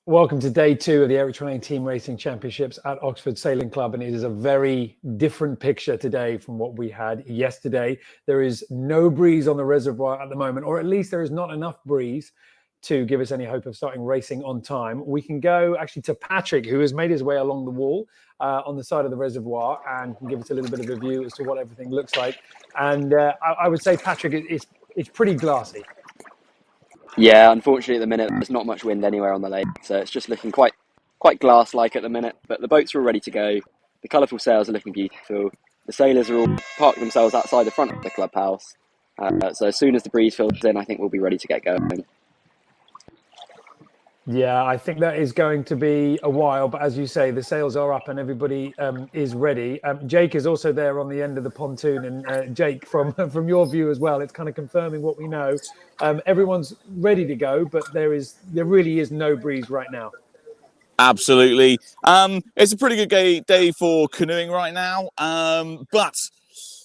Welcome to day two of the Eritrean Team Racing Championships at Oxford Sailing Club, and it is a very different picture today from what we had yesterday. There is no breeze on the reservoir at the moment, or at least there is not enough breeze to give us any hope of starting racing on time. We can go actually to Patrick, who has made his way along the wall on the side of the reservoir and can give us a little bit of a view as to what everything looks like. And I would say, Patrick, it's pretty glassy. Yeah, unfortunately at the minute there's not much wind anywhere on the lake, so it's just looking quite glass-like at the minute. But the boats are all ready to go. The colourful sails are looking beautiful. The sailors are all parked themselves outside the front of the clubhouse. So as soon as the breeze fills in, I think we'll be ready to get going. Yeah, I think that is going to be a while, but as you say, the sails are up and everybody is ready. Jake is also there on the end of the pontoon, and Jake, from from your view as well, it's kind of confirming what we know. Everyone's ready to go, but there really is no breeze right now. Absolutely. It's a pretty good day for canoeing right now. But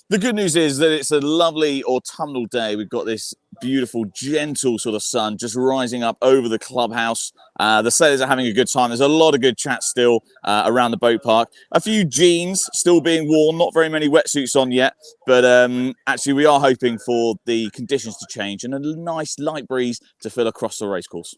the good news is that it's a lovely autumnal day. We've got this beautiful, gentle sort of sun just rising up over the clubhouse. The sailors are having a good time. There's a lot of good chat still around the boat park. A few jeans still being worn, not very many wetsuits on yet. But actually, we are hoping for the conditions to change and a nice light breeze to fill across the racecourse.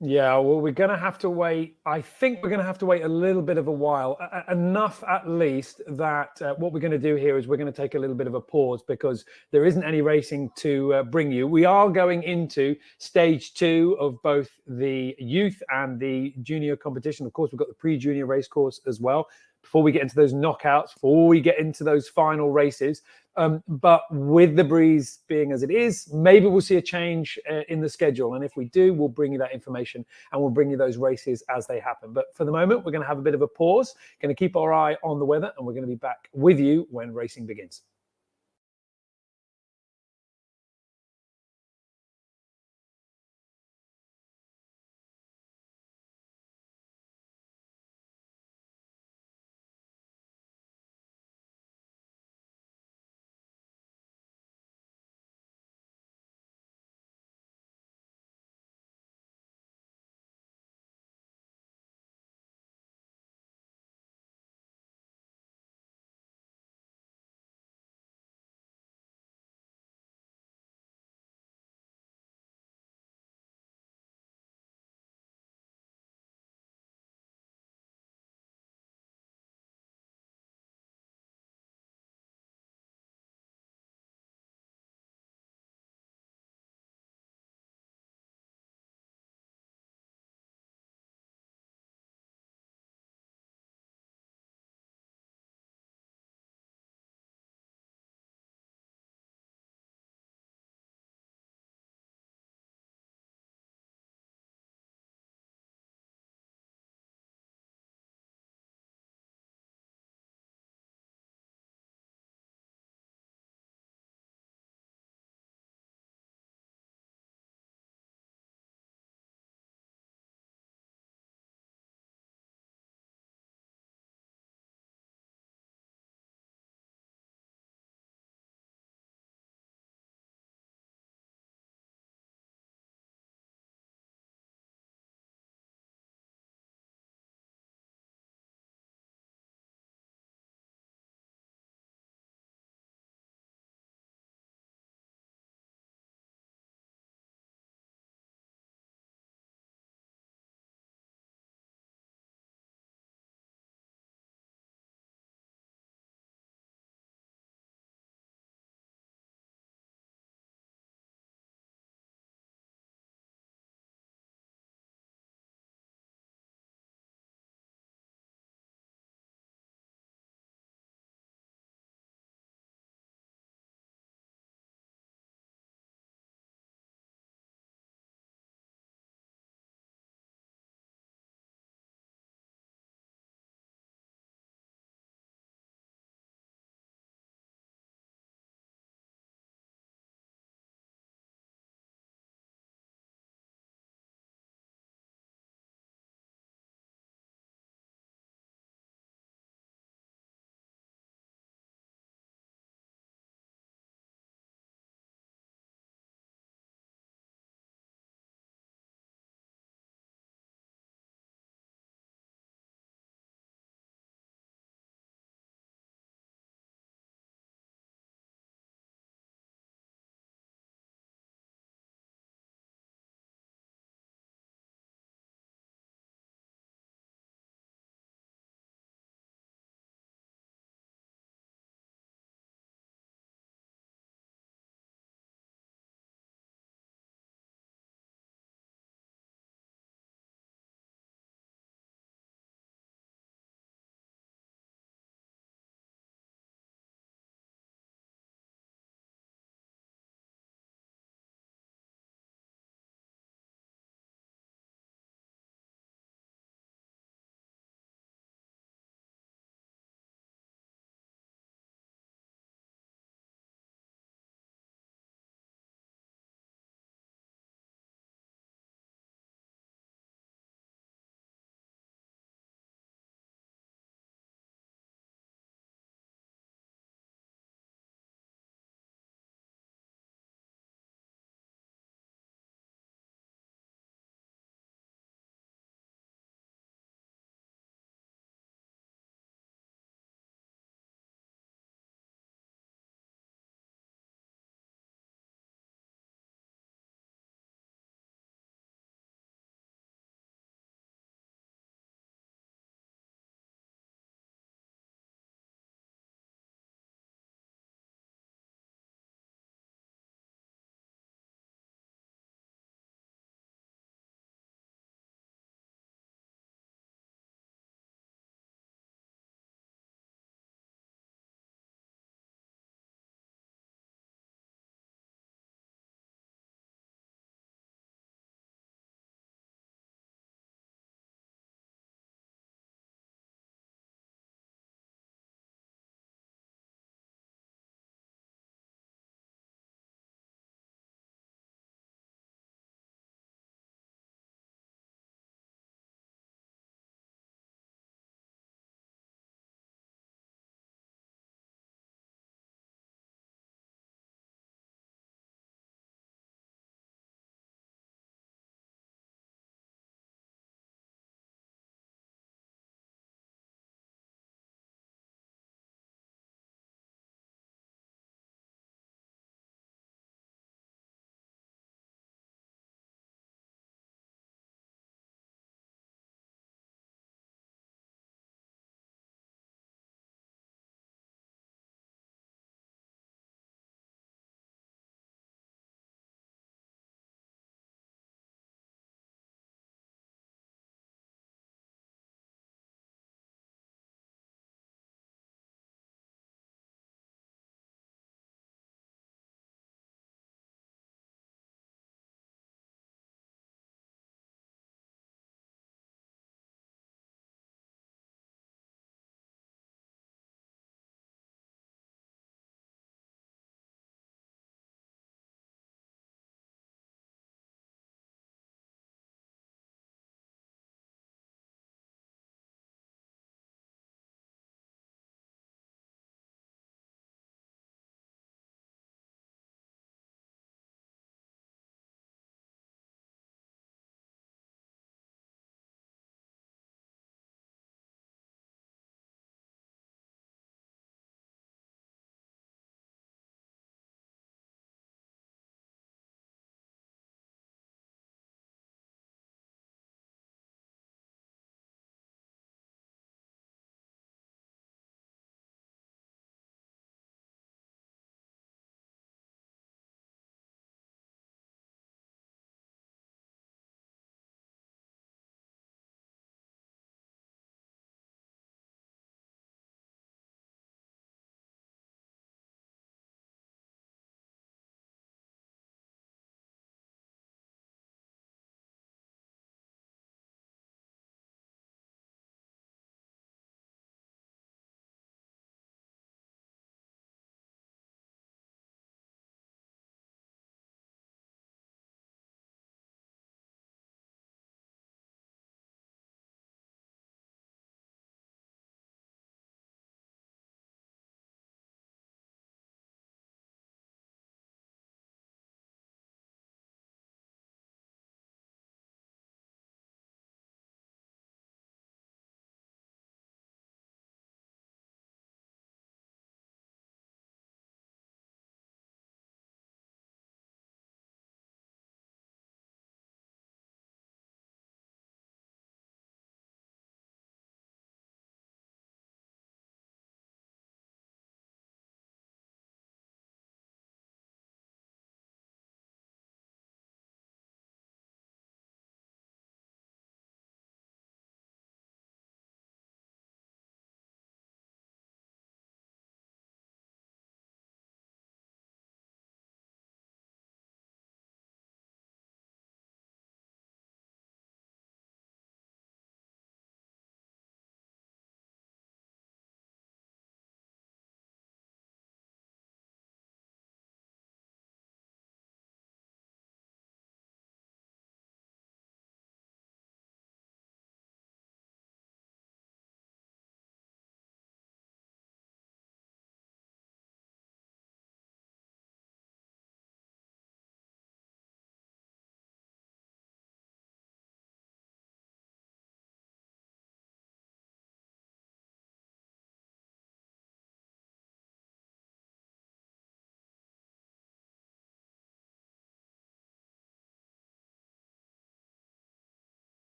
Yeah, well, we're going to have to wait. I think we're going to have to wait a little bit of a while, enough at least that what we're going to do here is we're going to take a little bit of a pause because there isn't any racing to bring you. We are going into stage two of both the youth and the junior competition. Of course, we've got the pre-junior race course as well. Before we get into those knockouts, before we get into those final races. But with the breeze being as it is, maybe we'll see a change in the schedule. And if we do, we'll bring you that information and we'll bring you those races as they happen. But for the moment, we're going to have a bit of a pause, going to keep our eye on the weather, and we're going to be back with you when racing begins.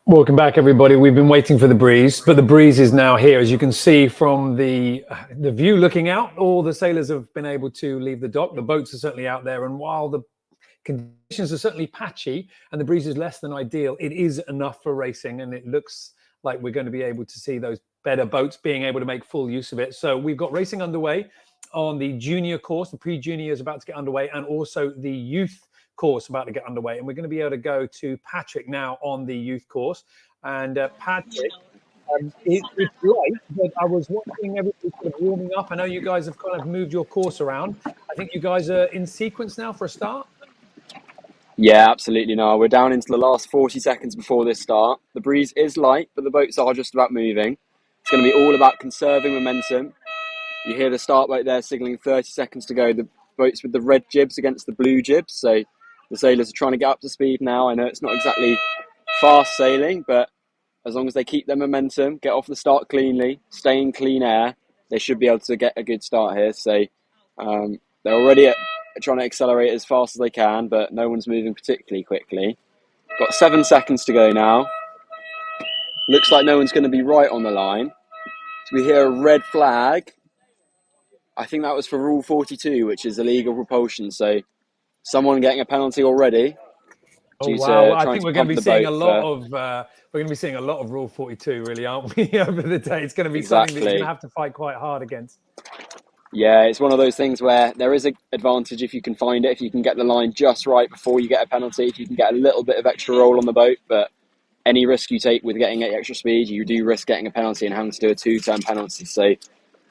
Welcome back, everybody. We've been waiting for the breeze, but the breeze is now here. As you can see from the view looking out, all the sailors have been able to leave the dock. The boats are certainly out there, and while the conditions are certainly patchy and the breeze is less than ideal, it is enough for racing, and it looks like we're going to be able to see those better boats being able to make full use of it. So we've got racing underway on the junior course. The pre-junior is about to get underway, and also the youth course about to get underway, and we're going to be able to go to Patrick now on the youth course. And Patrick, it's light, but I was watching everybody sort of warming up. I know you guys have kind of moved your course around. I think you guys are in sequence now for a start. Yeah, absolutely. No, we're down into the last 40 seconds before this start. The breeze is light, but the boats are just about moving. It's going to be all about conserving momentum. You hear the start boat there signaling 30 seconds to go. The boats with the red jibs against the blue jibs. So the sailors are trying to get up to speed now. I know it's not exactly fast sailing, but as long as they keep their momentum, get off the start cleanly, stay in clean air, they should be able to get a good start here. So they're already trying to accelerate as fast as they can, but no one's moving particularly quickly. Got 7 seconds to go now. Looks like no one's going to be right on the line. So we hear a red flag. I think that was for Rule 42, which is illegal propulsion. So someone getting a penalty already. Oh wow! Well, I think we're going to be seeing a lot of we're going to be seeing a lot of Rule 42, really, aren't we? Over the day, it's going to be something that you're going to have to fight quite hard against. Yeah, it's one of those things where there is an advantage if you can find it, if you can get the line just right before you get a penalty, if you can get a little bit of extra roll on the boat. But any risk you take with getting extra speed, you do risk getting a penalty and having to do a two-turn penalty. So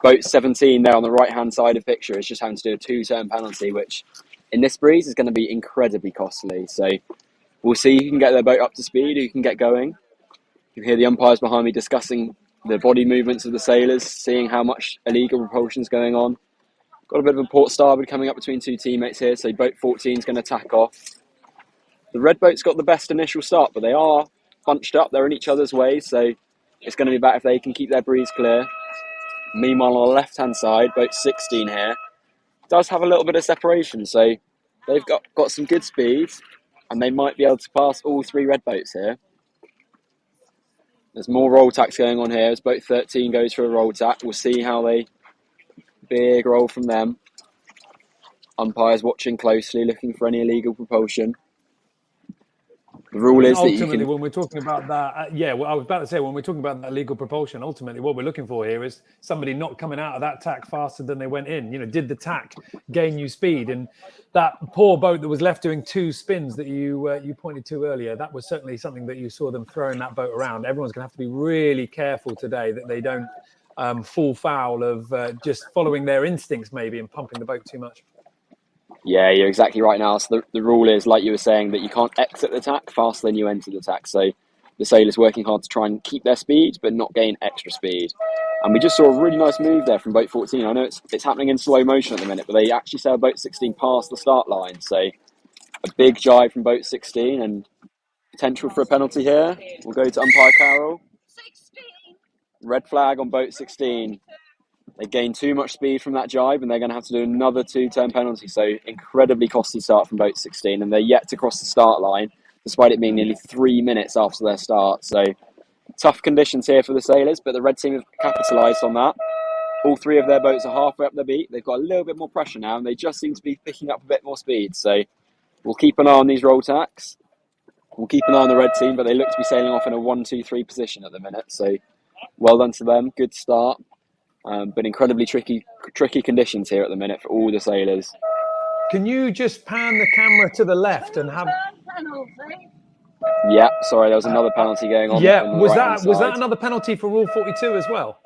boat 17 there on the right-hand side of the picture is just having to do a two-turn penalty, which in this breeze is going to be incredibly costly. So we'll see who can get their boat up to speed, who can get going. You hear the umpires behind me discussing the body movements of the sailors, seeing how much illegal propulsion is going on. Got a bit of a port starboard coming up between two teammates here, so boat 14 is going to tack off. The red boat's got the best initial start, but they are bunched up. They're in each other's way, so it's going to be better if they can keep their breeze clear. Meanwhile, on the left-hand side, boat 16 here does have a little bit of separation, so they've got some good speed, and they might be able to pass all three red boats here. There's more roll tacks going on here as boat 13 goes for a roll tack. We'll see how they... Big roll from them. Umpires watching closely, looking for any illegal propulsion. The rule is that ultimately, when we're talking about that, well, I was about to say, when we're talking about that legal propulsion, ultimately what we're looking for here is somebody not coming out of that tack faster than they went in. You know, did the tack gain you speed? And that poor boat that was left doing two spins that you pointed to earlier, that was certainly something that you saw them throwing that boat around. Everyone's going to have to be really careful today that they don't fall foul of just following their instincts maybe and pumping the boat too much. Yeah, you're exactly right now. So the rule is, like you were saying, that you can't exit the tack faster than you enter the tack. So the sailors working hard to try and keep their speed, but not gain extra speed. And we just saw a really nice move there from boat 14. I know it's happening in slow motion at the minute, but they actually sailed boat 16 past the start line. So a big jibe from boat 16 and potential for a penalty here. We'll go to umpire Carroll. Red flag on boat 16. They gained too much speed from that jibe, and they're going to have to do another two-turn penalty. So incredibly costly start from boat 16, and they're yet to cross the start line, despite it being nearly 3 minutes after their start. So tough conditions here for the sailors, but the red team have capitalised on that. All three of their boats are halfway up their beat. They've got a little bit more pressure now, and they just seem to be picking up a bit more speed. So we'll keep an eye on these roll tacks. We'll keep an eye on the red team, but they look to be sailing off in a 1-2-3 position at the minute. So well done to them. Good start. But incredibly tricky conditions here at the minute for all the sailors. Can you just pan the camera to the left and have... Yeah, sorry, there was another penalty going on. Yeah, on was that another penalty for Rule 42 as well?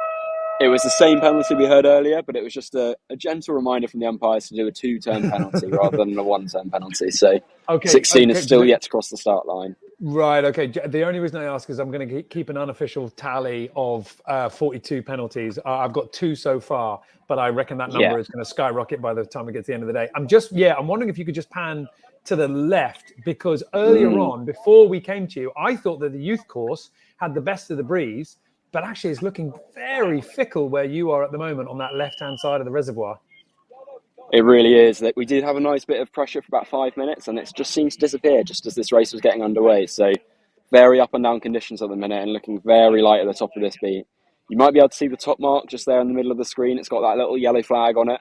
It was the same penalty we heard earlier, but it was just a gentle reminder from the umpires to do a two-turn penalty rather than a one-turn penalty. So 16 is still yet to cross the start line. Right, okay. The only reason I ask is I'm going to keep an unofficial tally of 42 penalties. I've got 2 so far, but I reckon that number is going to skyrocket by the time we get to the end of the day. I'm wondering if you could just pan to the left, because earlier on, before we came to you, I thought that the youth course had the best of the breeze, but actually it's looking very fickle where you are at the moment on that left-hand side of the reservoir. It really is. That we did have a nice bit of pressure for about 5 minutes, and it just seems to disappear just as this race was getting underway. So very up and down conditions at the minute and looking very light at the top of this beat. You might be able to see the top mark just there in the middle of the screen. It's got that little yellow flag on it.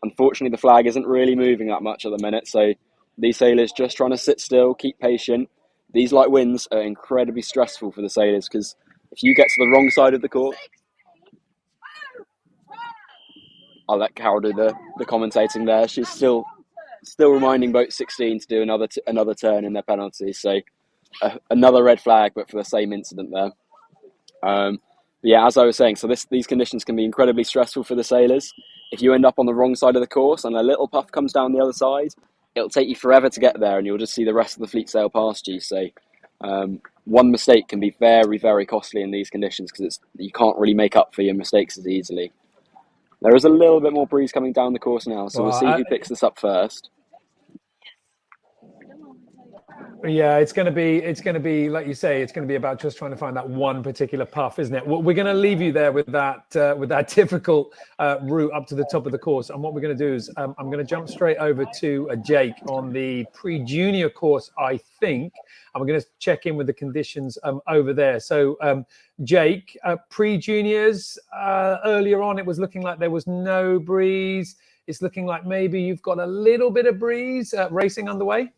Unfortunately, the flag isn't really moving that much at the minute, so these sailors just trying to sit still, keep patient. These light winds are incredibly stressful for the sailors because if you get to the wrong side of the course, I'll let Carol do the commentating there. She's still reminding boat 16 to do another turn in their penalty. So another red flag, but for the same incident there. Yeah, as I was saying, so these conditions can be incredibly stressful for the sailors. If you end up on the wrong side of the course and a little puff comes down the other side, it'll take you forever to get there and you'll just see the rest of the fleet sail past you. So one mistake can be very, very costly in these conditions because you can't really make up for your mistakes as easily. There is a little bit more breeze coming down the course now, so we'll see who picks this up first. Yeah, it's going to be like you say, it's going to be about just trying to find that one particular puff, isn't it? We're going to leave you there with that difficult route up to the top of the course. And what we're going to do is I'm going to jump straight over to Jake on the pre-junior course, I think. And we're going to check in with the conditions over there. So Jake, pre-juniors, earlier on, it was looking like there was no breeze. It's looking like maybe you've got a little bit of breeze racing underway.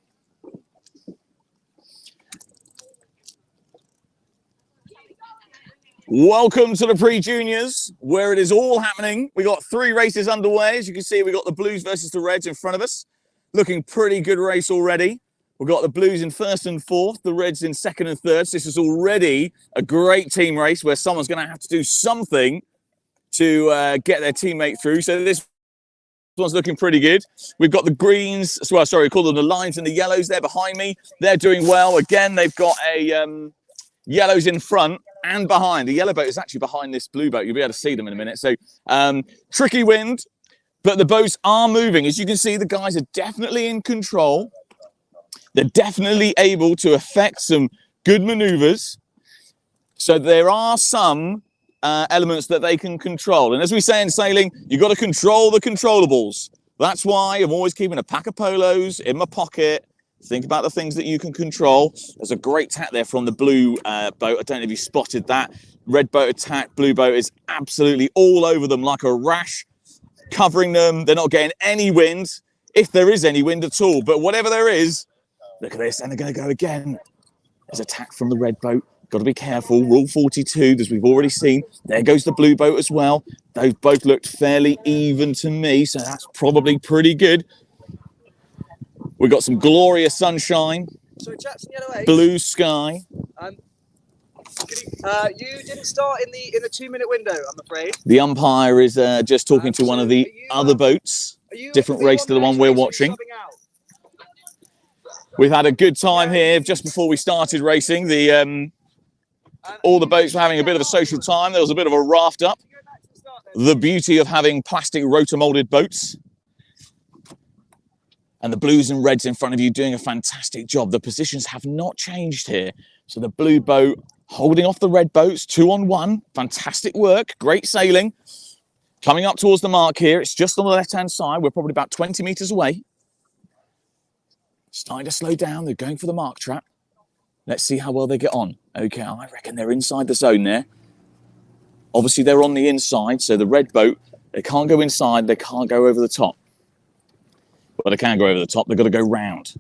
Welcome to the pre-juniors, where it is all happening. We got 3 races underway. As you can see, we got the Blues versus the Reds in front of us. Looking pretty good race already. We've got the Blues in 1st and 4th, the Reds in 2nd and 3rd. So this is already a great team race where someone's going to have to do something to get their teammate through. So this one's looking pretty good. We've got the greens, well, sorry, we call them the lines and the yellows there behind me. They're doing well. Again, they've got a yellows in front and behind. The yellow boat is actually behind this blue boat. You'll be able to see them in a minute. So tricky wind, but the boats are moving. As you can see, the guys are definitely in control. They're definitely able to effect some good maneuvers. So there are some elements that they can control. And as we say in sailing, you've got to control the controllables. That's why I'm always keeping a pack of polos in my pocket. Think about the things that you can control. There's a great tack there from the blue boat. I don't know if you spotted that. Red boat attack, blue boat is absolutely all over them like a rash, covering them. They're not getting any wind, if there is any wind at all. But whatever there is, look at this, and they're going to go again. There's a tack from the red boat. Got to be careful. Rule 42, as we've already seen. There goes the blue boat as well. Those both looked fairly even to me, so that's probably pretty good. We've got some glorious sunshine, blue sky. You didn't start in the 2-minute window, I'm afraid. The umpire is just talking to one of the other boats, different race to the one we're watching. We've had a good time here just before we started racing. All the boats were having a bit of a social time. There was a bit of a raft up. The beauty of having plastic rotor-molded boats. And the blues and reds in front of you doing a fantastic job. The positions have not changed here. So the blue boat holding off the red boats, 2-on-1. Fantastic work, great sailing. Coming up towards the mark here. It's just on the left-hand side. We're probably about 20 meters away. Starting to slow down. They're going for the mark trap. Let's see how well they get on. Okay, I reckon they're inside the zone there. Obviously, they're on the inside. So the red boat, they can't go inside. They can't go over the top. But they can go over the top. They've got to go round.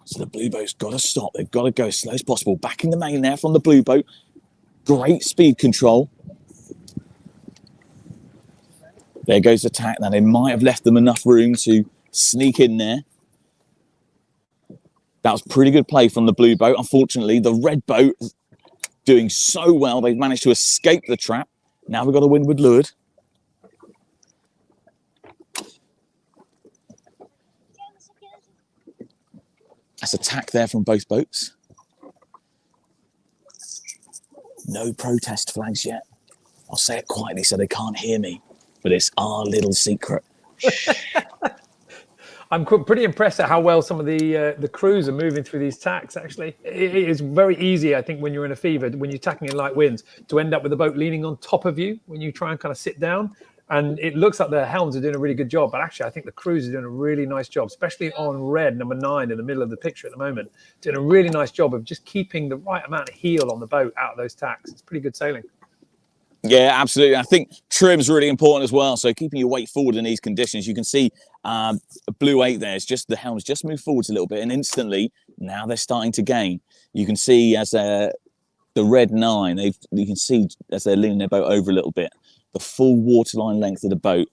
So the blue boat's got to stop. They've got to go as slow as possible. Back in the main there from the blue boat. Great speed control. There goes the tack. Now, they might have left them enough room to sneak in there. That was pretty good play from the blue boat. Unfortunately, the red boat is doing so well. They've managed to escape the trap. Now we've got a windward leeward. That's a tack there from both boats. No protest flags yet. I'll say it quietly so they can't hear me, but it's our little secret. I'm pretty impressed at how well some of the crews are moving through these tacks, actually. It is very easy, I think, when you're in a fever, when you're tacking in light winds, to end up with the boat leaning on top of you when you try and kind of sit down. And it looks like the helms are doing a really good job, but actually I think the crews are doing a really nice job, especially on red, number 9 in the middle of the picture at the moment, doing a really nice job of just keeping the right amount of heel on the boat out of those tacks. It's pretty good sailing. Yeah, absolutely. I think trim's really important as well. So keeping your weight forward in these conditions, you can see blue 8 there. It's just the helms just move forwards a little bit, and instantly now they're starting to gain. You can see as the red 9, you can see as they're leaning their boat over a little bit, the full waterline length of the boat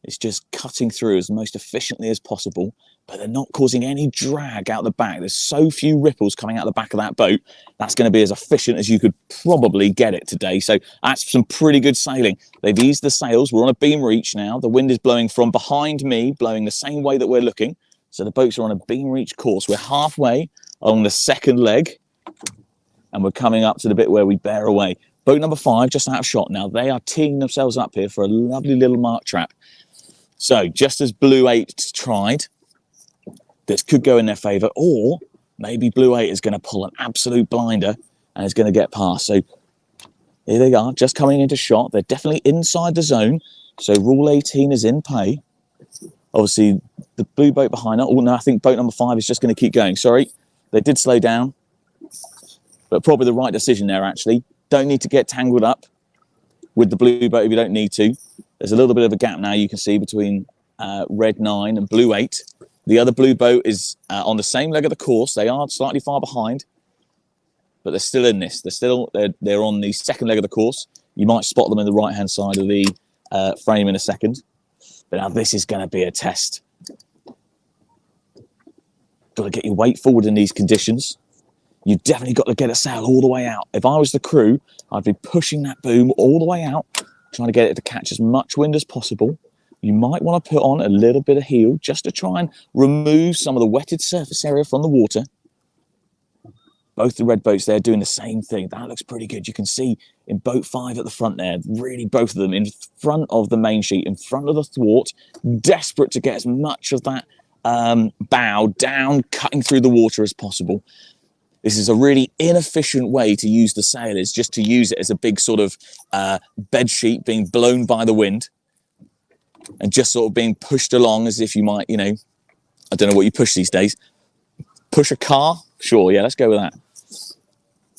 is just cutting through as most efficiently as possible, but they're not causing any drag out the back. There's so few ripples coming out the back of that boat. That's going to be as efficient as you could probably get it today. So that's some pretty good sailing. They've eased the sails. We're on a beam reach now. The wind is blowing from behind me, blowing the same way that we're looking. So the boats are on a beam reach course. We're halfway along the second leg, and we're coming up to the bit where we bear away. Boat number 5 just out of shot now. They are teeing themselves up here for a lovely little mark trap. So just as blue 8 tried, this could go in their favour, or maybe blue 8 is going to pull an absolute blinder and is going to get past. So here they are, just coming into shot. They're definitely inside the zone. So rule 18 is in play. Obviously, the blue boat behind her. Oh, no, I think boat number 5 is just going to keep going. Sorry, they did slow down, but probably the right decision there, actually. Don't need to get tangled up with the blue boat if you don't need to. There's a little bit of a gap now you can see between red 9 and blue 8. The other blue boat is on the same leg of the course. They are slightly far behind, but they're still in this. They're on the second leg of the course. You might spot them in the right-hand side of the frame in a second. But now this is going to be a test. Got to get your weight forward in these conditions. You've definitely got to get a sail all the way out. If I was the crew, I'd be pushing that boom all the way out, trying to get it to catch as much wind as possible. You might want to put on a little bit of heel just to try and remove some of the wetted surface area from the water. Both the red boats there doing the same thing. That looks pretty good. You can see in boat 5 at the front there, really both of them in front of the main sheet, in front of the thwart, desperate to get as much of that bow down, cutting through the water as possible. This is a really inefficient way to use the sail, is just to use it as a big sort of bed sheet being blown by the wind and just sort of being pushed along as if you might, you know, I don't know what you push these days. Push a car? Sure, yeah, let's go with that.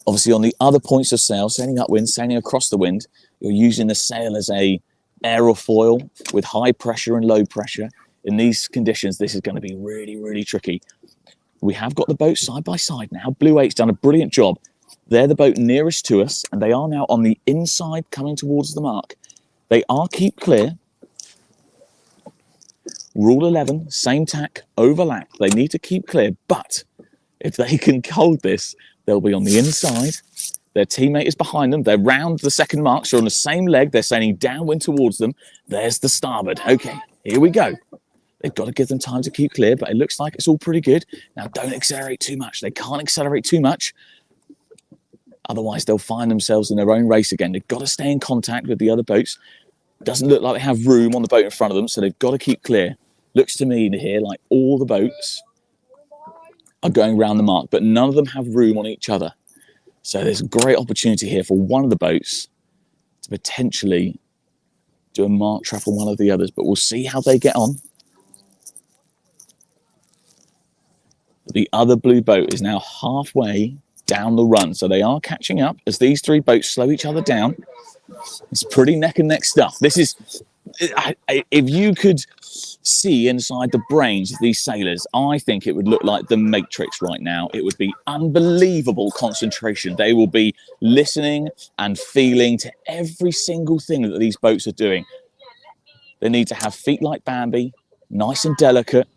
Obviously, on the other points of sail, sailing upwind, sailing across the wind, you're using the sail as a aerofoil with high pressure and low pressure. In these conditions, this is going to be really, really tricky. We have got the boat side by side now. Blue 8's done a brilliant job. They're the boat nearest to us, and they are now on the inside coming towards the mark. They are keep clear. Rule 11, same tack, overlap. They need to keep clear, but if they can hold this, they'll be on the inside. Their teammate is behind them. They're round the second mark, so on the same leg. They're sailing downwind towards them. There's the starboard. Okay, here we go. They've got to give them time to keep clear, but it looks like it's all pretty good. Now, don't accelerate too much. They can't accelerate too much. Otherwise, they'll find themselves in their own race again. They've got to stay in contact with the other boats. Doesn't look like they have room on the boat in front of them, so they've got to keep clear. Looks to me here like all the boats are going round the mark, but none of them have room on each other. So there's a great opportunity here for one of the boats to potentially do a mark trap on one of the others, but we'll see how they get on. The other blue boat is now halfway down the run, so they are catching up as these 3 boats slow each other down. It's pretty neck and neck stuff. This is, if you could see inside the brains of these sailors, I think it would look like the Matrix right now. It would be unbelievable concentration. They will be listening and feeling to every single thing that these boats are doing. They need to have feet like Bambi, nice and delicate,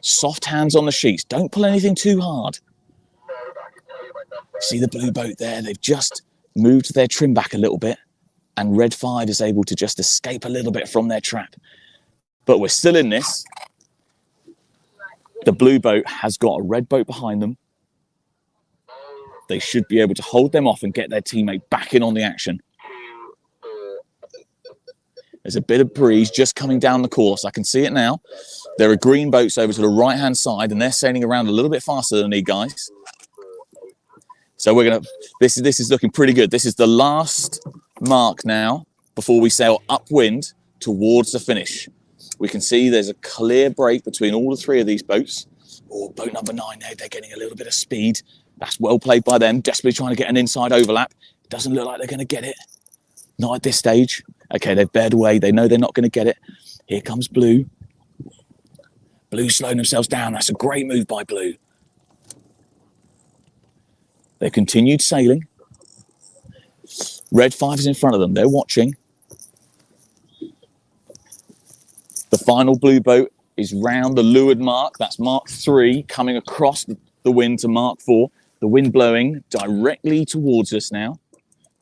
soft hands on the sheets. Don't pull anything too hard. See the blue boat there? They've just moved their trim back a little bit, and red 5 is able to just escape a little bit from their trap. But we're still in this. The blue boat has got a red boat behind them. They should be able to hold them off and get their teammate back in on the action. There's a bit of breeze just coming down the course. I can see it now. There are green boats over to the right-hand side, and they're sailing around a little bit faster than these guys. So we're going to, this is looking pretty good. This is the last mark now before we sail upwind towards the finish. We can see there's a clear break between all the three of these boats. Oh, boat number 9 there, they're getting a little bit of speed. That's well played by them, desperately trying to get an inside overlap. Doesn't look like they're going to get it. Not at this stage. Okay, they've bared away. They know they're not going to get it. Here comes Blue. Blue slowing themselves down. That's a great move by Blue. They've continued sailing. Red 5 is in front of them. They're watching. The final Blue boat is round the leeward mark. That's mark 3, coming across the wind to mark 4. The wind blowing directly towards us now.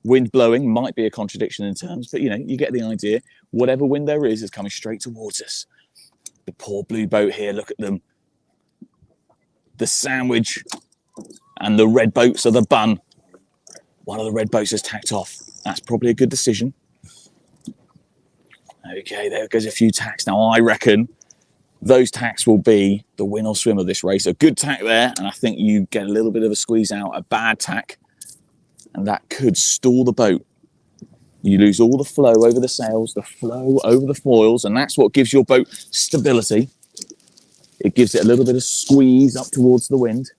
Wind blowing might be a contradiction in terms, but you get the idea. Whatever wind there is coming straight towards us. The poor Blue boat here, look at them. The sandwich and the red boats are the bun. One of the red boats has tacked off. That's probably a good decision. Okay, there goes a few tacks. Now, I reckon those tacks will be the win or swim of this race. A good tack there, and I think you get a little bit of a squeeze out. A bad tack, and that could stall the boat. You lose all the flow over the sails, the flow over the foils, and that's what gives your boat stability. It gives it a little bit of squeeze up towards the wind.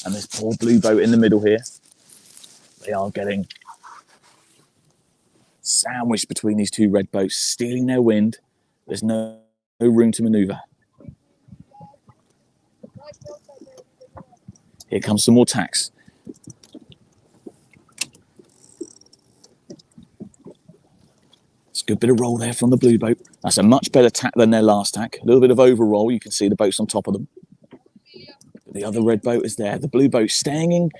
And this poor Blue boat in the middle here, they are getting sandwiched between these two red boats, stealing their wind. There's no room to maneuver. Here comes some more tacks. It's a good bit of roll there from the Blue boat. That's a much better tack than their last tack. A little bit of overroll. You can see the boats on top of them. The other red boat is there. The Blue boat staying in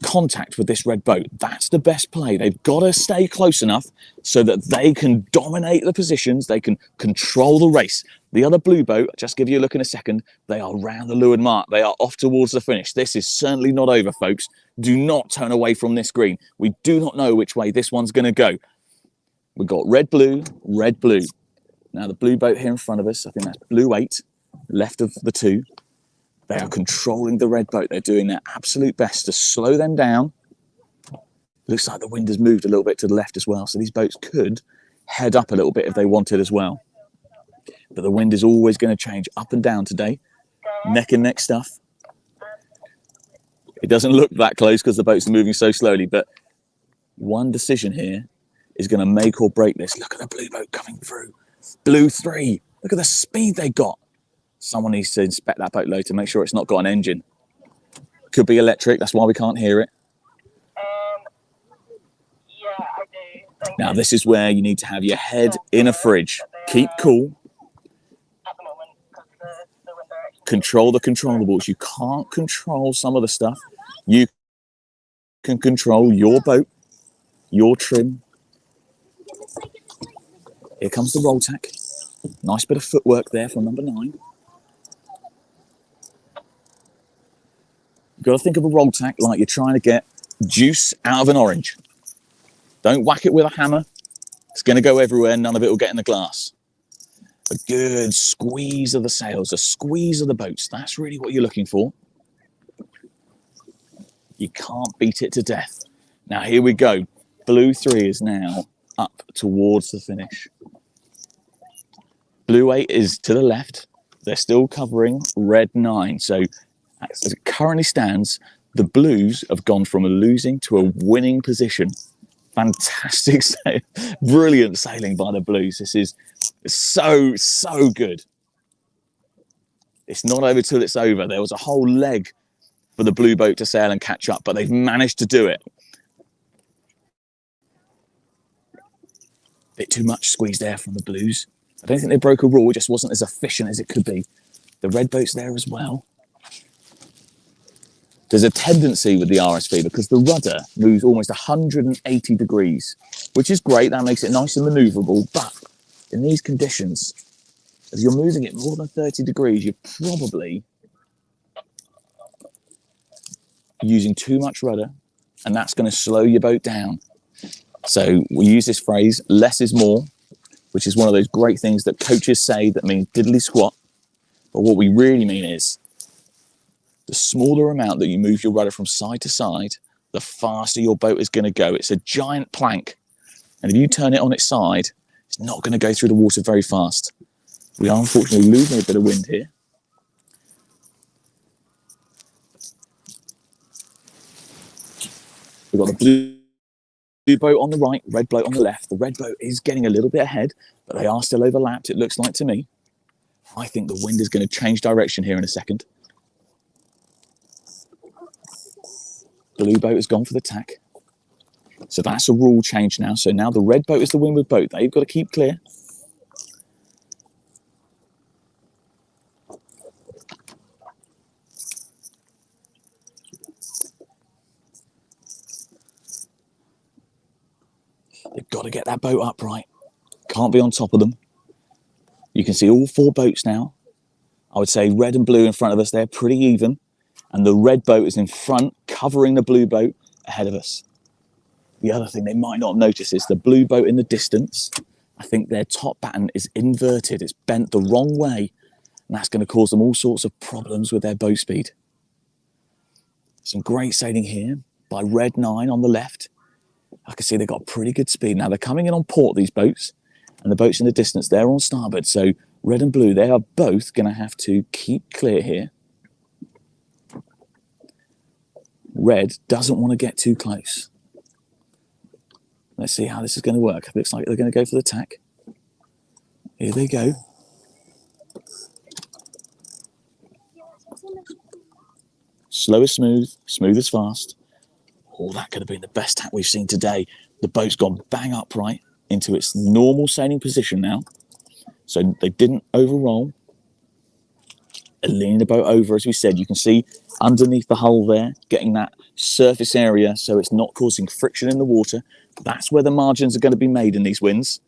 contact with this red boat. That's the best play. They've got to stay close enough so that they can dominate the positions. They can control the race. The other Blue boat, I'll just give you a look in a second, they are round the leeward mark. They are off towards the finish. This is certainly not over, folks. Do not turn away from this green. We do not know which way this one's going to go. We've got red, blue, red, blue. Now the Blue boat here in front of us, I think that's Blue 8, left of the two. They are controlling the red boat. They're doing their absolute best to slow them down. Looks like the wind has moved a little bit to the left as well. So these boats could head up a little bit if they wanted as well. But the wind is always going to change up and down today. Neck and neck stuff. It doesn't look that close because the boats are moving so slowly. But one decision here is going to make or break this. Look at the Blue boat coming through. Blue 3. Look at the speed they got. Someone needs to inspect that boat load to make sure it's not got an engine. Could be electric, that's why we can't hear it. Yeah, I do. Now, this is where you need to have your head in a fridge. Keep cool. At the moment, because the wind direction. Control the controllables. You can't control some of the stuff. You can control your boat, your trim. Here comes the roll tack. Nice bit of footwork there from number 9. You've got to think of a roll tack like you're trying to get juice out of an orange. Don't whack it with a hammer. It's going to go everywhere. None of it will get in the glass. A good squeeze of the sails, a squeeze of the boats. That's really what you're looking for. You can't beat it to death. Now, here we go. Blue 3 is now up towards the finish. Blue 8 is to the left. They're still covering red 9. So as it currently stands, the Blues have gone from a losing to a winning position. Fantastic, brilliant sailing by the Blues. This is so good. It's not over till it's over. There was a whole leg for the Blue boat to sail and catch up, but they've managed to do it. Bit too much squeeze there from the Blues. I don't think they broke a rule. It just wasn't as efficient as it could be. The red boat's there as well. There's a tendency with the RSV because the rudder moves almost 180 degrees, which is great. That makes it nice and maneuverable. But in these conditions, if you're moving it more than 30 degrees, you're probably using too much rudder, and that's going to slow your boat down. So we use this phrase, less is more, which is one of those great things that coaches say that means diddly squat. But what we really mean is the smaller amount that you move your rudder from side to side, the faster your boat is going to go. It's a giant plank. And if you turn it on its side, It's not going to go through the water very fast. We are unfortunately losing a bit of wind here. We've got the blue boat on the right, red boat on the left. The red boat is getting a little bit ahead, but they are still overlapped, it looks like to me. I think the wind is going to change direction here in a second. Blue boat has gone for the tack. So that's a rule change now. So now the red boat is the windward boat. They've got to keep clear. They've got to get that boat upright. Can't be on top of them. You can see all 4 boats now. I would say red and blue in front of us. They're pretty even. And the red boat is in front, covering the blue boat ahead of us. The other thing they might not notice is the blue boat in the distance. I think their top batten is inverted. It's bent the wrong way. And that's going to cause them all sorts of problems with their boat speed. Some great sailing here by red 9 on the left. I can see they've got pretty good speed. Now they're coming in on port, these boats. And the boats in the distance, they're on starboard. So red and blue, they are both going to have to keep clear here. Red doesn't want to get too close. Let's see how this is going to work. Looks like they're going to go for the tack. Here they go. Slow as smooth, smooth as fast. Oh, that could have been the best tack we've seen today. The boat's gone bang upright into its normal sailing position now. So they didn't overroll. They're leaning the boat over, as we said. You can see underneath the hull there, getting that surface area so it's not causing friction in the water. That's where the margins are going to be made in these winds.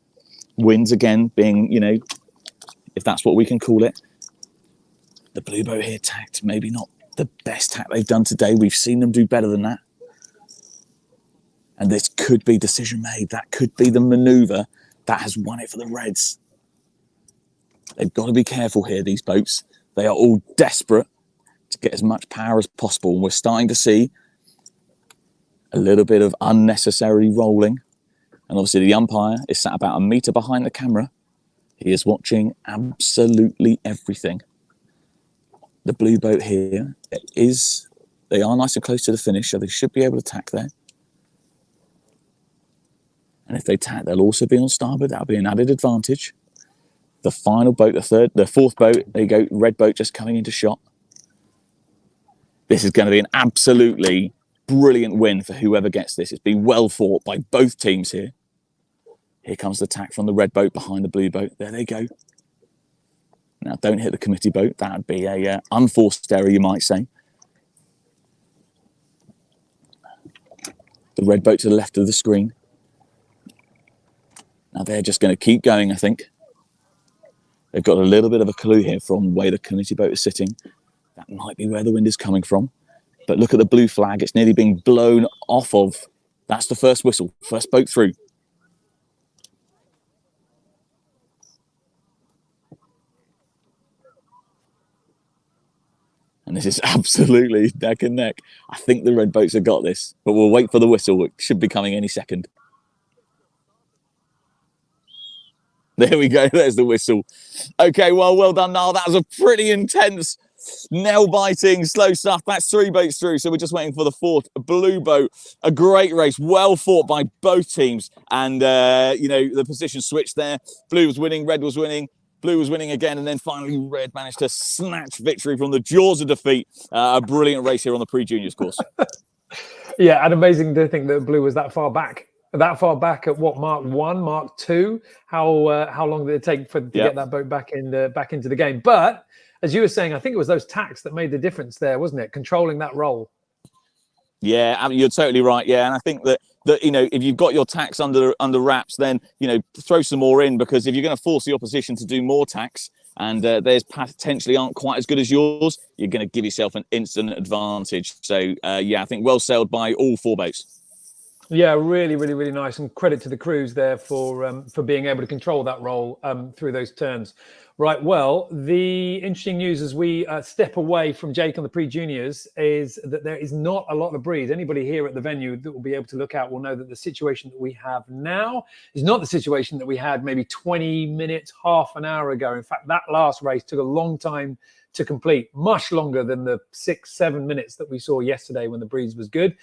Winds, again, being, you know, if that's what we can call it. The blue boat here tacked, maybe not the best tack they've done today. We've seen them do better than that. And this could be decision made. That could be the manoeuvre that has won it for the Reds. They've got to be careful here, these boats. They are all desperate to get as much power as possible. And we're starting to see a little bit of unnecessary rolling. And obviously the umpire is sat about a metre behind the camera. He is watching absolutely everything. The blue boat here they are nice and close to the finish, so they should be able to tack there. And if they tack, they'll also be on starboard. That'll be an added advantage. The final boat, the fourth boat, there you go, red boat just coming into shot. This is going to be an absolutely brilliant win for whoever gets this. It's been well fought by both teams here. Here comes the tack from the red boat behind the blue boat. There they go. Now, don't hit the committee boat. That would be a unforced error, you might say. The red boat to the left of the screen. Now, they're just going to keep going, I think. They've got a little bit of a clue here from the way the committee boat is sitting. That might be where the wind is coming from. But look at the blue flag. It's nearly being blown off of. That's the first whistle. First boat through. And this is absolutely neck and neck. I think the red boats have got this. But we'll wait for the whistle. It should be coming any second. There we go. There's the whistle. Okay, well done, Niall. That was a pretty intense, nail-biting, slow stuff. That's 3 boats through, so we're just waiting for the 4th blue boat. A great race, well fought by both teams. And, you know, the position switched there. Blue was winning, red was winning. Blue was winning again, and then finally red managed to snatch victory from the jaws of defeat. A brilliant race here on the pre-juniors course. Yeah, and amazing to think that blue was that far back. That far back at what, Mark 1, Mark 2? How long did it take to get that boat back into the game? But as you were saying, I think it was those tacks that made the difference there, wasn't it? Controlling that roll. Yeah, I mean, you're totally right. Yeah, and I think that you know, if you've got your tacks under wraps, then you know, throw some more in, because if you're going to force the opposition to do more tacks and theirs potentially aren't quite as good as yours, you're going to give yourself an instant advantage. So yeah, I think well sailed by all 4 boats. Yeah, really, really, really nice, and credit to the crews there for being able to control that roll through those turns. Right. Well, the interesting news as we step away from Jake on the pre-juniors is that there is not a lot of breeze. Anybody here at the venue that will be able to look out will know that the situation that we have now is not the situation that we had maybe 20 minutes, half an hour ago. In fact, that last race took a long time to complete, much longer than the 6-7 minutes that we saw yesterday when the breeze was good.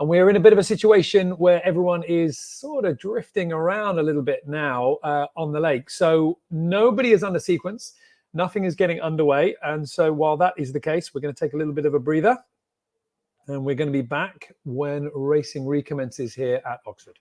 And we're in a bit of a situation where everyone is sort of drifting around a little bit now on the lake. So nobody is under sequence. Nothing is getting underway. And so while that is the case, we're going to take a little bit of a breather. And we're going to be back when racing recommences here at Oxford.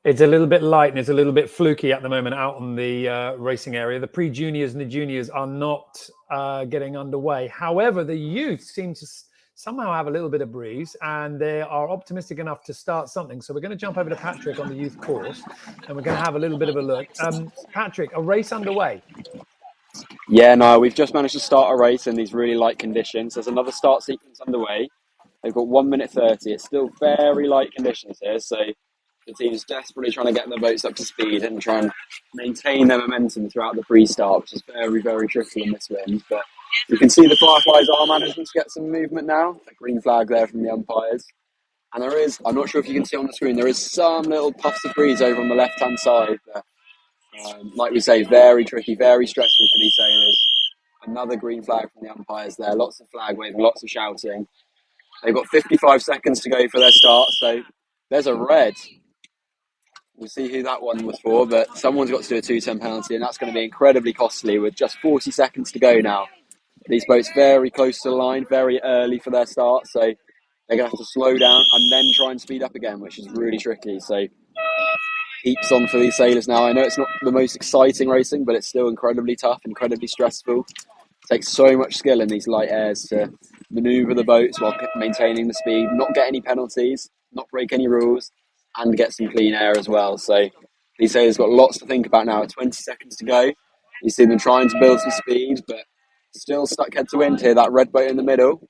It's a little bit light and it's a little bit fluky at the moment out on the racing area. The pre-juniors and the juniors are not getting underway. However, the youth seem to somehow have a little bit of breeze and they are optimistic enough to start something. So we're going to jump over to Patrick on the youth course and we're going to have a little bit of a look. Patrick, a race underway. Yeah, no, we've just managed to start a race in these really light conditions. There's another start sequence underway. They've got 1 minute 30. It's still very light conditions here, so the team's desperately trying to get their boats up to speed and try and maintain their momentum throughout the pre-start, which is very, very tricky in this wind. But you can see the Fireflies are managing to get some movement now. A green flag there from the umpires. And there is, I'm not sure if you can see on the screen, there is some little puffs of breeze over on the left-hand side. Like we say, very tricky, very stressful for these sailors. Another green flag from the umpires there. Lots of flag waving, lots of shouting. They've got 55 seconds to go for their start, so there's a red. We'll see who that one was for, but someone's got to do a 210 penalty, and that's going to be incredibly costly with just 40 seconds to go now. These boats very close to the line, very early for their start, so they're going to have to slow down and then try and speed up again, which is really tricky. So heaps on for these sailors now. I know it's not the most exciting racing, but it's still incredibly tough, incredibly stressful. It takes so much skill in these light airs to manoeuvre the boats while maintaining the speed, not get any penalties, not break any rules, and get some clean air as well. So these sailors got lots to think about now. 20 seconds to go. You see them trying to build some speed, but still stuck head to wind here. That red boat in the middle.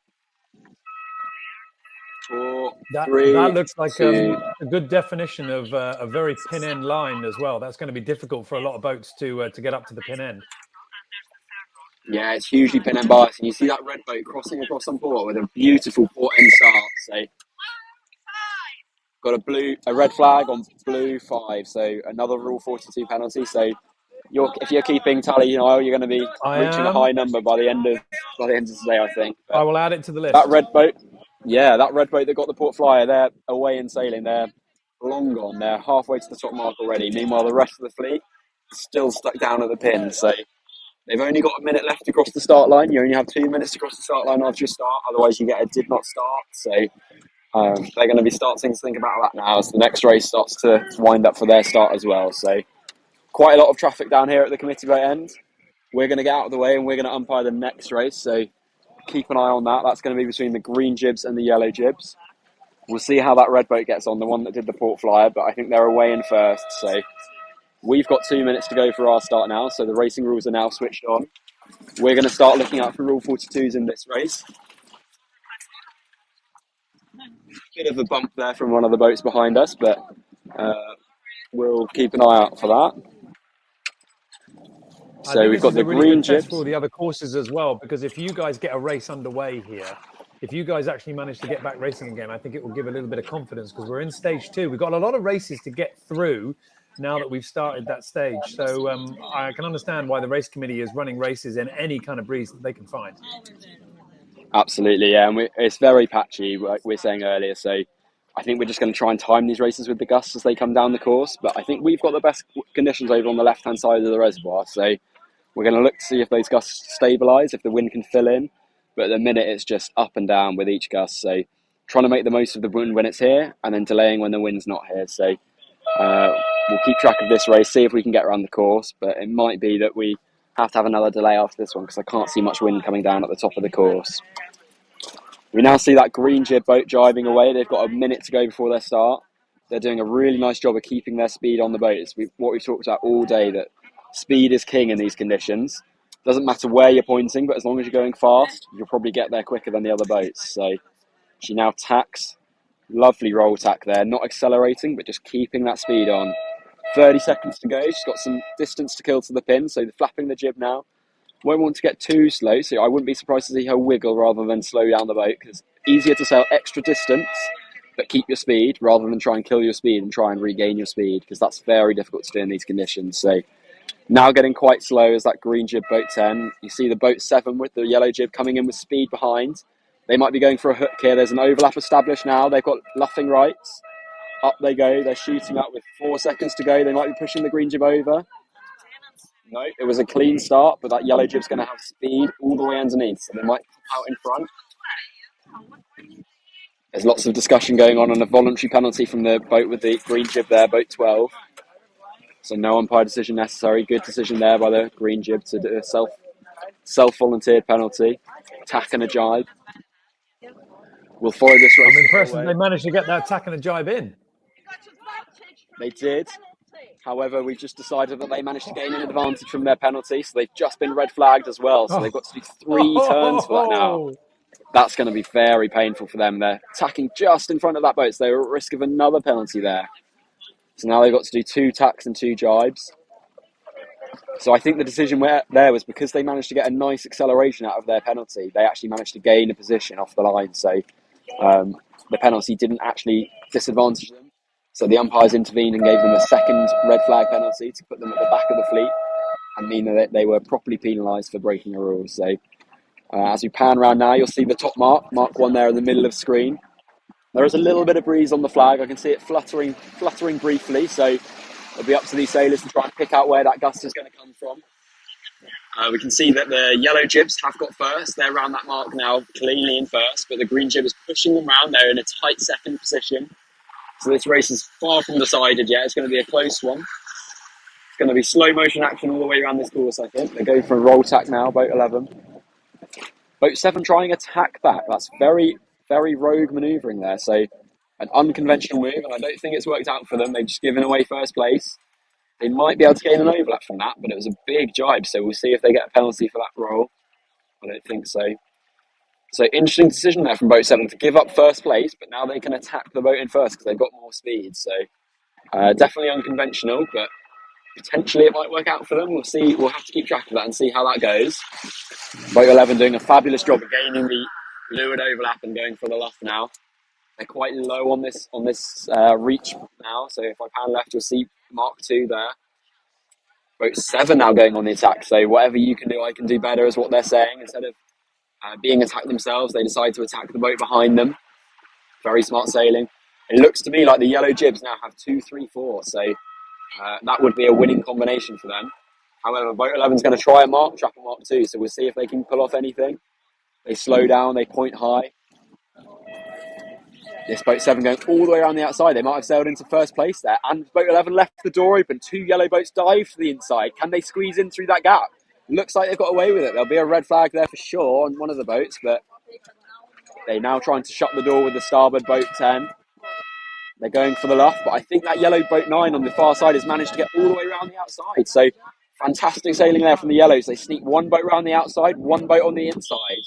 4, 3, that looks like 2. a good definition of a very pin end line as well. That's going to be difficult for a lot of boats to get up to the pin end. Yeah, it's hugely pin and bias, and you see that red boat crossing across on port with a beautiful port end start. So got a red flag on blue 5, so another Rule 42 penalty. So if you're keeping tally, you're going to be reaching a high number by the end of today, I think. But I will add it to the list. that red boat that got the port flyer, they're away and sailing. They're long gone. They're halfway to the top mark already. Meanwhile, the rest of the fleet still stuck down at the pin. So they've only got a minute left to cross the start line. You only have 2 minutes to cross the start line after your start. Otherwise, you get a did not start. So they're going to be starting to think about that now as the next race starts to wind up for their start as well. So quite a lot of traffic down here at the committee boat end. We're going to get out of the way and we're going to umpire the next race. So keep an eye on that. That's going to be between the green jibs and the yellow jibs. We'll see how that red boat gets on, the one that did the port flyer, but I think they're away in first. So we've got 2 minutes to go for our start now. So the racing rules are now switched on. We're going to start looking out for Rule 42s in this race. Bit of a bump there from one of the boats behind us, but we'll keep an eye out for that. So we've got the really green good test jibs. for the other courses as well, because if you guys get a race underway here, if you guys actually manage to get back racing again, I think it will give a little bit of confidence because we're in stage 2. We've got a lot of races to get through now that we've started that stage. So I can understand why the race committee is running races in any kind of breeze that they can find. Absolutely, yeah. And it's very patchy, like we were saying earlier. So I think we're just going to try and time these races with the gusts as they come down the course. But I think we've got the best conditions over on the left-hand side of the reservoir. So we're going to look to see if those gusts stabilise, if the wind can fill in. But at the minute, it's just up and down with each gust. So trying to make the most of the wind when it's here and then delaying when the wind's not here. So we'll keep track of this race, see if we can get around the course. But it might be that we have to have another delay after this one because I can't see much wind coming down at the top of the course. We now see that green jib boat driving away. They've got a minute to go before their start. They're doing a really nice job of keeping their speed on the boat. It's what we've talked about all day, that speed is king in these conditions. Doesn't matter where you're pointing, but as long as you're going fast, you'll probably get there quicker than the other boats. So she now tacks. Lovely roll tack there. Not accelerating, but just keeping that speed on. 30 seconds to go. She's got some distance to kill to the pin, so flapping the jib now. Won't want to get too slow, so I wouldn't be surprised to see her wiggle rather than slow down the boat, because it's easier to sail extra distance but keep your speed rather than try and kill your speed and try and regain your speed, because that's very difficult to do in these conditions. So now getting quite slow is that green jib boat 10. You see the boat 7 with the yellow jib coming in with speed behind. They might be going for a hook here. There's an overlap established now. They've got luffing rights. Up they go. They're shooting up with 4 seconds to go. They might be pushing the green jib over. No, it was a clean start, but that yellow jib's going to have speed all the way underneath, so they might pop out in front. There's lots of discussion going on a voluntary penalty from the boat with the green jib there, boat 12. So no umpire decision necessary. Good decision there by the green jib to do a self-volunteered penalty. Tack and a jibe. We'll follow this race. I'm impressed that they managed to get that tack and a jibe in. They did. However, we've just decided that they managed to gain an advantage from their penalty, so they've just been red flagged as well. So they've got to do 3 turns for that now. That's going to be very painful for them. They're tacking just in front of that boat, so they're at risk of another penalty there. So now they've got to do 2 tacks and 2 jibes. So I think the decision there was because they managed to get a nice acceleration out of their penalty, they actually managed to gain a position off the line. So the penalty didn't actually disadvantage them. So the umpires intervened and gave them a second red flag penalty to put them at the back of the fleet and mean that they were properly penalised for breaking a rule. So as we pan around now, you'll see the top mark 1 there in the middle of the screen. There is a little bit of breeze on the flag. I can see it fluttering briefly. So it'll be up to these sailors to try and pick out where that gust is going to come from. We can see that the yellow jibs have got first. They're around that mark now, cleanly in first, but the green jib is pushing them round. They're in a tight second position. So this race is far from decided yet. It's going to be a close one. It's going to be slow motion action all the way around this course, I think. They're going for a roll tack now, boat 11. Boat 7 trying a tack back. That's very, very rogue manoeuvring there. So an unconventional move, and I don't think it's worked out for them. They've just given away first place. They might be able to gain an overlap from that, but it was a big jibe, so we'll see if they get a penalty for that roll. I don't think so. So interesting decision there from boat 7 to give up first place, but now they can attack the boat in first because they've got more speed. So definitely unconventional, but potentially it might work out for them. We'll see. We'll have to keep track of that and see how that goes. Boat 11 doing a fabulous job of gaining the leeward overlap and going for the luff now. They're quite low on this reach now, so if I pan left, you'll see Mark 2 there. Boat 7 now going on the attack, so whatever you can do, I can do better is what they're saying. Instead of being attacked themselves, they decide to attack the boat behind them. Very smart sailing. It looks to me like the yellow jibs now have 2, 3, 4, so that would be a winning combination for them. However, boat 11 is going to try a mark trap, a Mark 2, so we'll see if they can pull off anything. They slow down, they point high. This boat 7 going all the way around the outside. They might have sailed into first place there. And boat 11 left the door open. 2 yellow boats dive to the inside. Can they squeeze in through that gap? Looks like they've got away with it. There'll be a red flag there for sure on one of the boats, but they're now trying to shut the door with the starboard boat 10. They're going for the luff, but I think that yellow boat 9 on the far side has managed to get all the way around the outside. So fantastic sailing there from the yellows. They sneak 1 boat around the outside, 1 boat on the inside.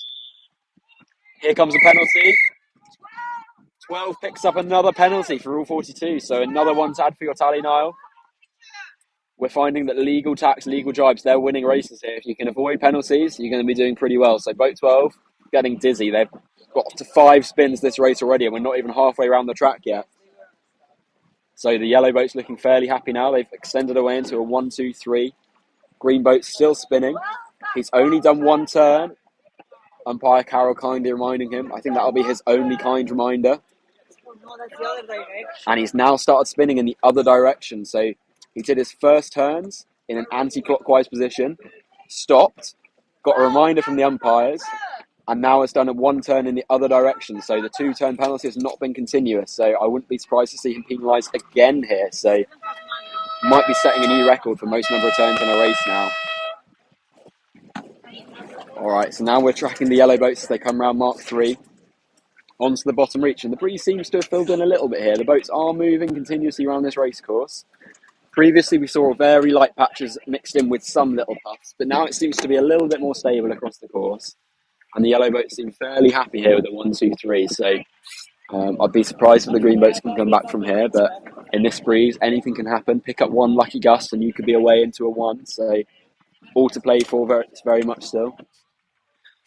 Here comes a penalty. 12 picks up another penalty for Rule 42, so another one to add for your tally, Niall. We're finding that legal tacks, legal jibes, they're winning races here. If you can avoid penalties, you're going to be doing pretty well. So boat 12, getting dizzy. They've got up to 5 spins this race already, and we're not even halfway around the track yet. So the yellow boat's looking fairly happy now. They've extended away into a 1, 2, 3. Green boat's still spinning. He's only done 1 turn. Umpire Carroll kindly reminding him. I think that'll be his only kind reminder. And he's now started spinning in the other direction. So he did his first turns in an anti-clockwise position, stopped, got a reminder from the umpires, and now has done a 1 turn in the other direction. So the 2 turn penalty has not been continuous. So I wouldn't be surprised to see him penalised again here. So might be setting a new record for most number of turns in a race now. All right, so now we're tracking the yellow boats as they come round Mark 3 onto the bottom reach. And the breeze seems to have filled in a little bit here. The boats are moving continuously around this race course. Previously, we saw very light patches mixed in with some little puffs, but now it seems to be a little bit more stable across the course. And the yellow boats seem fairly happy here with the 1, 2, 3. So I'd be surprised if the green boats can come back from here, but in this breeze, anything can happen. Pick up 1 lucky gust and you could be away into a 1. So all to play for very much still.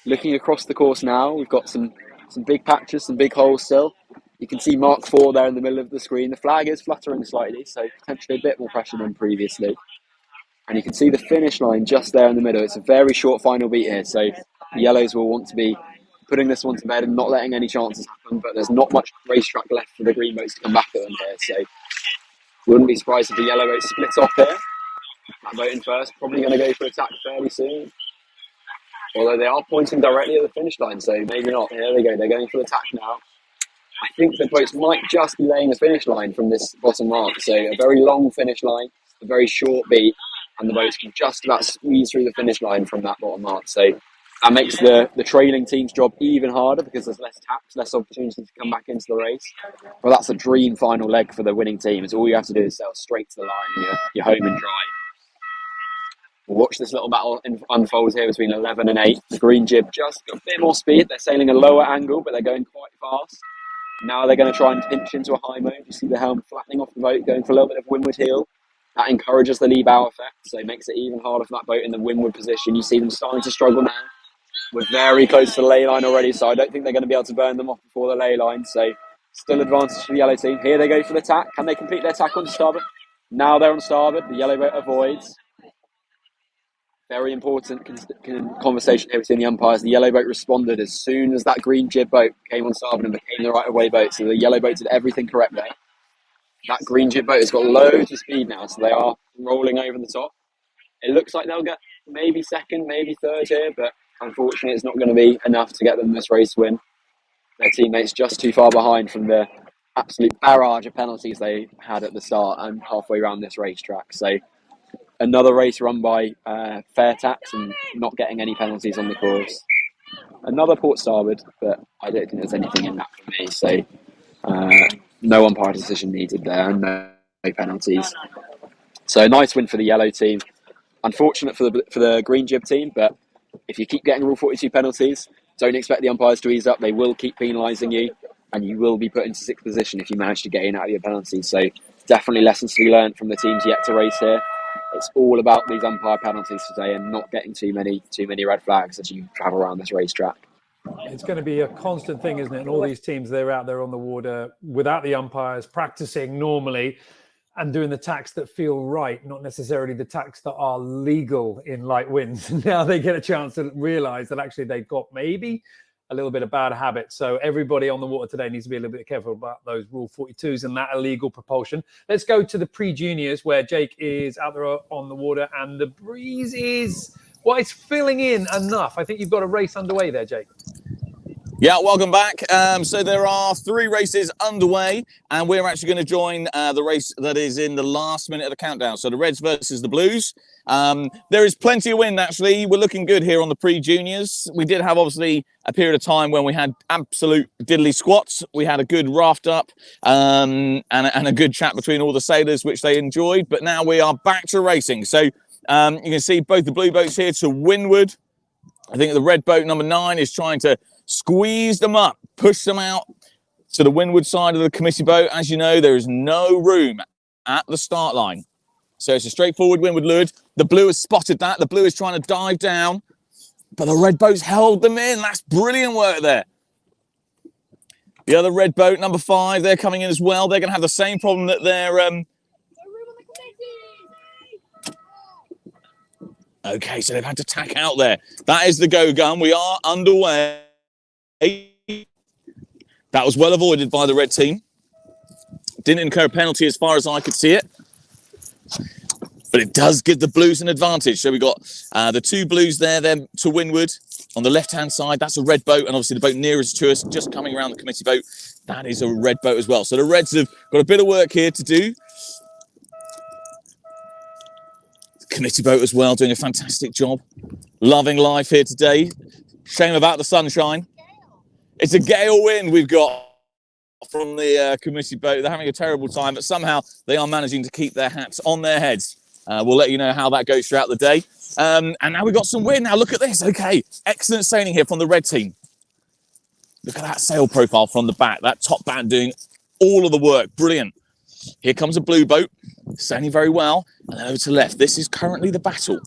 Looking across the course now, we've got some big patches, some big holes still. You can see Mark 4 there in the middle of the screen. The flag is fluttering slightly, so potentially a bit more pressure than previously. And you can see the finish line just there in the middle. It's a very short final beat here, so the yellows will want to be putting this one to bed and not letting any chances happen, but there's not much racetrack left for the green boats to come back at them here, so wouldn't be surprised if the yellow boat splits off here. That boat in first, probably going to go for attack fairly soon. Although they are pointing directly at the finish line, so maybe not. Here they go, they're going for the attack now. I think the boats might just be laying the finish line from this bottom mark. So a very long finish line, a very short beat, and the boats can just about squeeze through the finish line from that bottom mark. So that makes the trailing team's job even harder because there's less taps, less opportunity to come back into the race. Well, that's a dream final leg for the winning team. It's all you have to do is sail straight to the line and you're home and dry. We'll watch this little battle unfold here between 11 and 8. The green jib just got a bit more speed. They're sailing a lower angle, but they're going quite fast. Now they're going to try and pinch into a high mode. You see the helm flattening off the boat, going for a little bit of windward heel. That encourages the lee bow effect, so it makes it even harder for that boat in the windward position. You see them starting to struggle now. We're very close to the ley line already, so I don't think they're going to be able to burn them off before the ley line. So still advantage for the yellow team. Here they go for the tack. Can they complete their tack on starboard? Now they're on starboard. The yellow boat avoids. Very important conversation here between the umpires. The yellow boat responded as soon as that green jib boat came on starboard and became the right of way boat. So the yellow boat did everything correct there. That green jib boat has got loads of speed now, so they are rolling over the top. It looks like they'll get maybe second, maybe third here, but unfortunately it's not going to be enough to get them this race win. Their teammates just too far behind from the absolute barrage of penalties they had at the start and halfway around this racetrack. So another race run by fair tax and not getting any penalties on the course. Another port starboard, but I don't think there's anything in that for me. So no umpire decision needed there, and no penalties. So nice win for the yellow team. Unfortunate for the green jib team, but if you keep getting Rule 42 penalties, don't expect the umpires to ease up. They will keep penalising you, and you will be put into sixth position if you manage to get in out of your penalties. So definitely lessons to be learned from the teams yet to race here. It's all about these umpire penalties today and not getting too many red flags as you travel around this racetrack. It's going to be a constant thing, isn't it? And all these teams, they're out there on the water without the umpires, practicing normally and doing the tacks that feel right, not necessarily the tacks that are legal in light winds. Now they get a chance to realise that actually they've got maybe a little bit of bad habit. So everybody on the water today needs to be a little bit careful about those Rule 42s and that illegal propulsion. Let's go to the pre-juniors where Jake is out there on the water and the breeze is, well, it's filling in enough. I think you've got a race underway there, Jake. Yeah, welcome back. So there are 3 races underway, and we're actually going to join the race that is in the last minute of the countdown. So the Reds versus the Blues. There is plenty of wind, actually. We're looking good here on the pre-juniors. We did have, obviously, a period of time when we had absolute diddly squats. We had a good raft up and a good chat between all the sailors, which they enjoyed. But now we are back to racing. So you can see both the blue boats here to windward. I think the red boat, number 9, is trying to squeeze them up, push them out to the windward side of the committee boat. As you know, there is no room at the start line. So it's a straightforward windward leeward. The blue has spotted that. The blue is trying to dive down, but the red boat's held them in. That's brilliant work there. The other red boat, number 5, they're coming in as well. They're going to have the same problem that they're... Okay, so they've had to tack out there. That is the go gun. We are underway. That was well avoided by the red team. Didn't incur a penalty as far as I could see it. But it does give the blues an advantage. So we've got the 2 blues there then to windward. On the left-hand side, that's a red boat. And obviously the boat nearest to us, just coming around the committee boat, that is a red boat as well. So the Reds have got a bit of work here to do. Committee boat as well, doing a fantastic job. Loving life here today. Shame about the sunshine. It's a gale wind we've got from the committee boat. They're having a terrible time, but somehow they are managing to keep their hats on their heads. We'll let you know how that goes throughout the day. And now we've got some wind. Now look at this. Okay, excellent sailing here from the red team. Look at that sail profile from the back. That top band doing all of the work. Brilliant. Here comes a blue boat, sailing very well. And then over to the left. This is currently the battle.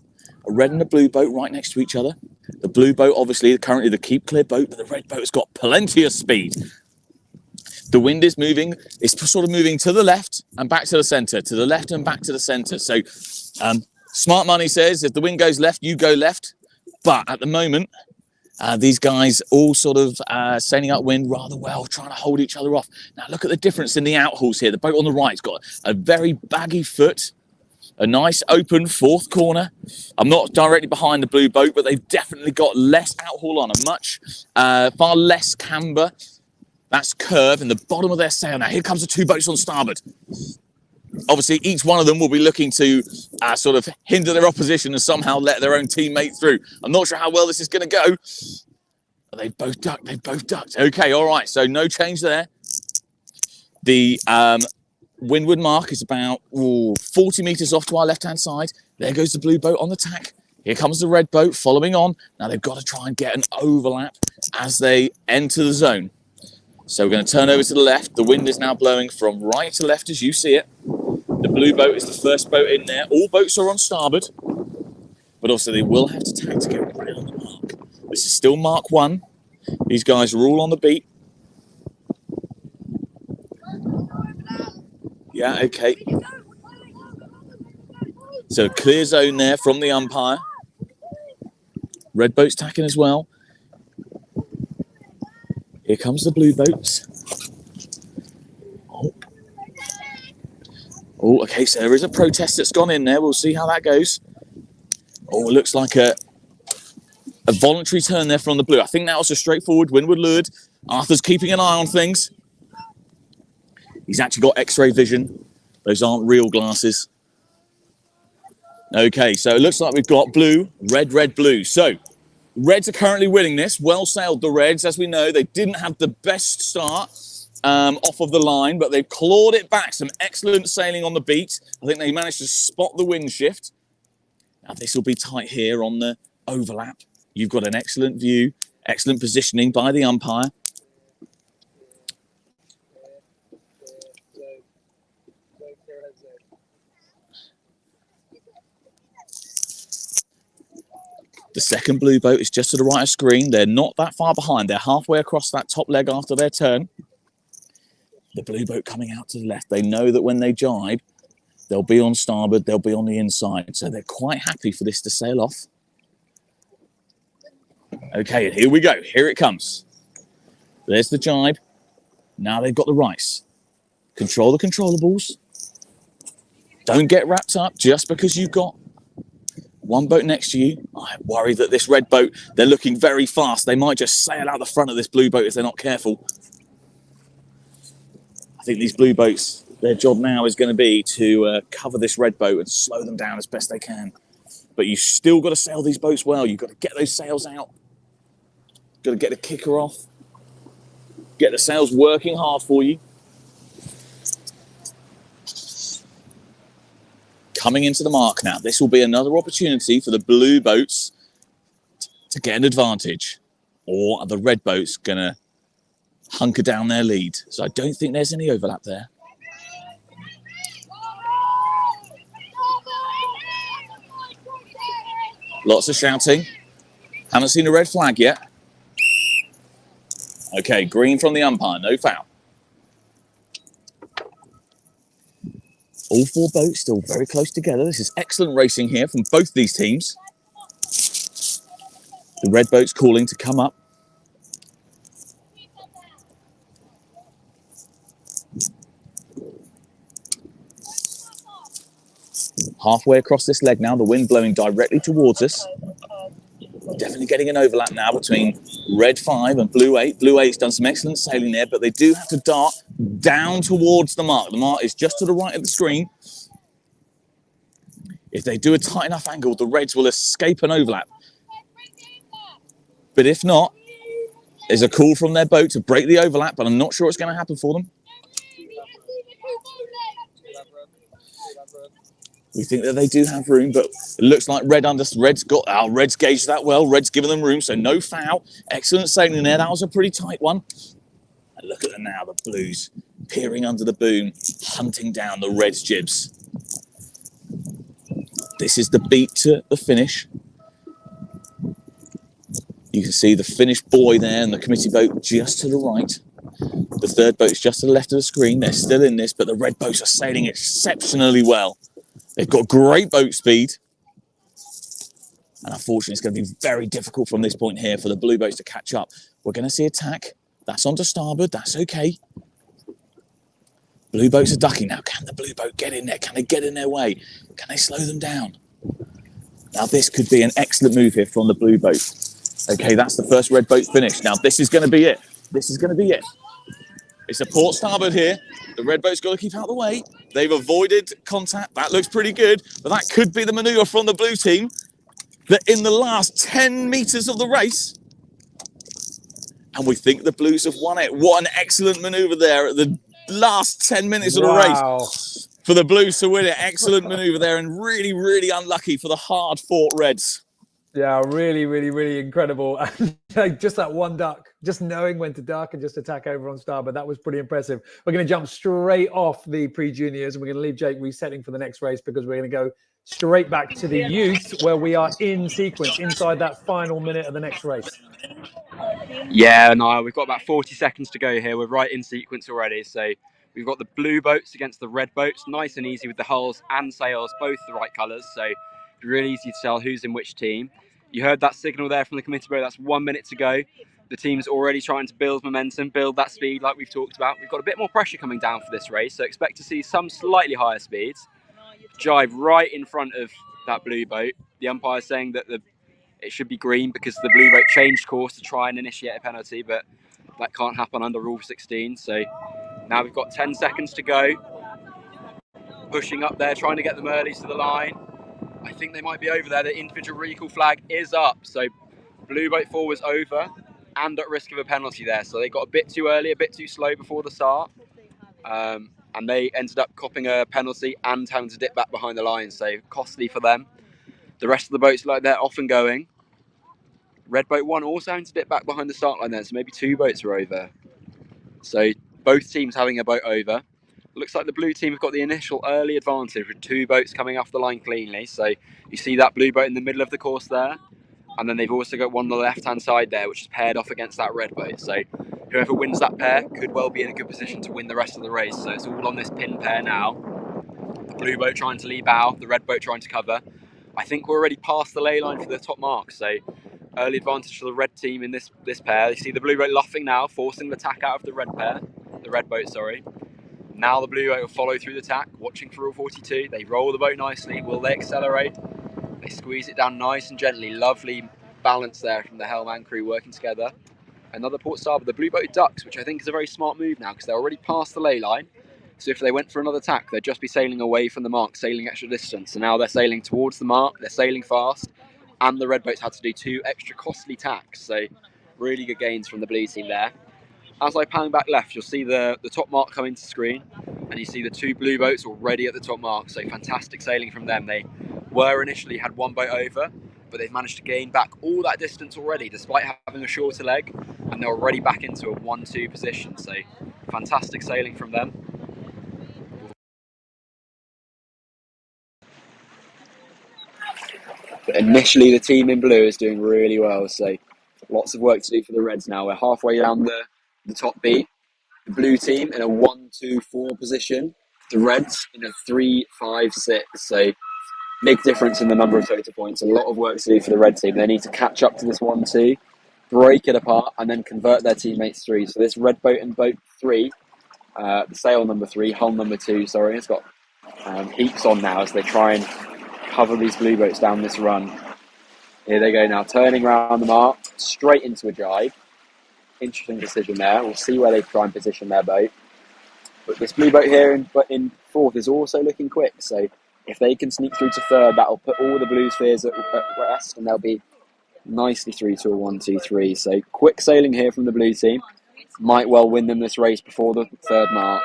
A red and a blue boat right next to each other. The blue boat, obviously, currently the keep clear boat, but the red boat has got plenty of speed. The wind is moving. It's sort of moving to the left and back to the centre, to the left and back to the centre. So smart money says if the wind goes left, you go left. But at the moment, these guys all sort of sailing upwind rather well, trying to hold each other off. Now, look at the difference in the outhauls here. The boat on the right's got a very baggy foot, a nice open 4th corner. I'm not directly behind the blue boat, but they've definitely got less outhaul on, a much far less camber. That's curve in the bottom of their sail. Now, here comes the 2 boats on starboard. Obviously, each one of them will be looking to sort of hinder their opposition and somehow let their own teammate through. I'm not sure how well this is going to go. They both ducked. They both ducked. Okay, all right. So no change there. The windward mark is about 40 metres off to our left-hand side. There goes the blue boat on the tack. Here comes the red boat following on. Now they've got to try and get an overlap as they enter the zone. So we're going to turn over to the left. The wind is now blowing from right to left as you see it. The blue boat is the first boat in there. All boats are on starboard. But also they will have to tack to get around the mark. This is still Mark 1. These guys are all on the beat. Yeah, okay. So clear zone there from the umpire. Red boat's tacking as well. Here comes the blue boats. Oh, okay, so there is a protest that's gone in there. We'll see how that goes. Oh, it looks like a voluntary turn there from the blue. I think that was a straightforward windward leeward. Arthur's keeping an eye on things. He's actually got X-ray vision. Those aren't real glasses. Okay, so it looks like we've got blue, red, red, blue. So, Reds are currently winning this. Well sailed, the Reds. As we know, they didn't have the best start off of the line, but they've clawed it back. Some excellent sailing on the beat. I think they managed to spot the wind shift. Now, this will be tight here on the overlap. You've got an excellent view, excellent positioning by the umpire. The second blue boat is just to the right of screen. They're not that far behind. They're halfway across that top leg after their turn. The blue boat coming out to the left. They know that when they jibe, they'll be on starboard, they'll be on the inside. So they're quite happy for this to sail off. Okay, and here we go. Here it comes. There's the jibe. Now they've got the rice. Control the controllables. Don't get wrapped up just because you've got one boat next to you. I worry that this red boat, they're looking very fast. They might just sail out the front of this blue boat if they're not careful. I think these blue boats, their job now is going to be to cover this red boat and slow them down as best they can. But you've still got to sail these boats well. You've got to get those sails out. Got to get the kicker off. Get the sails working hard for you. Coming into the mark now. This will be another opportunity for the blue boats to get an advantage. Or are the red boats going to hunker down their lead? So I don't think there's any overlap there. Lots of shouting. Haven't seen a red flag yet. Okay, green from the umpire. No foul. All four boats still very close together. This is excellent racing here from both these teams. The red boat's calling to come up. Halfway across this leg now, the wind blowing directly towards us. Definitely getting an overlap now between red 5 and blue 8. Blue 8's done some excellent sailing there, but they do have to dart down towards the mark. The mark is just to the right of the screen. If they do a tight enough angle, the Reds will escape an overlap. But if not, there's a call from their boat to break the overlap, but I'm not sure it's going to happen for them. We think that they do have room, but it looks like Red's got Red's gauged that well. Red's given them room, so no foul. Excellent sailing there. That was a pretty tight one. And look at them now, the Blues peering under the boom, hunting down the Reds' jibs. This is the beat to the finish. You can see the Finnish buoy there and the committee boat just to the right. The third boat's just to the left of the screen. They're still in this, but the red boats are sailing exceptionally well. They've got great boat speed. And unfortunately, it's going to be very difficult from this point here for the blue boats to catch up. We're going to see attack. That's onto starboard. That's okay. Blue boats are ducking now. Can the blue boat get in there? Can they get in their way? Can they slow them down? Now, this could be an excellent move here from the blue boat. Okay, that's the first red boat finished. Now, this is going to be it. This is going to be it. It's a port starboard here. The red boat's got to keep out of the way. They've avoided contact. That looks pretty good, but that could be the manoeuvre from the blue team that in the last 10 metres of the race, and we think the Blues have won it. What an excellent manoeuvre there at the last 10 minutes of the Wow. race for the Blues to win it. Excellent manoeuvre there, and really, really unlucky for the hard-fought Reds. Yeah, really, really, really incredible. Like just that one duck, just knowing when to duck and just attack over on starboard, that was pretty impressive. We're going to jump straight off the pre-juniors and we're going to leave Jake resetting for the next race because we're going to go straight back to the youth where we are in sequence inside that final minute of the next race. Yeah, no, we've got about 40 seconds to go here. We're right in sequence already. So we've got the blue boats against the red boats, nice and easy with the hulls and sails, both the right colours. So it's really easy to tell who's in which team. You heard that signal there from the committee boat. That's 1 minute to go. The team's already trying to build momentum, build that speed like we've talked about. We've got a bit more pressure coming down for this race, so expect to see some slightly higher speeds. Jibe right in front of that blue boat. The umpire's saying that it should be green because the blue boat changed course to try and initiate a penalty, but that can't happen under Rule 16. So now we've got 10 seconds to go. Pushing up there, trying to get them early to the line. I think they might be over there. The individual recall flag is up. So blue boat 4 was over and at risk of a penalty there. So they got a bit too early, a bit too slow before the start. And they ended up copping a penalty and having to dip back behind the line. So costly for them. The rest of the boats, like they're off and going. Red boat 1 also having to dip back behind the start line there. So maybe 2 boats are over. So both teams having a boat over. Looks like the blue team have got the initial early advantage with 2 boats coming off the line cleanly. So you see that blue boat in the middle of the course there. And then they've also got one on the left-hand side there, which is paired off against that red boat. So whoever wins that pair could well be in a good position to win the rest of the race. So it's all on this pin pair now. The blue boat trying to lead bow, the red boat trying to cover. I think we're already past the ley line for the top mark. So early advantage for the red team in this pair. You see the blue boat luffing now, forcing the tack out of the red boat, sorry. Now the blue boat will follow through the tack, watching for Rule 42. They roll the boat nicely. Will they accelerate? They squeeze it down nice and gently. Lovely balance there from the helm and crew working together. Another port starboard, the blue boat ducks, which I think is a very smart move now because they're already past the ley line. So if they went for another tack, they'd just be sailing away from the mark, sailing extra distance. So now they're sailing towards the mark, they're sailing fast, and the red boats had to do 2 extra costly tacks. So really good gains from the blue team there. As I pan back left, you'll see the top mark come into screen, and you see the 2 blue boats already at the top mark. So fantastic sailing from them. They were initially had 1 boat over, but they've managed to gain back all that distance already, despite having a shorter leg, and they're already back into a 1-2 position. So fantastic sailing from them. But initially, the team in blue is doing really well. So lots of work to do for the Reds now. We're halfway down the top beat. The blue team in a 1-2-4 position. The Reds in a 3-5-6. So big difference in the number of total points. A lot of work to do for the red team. They need to catch up to this 1-2, break it apart, and then convert their teammates through. So this red boat and boat 3, the sail number 3, hull number 2, sorry, it's got heaps on now as they try and cover these blue boats down this run. Here they go now, turning around the mark, straight into a jibe. Interesting decision there. We'll see where they try and position their boat. But this blue boat here in 4th is also looking quick. So if they can sneak through to 3rd, that'll put all the Blues' fears at rest, and they'll be nicely through to a 1-2-3. So quick sailing here from the blue team. Might well win them this race before the 3rd mark.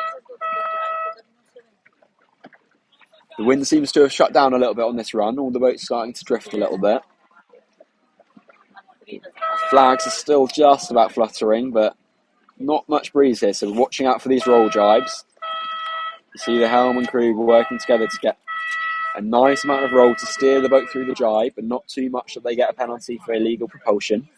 The wind seems to have shut down a little bit on this run. All the boats starting to drift a little bit. Flags are still just about fluttering, but not much breeze here. So we're watching out for these roll jibes. You see the helm and crew working together to get a nice amount of roll to steer the boat through the jibe, but not too much that they get a penalty for illegal propulsion.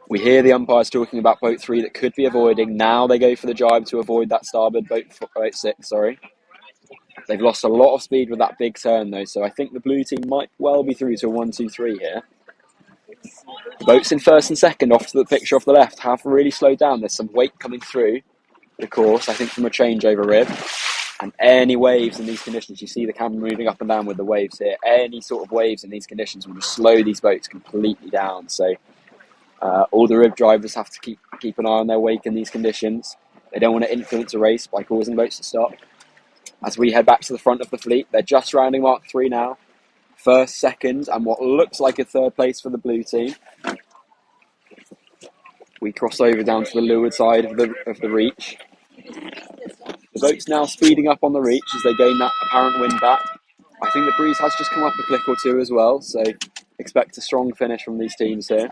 We hear the umpires talking about boat 3 that could be avoiding. Now they go for the jibe to avoid that starboard boat 6, sorry. They've lost a lot of speed with that big turn though, so I think the blue team might well be through to a 1-2-3 here. The boats in 1st and 2nd off to the picture off the left have really slowed down. There's some weight coming through the course, I think from a changeover rib. And any waves in these conditions, you see the camera moving up and down with the waves here, any sort of waves in these conditions will just slow these boats completely down. So All the rib drivers have to keep an eye on their wake in these conditions. They don't want to influence a race by causing boats to stop. As we head back to the front of the fleet, they're just rounding Mark 3 now. First, second, and what looks like a third place for the blue team. We cross over down to the leeward side of the reach. The boat's now speeding up on the reach as they gain that apparent wind back. I think the breeze has just come up a click or two as well, so expect a strong finish from these teams here.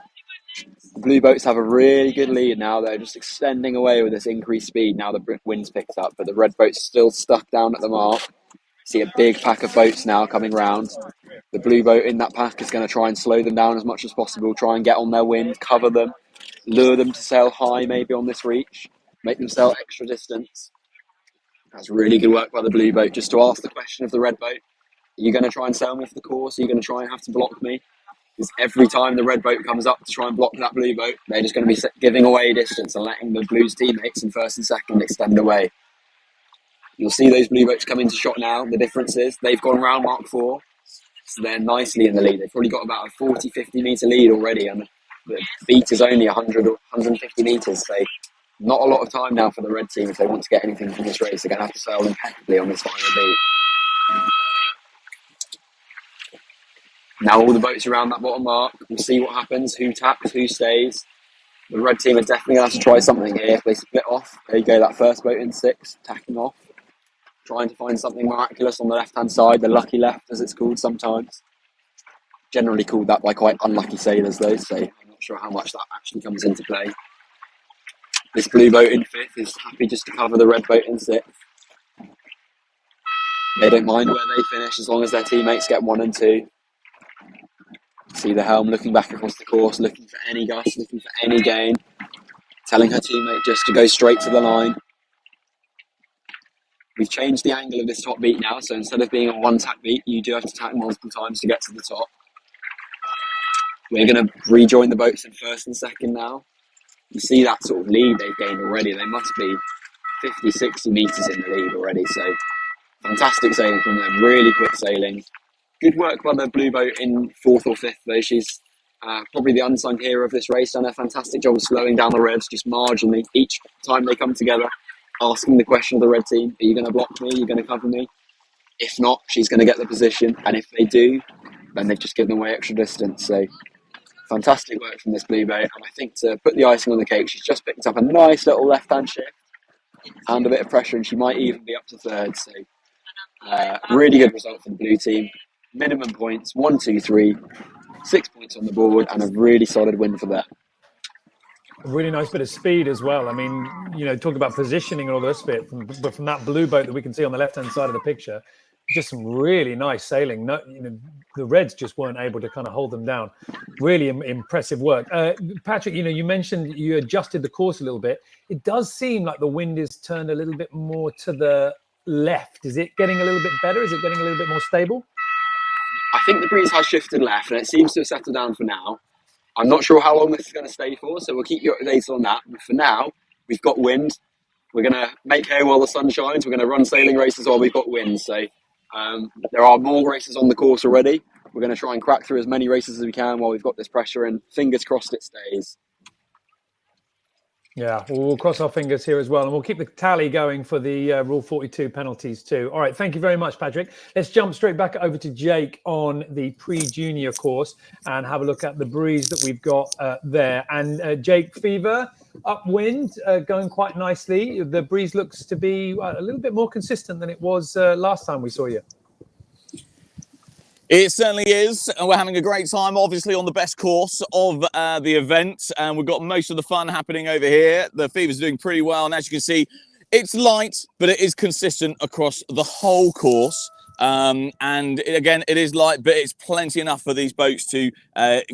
The blue boats have a really good lead now. They're just extending away with this increased speed now the wind's picked up, but the red boat's still stuck down at the mark. See a big pack of boats now coming round. The blue boat in that pack is going to try and slow them down as much as possible, try and get on their wind, cover them, lure them to sail high maybe on this reach, make them sail extra distance. That's really good work by the blue boat, just to ask the question of the red boat. Are you going to try and sail me off the course? Are you going to try and have to block me? Because every time the red boat comes up to try and block that blue boat, they're just going to be giving away distance and letting the blue's teammates in first and second extend away. You'll see those blue boats come into shot now. The difference is they've gone round Mark 4, so they're nicely in the lead. They've probably got about a 40, 50 metre lead already, and the beat is only 100 or 150 metres, so not a lot of time now for the red team if they want to get anything from this race. They're going to have to sail impeccably on this final beat. Now all the boats around that bottom mark, we'll see what happens, who tacks, who stays. The red team are definitely going to have to try something here. If they split off, there you go, that first boat in 6, tacking off. Trying to find something miraculous on the left-hand side, the lucky left as it's called sometimes. Generally called that by quite unlucky sailors though, so I'm not sure how much that actually comes into play. This blue boat in 5th is happy just to cover the red boat in 6th. They don't mind where they finish as long as their teammates get 1 and 2. See the helm looking back across the course, looking for any gust, looking for any gain, telling her teammate just to go straight to the line. We've changed the angle of this top beat now, so instead of being a one tack beat, you do have to tack multiple times to get to the top. We're going to rejoin the boats in first and second now. You see that sort of lead they've gained already. They must be 50, 60 metres in the lead already, so fantastic sailing from them, really quick sailing. Good work by the blue boat in 4th or 5th though. She's probably the unsung hero of this race, done a fantastic job of slowing down the reds just marginally each time they come together, asking the question of the red team, are you going to block me, are you going to cover me? If not, she's going to get the position, and if they do, then they've just given away extra distance. So fantastic work from this blue boat, and I think to put the icing on the cake, she's just picked up a nice little left-hand shift and a bit of pressure, and she might even be up to 3rd. So really good result for the blue team. Minimum points, 1, 2, 3, 6 points on the board, and a really solid win for them. A really nice bit of speed as well. I mean, you know, talk about positioning and all the rest of it, but from that blue boat that we can see on the left-hand side of the picture, just some really nice sailing. No, you know, the Reds just weren't able to kind of hold them down. Really impressive work. Patrick, you know, you mentioned you adjusted the course a little bit. It does seem like the wind is turned a little bit more to the left. Is it getting a little bit better? Is it getting a little bit more stable? I think the breeze has shifted left, and it seems to have settled down for now. I'm not sure how long this is going to stay for, so we'll keep you updated on that. But for now, we've got wind. We're going to make hay while the sun shines. We're going to run sailing races while we've got wind. So there are more races on the course already. We're going to try and crack through as many races as we can while we've got this pressure, and fingers crossed it stays. Yeah, we'll cross our fingers here as well, and we'll keep the tally going for the Rule 42 penalties too. All right, thank you very much, Patrick. Let's jump straight back over to Jake on the pre-junior course and have a look at the breeze that we've got there. And Jake, Fever, upwind, going quite nicely. The breeze looks to be a little bit more consistent than it was last time we saw you. It certainly is, and we're having a great time, obviously, on the best course of the event, and we've got most of the fun happening over here. The Fever's doing pretty well, and as you can see, it's light, but it is consistent across the whole course. Again, it is light, but it's plenty enough for these boats to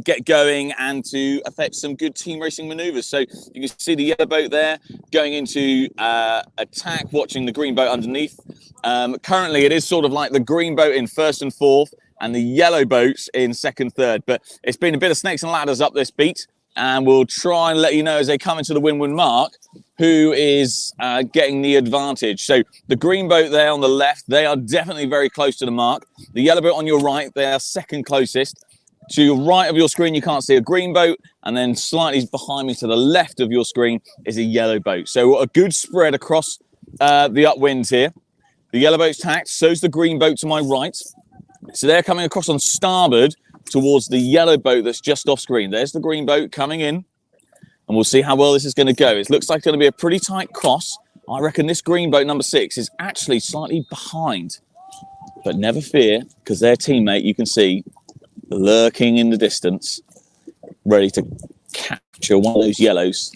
get going and to affect some good team racing manoeuvres. So you can see the yellow boat there going into attack, watching the green boat underneath. Currently, it is sort of like the green boat in 1st and 4th, and the yellow boats in 2nd, 3rd. But it's been a bit of snakes and ladders up this beat, and we'll try and let you know as they come into the windward mark who is getting the advantage. So the green boat there on the left, they are definitely very close to the mark. The yellow boat on your right, they are 2nd closest. To your right of your screen, you can't see a green boat, and then slightly behind me to the left of your screen is a yellow boat. So a good spread across the upwind here. The yellow boat's tacked, so's the green boat to my right. So they're coming across on starboard towards the yellow boat that's just off screen. There's the green boat coming in, and we'll see how well this is going to go. It looks like it's going to be a pretty tight cross. I reckon this green boat, number 6, is actually slightly behind. But never fear, because their teammate, you can see, lurking in the distance, ready to capture one of those yellows,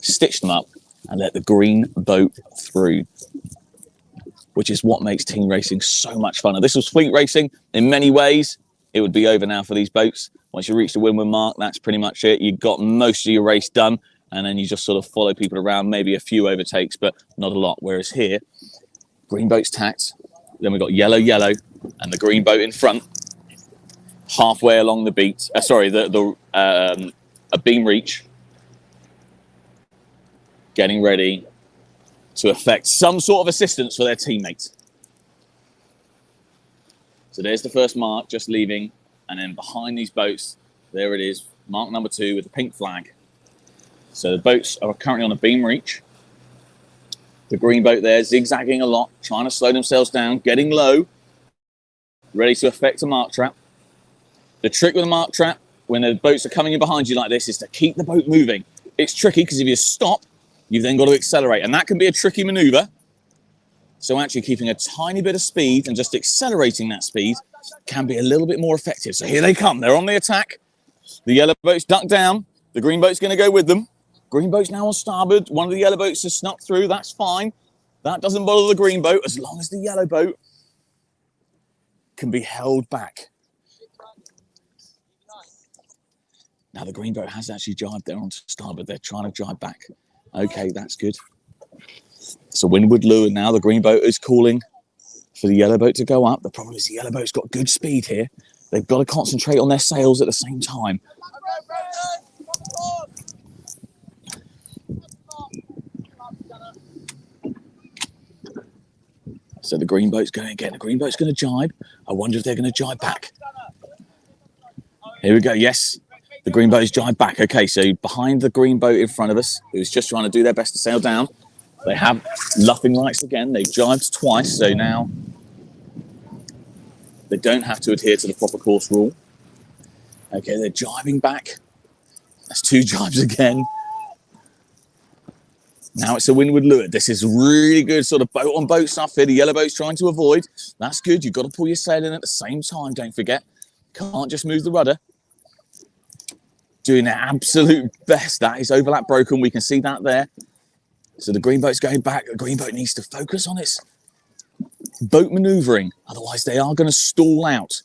stitch them up, and let the green boat through, which is what makes team racing so much fun. And this was fleet racing in many ways. It would be over now for these boats. Once you reach the windward mark, that's pretty much it. You've got most of your race done, and then you just sort of follow people around, maybe a few overtakes, but not a lot. Whereas here, green boat's tacked. Then we've got yellow, yellow, and the green boat in front, halfway along the beat. A beam reach, getting ready to effect some sort of assistance for their teammates. So there's the first mark, just leaving, and then behind these boats, there it is, mark number 2 with the pink flag. So the boats are currently on a beam reach. The green boat there zigzagging a lot, trying to slow themselves down, getting low, ready to effect a mark trap. The trick with a mark trap, when the boats are coming in behind you like this, is to keep the boat moving. It's tricky because if you stop, you've then got to accelerate, and that can be a tricky maneuver. So actually keeping a tiny bit of speed and just accelerating that speed can be a little bit more effective. So here they come. They're on the attack. The yellow boat's ducked down. The green boat's going to go with them. Green boat's now on starboard. One of the yellow boats has snuck through. That's fine. That doesn't bother the green boat as long as the yellow boat can be held back. Now the green boat has actually jibed there onto starboard. They're trying to jibe back. Okay, that's good. So windward lure now. The green boat is calling for the yellow boat to go up. The problem is the yellow boat's got good speed here. They've got to concentrate on their sails at the same time. So the green boat's going again. The green boat's going to jibe. I wonder if they're going to jibe back. Here we go. Yes, the green boat's jibe back. Okay, so behind the green boat in front of us, who's just trying to do their best to sail down, they have luffing rights again. They've jibed twice, so now they don't have to adhere to the proper course rule. Okay, they're jibing back. That's 2 jibes again. Now it's a windward lure. This is really good sort of boat-on-boat stuff here. The yellow boat's trying to avoid. That's good. You've got to pull your sail in at the same time, don't forget. Can't just move the rudder. Doing their absolute best. That is overlap broken. We can see that there. So the green boat's going back. The green boat needs to focus on its boat manoeuvring. Otherwise, they are going to stall out.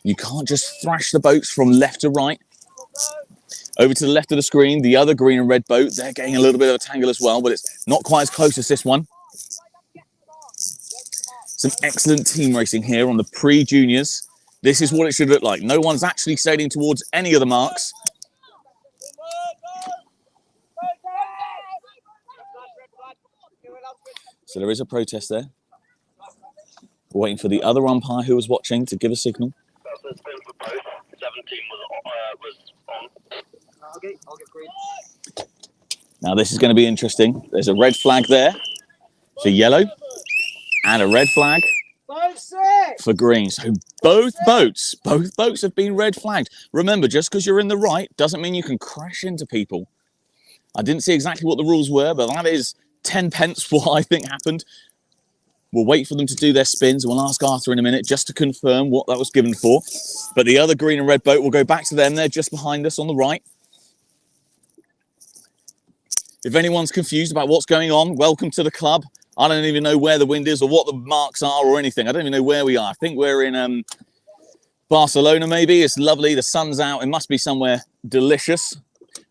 You can't just thrash the boats from left to right. Over to the left of the screen, the other green and red boat, they're getting a little bit of a tangle as well, but it's not quite as close as this one. Some excellent team racing here on the pre-juniors. This is what it should look like. No one's actually sailing towards any of the marks. So there is a protest there. We're waiting for the other umpire who was watching to give a signal. Now this is going to be interesting. There's a red flag there for yellow and a red flag for green. So both boats have been red flagged. Remember, just because you're in the right doesn't mean you can crash into people. I didn't see exactly what the rules were, but that is 10 pence what I think happened. We'll wait for them to do their spins. We'll ask Arthur in a minute just to confirm what that was given for. But the other green and red boat will go back to them. They're just behind us on the right. If anyone's confused about what's going on, welcome to the club. I don't even know where the wind is or what the marks are or anything. I don't even know where we are. I think we're in Barcelona maybe. It's lovely. The sun's out. It must be somewhere delicious.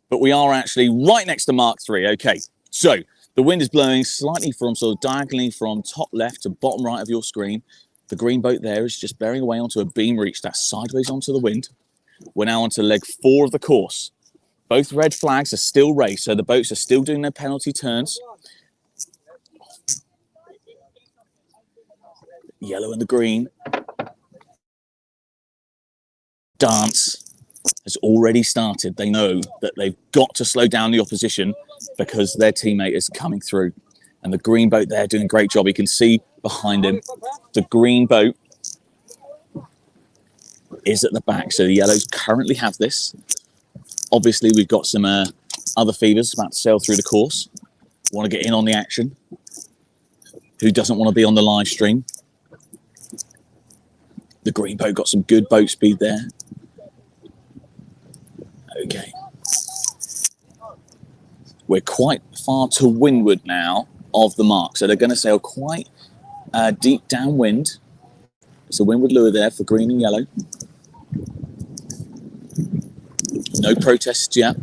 But we are actually right next to Mark 3. Okay, so the wind is blowing slightly from sort of diagonally from top left to bottom right of your screen. The green boat there is just bearing away onto a beam reach that's sideways onto the wind. We're now onto leg 4 of the course. Both red flags are still raised, so the boats are still doing their penalty turns. Yellow and the green. Dance. has already started. They know that they've got to slow down the opposition because their teammate is coming through. And the green boat there doing a great job. You can see behind him, the green boat is at the back. So the yellows currently have this. Obviously, we've got some other fevers about to sail through the course. Want to get in on the action. Who doesn't want to be on the live stream? The green boat got some good boat speed there. Okay. We're quite far to windward now of the mark. So they're going to sail quite deep downwind. It's a windward lure there for green and yellow. No protests yet.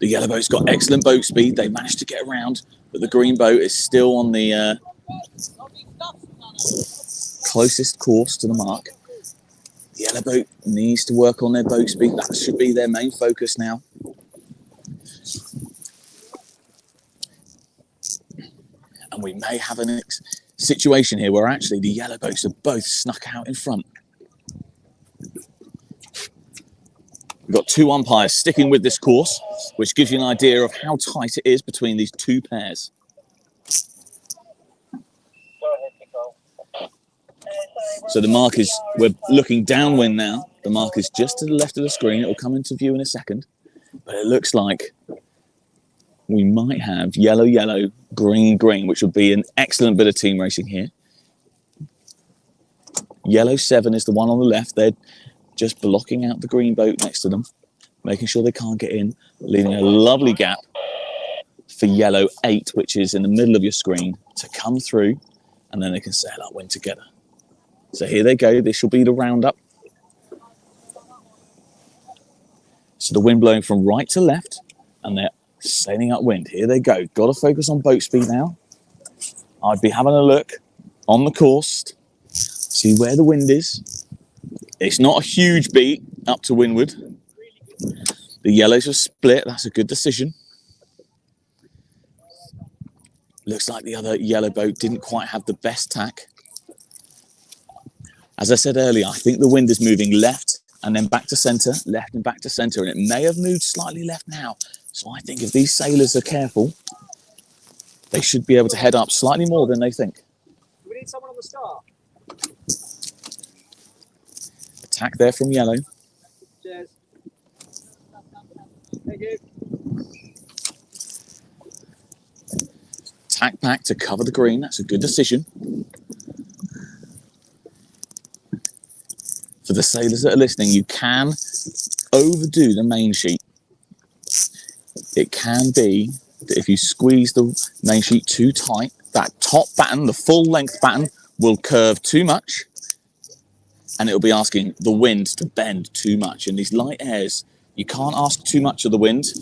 The yellow boat's got excellent boat speed. They managed to get around, but the green boat is still on the closest course to the mark. The yellow boat needs to work on their boat speed. That should be their main focus now. And we may have a situation here where actually the yellow boats have both snuck out in front. We've got two umpires sticking with this course, which gives you an idea of how tight it is between these two pairs. So the mark is, we're looking downwind now. The mark is just to the left of the screen. It will come into view in a second. But it looks like we might have yellow, yellow, green, green, which would be an excellent bit of team racing here. Yellow 7 is the one on the left. They're just blocking out the green boat next to them, making sure they can't get in, leaving a lovely gap for yellow 8, which is in the middle of your screen, to come through, and then they can sail upwind together. So here they go. This will be the roundup. So the wind blowing from right to left, and they're sailing upwind. Here they go. Got to focus on boat speed now. I'd be having a look on the course, see where the wind is. It's not a huge beat up to windward. The yellows are split. That's a good decision. Looks like the other yellow boat didn't quite have the best tack. As I said earlier, I think the wind is moving left and then back to centre, left and back to centre, and it may have moved slightly left now. So I think if these sailors are careful, they should be able to head up slightly more than they think. We need someone on the start. Attack there from yellow. Cheers. Thank you. Tack back to cover the green. That's a good decision. For the sailors that are listening, you can overdo the main sheet. It can be that if you squeeze the main sheet too tight, that top batten, the full length batten, will curve too much, and it'll be asking the wind to bend too much. In these light airs, you can't ask too much of the wind.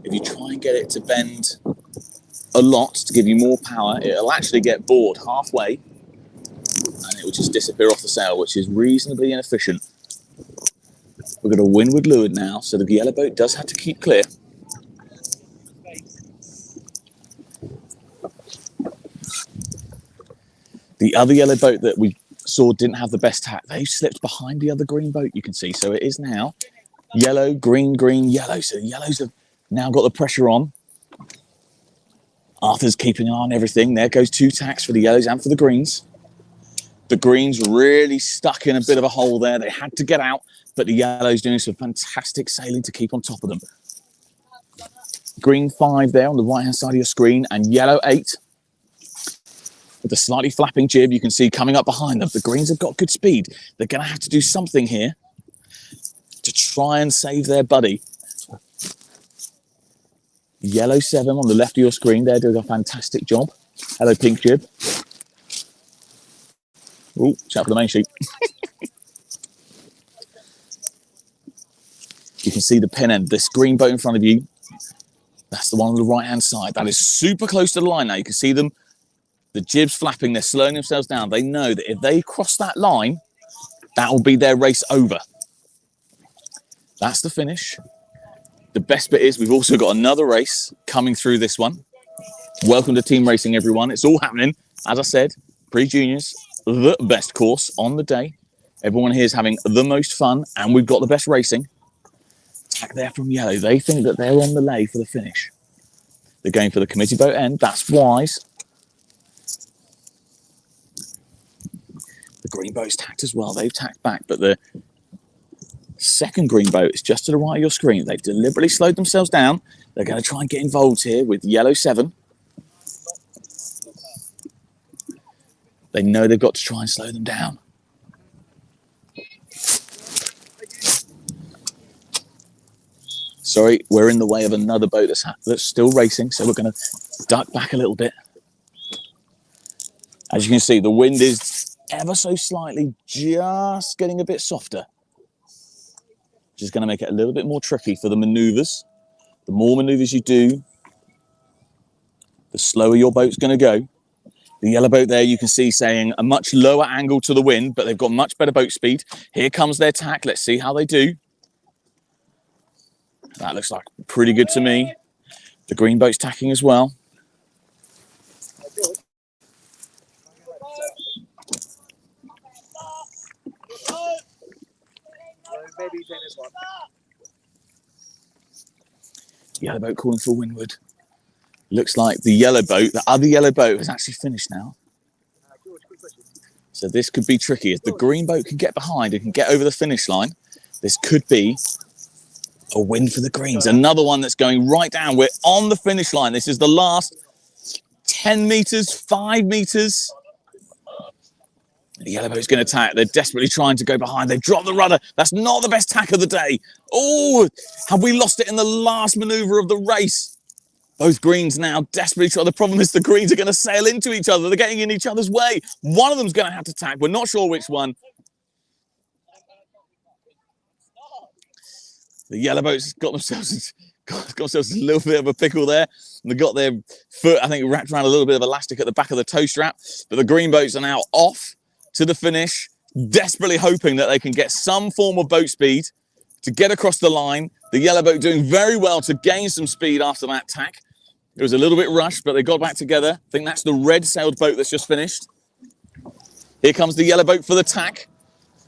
If you try and get it to bend a lot to give you more power, it'll actually get bored halfway, and it will just disappear off the sail, which is reasonably inefficient. We've got a windward leeward now, so the yellow boat does have to keep clear. The other yellow boat that we saw didn't have the best tack. They slipped behind the other green boat, you can see. So it is now yellow, green, green, yellow. So the yellows have now got the pressure on. Arthur's keeping an eye on everything. There goes two tacks for the yellows and for the greens. The greens really stuck in a bit of a hole there. They had to get out, but the yellows doing some fantastic sailing to keep on top of them. Green 5 there on the right-hand side of your screen, and yellow 8 with a slightly flapping jib. You can see coming up behind them. The greens have got good speed. They're going to have to do something here to try and save their buddy. Yellow 7 on the left of your screen there doing a fantastic job. Hello, pink jib. Oh, shout for the main sheet. You can see the pin end. This green boat in front of you, that's the one on the right-hand side. That is super close to the line now. You can see them. The jib's flapping. They're slowing themselves down. They know that if they cross that line, that will be their race over. That's the finish. The best bit is we've also got another race coming through this one. Welcome to team racing, everyone. It's all happening. As I said, pre-juniors, the best course on the day. Everyone here is having the most fun, and we've got the best racing. attack there from yellow. They think that they're on the lay for the finish. They're going for the committee boat end. That's wise. The green boat's tacked as well. They've tacked back, but the second green boat is just to the right of your screen. They've deliberately slowed themselves down. They're going to try and get involved here with yellow 7. They know they've got to try and slow them down. Sorry, we're in the way of another boat that's still racing, so we're going to duck back a little bit. As you can see, the wind is ever so slightly just getting a bit softer, which is going to make it a little bit more tricky for the manoeuvres. The more manoeuvres you do, the slower your boat's going to go. The yellow boat there, you can see saying a much lower angle to the wind, but they've got much better boat speed. Here comes their tack. Let's see how they do. That looks like pretty good to me. The green boat's tacking as well. Maybe he's in this one. Yellow boat calling for windward. Looks like the yellow boat, the other yellow boat, has actually finished now. So this could be tricky. If the green boat can get behind and can get over the finish line, this could be a win for the greens. Another one that's going right down. We're on the finish line. This is the last 10 metres, 5 metres. The yellow boat's going to tack. They're desperately trying to go behind. They've dropped the rudder. That's not the best tack of the day. Oh, have we lost it in the last manoeuvre of the race? Both greens now desperately try. The problem is the greens are going to sail into each other. They're getting in each other's way. One of them's going to have to tack. We're not sure which one. The yellow boats got themselves a little bit of a pickle there. And they got their foot, I think, wrapped around a little bit of elastic at the back of the toe strap. But the green boats are now off to the finish, desperately hoping that they can get some form of boat speed to get across the line. The yellow boat doing very well to gain some speed after that tack. It was a little bit rushed, but they got back together. I think that's the red-sailed boat that's just finished. Here comes the yellow boat for the tack.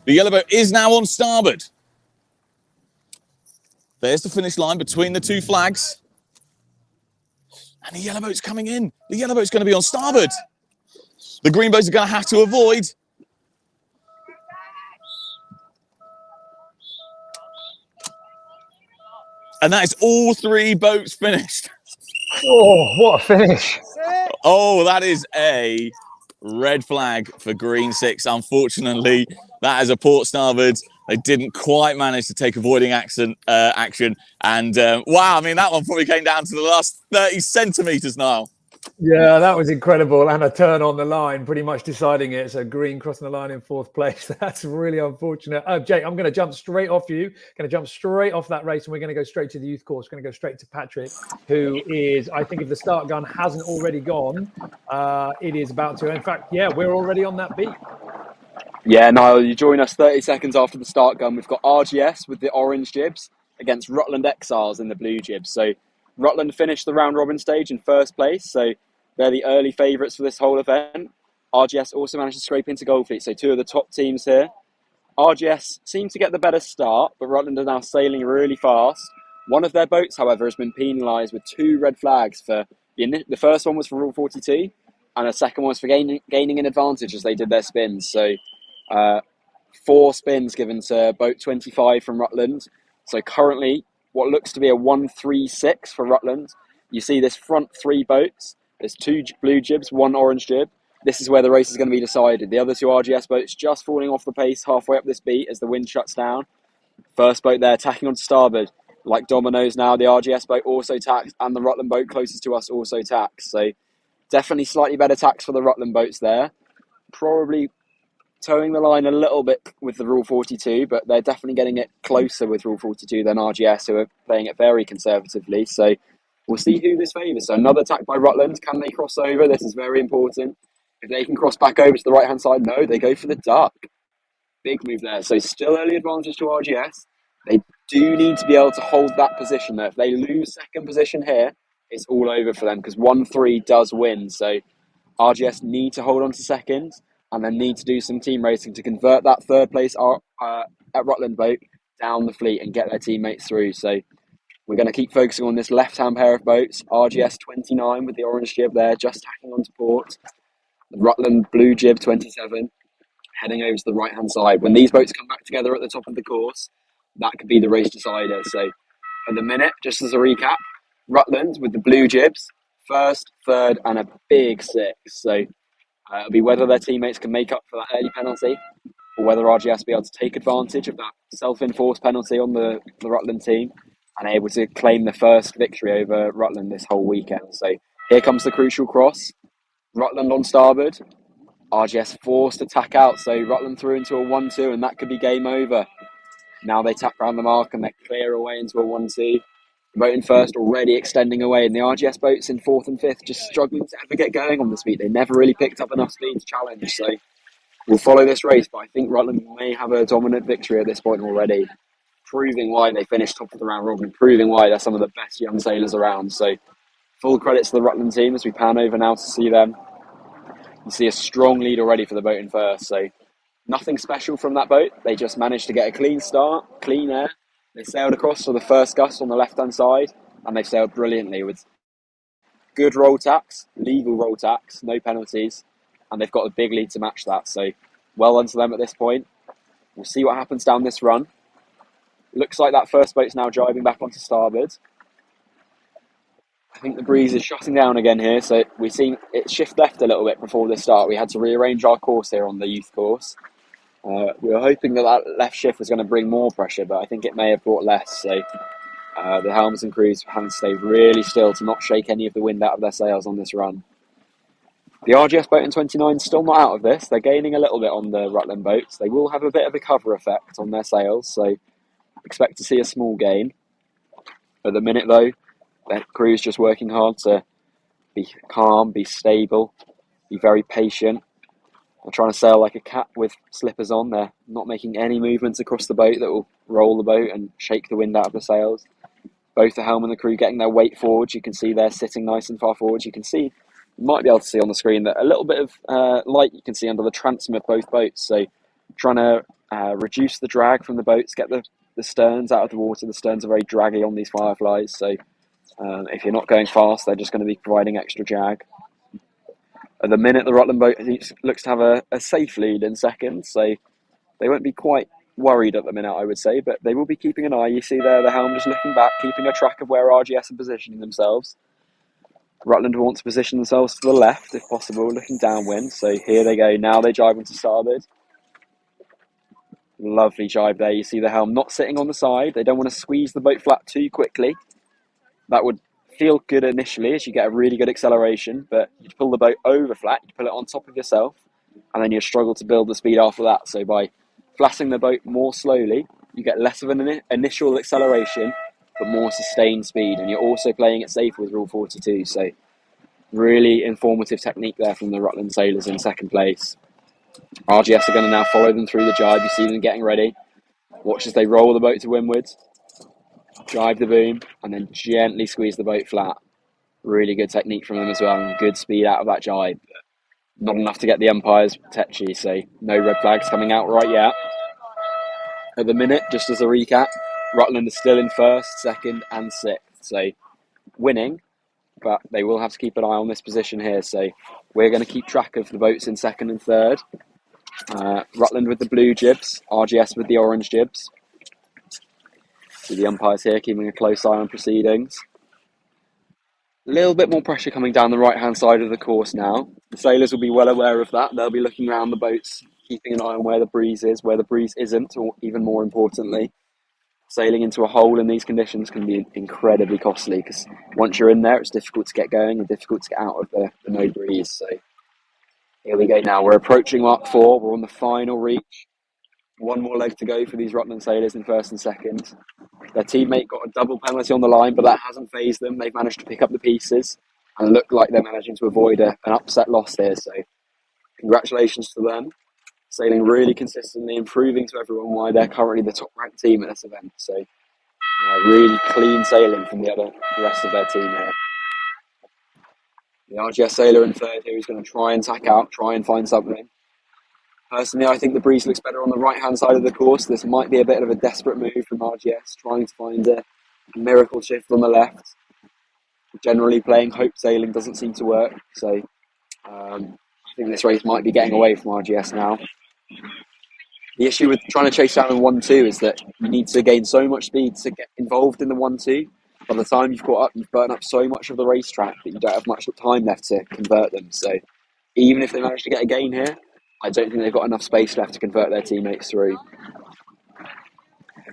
The yellow boat is now on starboard. There's the finish line between the two flags. And the yellow boat's coming in. The yellow boat's going to be on starboard. The green boats are going to have to avoid. And that is all 3 boats finished. Oh, what a finish. Oh, that is a red flag for green 6. Unfortunately, that is a port starboard. They didn't quite manage to take avoiding action. And wow, I mean, that one probably came down to the last 30 centimetres now. Yeah, that was incredible. And a turn on the line, pretty much deciding it. So green crossing the line in 4th place. That's really unfortunate. Jake, I'm going to jump straight off you. Going to jump straight off that race, and we're going to go straight to the youth course. We're going to go straight to Patrick, who is, I think, if the start gun hasn't already gone, it is about to. In fact, yeah, we're already on that beat. Yeah, Niall, you join us 30 seconds after the start gun. We've got RGS with the orange jibs against Rutland Exiles in the blue jibs. So Rutland finished the round robin stage in 1st place, so they're the early favourites for this whole event. RGS also managed to scrape into Goldfleet, so 2 of the top teams here. RGS seems to get the better start, but Rutland are now sailing really fast. One of their boats, however, has been penalised with 2 red flags. For the first one was for Rule 42, and the second one was for gaining an advantage as they did their spins. So 4 spins given to boat 25 from Rutland. So currently, what looks to be a 1-3-6 for Rutland. You see this front 3 boats. There's 2 blue jibs, 1 orange jib. This is where the race is going to be decided. The other 2 RGS boats just falling off the pace halfway up this beat as the wind shuts down. First boat there, tacking on starboard. Like dominoes now, the RGS boat also tacks, and the Rutland boat closest to us also tacks. So definitely slightly better tacks for the Rutland boats there. Probably towing the line a little bit with the Rule 42, but they're definitely getting it closer with Rule 42 than RGS, who are playing it very conservatively. So we'll see who this favours. So another attack by Rutland. Can they cross over? This is very important. If they can cross back over to the right-hand side, no, they go for the duck. Big move there. So still early advantage to RGS. They do need to be able to hold that position there. If they lose 2nd position here, it's all over for them because 1-3 does win. So RGS need to hold on to 2nd and then need to do some team racing to convert that 3rd place at Rutland boat down the fleet and get their teammates through. So we're going to keep focusing on this left-hand pair of boats, RGS 29 with the orange jib there, just tacking onto port. The Rutland blue jib 27, heading over to the right-hand side. When these boats come back together at the top of the course, that could be the race decider. So at the minute, just as a recap, Rutland with the blue jibs, first, third, and a big six. So it'll be whether their teammates can make up for that early penalty, or whether RGS will be able to take advantage of that self-enforced penalty on the Rutland team and able to claim the first victory over Rutland this whole weekend. So here comes the crucial cross. Rutland on starboard. RGS forced to tack out, so Rutland through into a 1-2, and that could be game over. Now they tack round the mark and they clear away into a 1-2. The boat in first already extending away, and the RGS boats in fourth and fifth just struggling to ever get going on the speed. They never really picked up enough speed to challenge, so we'll follow this race, but I think Rutland may have a dominant victory at this point already, proving why they finished top of the round robin, proving why they're some of the best young sailors around. So full credits to the Rutland team as we pan over now to see them. You see a strong lead already for the boat in first, so nothing special from that boat. They just managed to get a clean start, clean air. They sailed across for the first gust on the left-hand side, and they sailed brilliantly with good roll tacks, legal roll tacks, no penalties, and they've got a big lead to match that. So well done to them at this point. We'll see what happens down this run. Looks like that first boat's now driving back onto starboard. I think the breeze is shutting down again here, so we've seen it shift left a little bit before the start. We had to rearrange our course here on the youth course. We were hoping that left shift was going to bring more pressure, but I think it may have brought less. So the helmets and crews having to stay really still to not shake any of the wind out of their sails on this run. The RGS boat in 29 still not out of this. They're gaining a little bit on the Rutland boats. They will have a bit of a cover effect on their sails, so expect to see a small gain. At the minute, though, the crew's just working hard to be calm, be stable, be very patient. They're trying to sail like a cat with slippers on. They're not making any movements across the boat that will roll the boat and shake the wind out of the sails. Both the helm and the crew getting their weight forwards. You can see they're sitting nice and far forwards. You might be able to see on the screen that a little bit of light you can see under the transom of both boats. So trying to reduce the drag from the boats, get the sterns out of the water. The sterns are very draggy on these Fireflies, so if you're not going fast, they're just going to be providing extra drag. At the minute, the Rutland boat looks to have a safe lead in second, so they won't be quite worried at the minute, I would say, but they will be keeping an eye. You see there the helm just looking back, keeping a track of where RGS are positioning themselves. Rutland want to position themselves to the left, if possible, looking downwind, so here they go. Now they jibe into starboard. Lovely jibe there. You see the helm not sitting on the side. They don't want to squeeze the boat flat too quickly. That would feel good initially as you get a really good acceleration, but you pull the boat over flat, you pull it on top of yourself, and then you struggle to build the speed after that. So by flattening the boat more slowly, you get less of an initial acceleration, but more sustained speed, and you're also playing it safe with Rule 42. So really informative technique there from the Rutland sailors in second place. RGS are going to now follow them through the jibe. You see them getting ready. Watch as they roll the boat to windward. Drive the boom and then gently squeeze the boat flat. Really good technique from them as well, and good speed out of that jibe. Not enough to get the umpires tetchy, so no red flags coming out right yet. At the minute, just as a recap, Rutland is still in first, second and sixth, so winning, but they will have to keep an eye on this position here. So we're going to keep track of the boats in second and third. Rutland with the blue jibs, RGS with the orange jibs. See the umpires here keeping a close eye on proceedings. A little bit more pressure coming down the right-hand side of the course now. The sailors will be well aware of that. They'll be looking around the boats, keeping an eye on where the breeze is, where the breeze isn't, or even more importantly, sailing into a hole in these conditions can be incredibly costly, because once you're in there, it's difficult to get going and difficult to get out of the no breeze. So here we go now. We're approaching Mark 4. We're on the final reach. One more leg to go for these Rutland sailors in first and second. Their teammate got a double penalty on the line, but that hasn't fazed them. They've managed to pick up the pieces and look like they're managing to avoid an upset loss here. So congratulations to them. Sailing really consistently, improving to everyone why they're currently the top ranked team at this event. So really clean sailing from the rest of their team here. The RGS sailor in third here is going to try and tack out, try and find something. Personally, I think the breeze looks better on the right-hand side of the course. This might be a bit of a desperate move from RGS, trying to find a miracle shift on the left. Generally, playing hope sailing doesn't seem to work, so I think this race might be getting away from RGS now. The issue with trying to chase down in 1-2 is that you need to gain so much speed to get involved in the 1-2. By the time you've caught up, you've burned up so much of the racetrack that you don't have much time left to convert them. So even if they manage to get a gain here, I don't think they've got enough space left to convert their teammates through.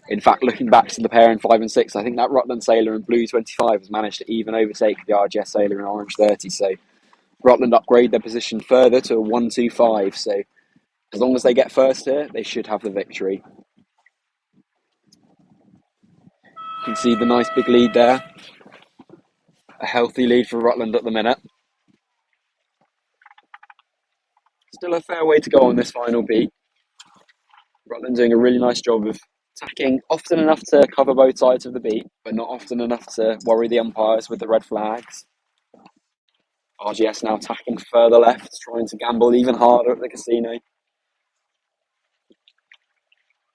In fact, looking back to the pair in 5 and 6, I think that Rutland Sailor in blue 25 has managed to even overtake the RGS Sailor in orange 30. So Rutland upgrade their position further to a 1-2-5. So as long as they get first here, they should have the victory. You can see the nice big lead there. A healthy lead for Rutland at the minute. Still a fair way to go on this final beat. Rutland doing a really nice job of attacking often enough to cover both sides of the beat, but not often enough to worry the umpires with the red flags. RGS now attacking further left, trying to gamble even harder at the casino.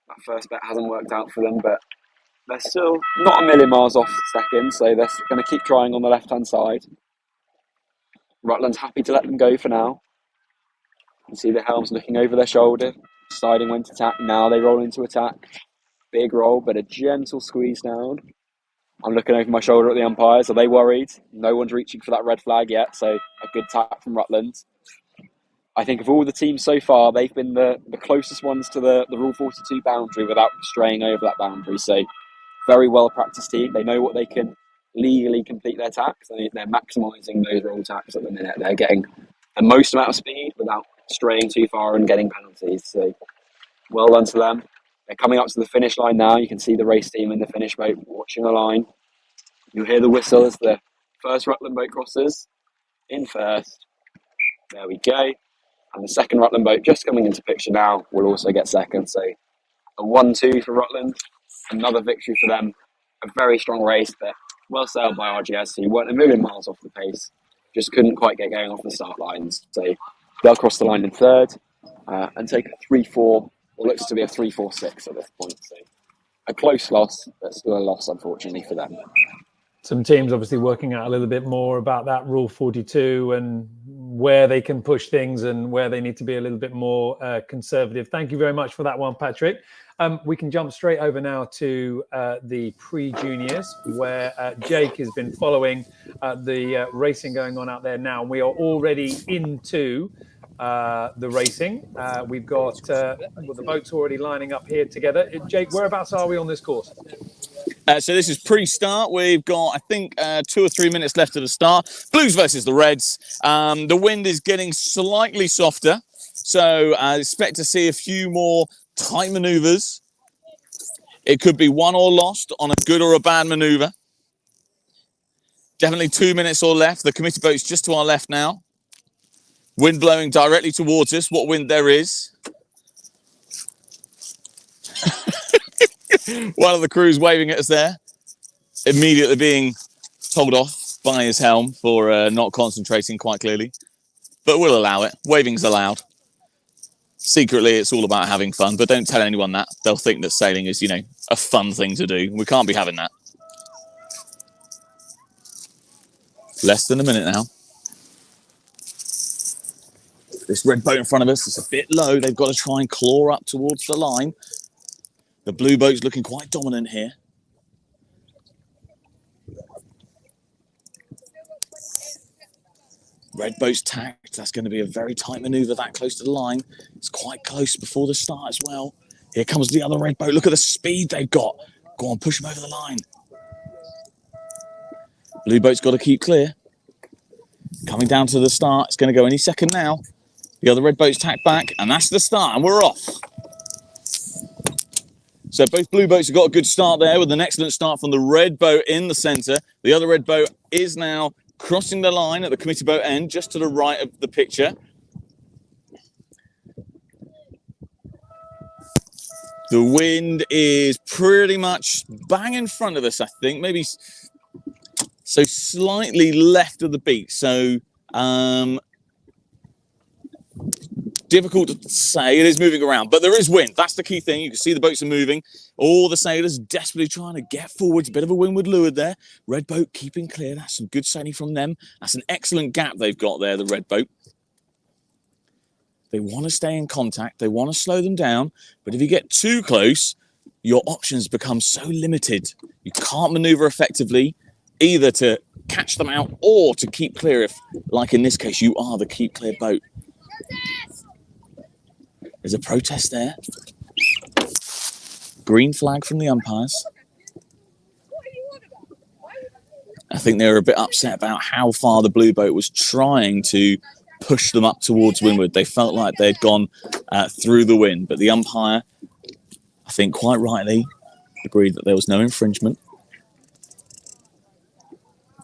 That first bet hasn't worked out for them, but they're still not a million miles off second, so they're going to keep trying on the left-hand side. Rutland's happy to let them go for now. You can see the helms looking over their shoulder, deciding when to attack. Now they roll into attack. Big roll, but a gentle squeeze down. I'm looking over my shoulder at the umpires. Are they worried? No one's reaching for that red flag yet, so a good tap from Rutland. I think of all the teams so far, they've been the closest ones to the Rule 42 boundary without straying over that boundary. So very well practiced team. They know what they can legally complete their tacks. They're maximising those roll tacks at the minute. They're getting the most amount of speed without straying too far and getting penalties. So well done to them. They're coming up to the finish line now. You can see the race team in the finish boat watching the line. You'll hear the whistle as the first Rutland boat crosses in first. There we go. And the second Rutland boat just coming into picture now will also get second. So a 1-2 for Rutland. Another victory for them. A very strong race there. Well sailed by RGS, who weren't a million miles off the pace. Just couldn't quite get going off the start lines. So they'll cross the line in third and take a 3-4. What looks to be a 3-4-6 at this point. So a close loss, but still a loss, unfortunately, for them. Some teams obviously working out a little bit more about that Rule 42 and where they can push things and where they need to be a little bit more conservative. Thank you very much for that one, Patrick. We can jump straight over now to the pre-juniors, where Jake has been following the racing going on out there now. We are already into the racing. We've got the boats already lining up here together. Jake, whereabouts are we on this course? So this is pre-start. We've got, I think, 2 or 3 minutes left of the start. Blues versus the Reds. The wind is getting slightly softer, so I expect to see a few more tight manoeuvres. It could be won or lost on a good or a bad manoeuvre. Definitely 2 minutes or left. The committee boat's just to our left now. Wind blowing directly towards us. What wind there is. One of the crews waving at us there, immediately being told off by his helm for not concentrating quite clearly. But we'll allow it. Waving's allowed. Secretly, it's all about having fun, but don't tell anyone that. They'll think that sailing is, a fun thing to do. We can't be having that. Less than a minute now. This red boat in front of us is a bit low. They've got to try and claw up towards the line. The blue boat's looking quite dominant here. Red boat's tacked. That's going to be a very tight manoeuvre that close to the line. It's quite close before the start as well. Here comes the other red boat. Look at the speed they've got. Go on, push them over the line. Blue boat's got to keep clear. Coming down to the start. It's going to go any second now. The other red boat's tacked back, and that's the start, and we're off. So both blue boats have got a good start there with an excellent start from the red boat in the centre. The other red boat is now crossing the line at the committee boat end, just to the right of the picture. The wind is pretty much bang in front of us, I think. Maybe so slightly left of the beat. So Difficult to say. It is moving around, but there is wind. That's the key thing. You can see the boats are moving. All the sailors desperately trying to get forwards. A bit of a windward leeward there. Red boat keeping clear. That's some good sailing from them. That's an excellent gap they've got there, the red boat. They want to stay in contact. They want to slow them down. But if you get too close, your options become so limited. You can't maneuver effectively, either to catch them out or to keep clear if, like in this case, you are the keep clear boat. There's a protest there. Green flag from the umpires. I think they were a bit upset about how far the blue boat was trying to push them up towards windward. They felt like they'd gone through the wind, but the umpire, I think quite rightly, agreed that there was no infringement.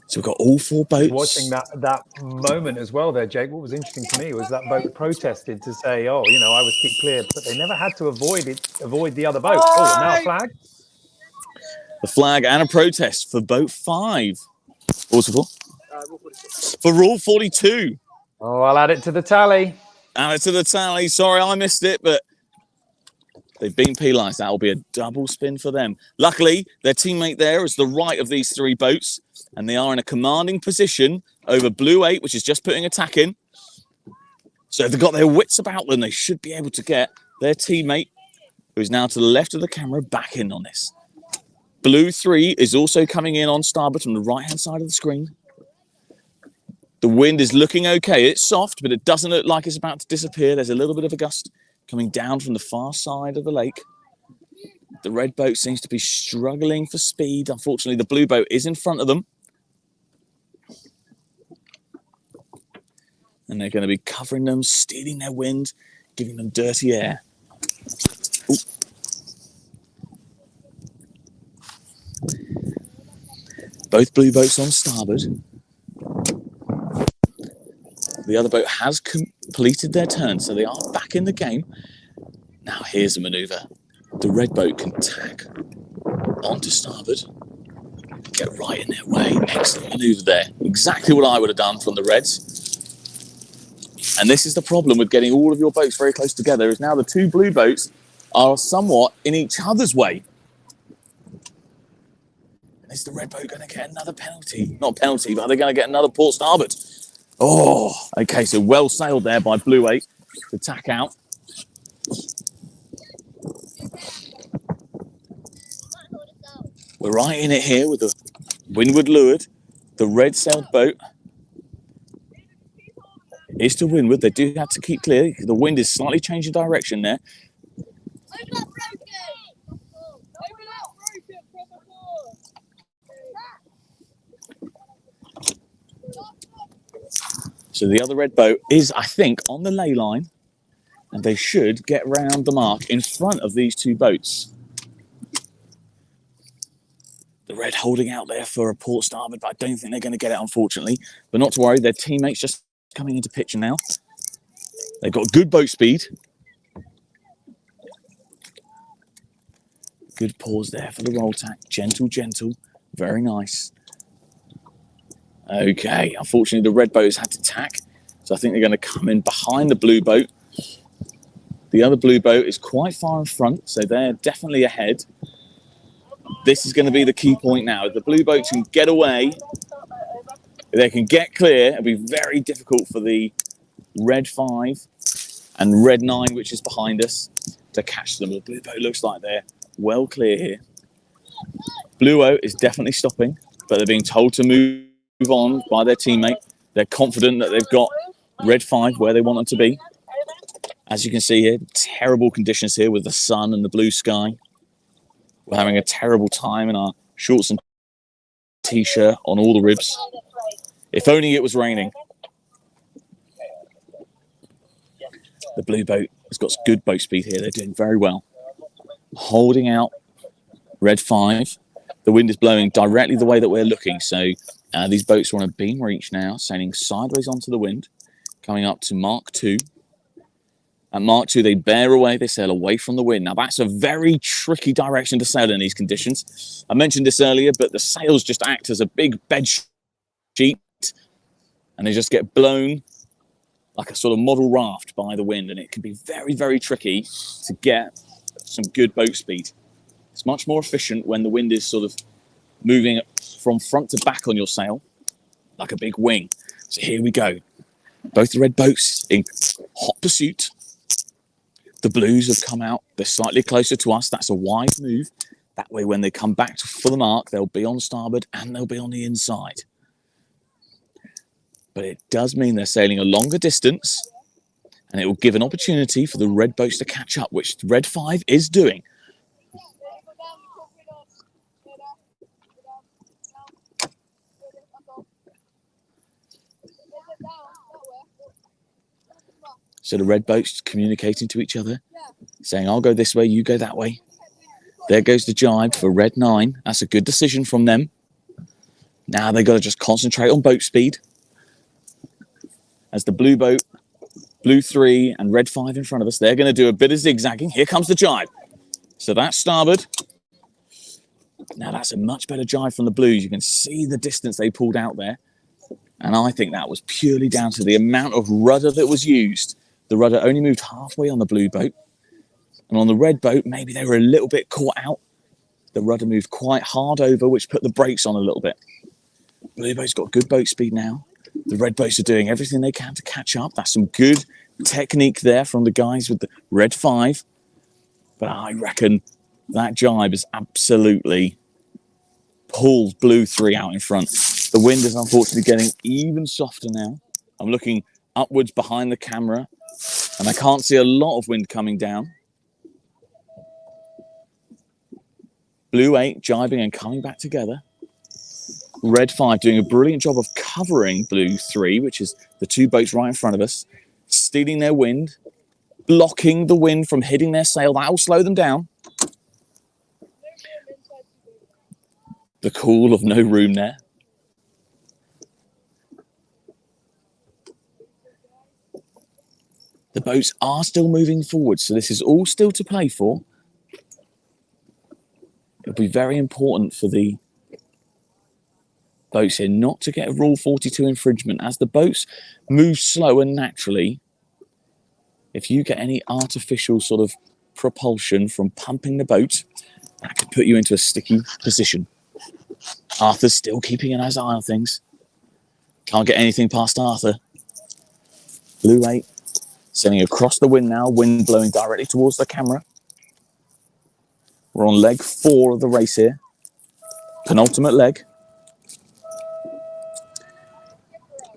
So we've got all 4 boats. Watching that moment as well there, Jake, what was interesting to me was that boat protested to say, oh, you know, I was keep clear, but they never had to avoid the other boat. Oh, now a flag. The flag and a protest for boat 5. What was it for? For rule 42. Oh, I'll add it to the tally. Add it to the tally. Sorry, I missed it, but they've been penalised. That will be a double spin for them. Luckily, their teammate there is the right of these 3 boats, and they are in a commanding position over Blue 8, which is just putting attack in. So if they've got their wits about them, they should be able to get their teammate, who's now to the left of the camera, back in on this. Blue 3 is also coming in on starboard from the right-hand side of the screen. The wind is looking okay. It's soft, but it doesn't look like it's about to disappear. There's a little bit of a gust coming down from the far side of the lake. The red boat seems to be struggling for speed. Unfortunately, the blue boat is in front of them. And they're going to be covering them, stealing their wind, giving them dirty air. Ooh. Both blue boats on starboard. The other boat has completed their turn, so they are back in the game. Now here's a manoeuvre. The red boat can tack onto starboard, get right in their way. Excellent manoeuvre there. Exactly what I would have done from the reds. And this is the problem with getting all of your boats very close together, is now the 2 blue boats are somewhat in each other's way. Is the red boat going to get another penalty? Not penalty, but are they going to get another port starboard? Oh, okay, so well sailed there by Blue 8 to tack out. We're right in it here with the windward leeward. The red sailed boat is to windward. They do have to keep clear. The wind is slightly changing direction there. So the other red boat is, I think, on the ley line, and they should get round the mark in front of these 2 boats. The red holding out there for a port starboard, but I don't think they're going to get it, unfortunately. But not to worry, their teammates just coming into picture now. They've got good boat speed. Good pause there for the roll tack. Gentle, gentle. Very nice. Okay, unfortunately, the red boat has had to tack. So I think they're going to come in behind the blue boat. The other blue boat is quite far in front, so they're definitely ahead. This is going to be the key point now. If the blue boat can get away, if they can get clear, it'll be very difficult for the red 5 and red 9, which is behind us, to catch them. The blue boat looks like they're well clear here. Blue boat is definitely stopping, but they're being told to move on by their teammate. They're confident that they've got red 5 where they want them to be. As you can see here, terrible conditions here with the sun and the blue sky. We're having a terrible time in our shorts and t-shirt on all the ribs. If only it was raining. The blue boat has got good boat speed here. They're doing very well. Holding out red 5. The wind is blowing directly the way that we're looking, so these boats are on a beam reach now, sailing sideways onto the wind, coming up to Mark 2. At Mark 2, they bear away, they sail away from the wind. Now, that's a very tricky direction to sail in these conditions. I mentioned this earlier, but the sails just act as a big bed sheet, and they just get blown like a sort of model raft by the wind, and it can be very, very tricky to get some good boat speed. It's much more efficient when the wind is sort of moving from front to back on your sail, like a big wing. So here we go. Both the red boats in hot pursuit. The blues have come out. They're slightly closer to us. That's a wide move. That way, when they come back for the mark, they'll be on starboard and they'll be on the inside. But it does mean they're sailing a longer distance, and it will give an opportunity for the red boats to catch up, which red 5 is doing. So the red boats communicating to each other, saying, I'll go this way, you go that way. There goes the jibe for red 9. That's a good decision from them. Now they've got to just concentrate on boat speed. As the blue boat, blue 3 and red 5 in front of us, they're going to do a bit of zigzagging. Here comes the jibe. So that's starboard. Now that's a much better jibe from the blues. You can see the distance they pulled out there. And I think that was purely down to the amount of rudder that was used. The rudder only moved halfway on the blue boat. And on the red boat, maybe they were a little bit caught out. The rudder moved quite hard over, which put the brakes on a little bit. Blue boat's got good boat speed now. The red boats are doing everything they can to catch up. That's some good technique there from the guys with the red 5. But I reckon that jibe has absolutely pulled blue 3 out in front. The wind is unfortunately getting even softer now. I'm looking upwards behind the camera, and I can't see a lot of wind coming down. Blue 8 jibing and coming back together. Red 5 doing a brilliant job of covering blue 3, which is the 2 boats right in front of us, stealing their wind, blocking the wind from hitting their sail. That will slow them down. The call of no room there. The boats are still moving forward, so this is all still to play for. It'll be very important for the boats here not to get a Rule 42 infringement. As the boats move slower naturally, if you get any artificial sort of propulsion from pumping the boat, that could put you into a sticky position. Arthur's still keeping an eye on things. Can't get anything past Arthur. Blue 8 sailing across the wind now, wind blowing directly towards the camera. We're on leg 4 of the race here. Penultimate leg.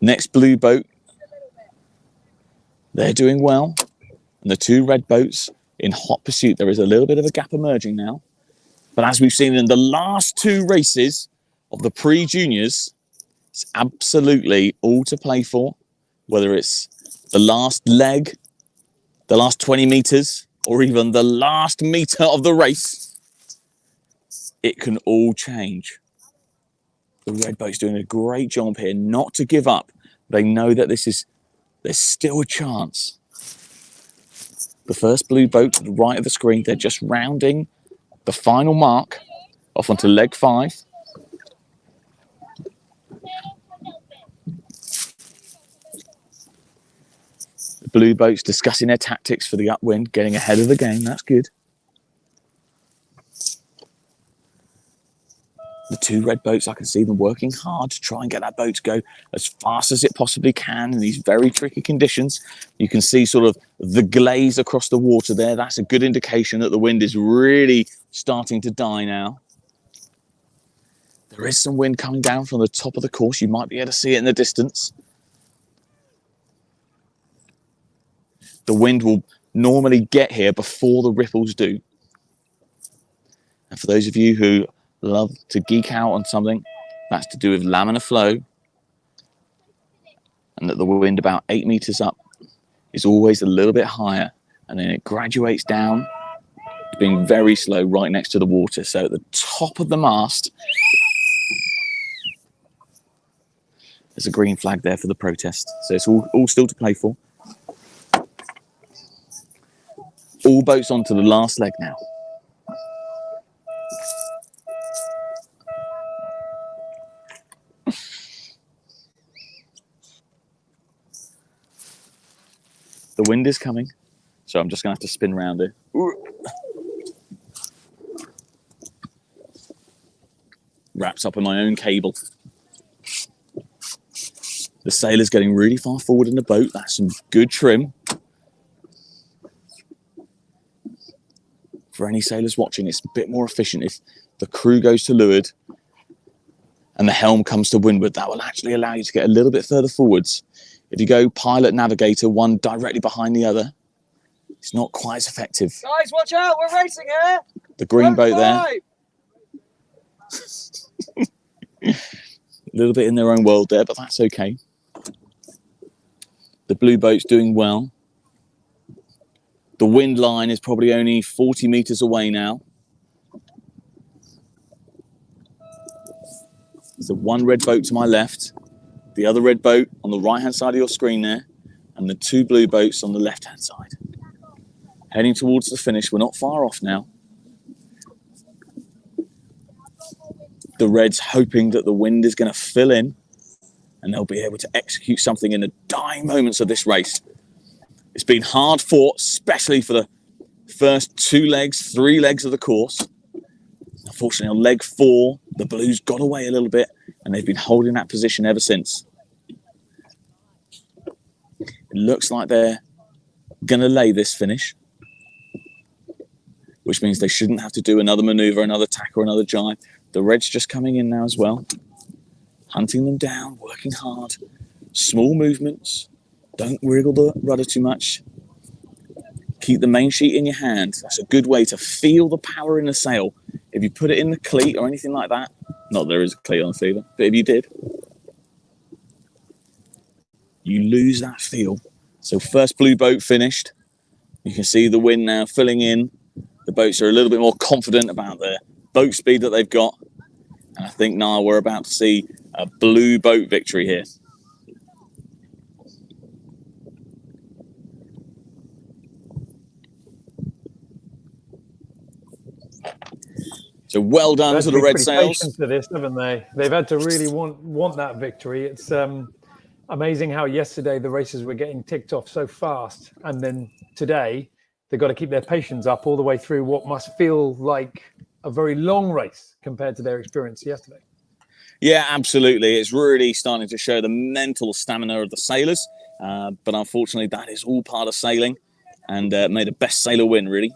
Next blue boat. They're doing well. And the 2 red boats in hot pursuit. There is a little bit of a gap emerging now. But as we've seen in the last 2 races of the pre-juniors, it's absolutely all to play for. Whether it's the last leg, the last 20 meters, or even the last meter of the race, it can all change. The red boat's doing a great job here not to give up. They know that there's still a chance. The first blue boat to the right of the screen, they're just rounding the final mark off onto leg 5. The blue boats discussing their tactics for the upwind, getting ahead of the game. That's good. The 2 red boats, I can see them working hard to try and get that boat to go as fast as it possibly can in these very tricky conditions. You can see sort of the glaze across the water there. That's a good indication that the wind is really starting to die now. There is some wind coming down from the top of the course. You might be able to see it in the distance. The wind will normally get here before the ripples do. And for those of you who love to geek out on something, that's to do with laminar flow, and that the wind about 8 meters up is always a little bit higher, and then it graduates down to being very slow right next to the water. So at the top of the mast, there's a green flag there for the protest. So it's all still to play for. All boats onto the last leg now. The wind is coming. So I'm just going to have to spin round it. Wraps up in my own cable. The sailor's getting really far forward in the boat. That's some good trim. For any sailors watching, it's a bit more efficient if the crew goes to leeward and the helm comes to windward. That will actually allow you to get a little bit further forwards. If you go pilot, navigator, one directly behind the other, it's not quite as effective. Guys, watch out! We're racing here. The green Don't boat there, drive. a little bit in their own world there, but that's okay. The blue boat's doing well. The wind line is probably only 40 meters away now. There's the one red boat to my left, the other red boat on the right-hand side of your screen there, and the two blue boats on the left-hand side. Heading towards the finish. We're not far off now. The red's hoping that the wind is going to fill in and they'll be able to execute something in the dying moments of this race. It's been hard fought, especially for the first 3 legs of the course. Unfortunately, on leg 4, the blues got away a little bit and they've been holding that position ever since. It looks like they're going to lay this finish, which means they shouldn't have to do another maneuver, another tack or another jibe. The red's just coming in now as well. Hunting them down, working hard. Small movements. Don't wriggle the rudder too much. Keep the main sheet in your hand. That's a good way to feel the power in the sail. If you put it in the cleat or anything like that, not that there is a cleat on the feeler, but if you did, you lose that feel. So first blue boat finished. You can see the wind now filling in. The boats are a little bit more confident about the boat speed that they've got. And I think now we're about to see a blue boat victory here. So well done to the red sails. Patient for this, haven't they? They've had to really want that victory. It's amazing how yesterday the races were getting ticked off so fast, and then today they've got to keep their patience up all the way through what must feel like a very long race compared to their experience yesterday. Yeah, absolutely. It's really starting to show the mental stamina of the sailors. But unfortunately, that is all part of sailing and made the best sailor win, really.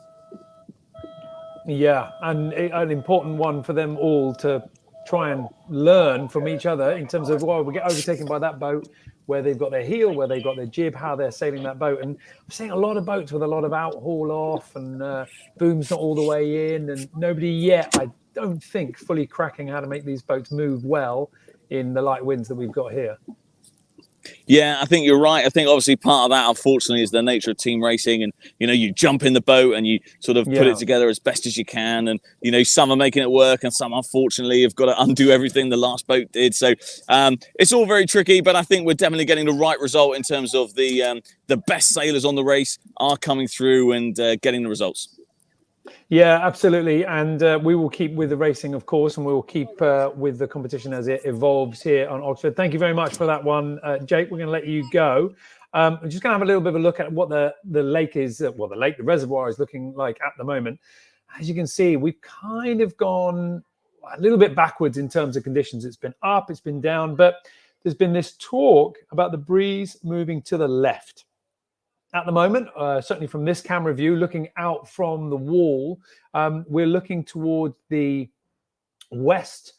Yeah, and an important one for them all to try and learn from each other in terms of, well, we get overtaken by that boat, where they've got their heel, where they've got their jib, how they're sailing that boat. And I'm seeing a lot of boats with a lot of out haul off and booms not all the way in, and nobody yet, I don't think, fully cracking how to make these boats move well in the light winds that we've got here. Yeah, I think you're right. I think obviously part of that, unfortunately, is the nature of team racing. And, you know, you jump in the boat and you sort of put it together as best as you can. And, you know, some are making it work and some, unfortunately, have got to undo everything the last boat did. So it's all very tricky, but I think we're definitely getting the right result in terms of the best sailors on the race are coming through and getting the results. Yeah, absolutely. And we will keep with the racing, of course, and we will keep with the competition as it evolves here on Oxford. Thank you very much for that one, Jake. We're going to let you go. I'm just going to have a little bit of a look at what the lake is, the reservoir is looking like at the moment. As you can see, we've kind of gone a little bit backwards in terms of conditions. It's been up, it's been down, but there's been this talk about the breeze moving to the left. At the moment, certainly from this camera view, looking out from the wall, we're looking towards the west.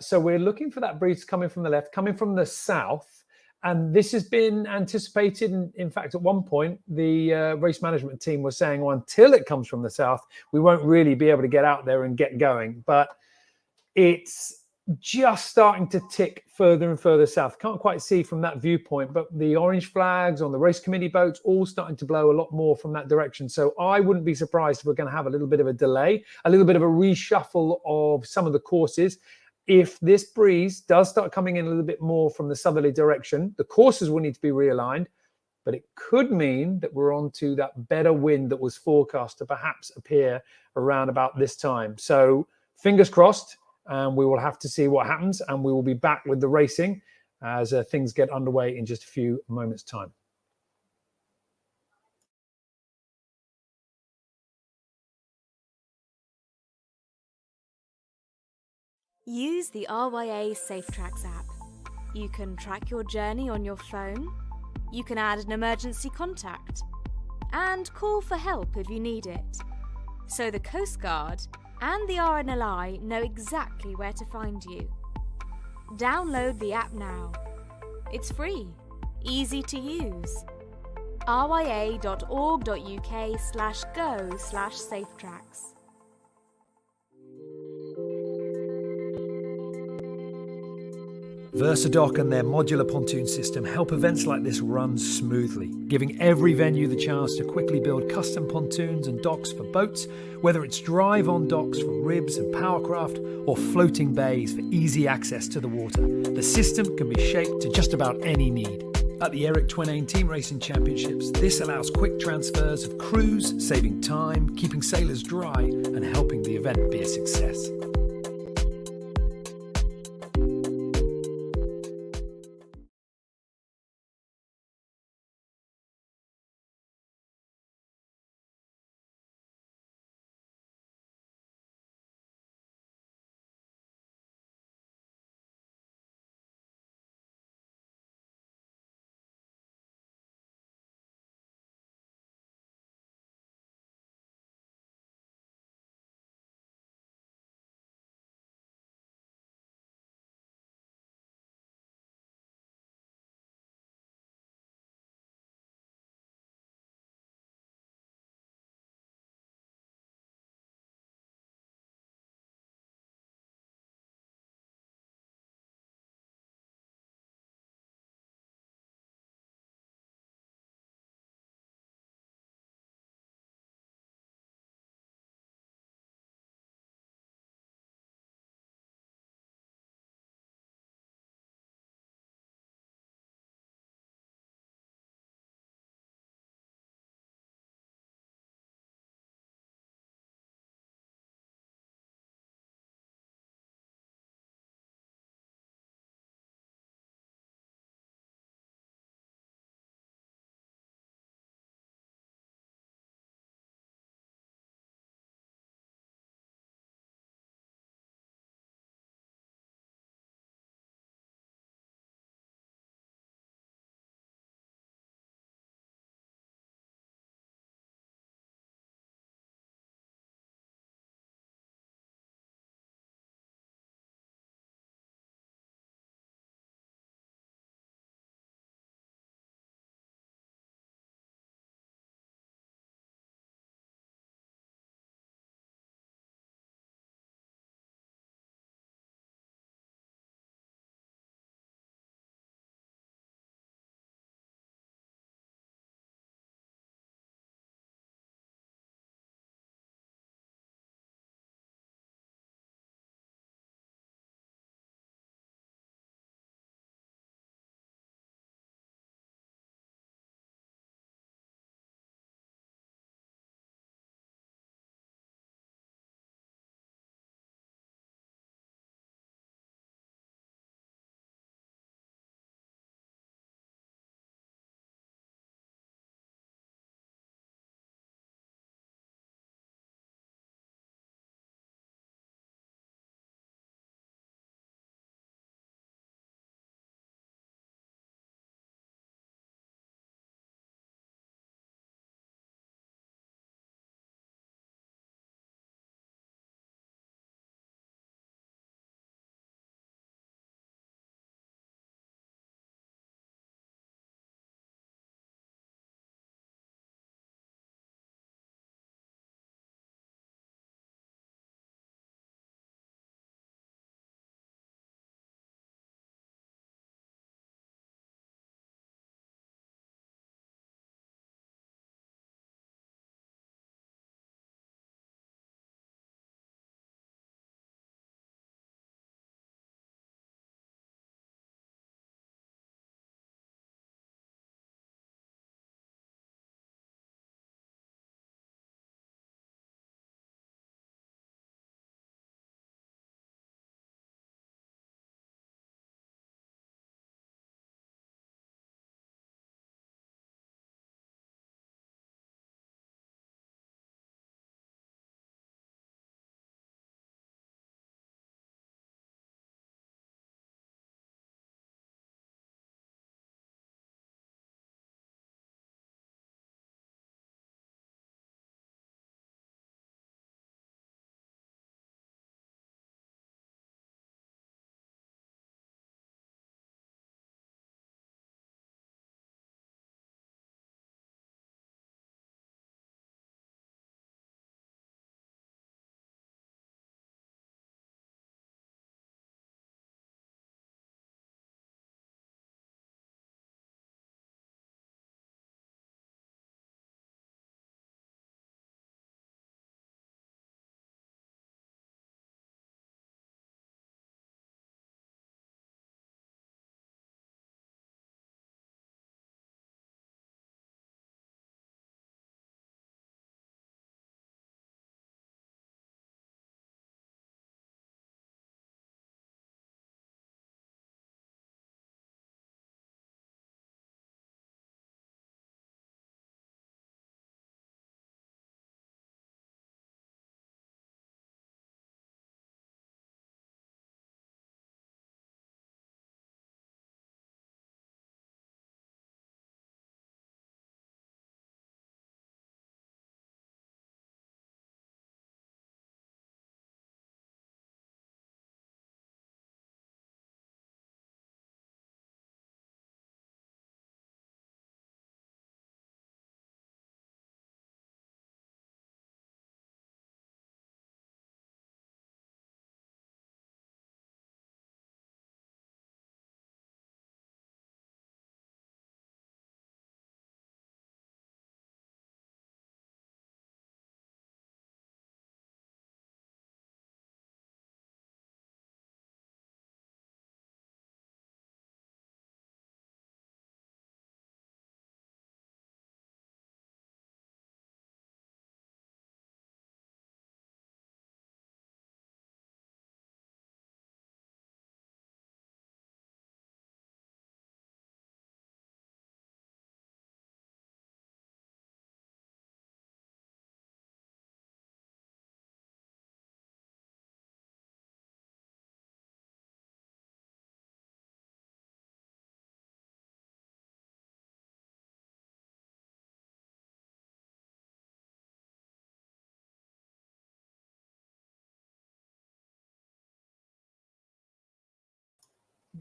So we're looking for that breeze coming from the left, coming from the south. And this has been anticipated. And in fact, at one point, the race management team was saying, well, until it comes from the south, we won't really be able to get out there and get going. But it's just starting to tick further and further south. Can't quite see from that viewpoint, but the orange flags on the race committee boats all starting to blow a lot more from that direction. So I wouldn't be surprised if we're going to have a little bit of a delay, a little bit of a reshuffle of some of the courses. If this breeze does start coming in a little bit more from the southerly direction, the courses will need to be realigned, but it could mean that we're onto that better wind that was forecast to perhaps appear around about this time. So fingers crossed. And we will have to see what happens, and we will be back with the racing as things get underway in just a few moments' time. Use the RYA SafeTracks app. You can track your journey on your phone, you can add an emergency contact, and call for help if you need it. So the Coast Guard and the RNLI know exactly where to find you. Download the app now. It's free, easy to use. rya.org.uk/go/safetracks. Versadock and their modular pontoon system help events like this run smoothly, giving every venue the chance to quickly build custom pontoons and docks for boats, whether it's drive-on docks for ribs and powercraft or floating bays for easy access to the water. The system can be shaped to just about any need. At the Eric Twinane Team Racing Championships, this allows quick transfers of crews, saving time, keeping sailors dry, and helping the event be a success.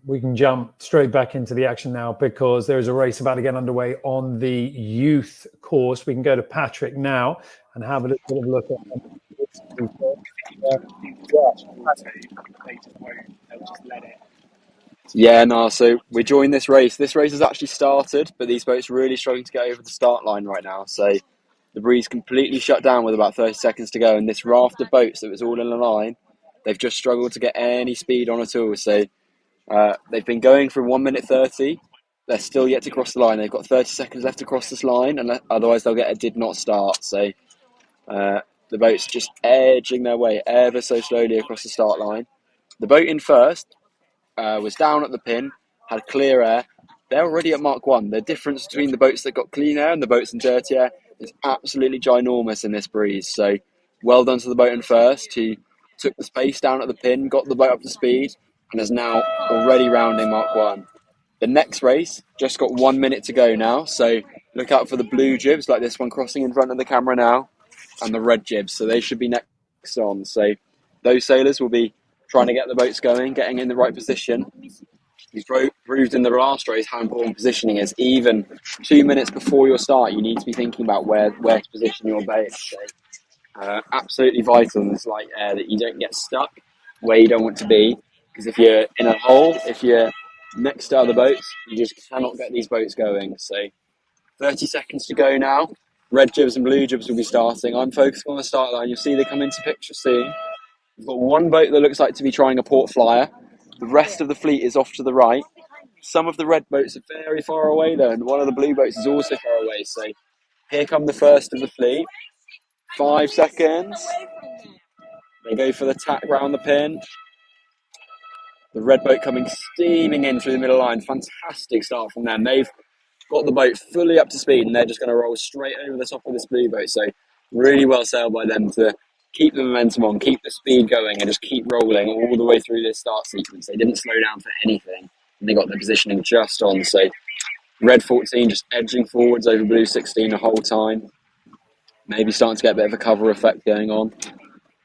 we can jump straight back into the action now because there is a race about to get underway on the youth course. We can go to Patrick now and have a little bit of a look at Yeah, no, so we're joining this race. This race has actually started, but these boats are really struggling to get over the start line right now. So the breeze completely shut down with about 30 seconds to go, and this raft of boats that was all in a line, they've just struggled to get any speed on at all. So they've been going for 1 minute 30. They're still yet to cross the line. They've got 30 seconds left to cross this line, and otherwise they'll get a did not start. So the boat's just edging their way ever so slowly across the start line. The boat in first was down at the pin, had clear air. They're already at Mark 1. The difference between the boats that got clean air and the boats in dirty air is absolutely ginormous in this breeze. So well done to the boat in first, who took the space down at the pin, got the boat up to speed, and is now already rounding Mark 1. The next race just got 1 minute to go now, so look out for the blue jibs, like this one crossing in front of the camera now, and the red jibs, so they should be next on. So those sailors will be trying to get the boats going, getting in the right position. He's proved in the last race how important positioning is. Even 2 minutes before your start, you need to be thinking about where to position your boat. So, absolutely vital in this light air that you don't get stuck where you don't want to be. Because if you're in a hole, if you're next to other boats, you just cannot get these boats going. So 30 seconds to go now. Red jibs and blue jibs will be starting. I'm focusing on the start line. You'll see they come into picture soon. We've got one boat that looks like to be trying a port flyer. The rest of the fleet is off to the right. Some of the red boats are very far away though, and one of the blue boats is also far away. So here come the first of the fleet. 5 seconds. They go for the tack round the pin. The red boat coming steaming in through the middle line. Fantastic start from them. They've got the boat fully up to speed and they're just going to roll straight over the top of this blue boat. So really well sailed by them to keep the momentum on, keep the speed going, and just keep rolling all the way through this start sequence. They didn't slow down for anything, and they got their positioning just on. So red 14 just edging forwards over blue 16 the whole time. Maybe starting to get a bit of a cover effect going on.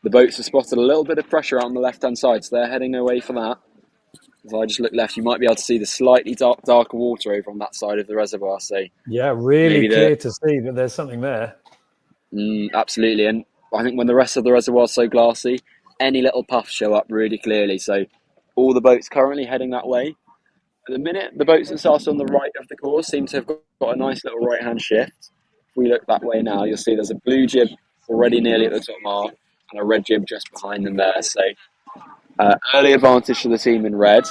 The boats have spotted a little bit of pressure out on the left-hand side, so they're heading away for that. If I just look left, you might be able to see the slightly darker water over on that side of the reservoir. So yeah, really clear to see that there's something there. Absolutely, and I think when the rest of the reservoir is so glassy, any little puffs show up really clearly. So all the boats currently heading that way. At the minute, the boats that started on the right of the course seem to have got a nice little right-hand shift. If we look that way now, you'll see there's a blue jib already nearly at the top mark and a red jib just behind them there. So early advantage for the team in red.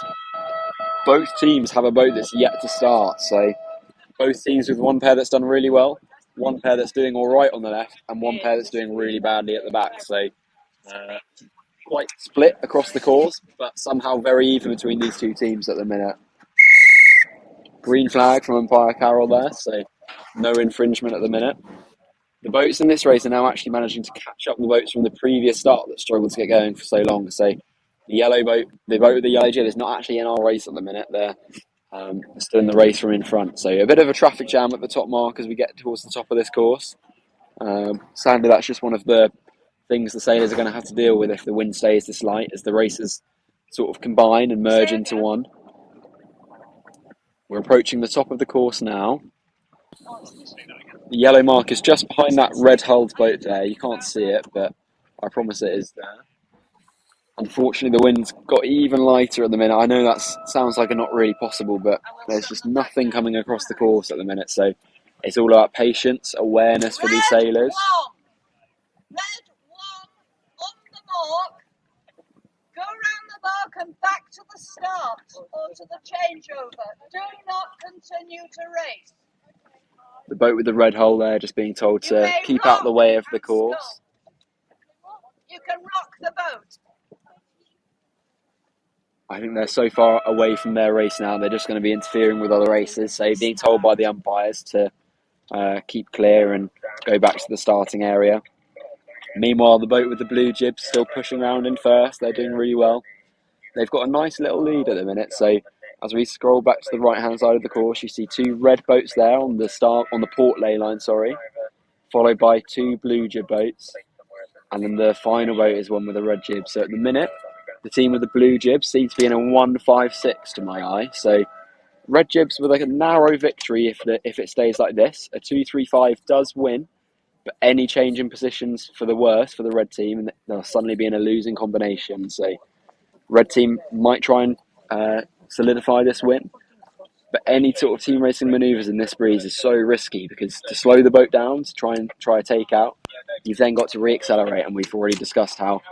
Both teams have a boat that's yet to start. So both teams with one pair that's done really well, one pair that's doing all right on the left, and one pair that's doing really badly at the back. So quite split across the course, but somehow very even between these two teams at the minute. Green flag from umpire Carroll there, so no infringement at the minute. The boats in this race are now actually managing to catch up the boats from the previous start that struggled to get going for so long. So the yellow boat, the boat with the yellow jib, is not actually in our race at the minute. They're still in the race from in front. So a bit of a traffic jam at the top mark as we get towards the top of this course. Sadly, that's just one of the things the sailors are going to have to deal with if the wind stays this light, as the races sort of combine and merge into one. We're approaching the top of the course now. The yellow mark is just behind that red hulled boat there. You can't see it, but I promise it is there. Unfortunately, the wind's got even lighter at the minute. I know that sounds like a not really possible, but there's just nothing coming across the course at the minute. So it's all about patience, awareness for these sailors. Red 1 on the mark. Go around the mark and back to the start or to the changeover. Do not continue to race. The boat with the red hull there just being told to keep out the way of the course. You can rock the boat. I think they're so far away from their race now, they're just going to be interfering with other races. So being told by the umpires to keep clear and go back to the starting area. Meanwhile, the boat with the blue jib still pushing around in first. They're doing really well. They've got a nice little lead at the minute. So as we scroll back to the right-hand side of the course, you see two red boats there on the port ley line, followed by two blue jib boats. And then the final boat is one with a red jib. So at the minute, The team with the blue jibs seems to be in a 1-5-6 to my eye. So red jibs with like a narrow victory if it stays like this. A 2-3-5 does win, but any change in positions for the worse for the red team, and they'll suddenly be in a losing combination. So red team might try and solidify this win. But any sort of team racing manoeuvres in this breeze is so risky, because to slow the boat down, to try a takeout, you've then got to re-accelerate, and we've already discussed how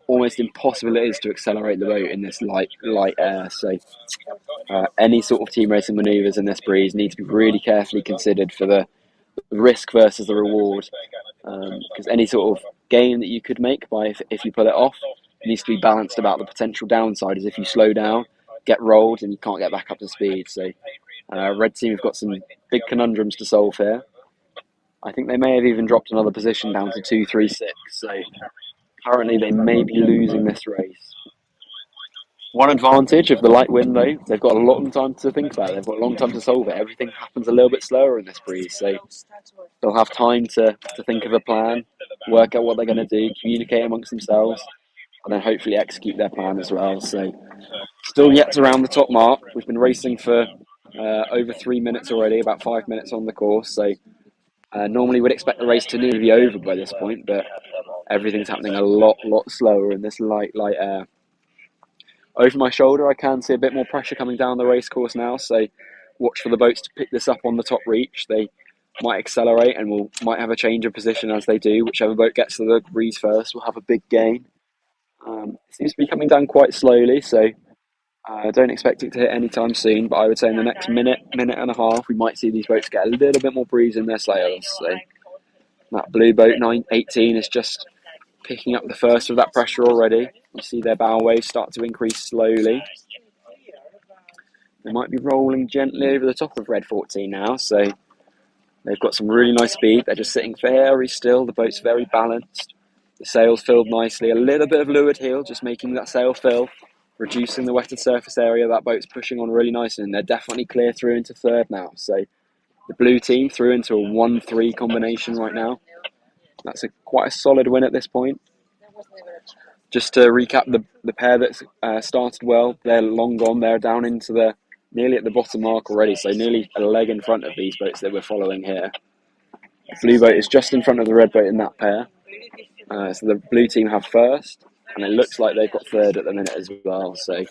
almost impossible it is to accelerate the boat in this light air. So any sort of team racing manoeuvres in this breeze need to be really carefully considered for the risk versus the reward, because any sort of gain that you could make by if you pull it off needs to be balanced about the potential downside, as if you slow down, get rolled, and you can't get back up to speed. So red team have got some big conundrums to solve here. I think they may have even dropped another position down to 2-3-6. So currently they may be losing this race. One advantage of the light wind, though, they've got a long time to think about it. They've got a long time to solve it. Everything happens a little bit slower in this breeze, so they'll have time to think of a plan, work out what they're going to do, communicate amongst themselves, and then hopefully execute their plan as well. So still yet to round the top mark. We've been racing for over 3 minutes already, about 5 minutes on the course. So normally we'd expect the race to nearly be over by this point, but everything's happening a lot slower in this light air. Over my shoulder, I can see a bit more pressure coming down the race course now, so watch for the boats to pick this up on the top reach. They might accelerate, and might have a change of position as they do. Whichever boat gets to the breeze first will have a big gain. It seems to be coming down quite slowly, so I don't expect it to hit anytime soon, but I would say in the next minute and a half, we might see these boats get a little bit more breeze in their sails. So that blue boat 918 is just picking up the first of that pressure already. You see their bow waves start to increase slowly. They might be rolling gently over the top of red 14 now, so they've got some really nice speed. They're just sitting very still. The boat's very balanced. The sail's filled nicely. A little bit of leeward heel, just making that sail fill, reducing the wetted surface area. That boat's pushing on really nicely, and they're definitely clear through into third now. So the blue team through into a 1-3 combination right now. That's quite a solid win at this point. Just to recap, the pair that started well, they're long gone. They're down into nearly at the bottom mark already, so nearly a leg in front of these boats that we're following here. The blue boat is just in front of the red boat in that pair. So the blue team have first, and it looks like they've got third at the minute as well. So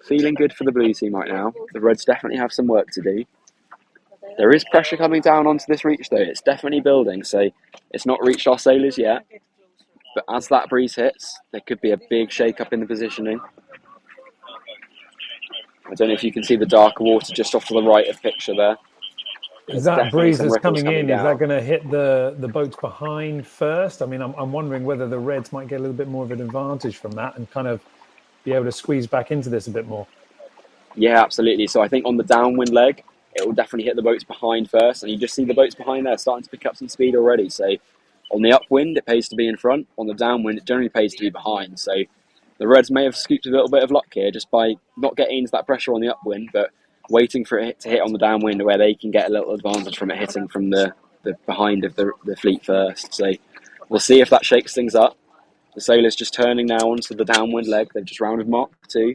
feeling good for the blue team right now. The reds definitely have some work to do. There is pressure coming down onto this reach, though. It's definitely building, so it's not reached our sailors yet. But as that breeze hits, there could be a big shake-up in the positioning. I don't know if you can see the darker water just off to the right of picture there. Is that breeze that's coming in, down. is that going to hit the boats behind first? I mean, I'm wondering whether the reds might get a little bit more of an advantage from that and kind of be able to squeeze back into this a bit more. Yeah, absolutely. So I think on the downwind leg, it will definitely hit the boats behind first. And you just see the boats behind there starting to pick up some speed already. So on the upwind, it pays to be in front. On the downwind, it generally pays to be behind. So the reds may have scooped a little bit of luck here just by not getting into that pressure on the upwind, but waiting for it to hit on the downwind where they can get a little advantage from it hitting from the behind of the fleet first. So we'll see if that shakes things up. The sailors just turning now onto the downwind leg. They've just rounded Mark 2.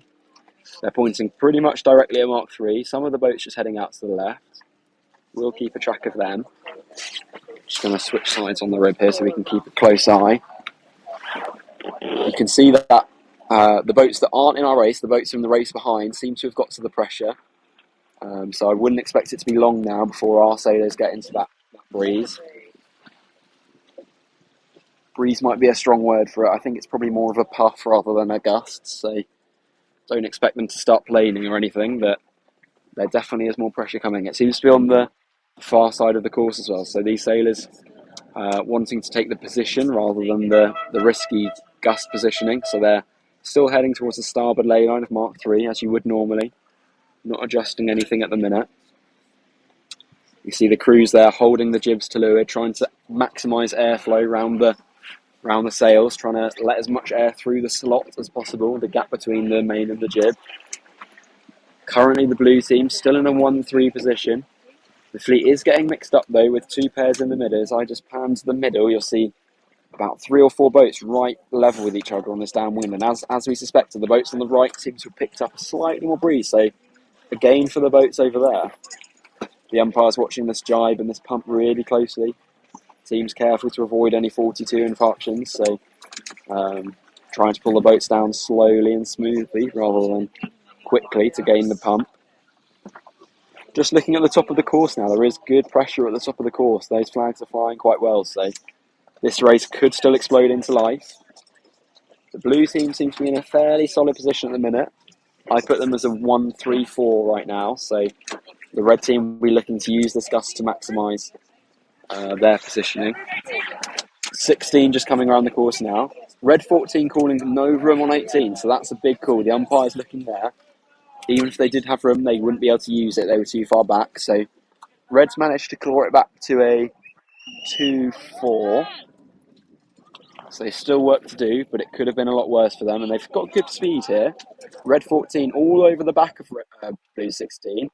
They're pointing pretty much directly at Mark 3. Some of the boats just heading out to the left. We'll keep a track of them. Just going to switch sides on the rib here so we can keep a close eye. You can see that the boats that aren't in our race, the boats from the race behind, seem to have got to the pressure. So I wouldn't expect it to be long now before our sailors get into that breeze. Breeze might be a strong word for it. I think it's probably more of a puff rather than a gust. So don't expect them to start planing or anything, but there definitely is more pressure coming. It seems to be on the far side of the course as well. So these sailors wanting to take the position rather than the risky gust positioning. So they're still heading towards the starboard ley line of Mark 3 as you would normally. Not adjusting anything at the minute. You see the crews there holding the jibs to leeward, trying to maximise airflow round the sails, trying to let as much air through the slot as possible, the gap between the main and the jib. Currently the blue team still in a 1-3 position. The fleet is getting mixed up though with two pairs in the middle. As I just pan to the middle, you'll see about 3 or 4 boats right level with each other on this downwind. And as we suspected, the boats on the right seem to have picked up a slightly more breeze. So a gain for the boats over there. The umpire's watching this jibe and this pump really closely. Team's careful to avoid any 42 infarctions. So trying to pull the boats down slowly and smoothly rather than quickly to gain the pump. Just looking at the top of the course now, there is good pressure at the top of the course. Those flags are flying quite well, so this race could still explode into life. The blue team seems to be in a fairly solid position at the minute. I put them as a 1-3-4 right now, so the red team will be looking to use this gust to maximise their positioning. 16 just coming around the course now. Red 14 calling no room on 18, so that's a big call. The umpire's looking there. Even if they did have room, they wouldn't be able to use it. They were too far back. So Reds managed to claw it back to a 2-4. So there's still work to do, but it could have been a lot worse for them. And they've got good speed here. Red 14 all over the back of Blue 16.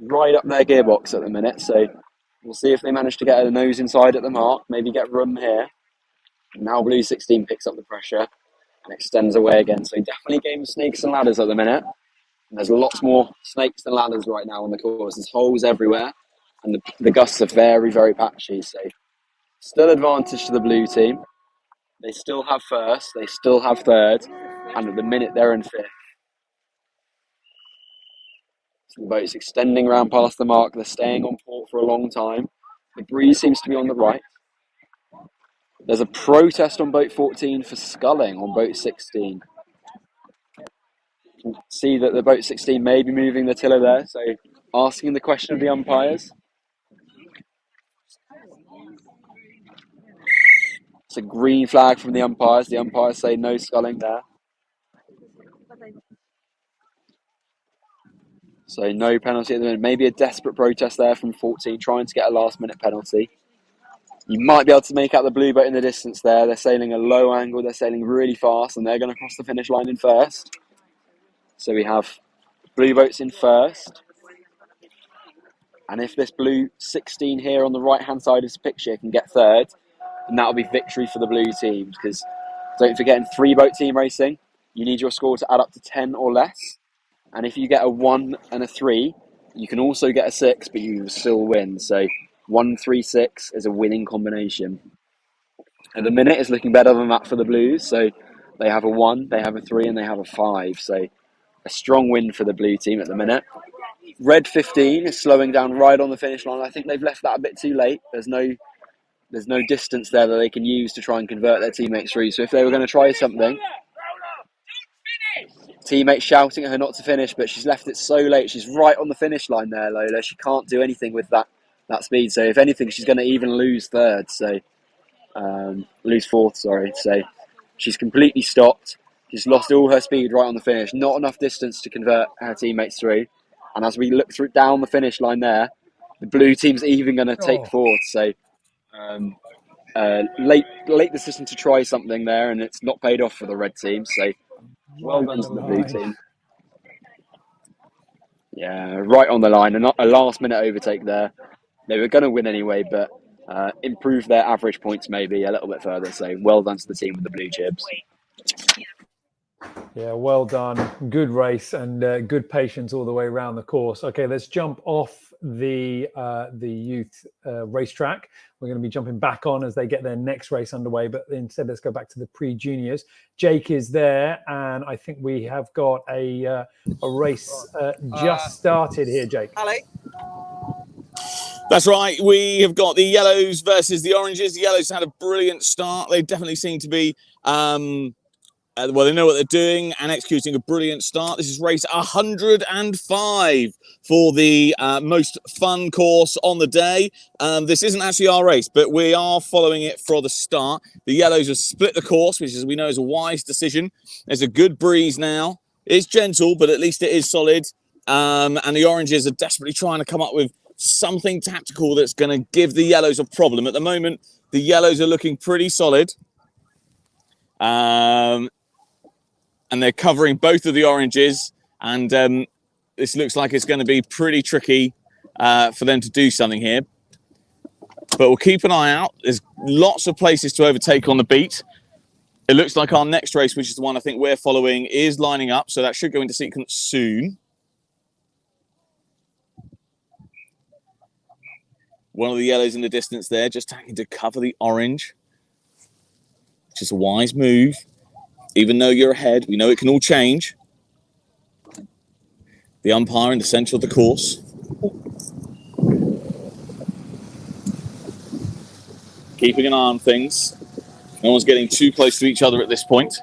Right up their gearbox at the minute. So we'll see if they manage to get a nose inside at the mark. Maybe get room here. Now Blue 16 picks up the pressure and extends away again. So definitely game of snakes and ladders at the minute. There's lots more snakes than ladders right now on the course. There's holes everywhere, and the gusts are very, very patchy. So, still advantage to the blue team. They still have first, they still have third, and at the minute they're in fifth. So the boat's extending around past the mark. They're staying on port for a long time. The breeze seems to be on the right. There's a protest on boat 14 for sculling on boat 16. You can see that the boat 16 may be moving the tiller there, so asking the question of the umpires. It's a green flag from the umpires. The umpires say no sculling there. So no penalty at the minute. Maybe a desperate protest there from 14, trying to get a last-minute penalty. You might be able to make out the blue boat in the distance there. They're sailing a low angle. They're sailing really fast, and they're going to cross the finish line in first. So we have blue boats in first. And if this blue 16 here on the right-hand side of this picture can get third, then that'll be victory for the blue teams. Because don't forget, in 3-boat team racing, you need your score to add up to 10 or less. And if you get a 1 and a 3, you can also get a 6, but you will still win. So 1-3-6 is a winning combination. At the minute, it's looking better than that for the Blues. So they have a 1, they have a 3, and they have a 5. So a strong win for the blue team at the minute. Red 15 is slowing down right on the finish line. I think they've left that a bit too late. There's no distance there that they can use to try and convert their teammates through. So if they were going to try something, teammates shouting at her not to finish, but she's left it so late. She's right on the finish line there, Lola. She can't do anything with that speed. So if anything, she's going to even lose third. So lose fourth, sorry. So she's completely stopped. She's lost all her speed right on the finish. Not enough distance to convert her teammates through. And as we look through down the finish line there, the blue team's even going to take fourth. So late decision to try something there, and it's not paid off for the red team. So well done to the blue team. Yeah, right on the line. A last minute overtake there. They were going to win anyway, but improve their average points maybe a little bit further. So well done to the team with the blue jibs. Yeah, well done. Good race and good patience all the way around the course. Okay, let's jump off the youth racetrack. We're going to be jumping back on as they get their next race underway, but instead let's go back to the pre-juniors. Jake is there, and I think we have got a race just started here, Jake. Ali? That's right. We have got the yellows versus the oranges. The yellows had a brilliant start. They definitely seem to be... well, they know what they're doing and executing a brilliant start. This is race 105 for the most fun course on the day. This isn't actually our race, but we are following it for the start. The yellows have split the course, which, as we know, is a wise decision. There's a good breeze now. It's gentle, but at least it is solid. And the oranges are desperately trying to come up with something tactical that's going to give the yellows a problem. At the moment, the yellows are looking pretty solid. And they're covering both of the oranges. And this looks like it's going to be pretty tricky for them to do something here. but we'll keep an eye out. There's lots of places to overtake on the beat. It looks like our next race, which is the one I think we're following, is lining up, so that should go into sequence soon. One of the yellows in the distance there, just tacking to cover the orange, which is a wise move. Even though you're ahead, we know it can all change. The umpire in the centre of the course. Keeping an eye on things. No one's getting too close to each other at this point.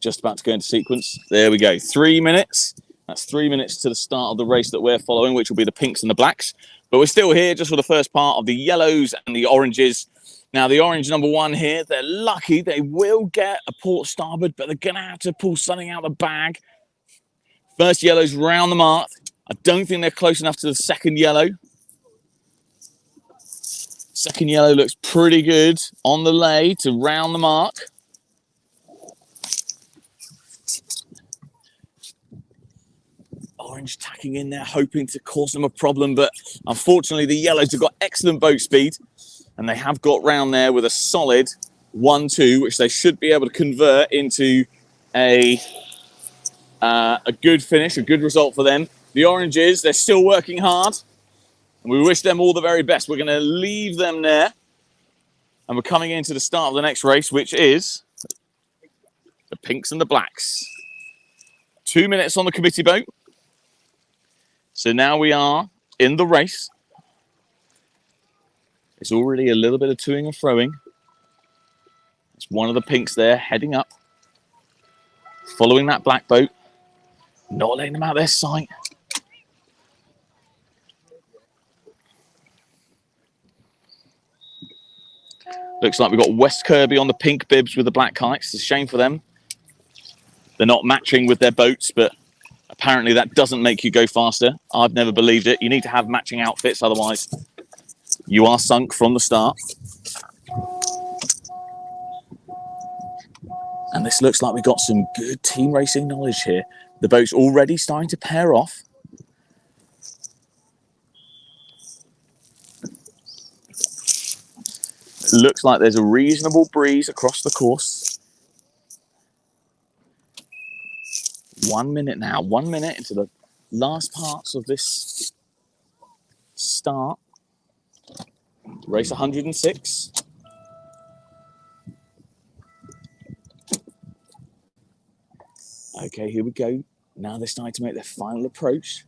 Just about to go into sequence. There we go. 3 minutes. That's 3 minutes to the start of the race that we're following, which will be the pinks and the blacks. But we're still here just for the first part of the yellows and the oranges. Now, the orange number one here, they're lucky. They will get a port starboard, but they're going to have to pull something out of the bag. First yellow's round the mark. I don't think they're close enough to the second yellow. Second yellow looks pretty good on the lay to round the mark. Orange tacking in there, hoping to cause them a problem, but unfortunately the yellows have got excellent boat speed and they have got round there with a solid 1-2, which they should be able to convert into a good finish, a good result for them. The oranges, they're still working hard and we wish them all the very best. We're going to leave them there and we're coming into the start of the next race, which is the pinks and the blacks. 2 minutes on the committee boat. So now we are in the race. It's already a little bit of toing and froing. It's one of the pinks there heading up, following that black boat, not letting them out of their sight. Looks like we've got West Kirby on the pink bibs with the black kites. It's a shame for them. They're not matching with their boats, but apparently that doesn't make you go faster. I've never believed it. You need to have matching outfits, otherwise you are sunk from the start. And this looks like we've got some good team racing knowledge here. The boat's already starting to pair off. It looks like there's a reasonable breeze across the course. 1 minute now, 1 minute into the last parts of this start. Race 106. Okay, here we go. Now they're starting to make their final approach.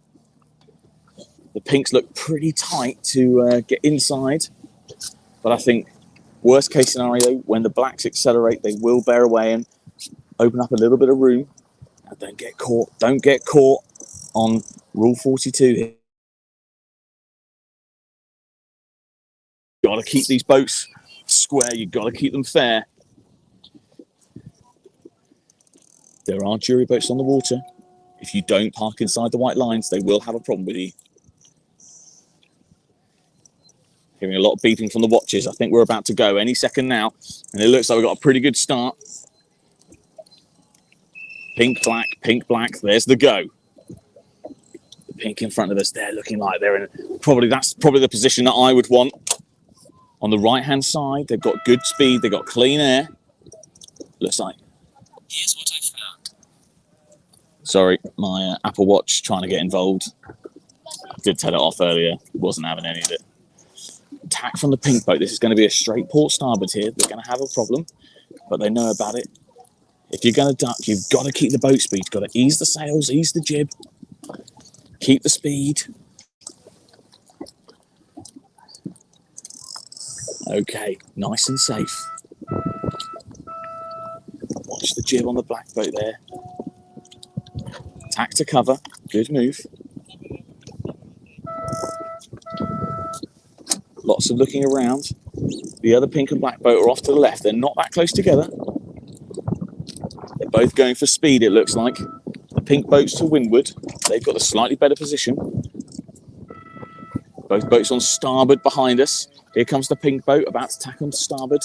The pinks look pretty tight to get inside, but I think worst case scenario, when the blacks accelerate, they will bear away and open up a little bit of room. Now don't get caught. Don't get caught on rule 42 here. You've got to keep these boats square. You've got to keep them fair. There are jury boats on the water. If you don't park inside the white lines, they will have a problem with you. Hearing a lot of beeping from the watches. I think we're about to go any second now. And it looks like we've got a pretty good start. Pink, black. There's the go. The pink in front of us, they're looking like they're in... That's probably the position that I would want. On the right-hand side, they've got good speed. They've got clean air. Looks like... Here's what I found. Sorry, my Apple Watch trying to get involved. I did tell it off earlier. Wasn't having any of it. Tack from the pink boat. This is going to be a straight port starboard here. They're going to have a problem, but they know about it. If you're going to duck, you've got to keep the boat speed. You've got to ease the sails, ease the jib, keep the speed. Okay, nice and safe. Watch the jib on the black boat there. Tack to cover. Good move. Lots of looking around. The other pink and black boat are off to the left. They're not that close together. They're both going for speed, it looks like. The pink boat's to windward. They've got a slightly better position. Both boats on starboard behind us. Here comes the pink boat about to tack on to starboard.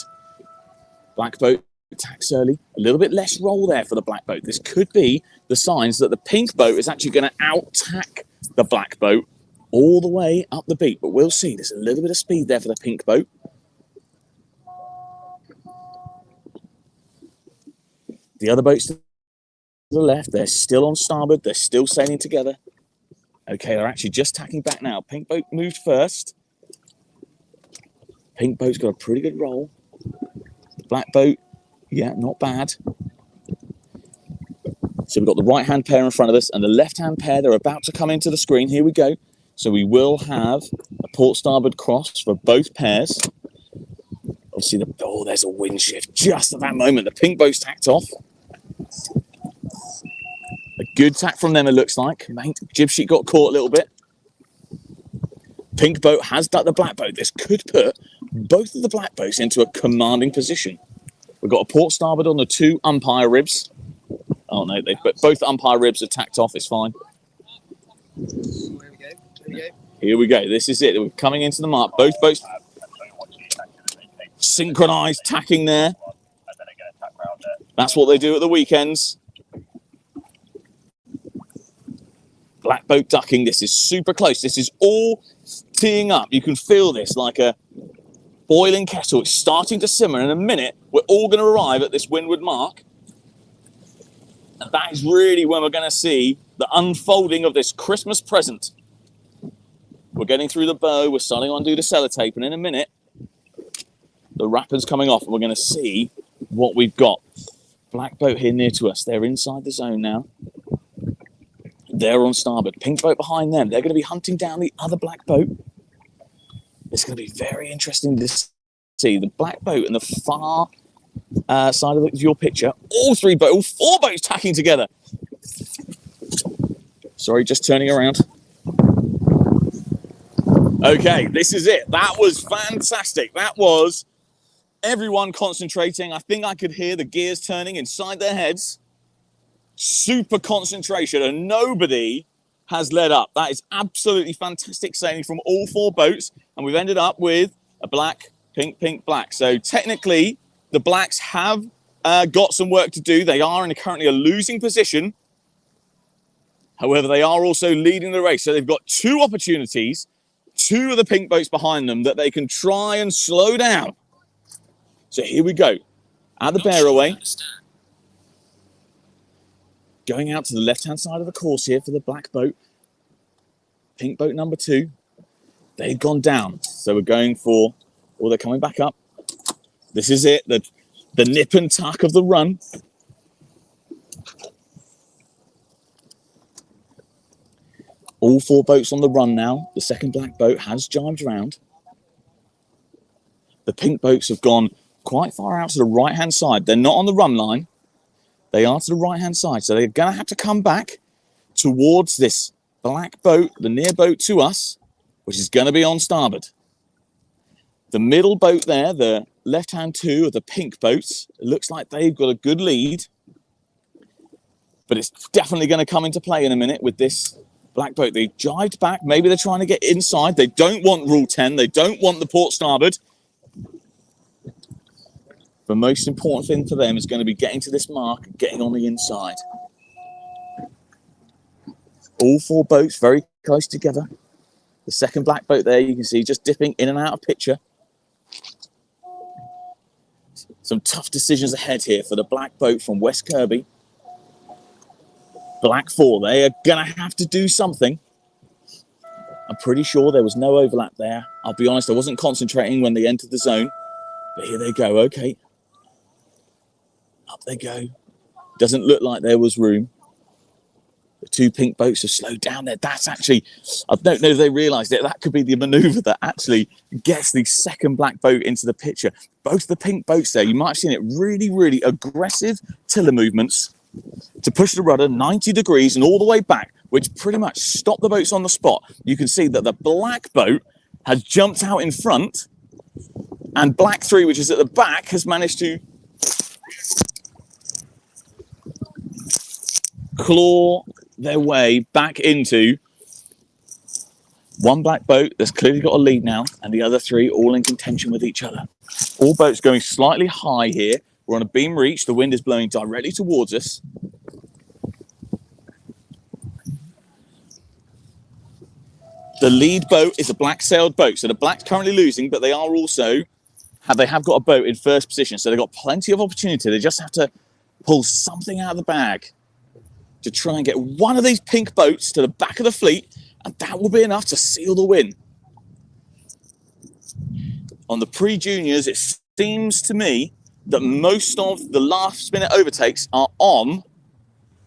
Black boat tacks early. A little bit less roll there for the black boat. This could be the signs that the pink boat is actually going to out-tack the black boat all the way up the beat. But we'll see. There's a little bit of speed there for the pink boat. The other boats to the left, they're still on starboard. They're still sailing together. Okay, they're actually just tacking back now. Pink boat moved first. Pink boat's got a pretty good roll. Black boat, yeah, not bad. So we've got the right-hand pair in front of us and the left-hand pair. They're about to come into the screen. Here we go. So we will have a port starboard cross for both pairs. Obviously, there's a wind shift just at that moment. The pink boat's tacked off. A good tack from them, it looks like. Jib sheet got caught a little bit. Pink boat has ducked the black boat. This could put both of the black boats into a commanding position. We've got a port starboard on the 2 umpire ribs. Oh no, both umpire ribs are tacked off. It's fine. Here we go. This is it. We're coming into the mark. Both boats synchronized tacking there. That's what they do at the weekends. Black boat ducking. This is super close. This is all teeing up. You can feel this like a boiling kettle. It's starting to simmer. In a minute, we're all going to arrive at this windward mark. And that is really when we're going to see the unfolding of this Christmas present. We're getting through the bow. We're starting to undo the sellotape. And in a minute, the wrapper's coming off. And we're going to see what we've got. Black boat here near to us. They're inside the zone now. They're on starboard. Pink boat behind them. They're going to be hunting down the other black boat. It's going to be very interesting to see the black boat and the far side of your picture. All 4 boats tacking together. Sorry, just turning around. Okay, this is it. That was fantastic. That was everyone concentrating. I think I could hear the gears turning inside their heads. Super concentration, and nobody has let up. That is absolutely fantastic sailing from all 4 boats, and we've ended up with a black, pink, pink, black. So technically, the blacks have got some work to do. They are in currently a losing position. However, they are also leading the race. So they've got 2 opportunities, 2 of the pink boats behind them that they can try and slow down. So here we go. At the bearaway. Going out to the left-hand side of the course here for the black boat. Pink boat number 2. They've gone down. So we're going for, they're coming back up. This is it, the nip and tuck of the run. All 4 boats on the run now. The second black boat has jibed around. The pink boats have gone quite far out to the right-hand side. They're not on the run line. They are to the right-hand side. So they're going to have to come back towards this black boat, the near boat to us, which is going to be on starboard. The middle boat there, the left-hand 2 of the pink boats, it looks like they've got a good lead. But it's definitely going to come into play in a minute with this black boat. They jibed back. Maybe they're trying to get inside. They don't want Rule 10. They don't want the port starboard. The most important thing for them is going to be getting to this mark, getting on the inside. All 4 boats very close together. The second black boat there, you can see just dipping in and out of picture. Some tough decisions ahead here for the black boat from West Kirby. Black 4, they are going to have to do something. I'm pretty sure there was no overlap there. I'll be honest, I wasn't concentrating when they entered the zone. But here they go, okay. Up they go. Doesn't look like there was room. The 2 pink boats have slowed down there. That's actually, I don't know if they realised it. That could be the manoeuvre that actually gets the second black boat into the picture. Both the pink boats there, you might have seen it, really, really aggressive tiller movements to push the rudder 90 degrees and all the way back, which pretty much stopped the boats on the spot. You can see that the black boat has jumped out in front, and black 3, which is at the back, has managed to claw their way back into one black boat that's clearly got a lead now, and the other 3 all in contention with each other. All boats going slightly high here. We're on a beam reach. The wind is blowing directly towards us. The lead boat is a black-sailed boat. So the black's currently losing, but they are also, they have got a boat in first position. So they've got plenty of opportunity. They just have to pull something out of the bag to try and get one of these pink boats to the back of the fleet, and that will be enough to seal the win. On the pre-juniors, it seems to me that most of the last-minute overtakes are on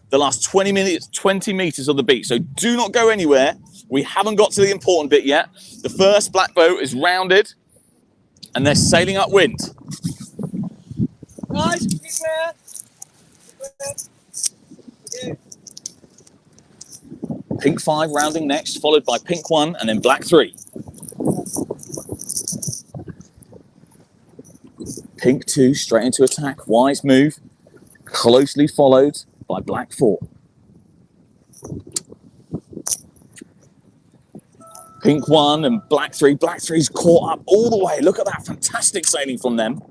the last 20 meters of the beat. So do not go anywhere. We haven't got to the important bit yet. The first black boat is rounded and they're sailing upwind. Nice, keep clear. Pink 5 rounding next, followed by pink 1 and then black 3. Pink 2 straight into attack, wise move, closely followed by black 4. Pink 1 and black 3. Black 3's caught up all the way. Look at that, fantastic sailing from them.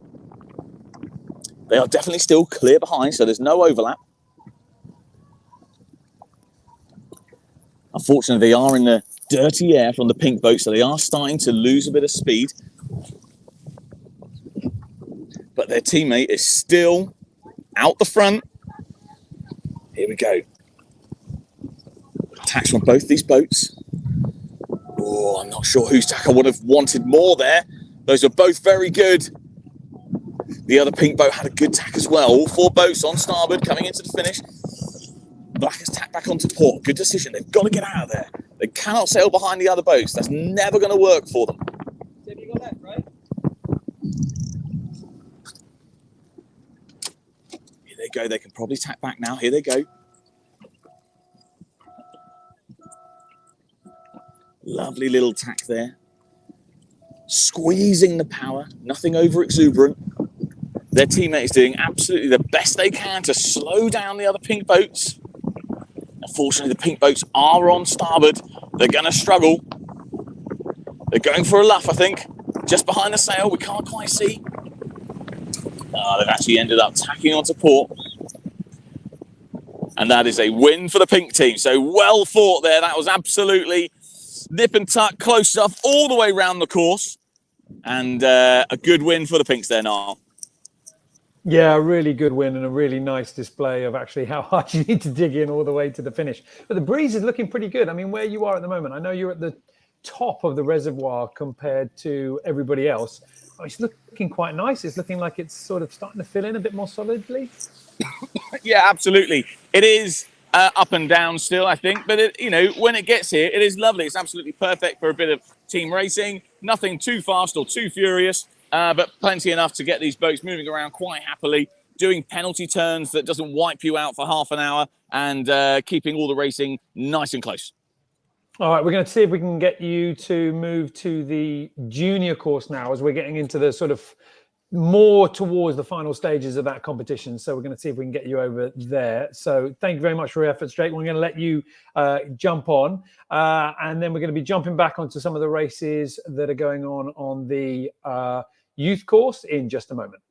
They are definitely still clear behind, so there's no overlap. Unfortunately, they are in the dirty air from the pink boat, so they are starting to lose a bit of speed. But their teammate is still out the front. Here we go. Attacks from both these boats. Oh, I'm not sure whose tack I would have wanted more there. Those are both very good. The other pink boat had a good tack as well. All 4 boats on starboard coming into the finish. Black has tacked back onto port. Good decision. They've got to get out of there. They cannot sail behind the other boats. That's never going to work for them. Have you got left, right? Here they go. They can probably tack back now. Here they go. Lovely little tack there. Squeezing the power. Nothing over exuberant. Their teammate is doing absolutely the best they can to slow down the other pink boats. Unfortunately, the pink boats are on starboard. They're going to struggle. They're going for a luff, I think. Just behind the sail, we can't quite see. They've actually ended up tacking onto port. And that is a win for the pink team. So well fought there. That was absolutely nip and tuck, close stuff all the way around the course. And a good win for the pinks there, Niall. Yeah, a really good win and a really nice display of actually how hard you need to dig in all the way to the finish. But the breeze is looking pretty good. I mean, where you are at the moment, I know you're at the top of the reservoir compared to everybody else. Oh, it's looking quite nice. It's looking like it's sort of starting to fill in a bit more solidly. Yeah, absolutely. It is up and down still, I think. But, when it gets here, it is lovely. It's absolutely perfect for a bit of team racing. Nothing too fast or too furious. But plenty enough to get these boats moving around quite happily, doing penalty turns that doesn't wipe you out for half an hour, and keeping all the racing nice and close. All right, we're going to see if we can get you to move to the junior course now as we're getting into the sort of more towards the final stages of that competition. So we're going to see if we can get you over there. So thank you very much for your efforts, Drake. We're going to let you jump on, and then we're going to be jumping back onto some of the races that are going on the youth course in just a moment.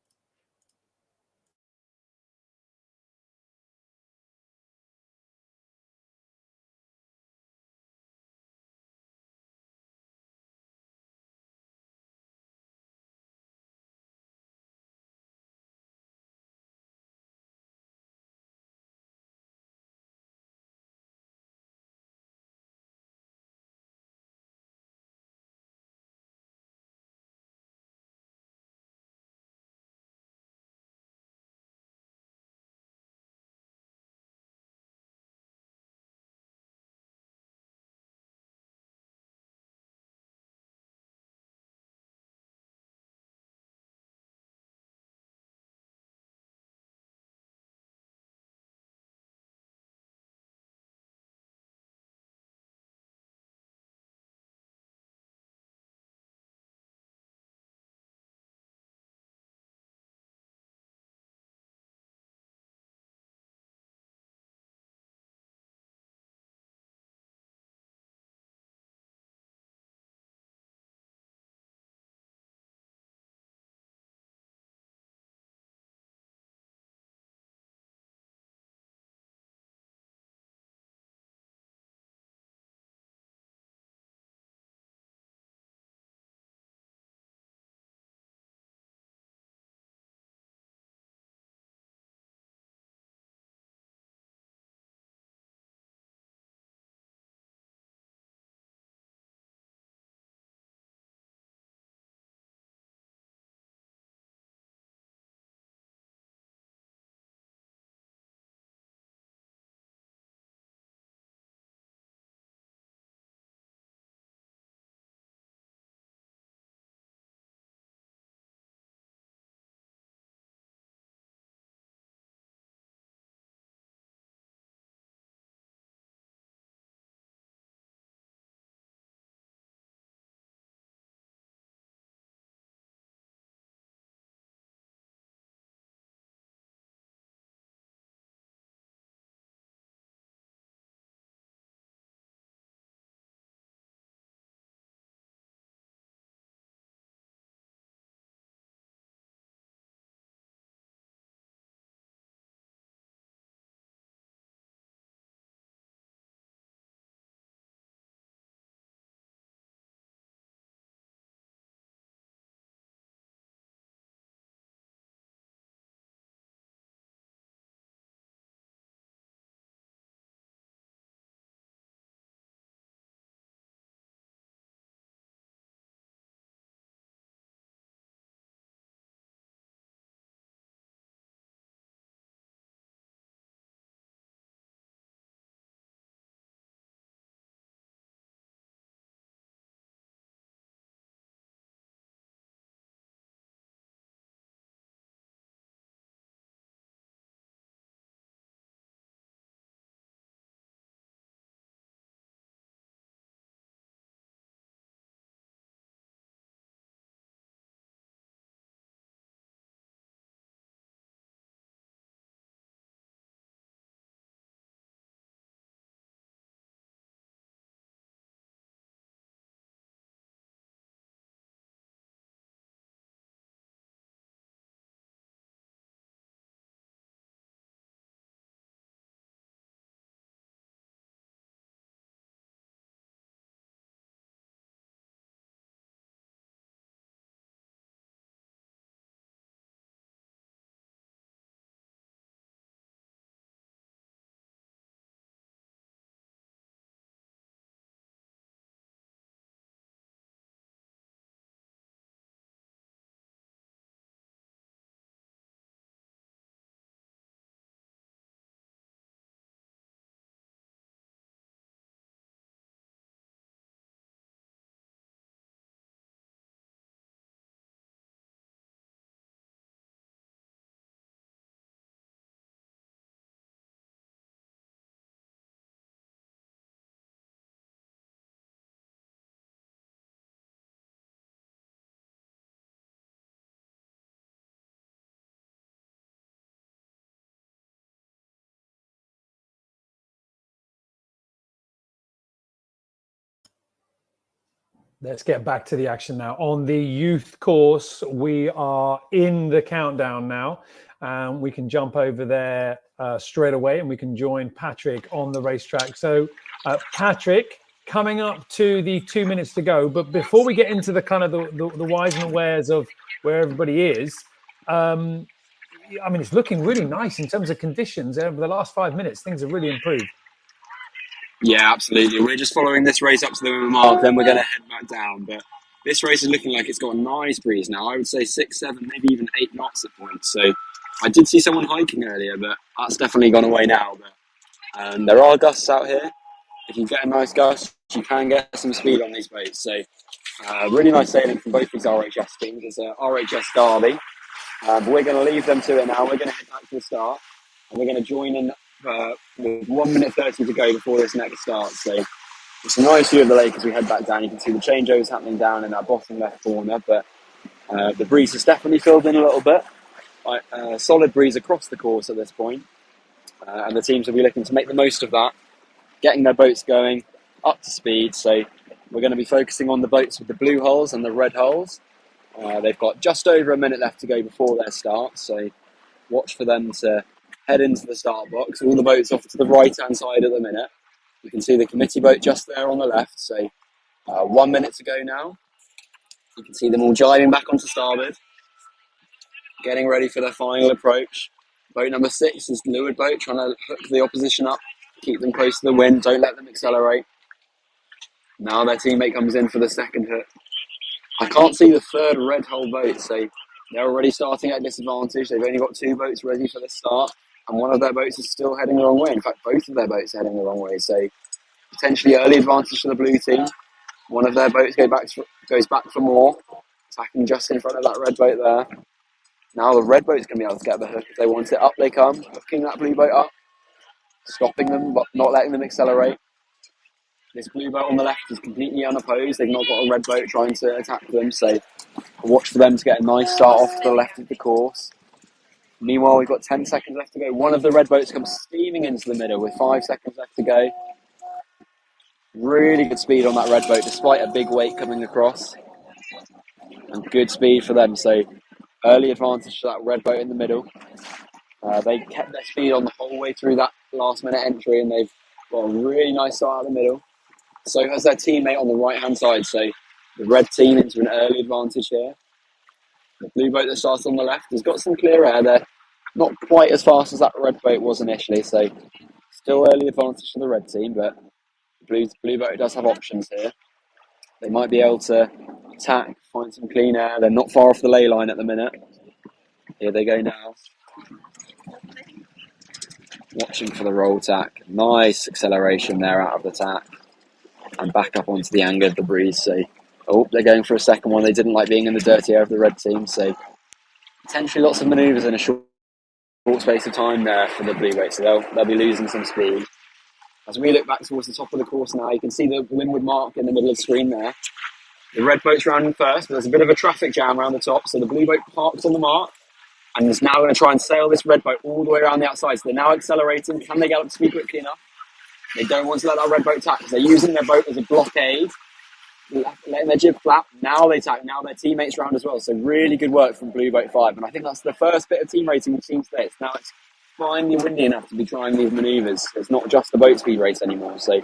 Let's get back to the action now. On the youth course, we are in the countdown now. We can jump over there straight away, and we can join Patrick on the racetrack. So, Patrick, coming up to the 2 minutes to go. But before we get into the kind of the whys and the wheres of where everybody is, I mean, it's looking really nice in terms of conditions. Over the last 5 minutes, things have really improved. Yeah, absolutely. We're just following this race up to the mark, then we're going to head back down. But this race is looking like it's got a nice breeze now. I would say 6, 7, maybe even 8 knots at points. So I did see someone hiking earlier, but that's definitely gone away now. But there are gusts out here. If you get a nice gust, you can get some speed on these boats. So really nice sailing from both these RHS teams. It's a RHS Derby. But we're going to leave them to it now. We're going to head back to the start. And we're going to join in with 1 minute 30 to go before this next start. So it's a nice view of the lake as we head back down. You can see the changeovers happening down in our bottom left corner. But the breeze has definitely filled in a little bit. Solid breeze across the course at this point. And the teams will be looking to make the most of that, getting their boats going up to speed. So we're going to be focusing on the boats with the blue hulls and the red hulls. They've got just over a minute left to go before their start, so watch for them to head into the start box. All the boats off to the right hand side at the minute. You can see the committee boat just there on the left, so 1 minute to go now. You can see them all jiving back onto starboard, getting ready for their final approach. Boat number 6 is the leeward boat, trying to hook the opposition up, keep them close to the wind, don't let them accelerate. Now their teammate comes in for the second hook. I can't see the third red hull boat, so they're already starting at a disadvantage. They've only got 2 boats ready for the start, and one of their boats is still heading the wrong way. In fact, both of their boats are heading the wrong way, so potentially early advantage for the blue team. One of their boats goes back for more, attacking just in front of that red boat there. Now the red boat's going to be able to get the hook if they want it. Up they come, hooking that blue boat up, stopping them, but not letting them accelerate. This blue boat on the left is completely unopposed. They've not got a red boat trying to attack them, so watch for them to get a nice start off to the left of the course. Meanwhile, we've got 10 seconds left to go. One of the red boats comes steaming into the middle with 5 seconds left to go. Really good speed on that red boat, despite a big weight coming across. And good speed for them, so early advantage for that red boat in the middle. They kept their speed on the whole way through that last minute entry, and they've got a really nice start in the middle. So has their teammate on the right-hand side, so the red team into an early advantage here. The blue boat that starts on the left has got some clear air there. Not quite as fast as that red boat was initially, so still early advantage for the red team, but the blue boat does have options here. They might be able to attack, find some clean air. They're not far off the ley line at the minute. Here they go now. Watching for the roll tack. Nice acceleration there out of the tack. And back up onto the angle of the breeze. So, they're going for a second one. They didn't like being in the dirty air of the red team. So, potentially lots of manoeuvres in a short space of time there for the blue boat. So, they'll be losing some speed. As we look back towards the top of the course now, you can see the windward mark in the middle of the screen there. The red boat's rounding first, but there's a bit of a traffic jam around the top. So, the blue boat parks on the mark and is now going to try and sail this red boat all the way around the outside. So, they're now accelerating. Can they get up to speed quickly enough? They don't want to let that red boat tack because they're using their boat as a blockade, letting their jib flap. Now they tack. Now their teammates round as well. So really good work from Blue Boat 5. And I think that's the first bit of team racing we've seen today. Now it's finally windy enough to be trying these manoeuvres. It's not just a boat speed race anymore. So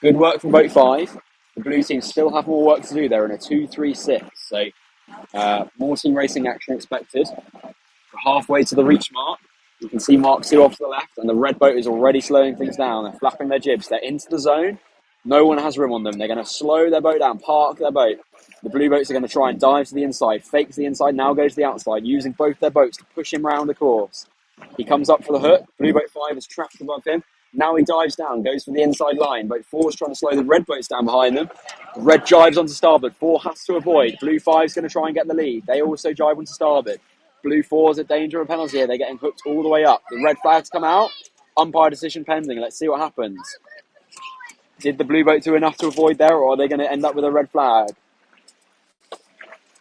good work from Boat 5. The blue team still have more work to do. They're in a 2-3-6. So more team racing action expected. We're halfway to the reach mark. You can see Mark 2 off to the left, and the red boat is already slowing things down. They're flapping their jibs. They're into the zone. No one has room on them. They're going to slow their boat down, park their boat. The blue boats are going to try and dive to the inside, fakes the inside, now goes to the outside, using both their boats to push him round the course. He comes up for the hook. Blue boat 5 is trapped above him. Now he dives down, goes for the inside line. Boat 4 is trying to slow the red boats down behind them. Red jives onto starboard. 4 has to avoid. Blue 5 is going to try and get the lead. They also jive onto starboard. Blue 4 is at danger of a penalty here. They're getting hooked all the way up. The red flags come out. Umpire decision pending. Let's see what happens. Did the blue boat do enough to avoid there, or are they going to end up with a red flag?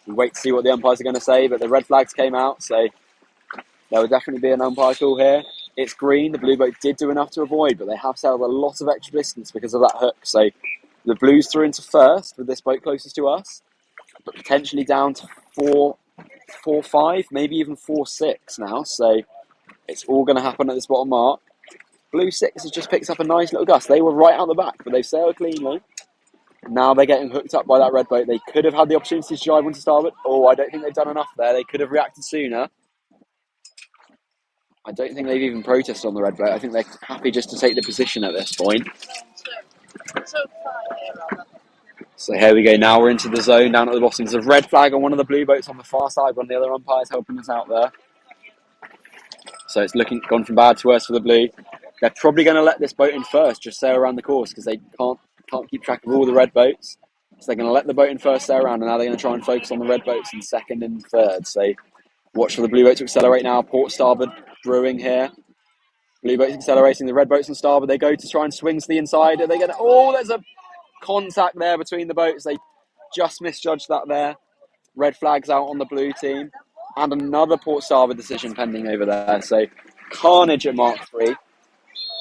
We wait to see what the umpires are going to say, but the red flags came out, so there will definitely be an umpire call here. It's green. The blue boat did do enough to avoid, but they have sailed a lot of extra distance because of that hook. So The Blues through into first with this boat closest to us, but potentially down to 4-5, maybe even 4-6 now. So it's all going to happen at this bottom mark. Blue 6 has just picked up a nice little gust. They were right out the back, but they've sailed cleanly. Now they're getting hooked up by that red boat. They could have had the opportunity to drive onto starboard. Oh, I don't think they've done enough there. They could have reacted sooner. I don't think they've even protested on the red boat. I think they're happy just to take the position at this point. So here we go. Now we're into the zone down at the bottom. There's a red flag on one of the blue boats on the far side. One of the other umpires helping us out there. So it's gone from bad to worse for the blue. They're probably going to let this boat in first, just sail around the course because they can't keep track of all the red boats. So they're going to let the boat in first, sail around, and now they're going to try and focus on the red boats in second and third. So watch for the blue boat to accelerate now. Port starboard brewing here. Blue boat's accelerating. The red boat's on starboard. They go to try and swing to the inside. Are they going to... Oh, there's a contact there between the boats. They just misjudged that there. Red flags out on the blue team. And another port starboard decision pending over there. So carnage at Mark 3.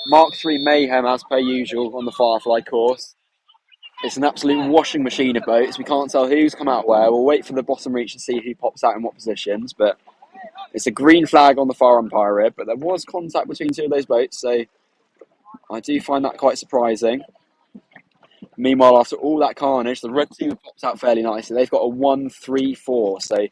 Mark 3 mayhem as per usual on the Firefly course. It's an absolute washing machine of boats. We can't tell who's come out where. We'll wait for the bottom reach and see who pops out in what positions. But it's a green flag on the far umpire rib. But there was contact between two of those boats. So I do find that quite surprising. Meanwhile, after all that carnage, the red team pops out fairly nicely. They've got a 1-3-4. So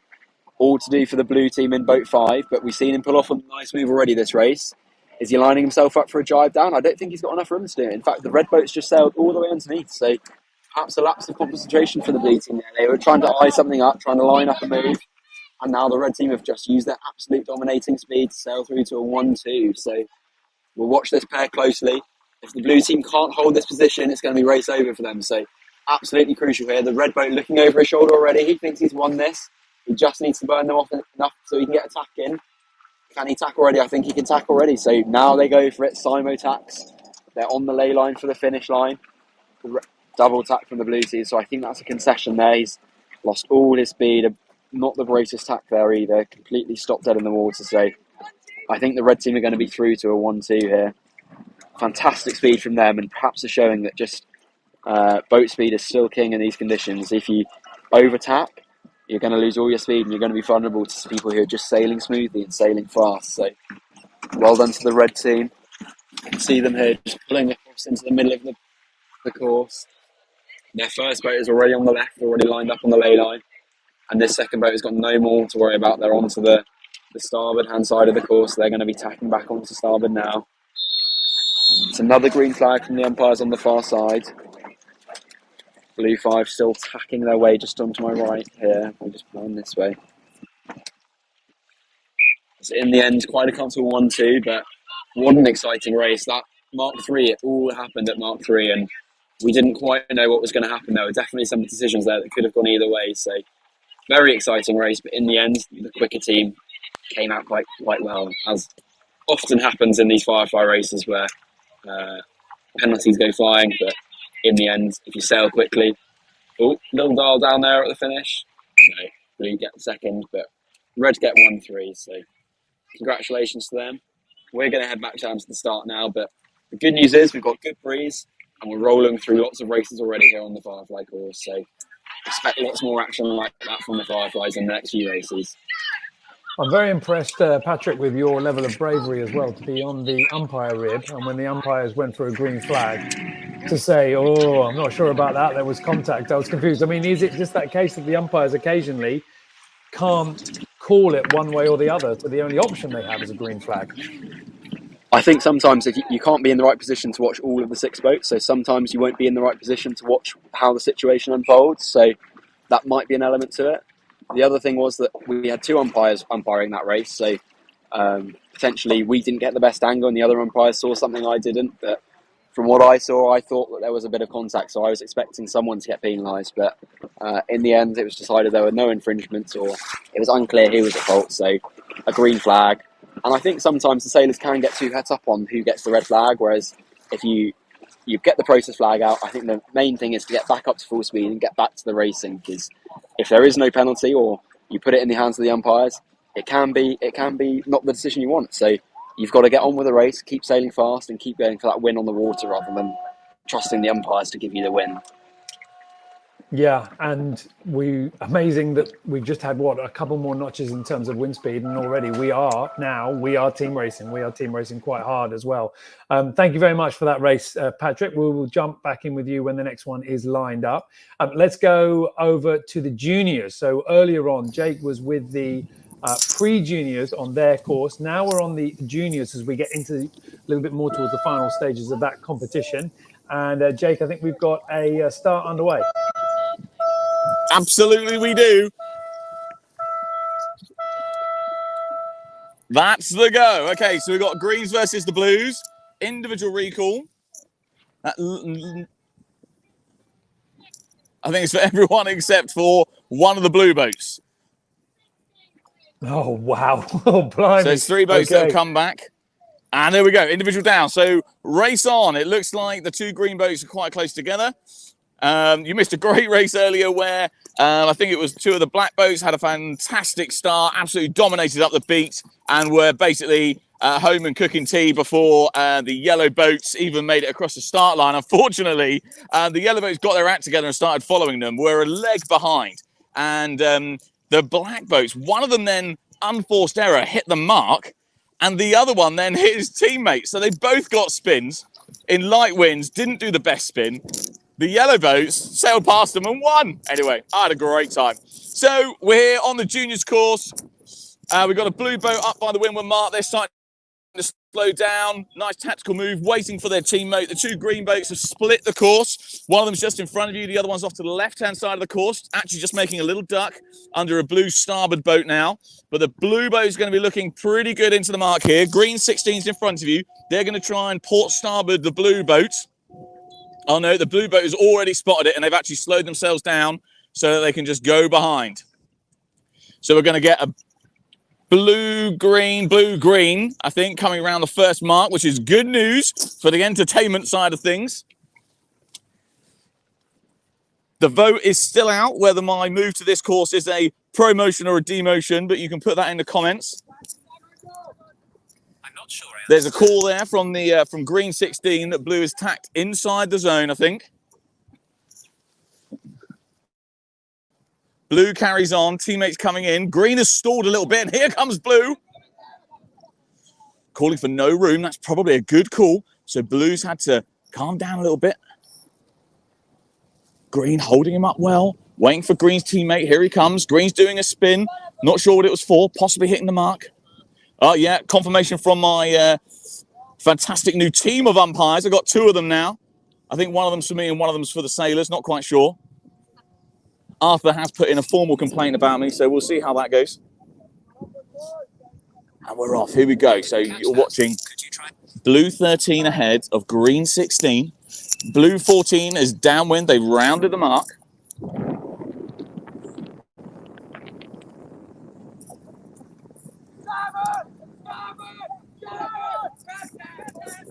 all to do for the blue team in boat 5. But we've seen him pull off a nice move already this race. Is he lining himself up for a drive down? I don't think he's got enough room to do it. In fact, the red boat's just sailed all the way underneath. So perhaps a lapse of concentration for the blue team there. They were trying to eye something up, trying to line up a move. And now the red team have just used their absolute dominating speed to sail through to a 1-2. So we'll watch this pair closely. If the blue team can't hold this position, it's going to be race over for them. So absolutely crucial here. The red boat looking over his shoulder already. He thinks he's won this. He just needs to burn them off enough so he can get a tack in. Can he tack already? I think he can tack already. So now they go for it. Simo tacks. They're on the lay line for the finish line. Double tack from the blue team. So I think that's a concession there. He's lost all his speed. Not the greatest tack there either. Completely stopped dead in the water. So I think the red team are going to be through to a 1-2 here. Fantastic speed from them, and perhaps a showing that just boat speed is still king in these conditions. If you over-tack, you're going to lose all your speed and you're going to be vulnerable to people who are just sailing smoothly and sailing fast. So well done to the red team. You can see them here just pulling across into the middle of the course. Their first boat is already on the left, already lined up on the lay line. And this second boat has got no more to worry about. They're onto the starboard hand side of the course. They're going to be tacking back onto starboard now. It's another green flag from the umpires on the far side. Blue 5 still tacking their way just onto my right here. We'll just put on this way. So in the end, quite a comfortable 1-2, but what an exciting race. That Mark 3, it all happened at Mark 3, and we didn't quite know what was going to happen. There were definitely some decisions there that could have gone either way. So very exciting race, but in the end, the quicker team came out quite well, as often happens in these Firefly races where penalties go flying, but in the end, if you sail quickly... Oh, little dial down there at the finish. No, Blue get second, but Red get 1-3, so congratulations to them. We're going to head back down to the start now, but the good news is we've got good breeze, and we're rolling through lots of races already here on the Firefly course, so expect lots more action like that from the Fireflies in the next few races. I'm very impressed, Patrick, with your level of bravery as well, to be on the umpire rib, and when the umpires went for a green flag, to say, oh, I'm not sure about that, there was contact, I was confused. I mean, is it just that case that the umpires occasionally can't call it one way or the other, so the only option they have is a green flag? I think sometimes if you can't be in the right position to watch all of the 6 boats, so sometimes you won't be in the right position to watch how the situation unfolds, so that might be an element to it. The other thing was that we had 2 umpires umpiring that race, so potentially we didn't get the best angle and the other umpires saw something I didn't, but from what I saw, I thought that there was a bit of contact, so I was expecting someone to get penalised, but in the end it was decided there were no infringements, or it was unclear who was at fault, so a green flag. And I think sometimes the sailors can get too het up on who gets the red flag, whereas if you get the protest flag out, I think the main thing is to get back up to full speed and get back to the racing, because if there is no penalty or you put it in the hands of the umpires, it can be not the decision you want. So you've got to get on with the race, keep sailing fast and keep going for that win on the water rather than trusting the umpires to give you the win. Yeah, and amazing that we've just had a couple more notches in terms of wind speed, and already we are team racing. We are team racing quite hard as well. Thank you very much for that race, Patrick. We will jump back in with you when the next one is lined up. Let's go over to the juniors. So earlier on, Jake was with the pre-juniors on their course. Now we're on the juniors as we get into a little bit more towards the final stages of that competition. And Jake, I think we've got a start underway. Absolutely, we do. That's the go. Okay, so we've got greens versus the blues. Individual recall. I think it's for everyone except for one of the blue boats. Oh, wow. Oh, blimey. So it's 3 boats that have come back. And there we go, individual down. So race on. It looks like the 2 green boats are quite close together. You missed a great race earlier where I think it was 2 of the black boats had a fantastic start, absolutely dominated up the beat, and were basically home and cooking tea before the yellow boats even made it across the start line. Unfortunately, the yellow boats got their act together and started following them. We're a leg behind. And the black boats, one of them then, unforced error, hit the mark, and the other one then hit his teammate. So they both got spins in light winds, didn't do the best spin. The yellow boats sailed past them and won. Anyway, I had a great time. So we're on the juniors course. We've got a blue boat up by the windward mark. They're starting to slow down. Nice tactical move, waiting for their teammate. The 2 green boats have split the course. One of them's just in front of you. The other one's off to the left-hand side of the course. Actually just making a little duck under a blue starboard boat now. But the blue boat is going to be looking pretty good into the mark here. Green 16's in front of you. They're going to try and port starboard the blue boat. Oh no, the blue boat has already spotted it and they've actually slowed themselves down so that they can just go behind. So we're going to get a blue, green, I think, coming around the first mark, which is good news for the entertainment side of things. The vote is still out whether my move to this course is a promotion or a demotion, but you can put that in the comments. Sure. There's a call there from green 16 that blue is tacked inside the zone, I think. Blue carries on, teammates coming in. Green has stalled a little bit, and here comes blue. Calling for no room, that's probably a good call. So blue's had to calm down a little bit. Green holding him up well, waiting for green's teammate. Here he comes. Green's doing a spin. Not sure what it was for, possibly hitting the mark. Oh, yeah, confirmation from my fantastic new team of umpires. I've got 2 of them now. I think one of them's for me and one of them's for the sailors, not quite sure. Arthur has put in a formal complaint about me, so we'll see how that goes. And we're off. Here we go. So you're watching blue 13 ahead of green 16. Blue 14 is downwind. They've rounded the mark.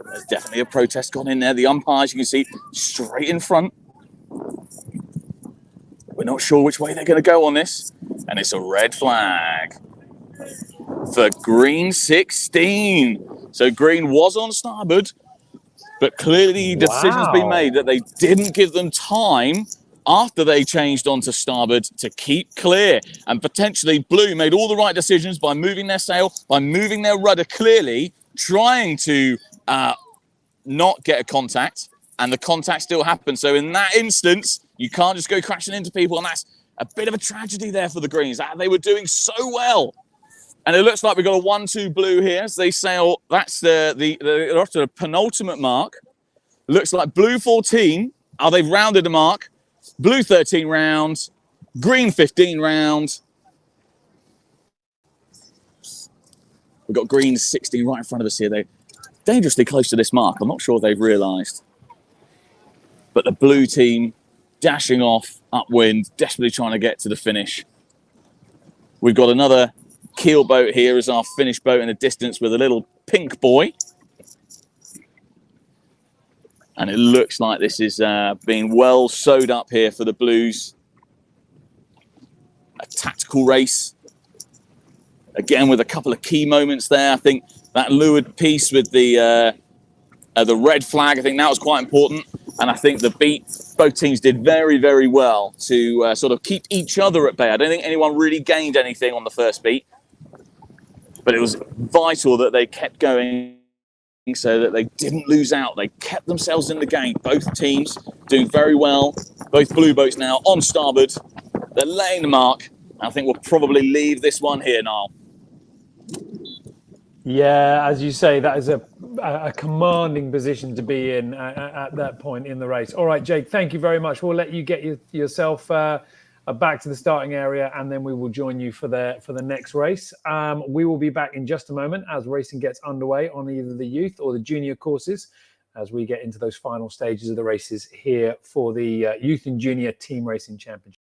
There's definitely a protest gone in there. The umpires, you can see, straight in front. We're not sure which way they're going to go on this. And it's a red flag for green 16. So green was on starboard, but clearly the decision's been made that they didn't give them time after they changed onto starboard to keep clear. And potentially blue made all the right decisions by moving their sail, by moving their rudder clearly, trying to not get a contact, and the contact still happened. So in that instance, you can't just go crashing into people, and that's a bit of a tragedy there for the greens. They were doing so well. And it looks like we've got a 1-2 blue here as they sail. That's they're off to the penultimate mark. Looks like blue 14. They've rounded the mark. Blue 13 rounds. Green 15 rounds. We've got green 16 right in front of us here. They're dangerously close to this mark. I'm not sure they've realised. But the blue team dashing off upwind, desperately trying to get to the finish. We've got another keel boat here as our finish boat in the distance with a little pink boy. And it looks like this is being well sewed up here for the blues. A tactical race. Again, with a couple of key moments there. I think that leeward piece with the red flag, I think that was quite important. And I think both teams did very, very well to sort of keep each other at bay. I don't think anyone really gained anything on the first beat, but it was vital that they kept going so that they didn't lose out. They kept themselves in the game. Both teams doing very well. Both blue boats now on starboard. They're laying the mark. I think we'll probably leave this one here, Niall. Yeah, as you say, that is a commanding position to be in at that point in the race. All right, Jake, thank you very much. We'll let you get yourself back to the starting area, and then we will join you for the next race. We will be back in just a moment as racing gets underway on either the youth or the junior courses, as we get into those final stages of the races here for the Youth and Junior Team Racing Championship.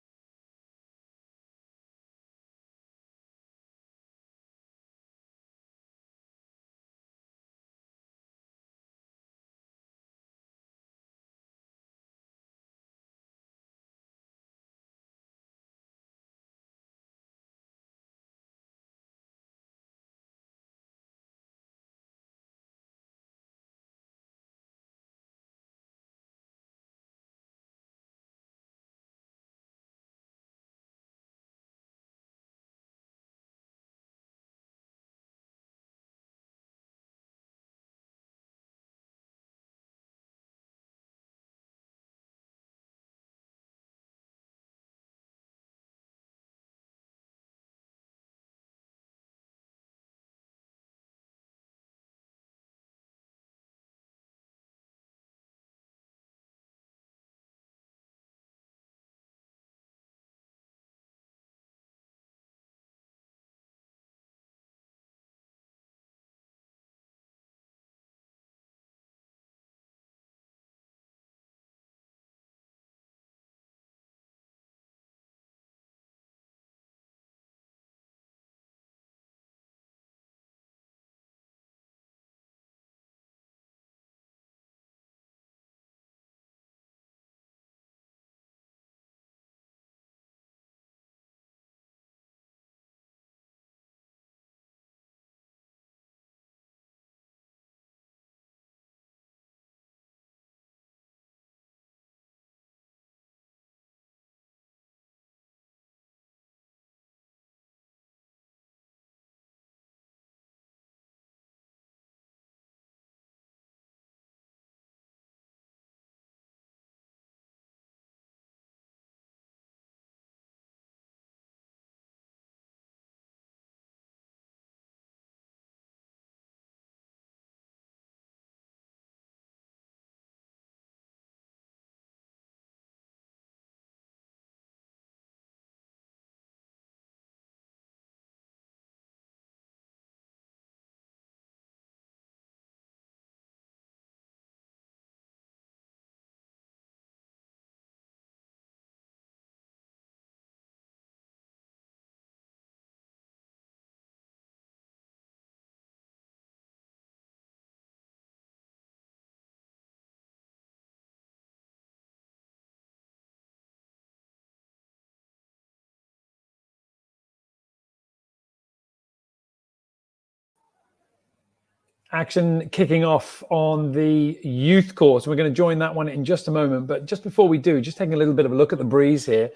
Action kicking off on the youth course. We're going to join that one in just a moment. But just before we do, just taking a little bit of a look at the breeze here.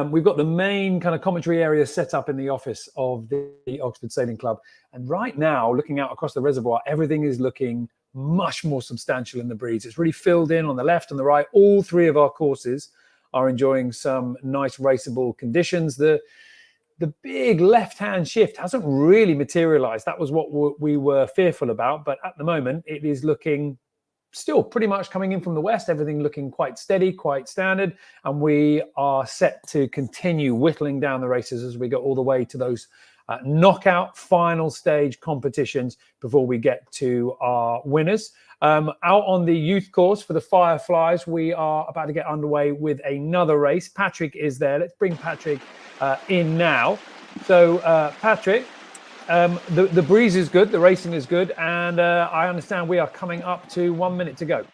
We've got the main kind of commentary area set up in the office of the Oxford Sailing Club. And right now, looking out across the reservoir, everything is looking much more substantial in the breeze. It's really filled in on the left and the right. All three of our courses are enjoying some nice raceable conditions. The big left-hand shift hasn't really materialized. That was what we were fearful about. But at the moment, it is looking still pretty much coming in from the west, everything looking quite steady, quite standard. And we are set to continue whittling down the races as we go all the way to those knockout final stage competitions before we get to our winners. Out on the youth course for the Fireflies, we are about to get underway with another race. Patrick is there. Let's bring Patrick in now. So Patrick, the breeze is good, the racing is good, and I understand we are coming up to 1 minute to go.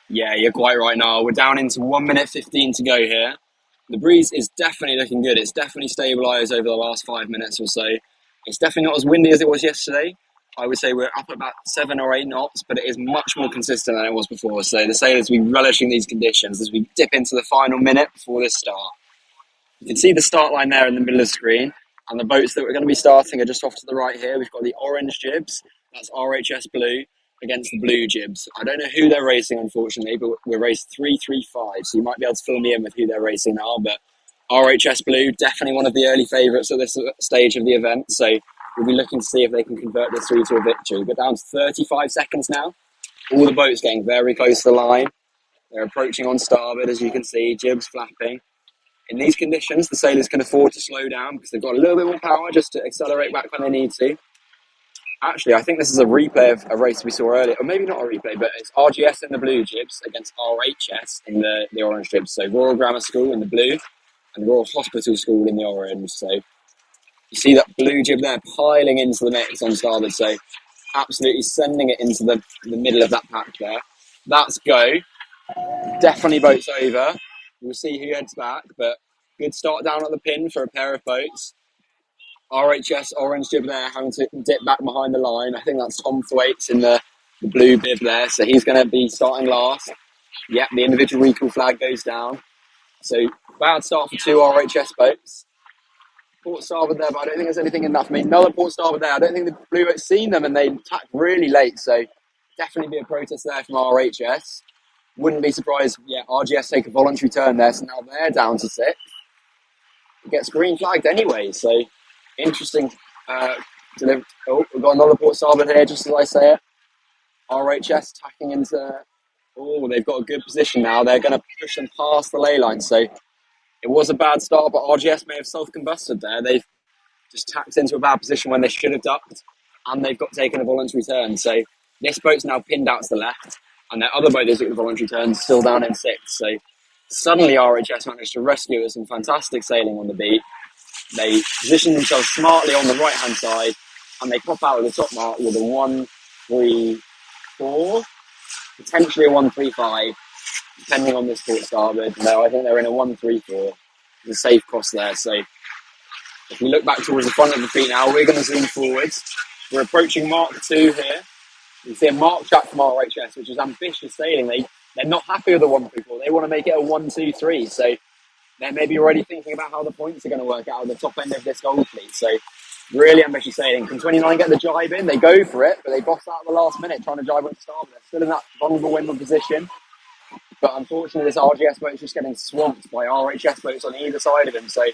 Yeah, you're quite right now. We're down into 1 minute 15 to go here. The breeze is definitely looking good. It's definitely stabilised over the last 5 minutes or so. It's definitely not as windy as it was yesterday, I would say we're up about 7 or 8 knots, but it is much more consistent than it was before. So the sailors will be relishing these conditions as we dip into the final minute before this start. You can see the start line there in the middle of the screen, and the boats that we're going to be starting are just off to the right here. We've got the orange jibs, that's RHS Blue, against the blue jibs. I don't know who they're racing, unfortunately, but we're race 335, so you might be able to fill me in with who they're racing now. But RHS Blue, definitely one of the early favourites at this stage of the event, so we'll be looking to see if they can convert this through to a victory. But down to 35 seconds now. All the boats getting very close to the line. They're approaching on starboard, as you can see, jibs flapping. In these conditions, the sailors can afford to slow down because they've got a little bit more power just to accelerate back when they need to. Actually, I think this is a replay of a race we saw earlier, or maybe not a replay, but it's RGS in the blue jibs against RHS in the orange jibs. So Royal Grammar School in the blue and Royal Hospital School in the orange. So you see that blue jib there piling into the mix on starboard, so absolutely sending it into the middle of that pack there. That's go. Definitely boats over. We'll see who heads back, but good start down at the pin for a pair of boats. RHS orange jib there having to dip back behind the line. I think that's Tom Thwaites in the blue bib there, so he's going to be starting last. Yep, the individual recall flag goes down. So bad start for 2 RHS boats. Port starboard there, but I don't think there's anything in that for me. Another port starboard there. I don't think the blue boat's seen them, and they attacked really late, so definitely be a protest there from RHS. Wouldn't be surprised, RGS take a voluntary turn there, so now they're down to 6. It gets green flagged anyway, so interesting. We've got another port starboard here, just as I say it. RHS tacking into... Oh, they've got a good position now. They're going to push them past the ley line, so it was a bad start, but RGS may have self-combusted there. They've just tacked into a bad position when they should have ducked, and they've got taken a voluntary turn, so this boat's now pinned out to the left, and their other boat that took the voluntary turn is still down in 6th. So suddenly RHS managed to rescue with some fantastic sailing on the beat. They position themselves smartly on the right-hand side, and they pop out of the top mark with a 1-3-4, potentially a 1-3-5, depending on this port starboard. No, I think they're in a 1-3-4. There's a safe cross there. So if we look back towards the front of the fleet now, we're going to zoom forwards. We're approaching Mark 2 here. You see a mark track from RHS, which is ambitious sailing. They're not happy with the 1-3-4. They want to make it a 1-2-3. So they're maybe already thinking about how the points are going to work out at the top end of this gold fleet. So really ambitious sailing. Can 29 get the jibe in? They go for it, but they boss out at the last minute trying to jibe onto starboard. They're still in that vulnerable windward position. But unfortunately, this RGS boat is just getting swamped by RHS boats on either side of him. So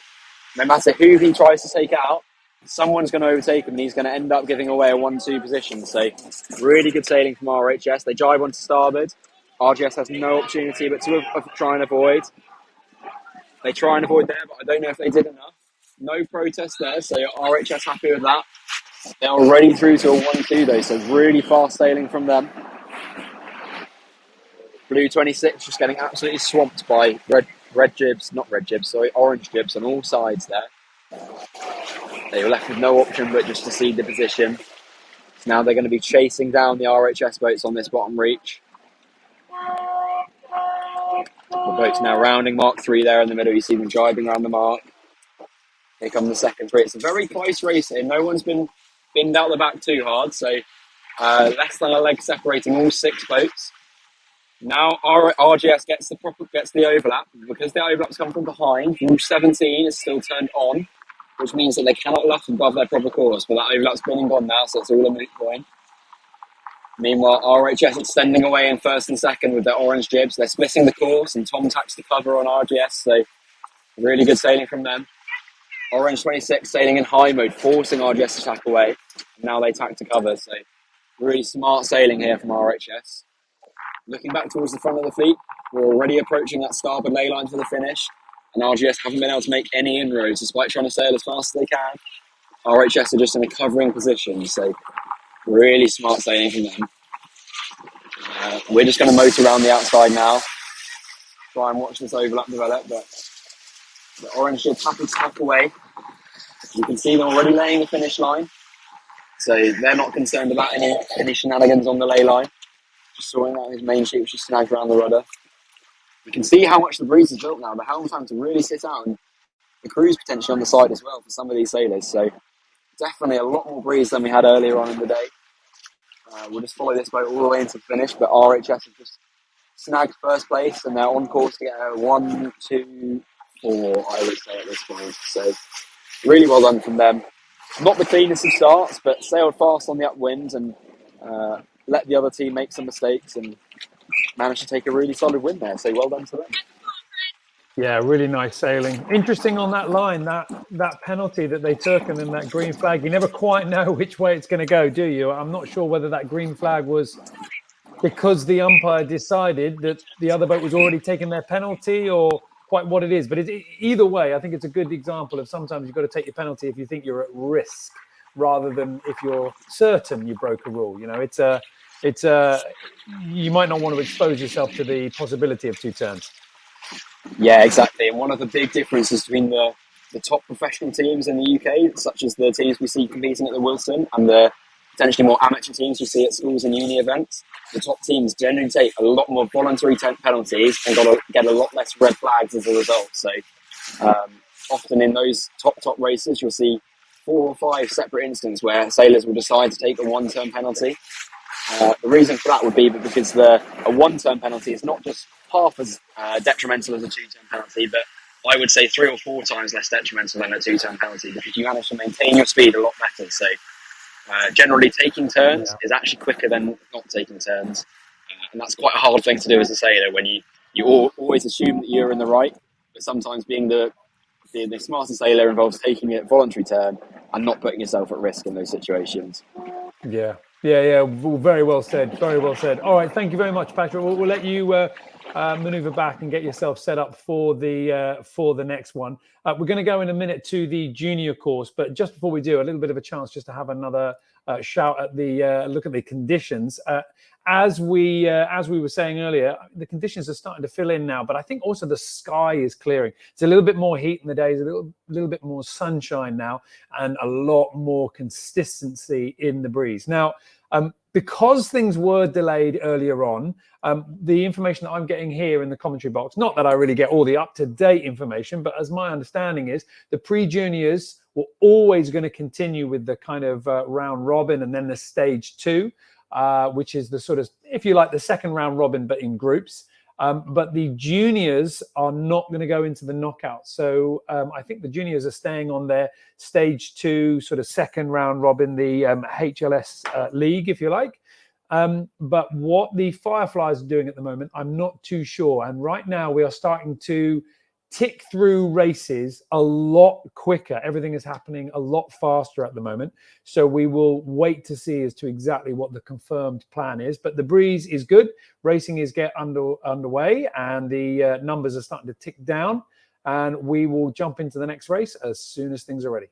no matter who he tries to take out, someone's going to overtake him, and he's going to end up giving away a 1-2 position. So really good sailing from RHS. They jibe onto starboard. RGS has no opportunity but to try and avoid. They try and avoid there, but I don't know if they did enough. No protest there, so RHS happy with that. They're already through to a 1-2 though, so really fast sailing from them. Blue 26 just getting absolutely swamped by orange jibs on all sides there. They were left with no option but just to cede the position. So now they're going to be chasing down the RHS boats on this bottom reach. The boat's now rounding Mark 3 there in the middle. You see them driving around the mark. Here come the second three. It's a very close race here. No one's been binned out the back too hard, so less than a leg separating all 6 boats. Now RGS gets the overlap. Because the overlaps come from behind, rule 17 is still turned on, which means that they cannot luff above their proper course, but that overlap's been and gone now, so it's all a moot point. Meanwhile, RHS extending away in first and second with their orange jibs. They're splitting the course, and Tom tacks the cover on RGS, so really good sailing from them. Orange 26 sailing in high mode, forcing RGS to tack away. And now they tack to cover, so really smart sailing here from RHS. Looking back towards the front of the fleet, we're already approaching that starboard ley line for the finish, and RGS haven't been able to make any inroads despite trying to sail as fast as they can. RHS are just in a covering position, so really smart sailing from them. We're just going to motor around the outside now, try and watch this overlap develop, but the orange ship's happy to tack away. You can see them already laying the finish line, so they're not concerned about any shenanigans on the ley line. Just sorting out his main sheet, which is snagged around the rudder. You can see how much the breeze is built now. The helm's having to really sit out, and the crew's potentially on the side as well for some of these sailors. So definitely a lot more breeze than we had earlier on in the day. We'll just follow this boat all the way into the finish, but RHS have just snagged first place and they're on course to get a 1, 2, 4, I would say, at this point. So really well done from them. Not the cleanest of starts, but sailed fast on the upwind and let the other team make some mistakes and managed to take a really solid win there. So well done to them. Yeah, really nice sailing. Interesting on that line, that penalty that they took and then that green flag. You never quite know which way it's going to go, do you? I'm not sure whether that green flag was because the umpire decided that the other boat was already taking their penalty or quite what it is. But either way, I think it's a good example of sometimes you've got to take your penalty if you think you're at risk rather than if you're certain you broke a rule. You know, you might not want to expose yourself to the possibility of two turns. Yeah, exactly. And one of the big differences between the top professional teams in the UK, such as the teams we see competing at the Wilson, and the potentially more amateur teams we see at schools and uni events, the top teams generally take a lot more voluntary penalties and get a lot less red flags as a result. So often in those top races, you'll see 4 or 5 separate instances where sailors will decide to take a one-turn penalty. The reason for that would be because a one-turn penalty is not just half as detrimental as a two-turn penalty, but I would say 3 or 4 times less detrimental than a two-turn penalty because you manage to maintain your speed a lot better. So generally taking turns is actually quicker than not taking turns. And that's quite a hard thing to do as a sailor when you always assume that you're in the right, but sometimes being the smarter sailor involves taking a voluntary turn and not putting yourself at risk in those situations. Yeah. Very well said. Very well said. All right. Thank you very much, Patrick. We'll let you maneuver back and get yourself set up for the next one. We're going to go in a minute to the junior course, but just before we do, a little bit of a chance just to have another shout at the look at the conditions. As we were saying earlier, the conditions are starting to fill in now, but I think also the sky is clearing. It's a little bit more heat in the days, a little bit more sunshine now, and a lot more consistency in the breeze. Now, because things were delayed earlier on, the information that I'm getting here in the commentary box, not that I really get all the up-to-date information, but as my understanding is, the pre-juniors were always going to continue with the kind of round robin and then the stage 2. Which is the sort of, if you like, the second round robin, but in groups. But the juniors are not going to go into the knockout. So I think the juniors are staying on their stage 2, sort of second round robin, the HLS league, if you like. But what the Fireflies are doing at the moment, I'm not too sure. And right now we are starting to tick through races a lot quicker. Everything is happening a lot faster at the moment. So we will wait to see as to exactly what the confirmed plan is. But the breeze is good. Racing is underway and the numbers are starting to tick down. And we will jump into the next race as soon as things are ready.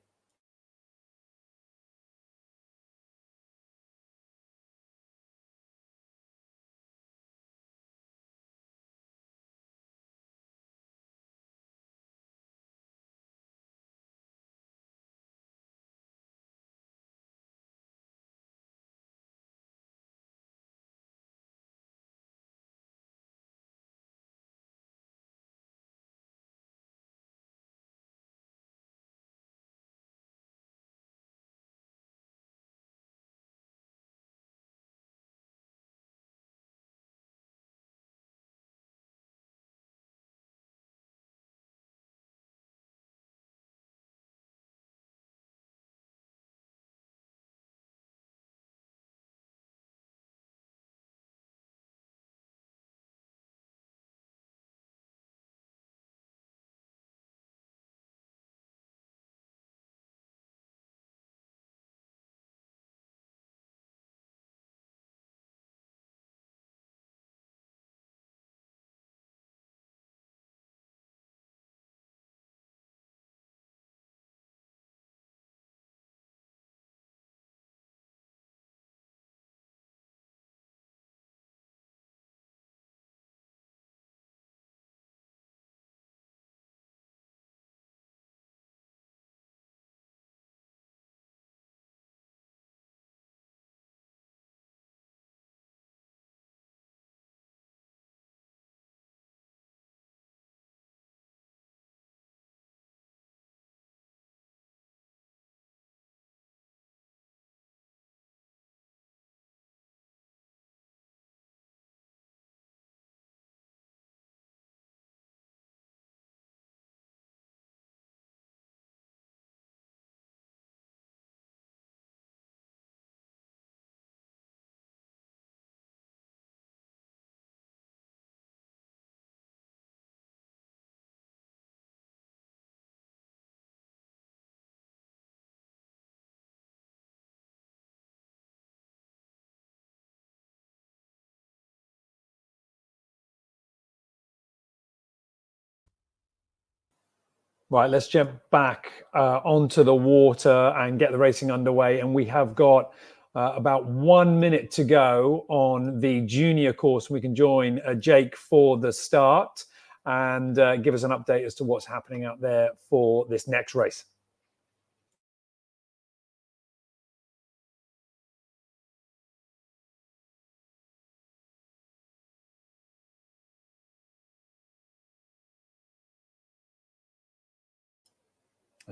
Right, let's jump back onto the water and get the racing underway. And we have got about 1 minute to go on the junior course. We can join Jake for the start and give us an update as to what's happening out there for this next race.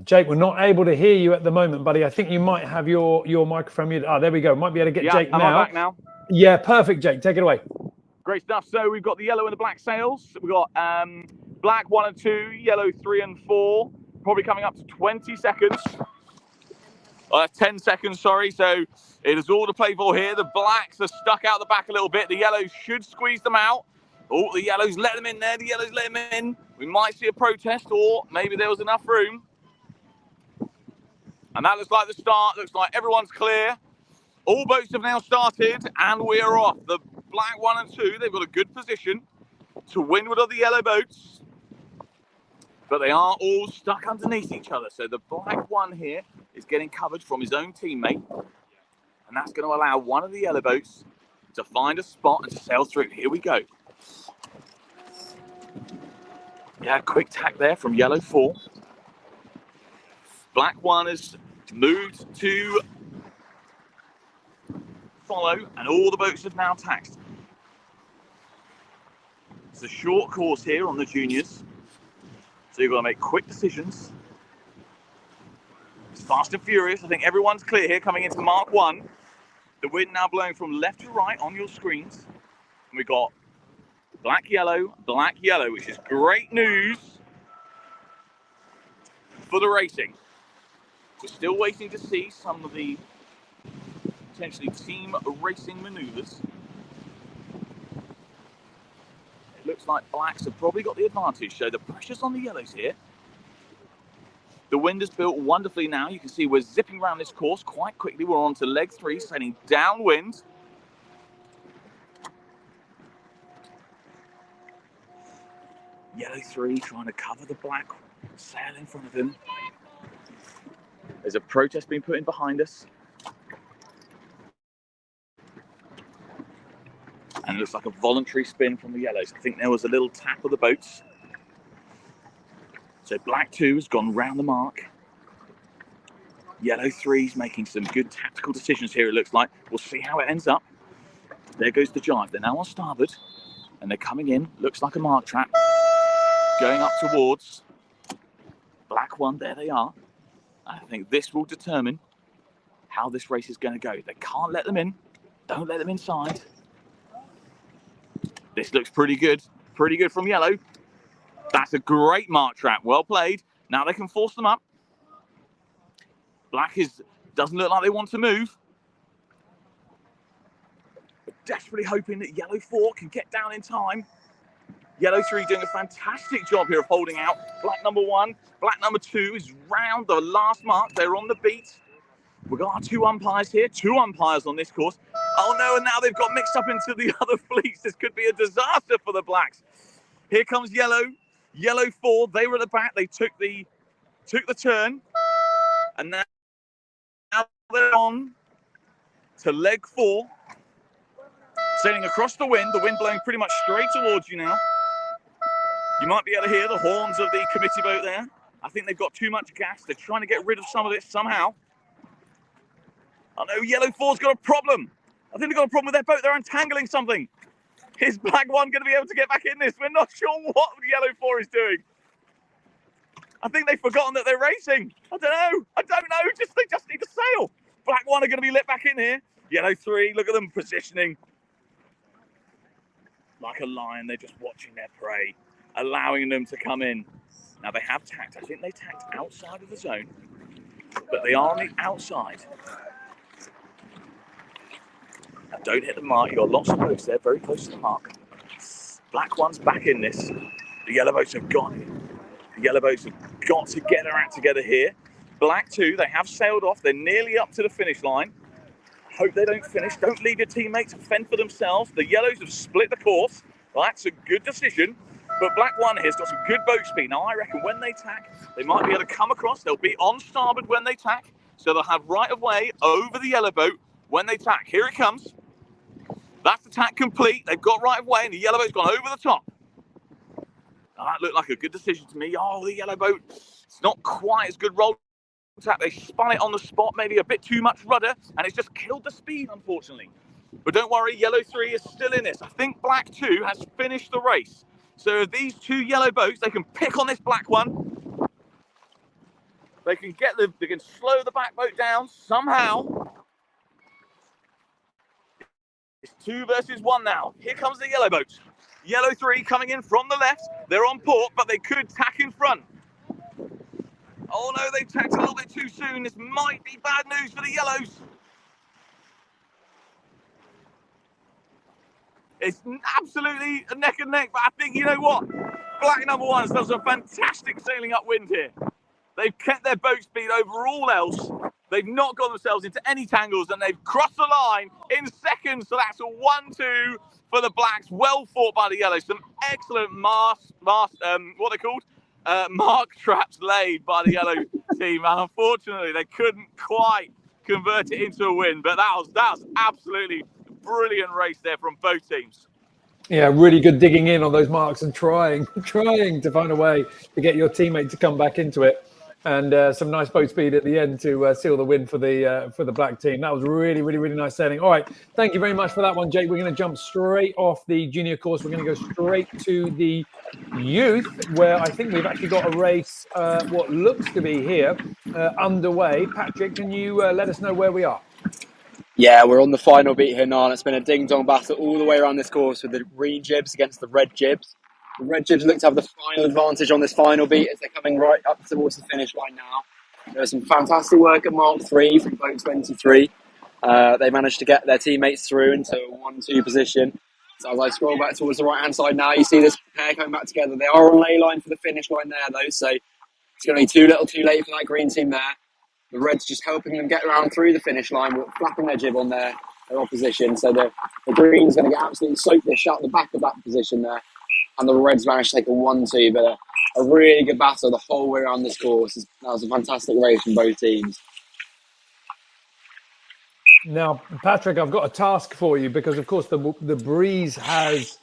Jake, we're not able to hear you at the moment, buddy. I think you might have your microphone muted. Oh, there we go. Might be able to get Jake now. Am I back now? Yeah, perfect, Jake. Take it away. Great stuff. So we've got the yellow and the black sails. We've got black 1 and 2, yellow 3 and 4. Probably coming up to 20 seconds. 10 seconds, sorry. So it is all to play for here. The blacks are stuck out the back a little bit. The yellows should squeeze them out. Oh, the yellows let them in there. The yellows let them in. We might see a protest, or maybe there was enough room. And that looks like the start. Looks like everyone's clear. All boats have now started, and we're off. The black 1 and 2, they've got a good position to windward of the yellow boats, but they are all stuck underneath each other. So the black one here is getting covered from his own teammate, and that's going to allow one of the yellow boats to find a spot and to sail through. Here we go. Yeah, quick tack there from yellow 4. Black 1 has moved to follow, and all the boats have now taxed. It's a short course here on the juniors, so you've got to make quick decisions. It's fast and furious. I think everyone's clear here coming into Mark 1. The wind now blowing from left to right on your screens. And we've got black, yellow, which is great news for the racing. We're still waiting to see some of the potentially team racing maneuvers. It looks like blacks have probably got the advantage, so the pressure's on the yellows here. The wind has built wonderfully now. You can see we're zipping around this course quite quickly. We're on to leg 3, sailing downwind. Yellow 3 trying to cover the black sail in front of him. There's a protest being put in behind us. And it looks like a voluntary spin from the yellows. I think there was a little tap of the boats. So black 2 has gone round the mark. Yellow 3's making some good tactical decisions here, it looks like. We'll see how it ends up. There goes the jibe. They're now on starboard. And they're coming in. Looks like a mark trap. Going up towards black 1. There they are. I think this will determine how this race is going to go. They can't let them in. Don't let them inside. This looks pretty good. Pretty good from yellow. That's a great mark trap. Well played. Now they can force them up. Black doesn't look like they want to move. We're desperately hoping that yellow 4 can get down in time. Yellow 3 doing a fantastic job here of holding out. Black number 1. Black number 2 is round the last mark. They're on the beat. We've got our 2 umpires here. 2 umpires on this course. Oh no, and now they've got mixed up into the other fleets. This could be a disaster for the blacks. Here comes yellow. Yellow 4, they were at the back. They took the turn. And now they're on to leg 4. Sailing across the wind blowing pretty much straight towards you now. You might be able to hear the horns of the committee boat there. I think they've got too much gas. They're trying to get rid of some of it somehow. I know yellow 4's got a problem. I think they've got a problem with their boat. They're untangling something. Is black 1 going to be able to get back in this? We're not sure what yellow 4 is doing. I think they've forgotten that they're racing. I don't know. They just need to sail. Black 1 are going to be let back in here. Yellow 3, look at them positioning. Like a lion, they're just watching their prey, allowing them to come in. Now they have tacked. I think they tacked outside of the zone, but they are on the outside. Now don't hit the mark. You've got lots of boats there, very close to the mark. Black 1's back in this. The yellow boats have got it. The yellow boats have got to get their act together here. Black 2, they have sailed off. They're nearly up to the finish line. Hope they don't finish. Don't leave your teammates to fend for themselves. The yellows have split the course. Well, that's a good decision. But Black 1 here's got some good boat speed. Now, I reckon when they tack, they might be able to come across. They'll be on starboard when they tack, so they'll have right of way over the yellow boat when they tack. Here it comes. That's the tack complete. They've got right of way, and the yellow boat's gone over the top. Now, that looked like a good decision to me. Oh, the yellow boat, it's not quite as good roll tack. They spun it on the spot, maybe a bit too much rudder, and it's just killed the speed, unfortunately. But don't worry, yellow 3 is still in this. I think Black 2 has finished the race. So these two yellow boats, they can pick on this Black 1. They can slow the back boat down somehow. It's 2 versus 1 now. Here comes the yellow boat. Yellow 3 coming in from the left. They're on port, but they could tack in front. Oh no, they tacked a little bit too soon. This might be bad news for the yellows. It's absolutely neck and neck, but I think, you know what? Black number 1's done some fantastic sailing upwind here. They've kept their boat speed over all else. They've not got themselves into any tangles, and they've crossed the line in seconds. So that's a 1-2 for the Blacks. Well fought by the Yellows. Some excellent what are they called? Mark traps laid by the Yellow team. And unfortunately, they couldn't quite convert it into a win. But that was absolutely brilliant race there from both teams. Yeah, really good digging in on those marks and trying to find a way to get your teammate to come back into it. And some nice boat speed at the end to seal the win for the Black team. That was really, really, really nice sailing. All right, thank you very much for that one, Jake. We're going to jump straight off the junior course. We're going to go straight to the youth, where I think we've actually got a race, what looks to be here, underway. Patrick, can you let us know where we are? Yeah, we're on the final beat here now, and it's been a ding-dong battle all the way around this course with the green jibs against the red jibs. The red jibs look to have the final advantage on this final beat as they're coming right up towards the finish line now. There's some fantastic work at Mark 3 from boat 23. They managed to get their teammates through into a 1-2 position. So as I scroll back towards the right-hand side now, you see this pair coming back together. They are on lay line for the finish line there, though, so it's going to be too little too late for that green team there. The Reds just helping them get around through the finish line, flapping their jib on their opposition. So the green's going to get absolutely soaked. They shut the back of that position there. And the Reds managed to take a 1-2, but a really good battle the whole way around this course. That was a fantastic race from both teams. Now, Patrick, I've got a task for you because, of course, the breeze has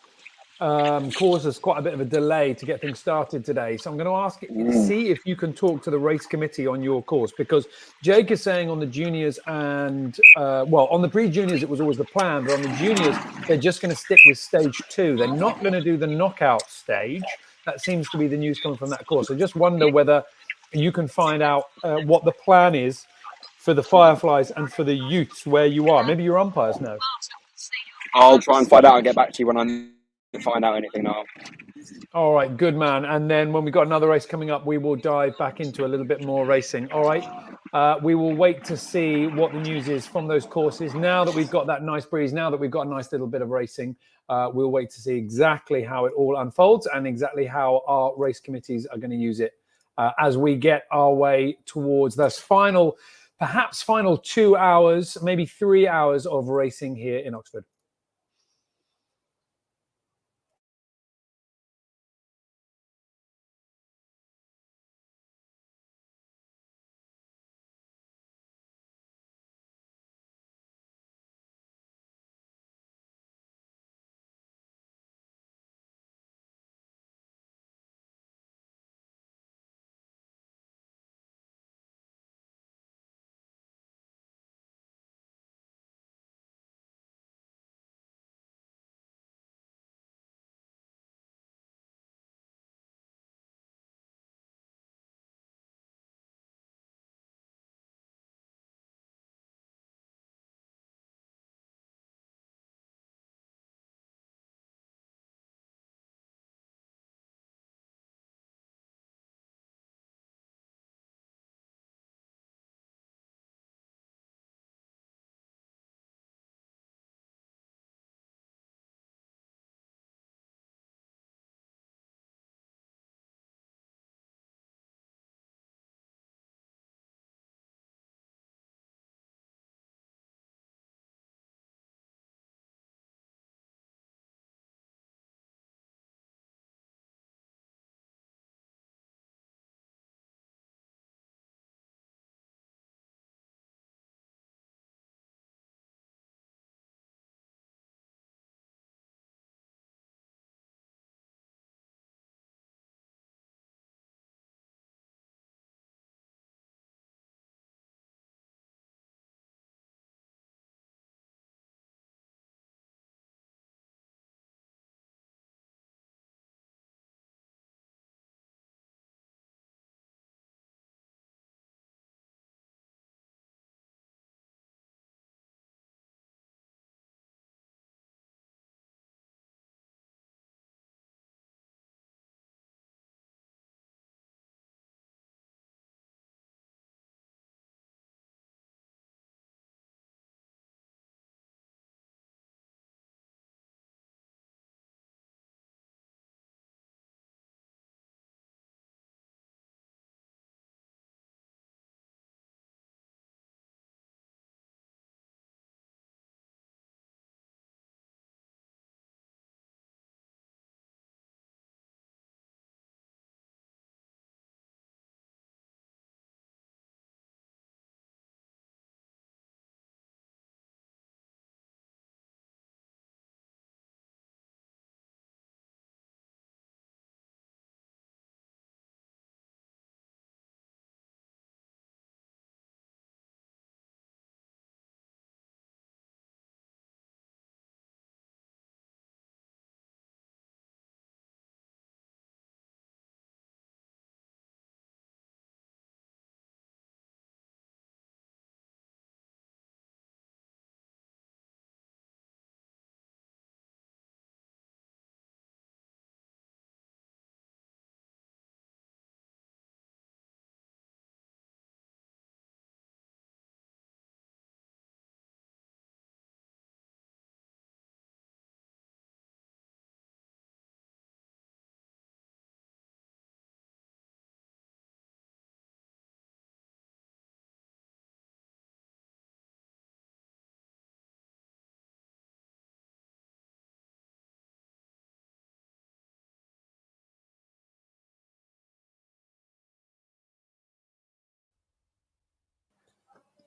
caused us quite a bit of a delay to get things started today. So I'm going to ask, see if you can talk to the race committee on your course, because Jake is saying on the juniors and, on the pre-juniors, it was always the plan, but on the juniors, they're just going to stick with stage 2. They're not going to do the knockout stage. That seems to be the news coming from that course. I just wonder whether you can find out what the plan is for the Fireflies and for the youths where you are. Maybe your umpires know. I'll try and find out and get back to you when I find out anything now. All right, good man. And then when we've got another race coming up, we will dive back into a little bit more racing. All right. We will wait to see what the news is from those courses. Now that we've got that nice breeze, now that we've got a nice little bit of racing, we'll wait to see exactly how it all unfolds and exactly how our race committees are going to use it as we get our way towards those final 2 hours, maybe 3 hours of racing here in Oxford.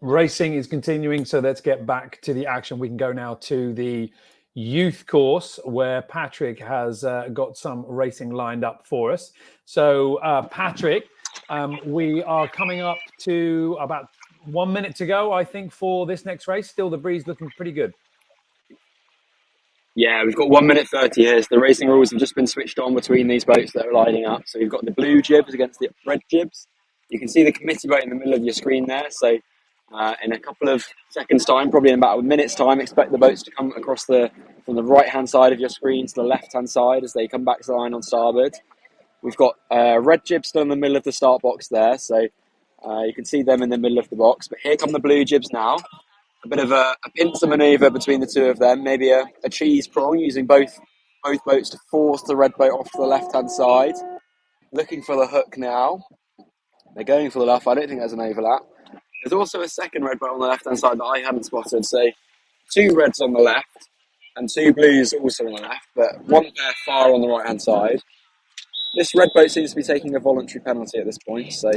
Racing is continuing, so let's get back to the action. We can go now to the youth course where Patrick has got some racing lined up for us. So, Patrick, we are coming up to about 1 minute to go, I think, for this next race. Still, the breeze looking pretty good. Yeah, we've got 1 minute 30 here. So the racing rules have just been switched on between these boats that are lining up. So we've got the blue jibs against the red jibs. You can see the committee boat in the middle of your screen there. So in a couple of seconds' time, probably in about a minute's time, expect the boats to come across from the right-hand side of your screen to the left-hand side as they come back to the line on starboard. We've got red jibs still in the middle of the start box there. So you can see them in the middle of the box. But here come the blue jibs now. A bit of a pincer manoeuvre between the two of them, maybe a cheese prong using both boats to force the red boat off to the left-hand side. Looking for the hook now. They're going for the luff. I don't think there's an overlap. There's also a second red boat on the left-hand side that I hadn't spotted. So 2 reds on the left and 2 blues also on the left, but 1 pair far on the right-hand side. This red boat seems to be taking a voluntary penalty at this point, so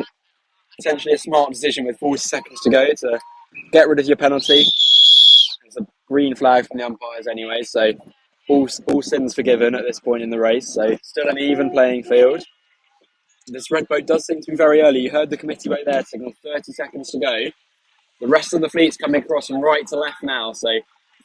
potentially a smart decision with 40 seconds to go to get rid of your penalty. It's a green flag from the umpires anyway, so all sins forgiven at this point in the race. So still an even playing field. This red boat does seem to be very early. You heard the committee boat there signal 30 seconds to go. The rest of the fleet's coming across from right to left now. So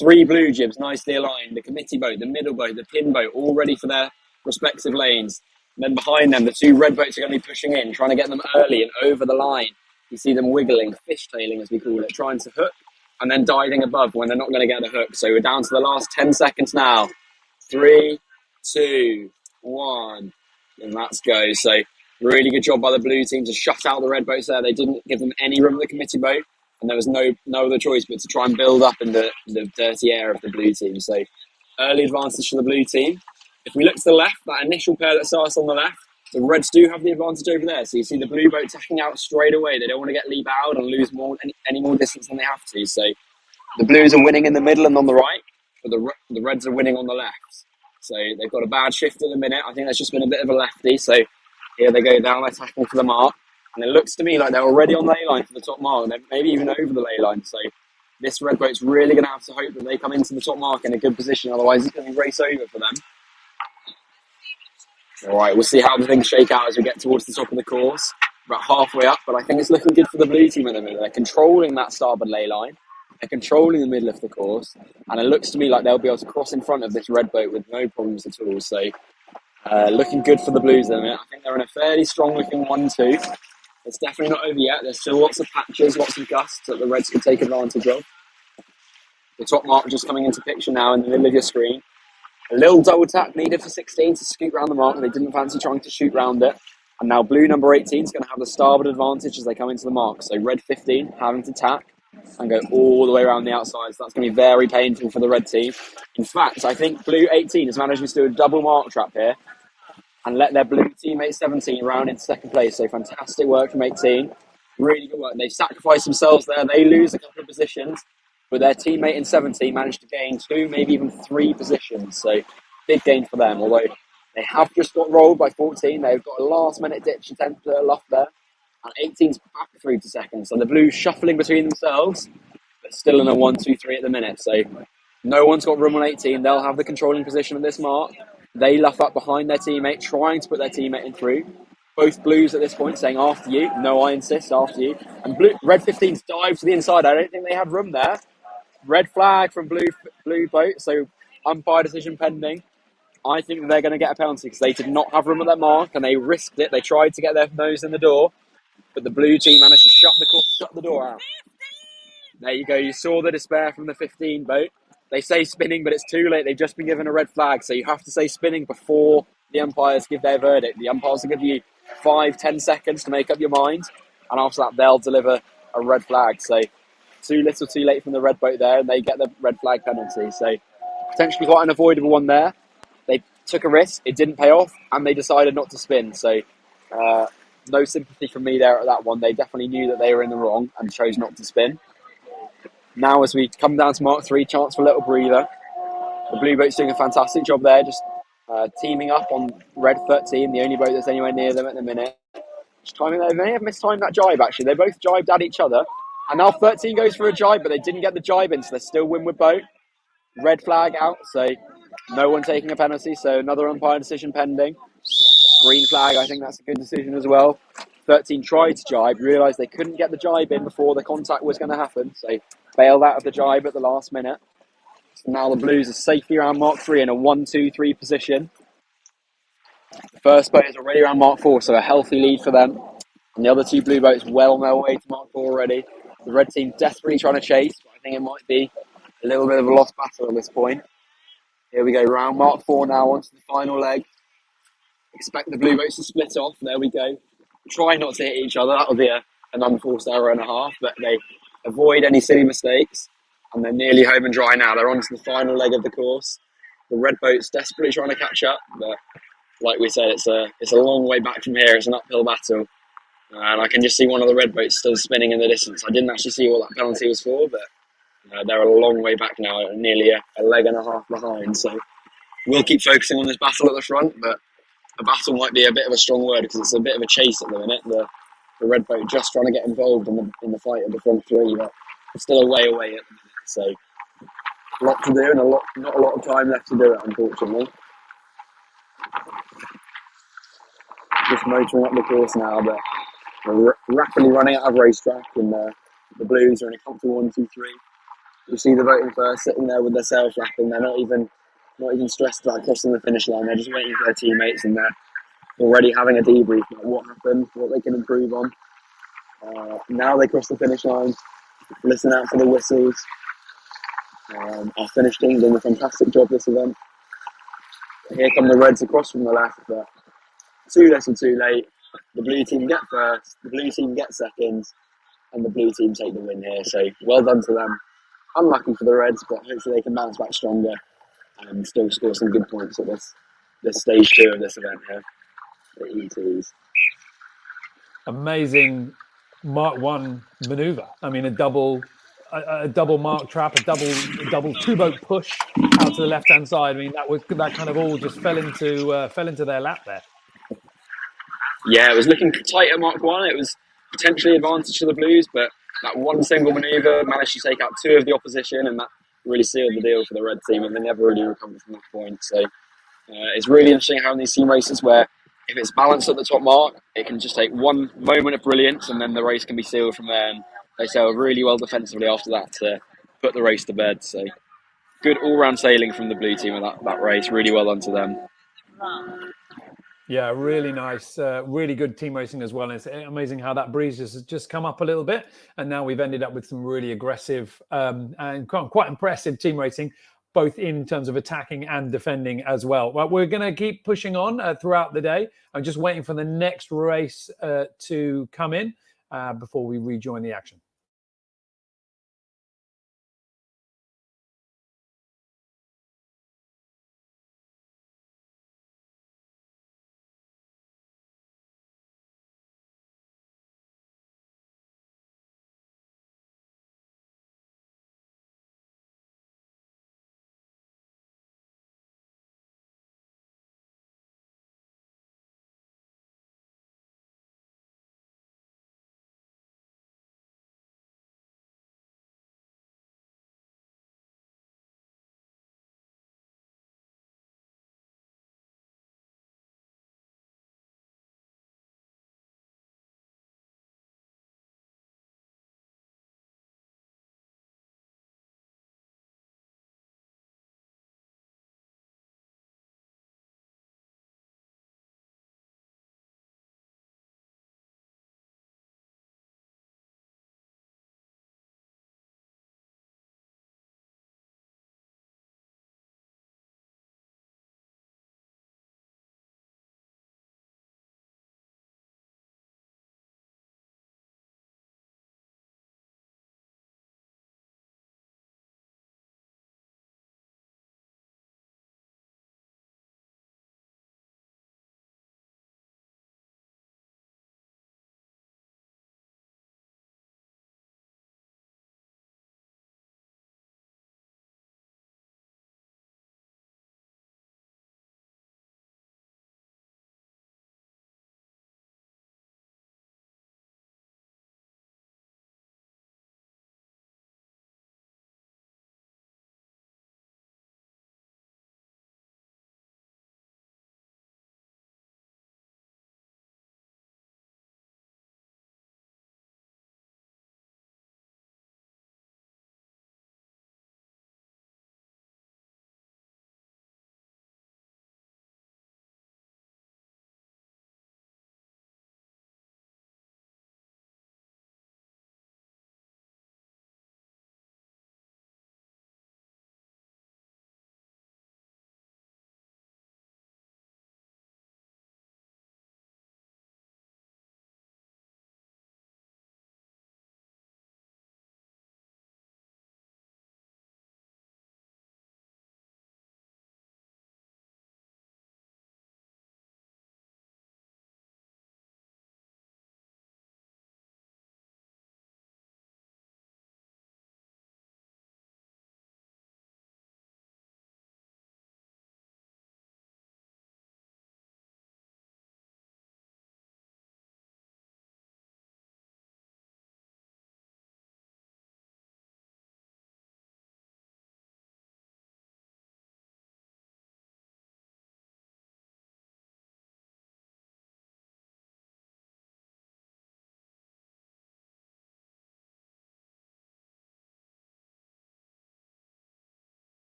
3 blue jibs nicely aligned. The committee boat, the middle boat, the pin boat, all ready for their respective lanes. And then behind them, the 2 red boats are going to be pushing in, trying to get them early and over the line. You see them wiggling, fishtailing as we call it, trying to hook and then diving above when they're not going to get a hook. So we're down to the last 10 seconds now. 3, 2, 1, and let's go. So really good job by the blue team to shut out the red boats there. They didn't give them any room at the committee boat, and there was no other choice but to try and build up in the dirty air of the blue team. So early advantage for the blue team. If we look to the left, that initial pair that saw us on the left, the reds do have the advantage over there. So you see the blue boat tacking out straight away. They don't want to get leap out and lose any more distance than they have to. So the blues are winning in the middle and on the right, but the reds are winning on the left. So they've got a bad shift at the minute. I think that's just been a bit of a lefty. So here they go down, they're tackling for the mark. And it looks to me like they're already on the ley line for the top mark, and they're maybe even over the ley line. So this red boat's really going to have to hope that they come into the top mark in a good position. Otherwise, it's going to race over for them. All right, we'll see how the things shake out as we get towards the top of the course. About halfway up, but I think it's looking good for the blue team at the minute. They're controlling that starboard ley line. They're controlling the middle of the course. And it looks to me like they'll be able to cross in front of this red boat with no problems at all. So looking good for the blues at the minute. I think they're in a fairly strong-looking 1-2. It's definitely not over yet. There's still lots of patches, lots of gusts that the reds can take advantage of. The top mark just coming into picture now in the middle of your screen. A little double tap needed for 16 to scoot round the mark. They didn't fancy trying to shoot round it. And now blue number 18 is going to have the starboard advantage as they come into the mark. So red 15 having to tack and go all the way around the outside. So that's going to be very painful for the red team. In fact, I think blue 18 has managed to do a double mark trap here and let their blue teammate 17 round into second place. So fantastic work from 18. Really good work. They've sacrificed themselves there. They lose a couple of positions, but their teammate in 17 managed to gain 2, maybe even 3 positions. So big gain for them. Although they have just got rolled by 14. They've got a last-minute ditch attempt to luff there. And 18's back through to second. So the Blues shuffling between themselves, but still in a 1-2-3 at the minute. So no one's got room on 18. They'll have the controlling position at this mark. They luff up behind their teammate, trying to put their teammate in through. Both Blues at this point saying, after you. No, I insist, after you. And red 15's dive to the inside. I don't think they have room there. Red flag from blue boat. So umpire decision pending. I think they're going to get a penalty because they did not have room at their mark and they risked it. They tried to get their nose in the door, but the blue team managed to shut the door out. There you go. You saw the despair from the 15 boat. They say spinning, but it's too late. They've just been given a red flag, so you have to say spinning before the umpires give their verdict. The umpires will give you 5-10 seconds to make up your mind, and after that, they'll deliver a red flag. So too little, too late from the red boat there, and they get the red flag penalty. So potentially quite an avoidable one there. They took a risk, it didn't pay off, and they decided not to spin. So no sympathy from me there at that one. They definitely knew that they were in the wrong and chose not to spin. Now as we come down to Mark 3, chance for a little breather. The blue boat's doing a fantastic job there, just teaming up on red 13, the only boat that's anywhere near them at the minute. Just timing, they may have mistimed that jibe actually. They both jibed at each other, And now 13 goes for a jibe, but they didn't get the jibe in, so they still win with boat. Red flag out, so no one taking a penalty, so another umpire decision pending. Green flag, I think that's a good decision as well. 13 tried to jibe, realised they couldn't get the jibe in before the contact was going to happen, so bailed out of the jibe at the last minute. So now the Blues are safely around Mark 3 in a 1-2-3 position. The first boat is already around Mark 4, so a healthy lead for them. And the other two blue boats well on their way to Mark 4 already. The red team desperately trying to chase, but I think it might be a little bit of a lost battle at this point. Here we go, round Mark 4 now onto the final leg. Expect the blue boats to split off. There we go. Try not to hit each other. That'll be an unforced error and a half, but they avoid any silly mistakes. And they're nearly home and dry now. They're on to the final leg of the course. The red boat's desperately trying to catch up, but like we said, it's a long way back from here. It's an uphill battle. And I can just see one of the red boats still spinning in the distance. I didn't actually see what that penalty was for, but they're a long way back now, nearly a leg and a half behind. So we'll keep focusing on this battle at the front, but a battle might be a bit of a strong word because it's a bit of a chase at the minute. The red boat just trying to get involved in the fight of the front three, but it's still a way away at the minute. So a lot to do and not a lot of time left to do it, unfortunately. Just motoring up the course now, but we're rapidly running out of racetrack, and the Blues are in a comfortable 1-2-3. You see the voting first sitting there with their sails flapping. They're not even stressed about crossing the finish line. They're just waiting for their teammates, and they're already having a debrief about what happened, what they can improve on. Now they cross the finish line. Listen out for the whistles. Our Finnish team doing a fantastic job this event. Here come the Reds across from the left, but too little too late. The blue team get first, the blue team get second, and the blue team take the win here. So well done to them. Unlucky for the Reds, but hopefully they can bounce back stronger and still score some good points at this stage 2 of this event here, the ETs. Amazing Mark 1 maneuver. I mean, a double mark trap, a double two boat push out to the left hand side. I mean, that kind of all just fell into their lap there. Yeah, it was looking tight at Mark 1. It was potentially advantage to the Blues, but that one single manoeuvre managed to take out 2 of the opposition, and that really sealed the deal for the red team, and they never really recovered from that point. So it's really interesting how in these team races where if it's balanced at the top mark, it can just take one moment of brilliance, and then the race can be sealed from there, and they sailed really well defensively after that to put the race to bed. So good all-round sailing from the blue team in that race. Really well done to them. Yeah, really nice, really good team racing as well. And it's amazing how that breeze has just come up a little bit, and now we've ended up with some really aggressive and quite impressive team racing, both in terms of attacking and defending as well. Well, we're going to keep pushing on throughout the day. I'm just waiting for the next race to come in before we rejoin the action.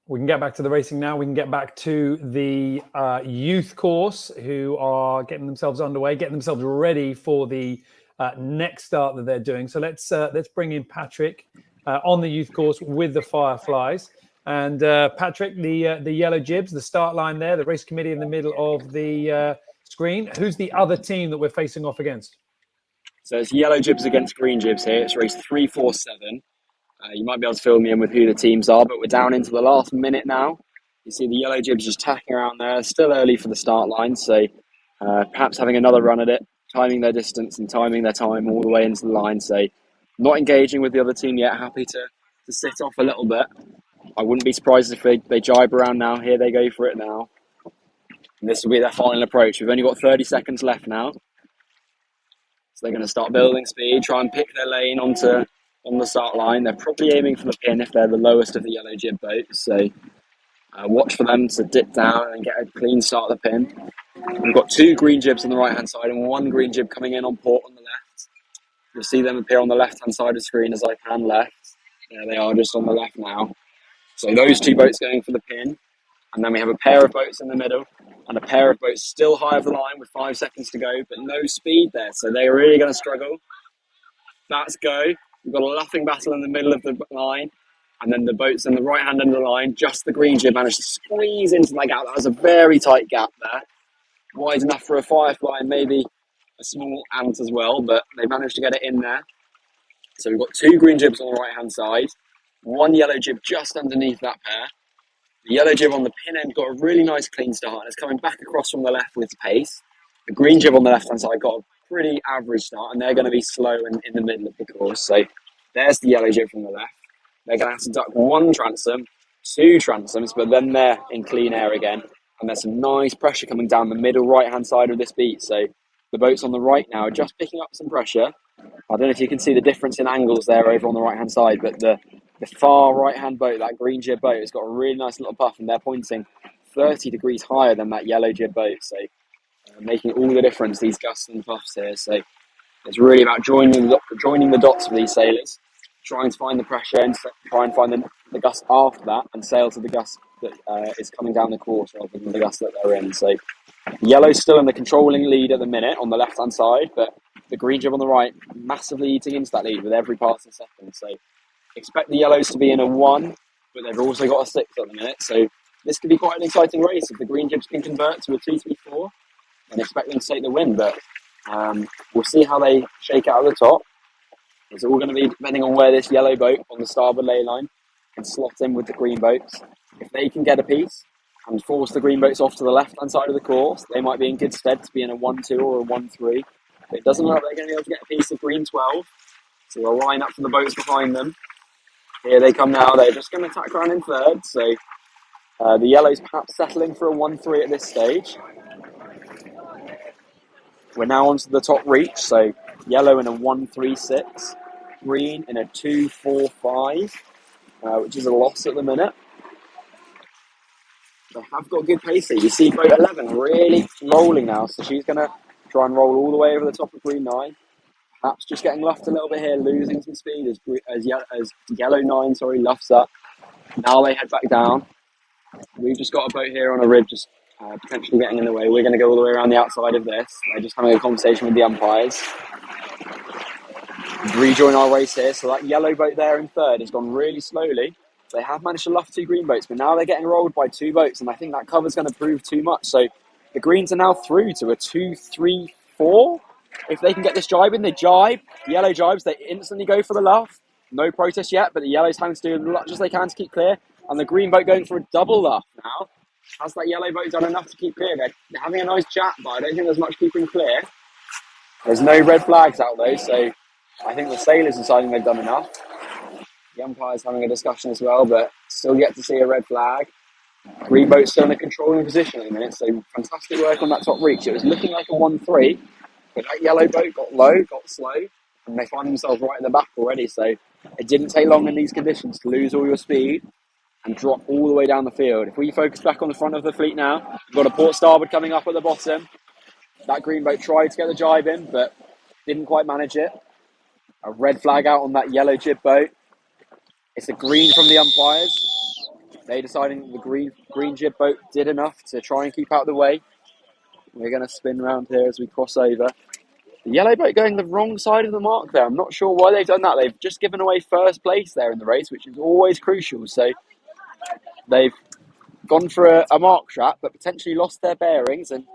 We can get back to the racing now. We can get back to the youth course, who are getting themselves underway, getting themselves ready for the next start that they're doing. So let's bring in Patrick on the youth course with the Fireflies. And Patrick, the yellow jibs, the start line there, the race committee in the middle of the screen. Who's the other team that we're facing off against? So it's yellow jibs against green jibs here. It's race 347. You might be able to fill me in with who the teams are, but we're down into the last minute now. You see the yellow jibs just tacking around there. Still early for the start line, so perhaps having another run at it, timing their distance and timing their time all the way into the line. So not engaging with the other team yet, happy to sit off a little bit. I wouldn't be surprised if they jibe around now. Here they go for it now. And this will be their final approach. We've only got 30 seconds left now. So they're going to start building speed, try and pick their lane on the start line. They're probably aiming for the pin if they're the lowest of the yellow jib boats. So watch for them to dip down and get a clean start at the pin. We've got 2 green jibs on the right-hand side and 1 green jib coming in on port on the left. You'll see them appear on the left-hand side of the screen as I pan left. There they are, just on the left now. So those 2 boats going for the pin. And then we have a pair of boats in the middle and a pair of boats still high of the line with 5 seconds to go, but no speed there. So they're really going to struggle. That's go. We've got a laughing battle in the middle of the line. And then the boats in the right hand end of the line, just the green jib managed to squeeze into that gap. That was a very tight gap there. Wide enough for a Firefly and maybe a small ant as well, but they managed to get it in there. So we've got 2 green jibs on the right hand side, 1 yellow jib just underneath that pair. The yellow jib on the pin end got a really nice clean start and it's coming back across from the left with pace. The green jib on the left hand side got a pretty average start and they're going to be slow in the middle of the course. So there's the yellow jib from the left. They're going to have to duck 1 transom, 2 transoms, but then they're in clean air again. And there's some nice pressure coming down the middle right-hand side of this beat. So the boats on the right now are just picking up some pressure. I don't know if you can see the difference in angles there over on the right-hand side, but the far right-hand boat, that green jib boat, has got a really nice little puff, and they're pointing 30 degrees higher than that yellow jib boat. So making all the difference, these gusts and puffs here. So it's really about joining the dots for these sailors, trying to find the pressure and try and find the gust after that and sail to the gust that is coming down the course rather than the gust that they're in. So yellow's still in the controlling lead at the minute on the left-hand side, but the green jib on the right massively eating into that lead with every passing second. So expect the yellows to be in a 1, but they've also got a 6 at the minute. So this could be quite an exciting race if the green jibs can convert to a 2-3-4 and expect them to take the win. But we'll see how they shake out at the top. It's all going to be depending on where this yellow boat on the starboard ley line can slot in with the green boats. If they can get a piece and force the green boats off to the left-hand side of the course, they might be in good stead to be in a 1-2 or a 1-3. But it doesn't look like they're going to be able to get a piece of green 12. So they'll line up for the boats behind them. Here they come now. They're just going to tack around in third. So the yellows perhaps settling for a 1-3 at this stage. We're now onto the top reach. So yellow in a 1-3-6. Green in a 2-4-5, which is a loss at the minute. They have got good pace here. You see boat 11 really rolling now. So she's going to try and roll all the way over the top of green 9. Perhaps just getting luffed a little bit here, losing some speed as yellow 9, luffs up. Now they head back down. We've just got a boat here on a rib just potentially getting in the way. We're going to go all the way around the outside of this. They're just having a conversation with the umpires. Rejoin our race here. So that yellow boat there in third has gone really slowly. They have managed to luff 2 green boats, but now they're getting rolled by 2 boats, and I think that cover's going to prove too much. So the greens are now through to a 2-3-4. If they can get this jibe in, they jibe. The yellow jibes, they instantly go for the luff. No protest yet, but the yellows having to do as much as they can to keep clear. And the green boat going for a double luff now. Has that yellow boat done enough to keep clear? They're having a nice chat, but I don't think there's much keeping clear. There's no red flags out though, so I think the sailors deciding they've done enough. The umpire's having a discussion as well, but still yet to see a red flag. Green boat's still in a controlling position at the minute, so fantastic work on that top reach. It was looking like a 1-3, but that yellow boat got low, got slow, and they find themselves right in the back already. So it didn't take long in these conditions to lose all your speed and drop all the way down the field. If we focus back on the front of the fleet now, we've got a port starboard coming up at the bottom. That green boat tried to get the jibe in, but didn't quite manage it. A red flag out on that yellow jib boat. It's a green from the umpires. They deciding the green jib boat did enough to try and keep out of the way. We're going to spin round here as we cross over. The yellow boat going the wrong side of the mark there. I'm not sure why they've done that. They've just given away first place there in the race, which is always crucial. So they've gone for a mark trap, but potentially lost their bearings and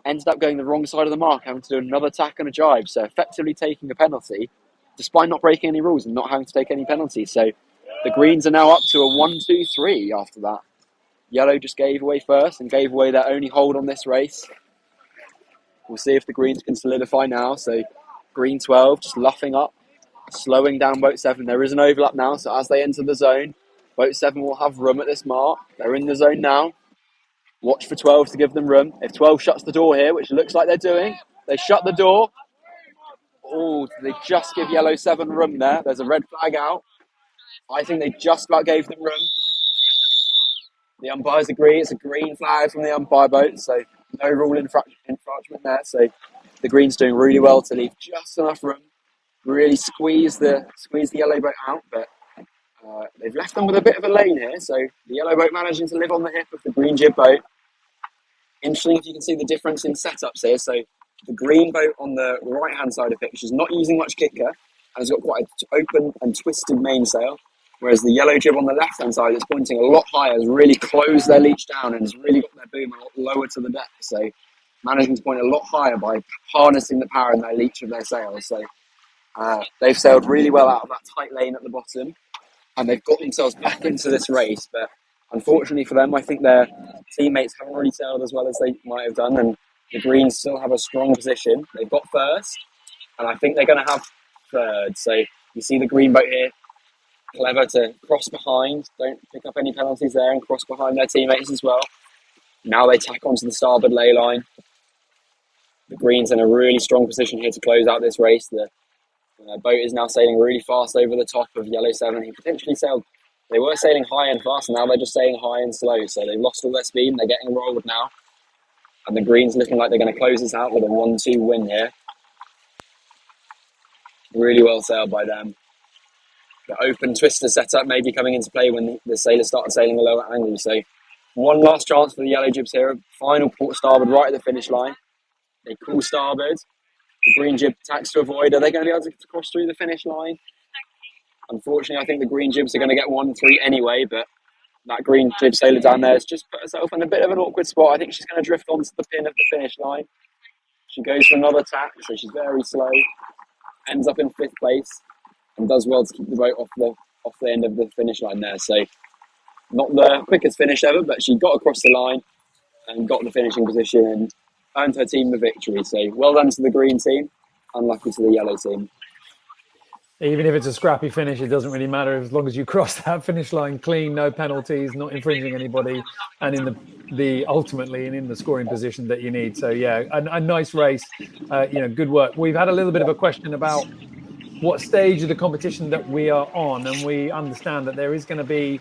ended up going the wrong side of the mark, having to do another tack and a jibe. So effectively taking a penalty, despite not breaking any rules and not having to take any penalties. So the greens are now up to a 1-2-3 after that. Yellow just gave away first and gave away their only hold on this race. We'll see if the greens can solidify now. So green 12 just luffing up, slowing down boat 7. There is an overlap now, so as they enter the zone, boat 7 will have room at this mark. They're in the zone now. Watch for 12 to give them room. If 12 shuts the door here, which looks like they're doing, they shut the door. Oh, they just give yellow 7 room there. There's a red flag out. I think they just about gave them room. The umpires agree. It's a green flag from the umpire boat, so no rule infringement there. So the green's doing really well to leave just enough room, really squeeze the yellow boat out, but they've left them with a bit of a lane here. So the yellow boat managing to live on the hip of the green jib boat. Interesting if you can see the difference in setups here. So the green boat on the right-hand side of it, which is not using much kicker, and has got quite an open and twisted mainsail, whereas the yellow jib on the left-hand side is pointing a lot higher, has really closed their leach down and has really got their boom a lot lower to the deck. So managing to point a lot higher by harnessing the power in their leach of their sails. So they've sailed really well out of that tight lane at the bottom, and they've got themselves back into this race. But unfortunately for them, I think their teammates haven't really sailed as well as they might have done, and the greens still have a strong position. They've got first, and I think they're going to have third. So you see the green boat here, clever to cross behind, don't pick up any penalties there, and cross behind their teammates as well. Now they tack onto the starboard ley line. The greens in a really strong position here to close out this race. The boat is now sailing really fast over the top of yellow 7. He potentially sailed, they were sailing high and fast, and now they're just sailing high and slow. So they've lost all their speed and they're getting rolled now. And the greens looking like they're going to close this out with a 1-2 win here. Really well sailed by them. The open twister setup may be coming into play when the sailors start sailing a lower angle. So one last chance for the yellow jibs here. Final port starboard right at the finish line. They call starboard. The green jib tacks to avoid. Are they going to be able to cross through the finish line? Unfortunately, I think the green jibs are going to get 1-3 anyway, but that green jib sailor down there has just put herself in a bit of an awkward spot. I think she's going to drift onto the pin of the finish line. She goes for another tack, so she's very slow. Ends up in 5th place and does well to keep the boat off the end of the finish line there. So not the quickest finish ever, but she got across the line and got the finishing position and earned her team the victory. So well done to the green team, unlucky to the yellow team. Even if it's a scrappy finish, it doesn't really matter as long as you cross that finish line clean, no penalties, not infringing anybody, and in the ultimately and in the scoring position that you need. So yeah, a nice race. Good work. We've had a little bit of a question about what stage of the competition that we are on, and we understand that there is going to be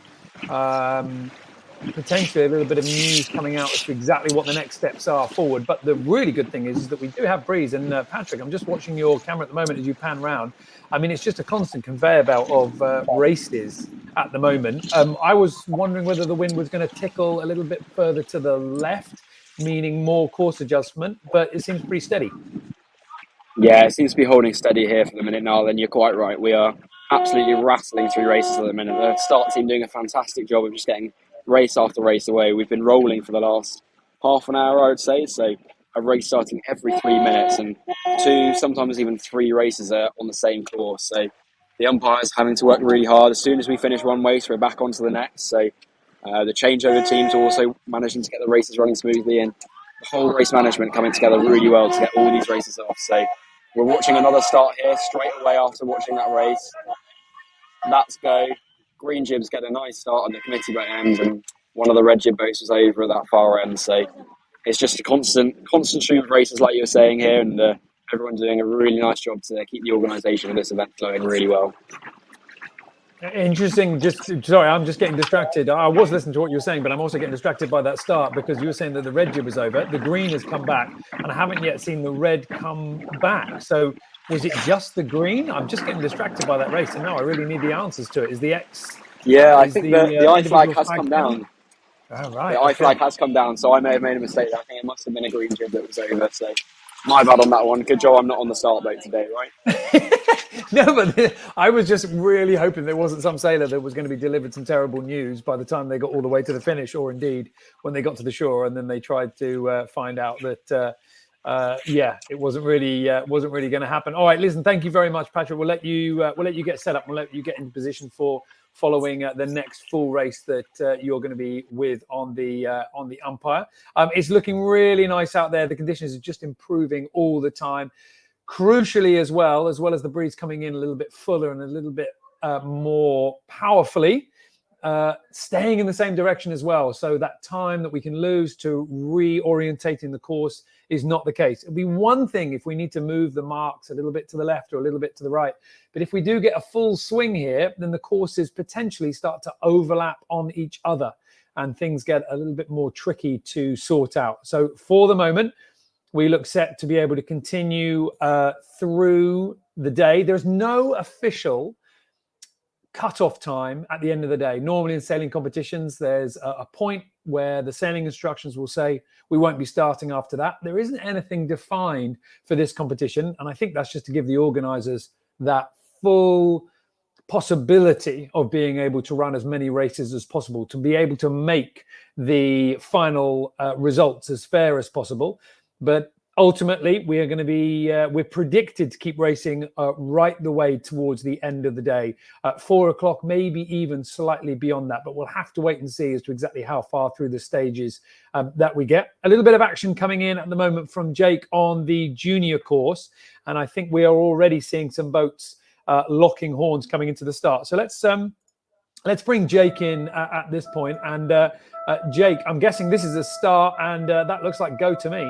potentially a little bit of news coming out as to exactly what the next steps are forward. But the really good thing is that we do have breeze. And Patrick, I'm just watching your camera at the moment as you pan round. I mean, it's just a constant conveyor belt of races at the moment. I was wondering whether the wind was going to tickle a little bit further to the left, meaning more course adjustment, but it seems pretty steady. Yeah, it seems to be holding steady here for the minute now. Then you're quite right. We are absolutely rattling through races at the minute. The start team doing a fantastic job of just getting race after race away. We've been rolling for the last half an hour, I would say. So a race starting every 3 minutes, and 2, sometimes even 3 races are on the same course. So the umpires having to work really hard. As soon as we finish one race, we're back onto the next. So the changeover teams are also managing to get the races running smoothly, and the whole race management coming together really well to get all these races off. So we're watching another start here straight away after watching that race. Let's go. Green jibs get a nice start on the committee boat end, and one of the red jib boats was over at that far end. So it's just a constant stream of races, like you were saying here, and everyone's doing a really nice job to keep the organisation of this event flowing really well. Interesting. Sorry, I'm just getting distracted. I was listening to what you were saying, but I'm also getting distracted by that start because you were saying that the red jib is over. The green has come back, and I haven't yet seen the red come back. So was it just the green? I'm just getting distracted by that race, and now I really need the answers to it. Is the X Yeah, I is think the eye flag individual has come down. Oh, right. The eye Okay. flag has come down, so I may have made a mistake. I think it must have been a green jib that was over. So my bad on that one. Good job I'm not on the start boat today, right? No, but I was just really hoping there wasn't some sailor that was going to be delivered some terrible news by the time they got all the way to the finish, or indeed when they got to the shore and then they tried to find out that it wasn't really going to happen. All right, listen, thank you very much, Patrick. We'll let you get set up. We'll let you get into position for following the next full race that you're going to be with on the umpire. It's looking really nice out there. The conditions are just improving all the time. Crucially, as well as the breeze coming in a little bit fuller and a little bit more powerfully, staying in the same direction as well. So that time that we can lose to reorientating the course is not the case. It'll be one thing if we need to move the marks a little bit to the left or a little bit to the right. But if we do get a full swing here, then the courses potentially start to overlap on each other and things get a little bit more tricky to sort out. So for the moment, we look set to be able to continue through the day. There's no official cut-off time at the end of the day. Normally in sailing competitions, there's a point where the sailing instructions will say we won't be starting after that. There isn't anything defined for this competition, and I think that's just to give the organisers that full possibility of being able to run as many races as possible, to be able to make the final results as fair as possible. But ultimately, we are going to be, we're predicted to keep racing right the way towards the end of the day, at 4 o'clock, maybe even slightly beyond that. But we'll have to wait and see as to exactly how far through the stages that we get. A little bit of action coming in at the moment from Jake on the junior course. And I think we are already seeing some boats locking horns coming into the start. So let's bring Jake in at this point. And Jake, I'm guessing this is a start, and that looks like go to me.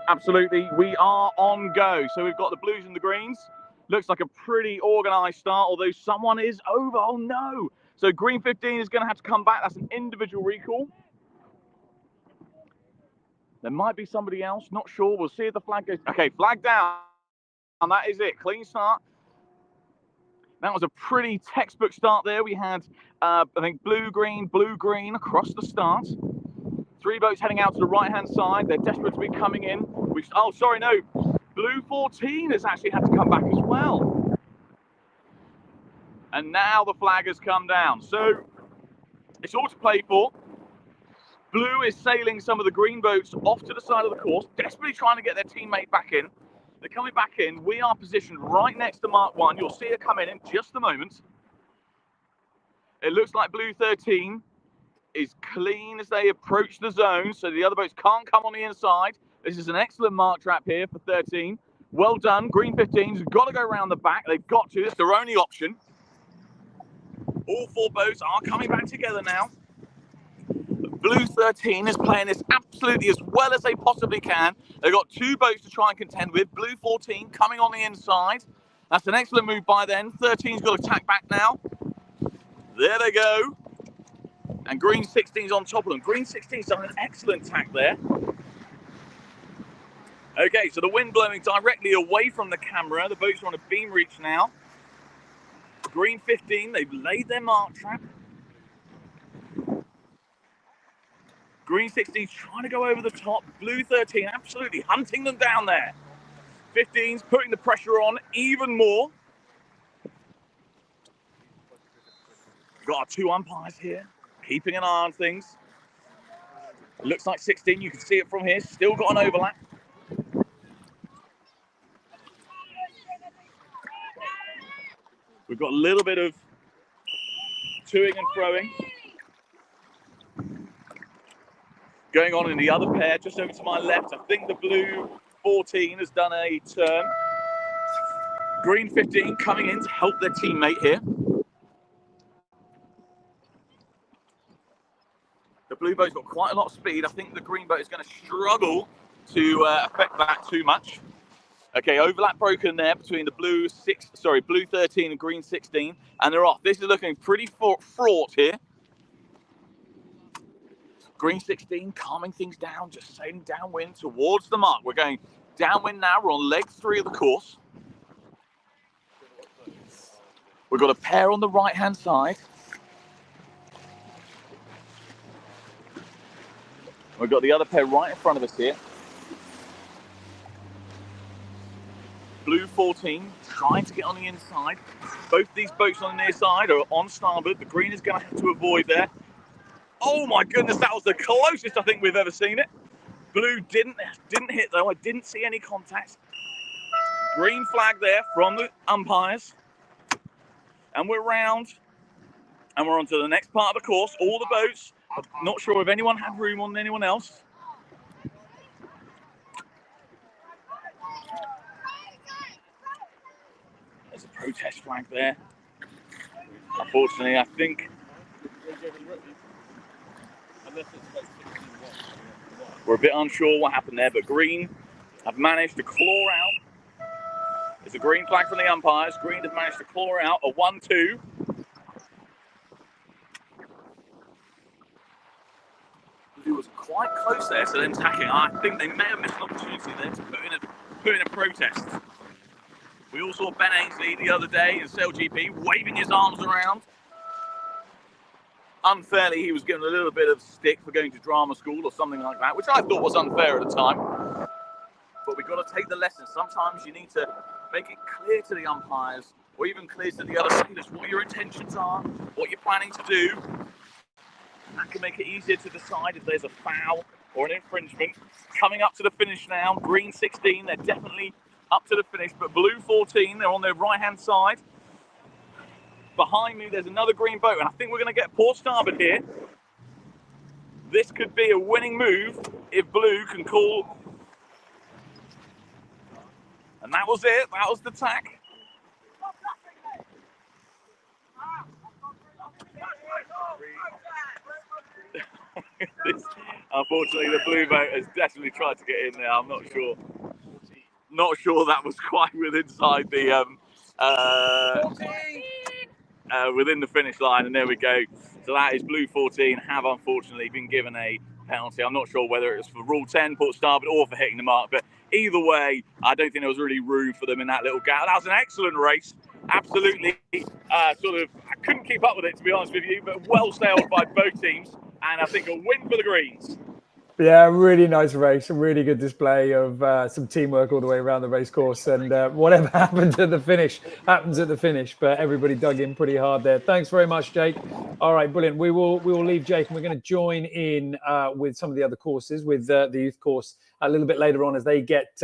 Absolutely, we are on go. So we've got the blues and the greens. Looks like a pretty organised start, although someone is over. Oh no! So green 15 is going to have to come back. That's an individual recall. There might be somebody else, not sure. We'll see if the flag goes. Okay, flag down. And that is it. Clean start. That was a pretty textbook start there. We had, I think, blue, green across the start. 3 boats heading out to the right-hand side. They're desperate to be coming in. Blue 14 has actually had to come back as well. And now the flag has come down. So it's all to play for. Blue is sailing some of the green boats off to the side of the course, desperately trying to get their teammate back in. They're coming back in. We are positioned right next to Mark 1. You'll see her come in just a moment. It looks like blue 13 is clean as they approach the zone, so the other boats can't come on the inside. This is an excellent mark trap here for 13. Well done. Green 15's got to go around the back. They've got to. It's their only option. All 4 boats are coming back together now. Blue 13 is playing this absolutely as well as they possibly can. They've got 2 boats to try and contend with. Blue 14 coming on the inside. That's an excellent move by them. 13's got to tack back now. There they go. And green 16's on top of them. Green 16's done an excellent tack there. Okay, so the wind blowing directly away from the camera. The boats are on a beam reach now. Green 15, they've laid their mark trap. Green 16's trying to go over the top. Blue 13 absolutely hunting them down there. 15's putting the pressure on even more. We've got our 2 umpires here, keeping an eye on things. It looks like 16, you can see it from here, still got an overlap. We've got a little bit of toing and froing going on in the other pair, just over to my left. I think the blue 14 has done a turn. Green 15 coming in to help their teammate here. The blue boat's got quite a lot of speed. I think the green boat is going to struggle to affect that too much. Okay, overlap broken there between the blue 13 and green 16, and they're off. This is looking pretty fraught here. Green 16 calming things down, just sailing downwind towards the mark. We're going downwind now. We're on leg 3 of the course. We've got a pair on the right-hand side. We've got the other pair right in front of us here. Blue 14 trying to get on the inside. Both these boats on the near side are on starboard. The green is going to have to avoid there. Oh my goodness, that was the closest I think we've ever seen it. Blue didn't hit though. I didn't see any contact. Green flag there from the umpires. And we're round. And we're on to the next part of the course. All the boats. I'm not sure if anyone had room on anyone else. There's a protest flag there. Unfortunately, I think we're a bit unsure what happened there, but Green have managed to claw out. There's a green flag from the umpires. Green have managed to claw out a 1-2. It was quite close there to them tacking. I think they may have missed an opportunity there to put in a protest. We all saw Ben Ainsley the other day in Sail GP waving his arms around. Unfairly, he was given a little bit of stick for going to drama school or something like that, which I thought was unfair at the time. But we've got to take the lesson. Sometimes you need to make it clear to the umpires, or even clear to the other sailors, what your intentions are, what you're planning to do. That can make it easier to decide if there's a foul or an infringement. Coming up to the finish now, green 16, they're definitely up to the finish, but blue 14, they're on their right-hand side. Behind me, there's another green boat, and I think we're going to get port starboard here. This could be a winning move if blue can call. And that was it. That was the tack. Unfortunately, the blue boat has definitely tried to get in there. I'm not sure. Not sure that was quite within the finish line, and there we go. So that is blue 14 have unfortunately been given a penalty. I'm not sure whether it was for rule 10 port starboard or for hitting the mark, but either way, I don't think there was really room for them in that little gap. That was an excellent race. Absolutely, I couldn't keep up with it, to be honest with you, but well sailed by both teams, and I think a win for the Greens. Yeah, really nice race. A really good display of some teamwork all the way around the race course. And whatever happened at the finish happens at the finish. But everybody dug in pretty hard there. Thanks very much, Jake. All right, brilliant. We will leave Jake, and we're going to join in with some of the other courses, with the youth course a little bit later on as they get.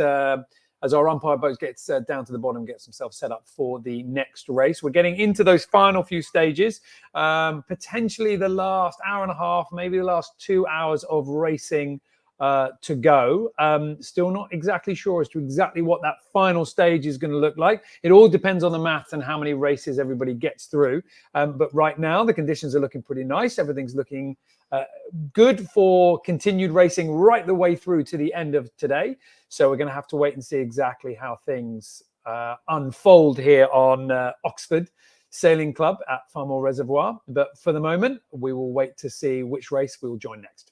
As our umpire boat gets down to the bottom, gets himself set up for the next race. We're getting into those final few stages, potentially the last hour and a half, maybe the last 2 hours of racing to go. Still not exactly sure as to exactly what that final stage is going to look like. It all depends on the maths and how many races everybody gets through. But right now, the conditions are looking pretty nice. Everything's looking good for continued racing right the way through to the end of today. So we're going to have to wait and see exactly how things unfold here on Oxford Sailing Club at Farmore Reservoir. But for the moment, we will wait to see which race we will join next.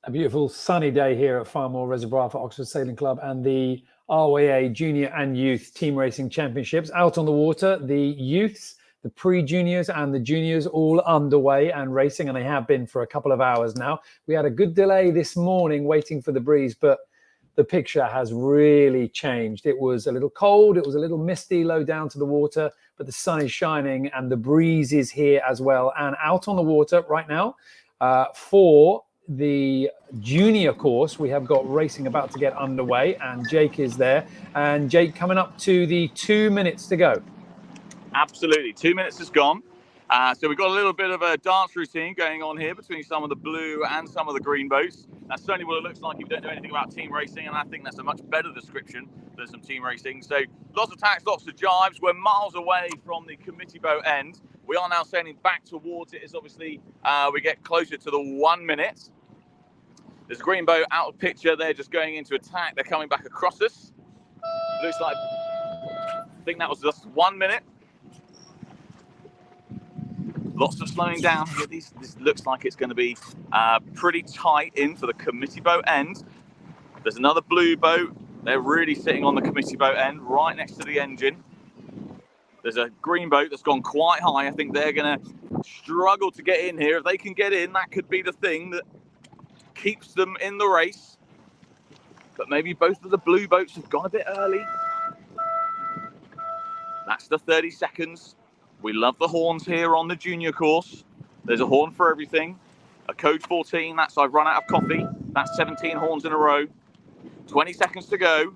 A beautiful sunny day here at Farmore Reservoir for Oxford Sailing Club and the RYA Junior and Youth Team Racing Championships. Out on the water, the youths, the pre-juniors and the juniors all underway and racing, and they have been for a couple of hours now. We had a good delay this morning waiting for the breeze, but the picture has really changed. It was a little cold, it was a little misty low down to the water, but the sun is shining and the breeze is here as well. And out on the water right now for the junior course, we have got racing about to get underway, and Jake is there. And Jake, coming up to the 2 minutes to go. Absolutely, 2 minutes has gone. So we've got a little bit of a dance routine going on here between some of the blue and some of the green boats. That's certainly what it looks like if you don't know anything about team racing, and I think that's a much better description than some team racing. So lots of tacks, lots of jibes. We're miles away from the committee boat end. We are now sailing back towards it as obviously we get closer to the 1 minute. There's a green boat out of picture. They're just going into attack. They're coming back across us. Looks like, I think that was just 1 minute. Lots of slowing down here. This looks like it's going to be pretty tight in for the committee boat end. There's another blue boat. They're really sitting on the committee boat end, right next to the engine. There's a green boat that's gone quite high. I think they're going to struggle to get in here. If they can get in, that could be the thing that keeps them in the race. But maybe both of the blue boats have gone a bit early. That's the 30 seconds. We love the horns here on the junior course. There's a horn for everything. A code 14, that's I've run out of coffee. That's 17 horns in a row. 20 seconds to go.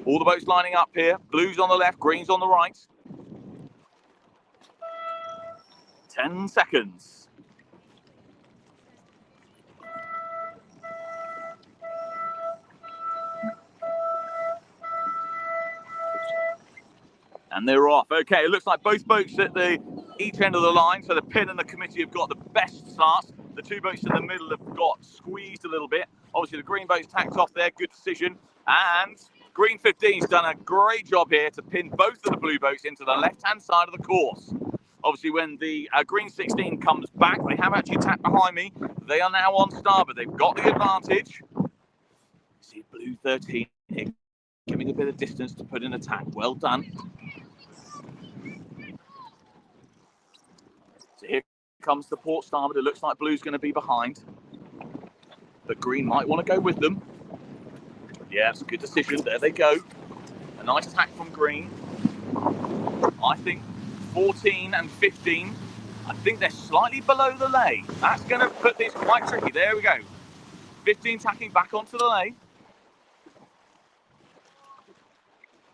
All the boats lining up here. Blues on the left, greens on the right. 10 seconds. And they're off. Okay, it looks like both boats at the each end of the line. So the pin and the committee have got the best starts. The two boats in the middle have got squeezed a little bit. Obviously, the green boats tacked off there. Good decision. And green 15's done a great job here to pin both of the blue boats into the left-hand side of the course. Obviously, when the green 16 comes back, they have actually tacked behind me. They are now on starboard. They've got the advantage. See blue 13 here, giving a bit of distance to put in a tack. Well done. So here comes the port starboard. It looks like blue's going to be behind. But green might want to go with them. Yeah, it's a good decision. There they go. A nice tack from green. I think 14 and 15, I think they're slightly below the lay. That's going to put this quite tricky. There we go. 15 tacking back onto the lay.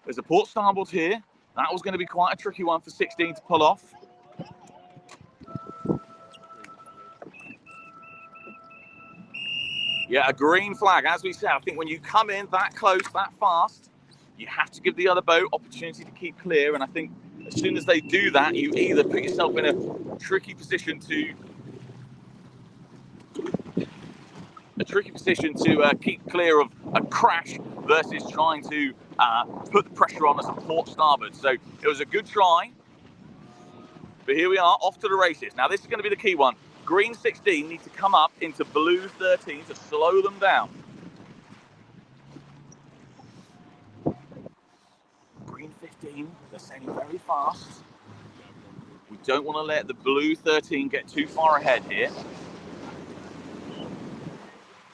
There's a port starboard here. That was going to be quite a tricky one for 16 to pull off. Yeah, a green flag. As we said, I think when you come in that close, that fast, you have to give the other boat opportunity to keep clear. And I think as soon as they do that, you either put yourself in a tricky position to keep clear of a crash versus trying to put the pressure on as a port starboard. So it was a good try. But here we are, off to the races. Now this is going to be the key one. Green 16 need to come up into blue 13 to slow them down. Green 15, they're sailing very fast. We don't want to let the blue 13 get too far ahead here.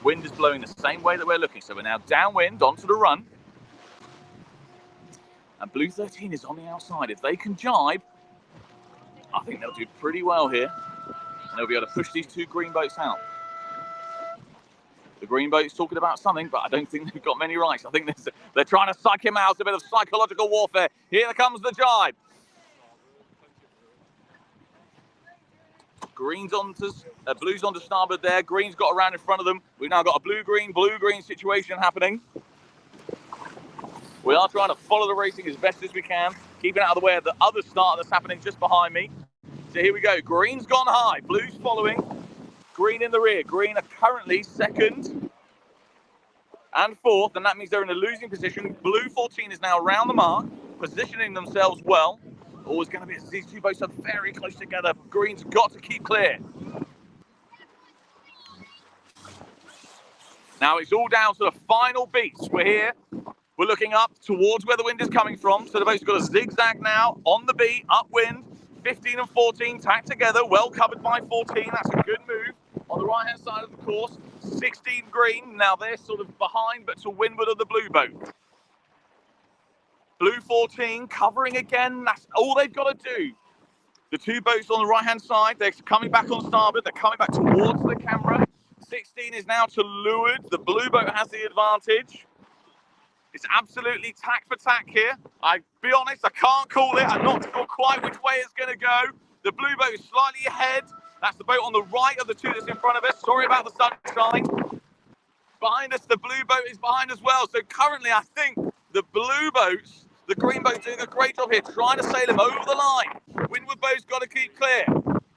Wind is blowing the same way that we're looking, so we're now downwind onto the run. And blue 13 is on the outside. If they can jibe, I think they'll do pretty well here. And they'll be able to push these two green boats out. The green boat's talking about something, but I don't think they've got many rights. I think they're trying to psych him out. It's a bit of psychological warfare. Here comes the jibe. Green's onto, blue's onto starboard there. Green's got around in front of them. We've now got a blue-green situation happening. We are trying to follow the racing as best as we can, keeping out of the way of the other start that's happening just behind me. So here we go. Green's gone high. Blue's following. Green in the rear. Green are currently second and fourth, and that means they're in a losing position. Blue 14 is now around the mark, positioning themselves well. Always going to be, these two boats are very close together. Green's got to keep clear. Now it's all down to the final beats. We're here. We're looking up towards where the wind is coming from. So the boat's got a zigzag now on the beat, upwind. 15 and 14 tacked together, well covered by 14. That's a good move. On the right-hand side of the course, 16 green. Now they're sort of behind, but to windward of the blue boat. Blue 14 covering again. That's all they've got to do. The two boats on the right-hand side, they're coming back on starboard. They're coming back towards the camera. 16 is now to leeward. The blue boat has the advantage. It's absolutely tack for tack here. I'll be honest, I can't call it. I'm not sure quite which way it's going to go. The blue boat is slightly ahead. That's the boat on the right of the two that's in front of us. Sorry about the sunshine. Behind us, the blue boat is behind as well. So currently, I think the blue boats, the green boat doing a great job here, trying to sail them over the line. Windward boat's got to keep clear.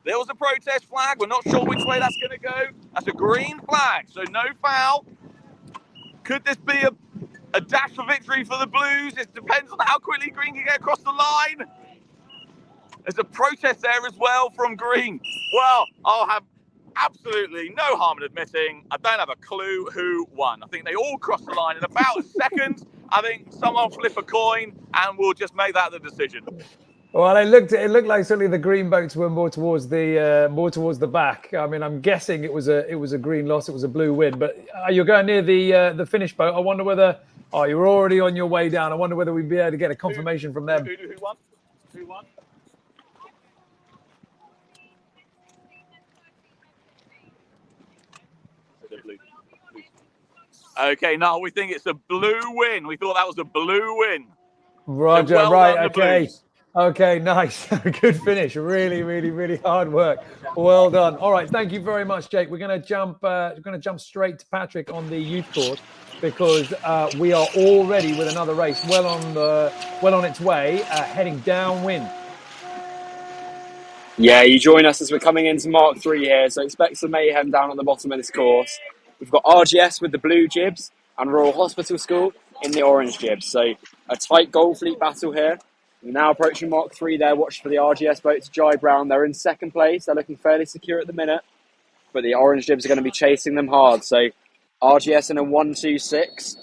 There was a protest flag. We're not sure which way that's going to go. That's a green flag, so no foul. Could this be a dash for victory for the Blues? It depends on how quickly Green can get across the line. There's a protest there as well from Green. Well, I'll have absolutely no harm in admitting I don't have a clue who won. I think they all crossed the line in about a second. I think someone will flip a coin and we'll just make that the decision. Well, it looked like certainly the green boats were more towards the back. I mean, I'm guessing it was a green loss, it was a blue win. But you're going near the finish boat. I wonder whether you're already on your way down. I wonder whether we'd be able to get a confirmation from them. Who won? Who won? Okay, no, we think it's a blue win. We thought that was a blue win. Roger, so well right, done, okay. Blues. Okay, nice. Good finish. Really, really, really hard work. Well done. All right, thank you very much, Jake. We're going to jump straight to Patrick on the youth course because we are all ready with another race, well on its way, heading downwind. Yeah, you join us as we're coming into Mark 3 here, so expect some mayhem down at the bottom of this course. We've got RGS with the blue jibs and Royal Hospital School in the orange jibs. So a tight gold fleet battle here. We're now approaching Mark 3 there. Watch for the RGS boat to jibe round. They're in second place. They're looking fairly secure at the minute. But the orange jibs are going to be chasing them hard. So RGS in a 1-2-6.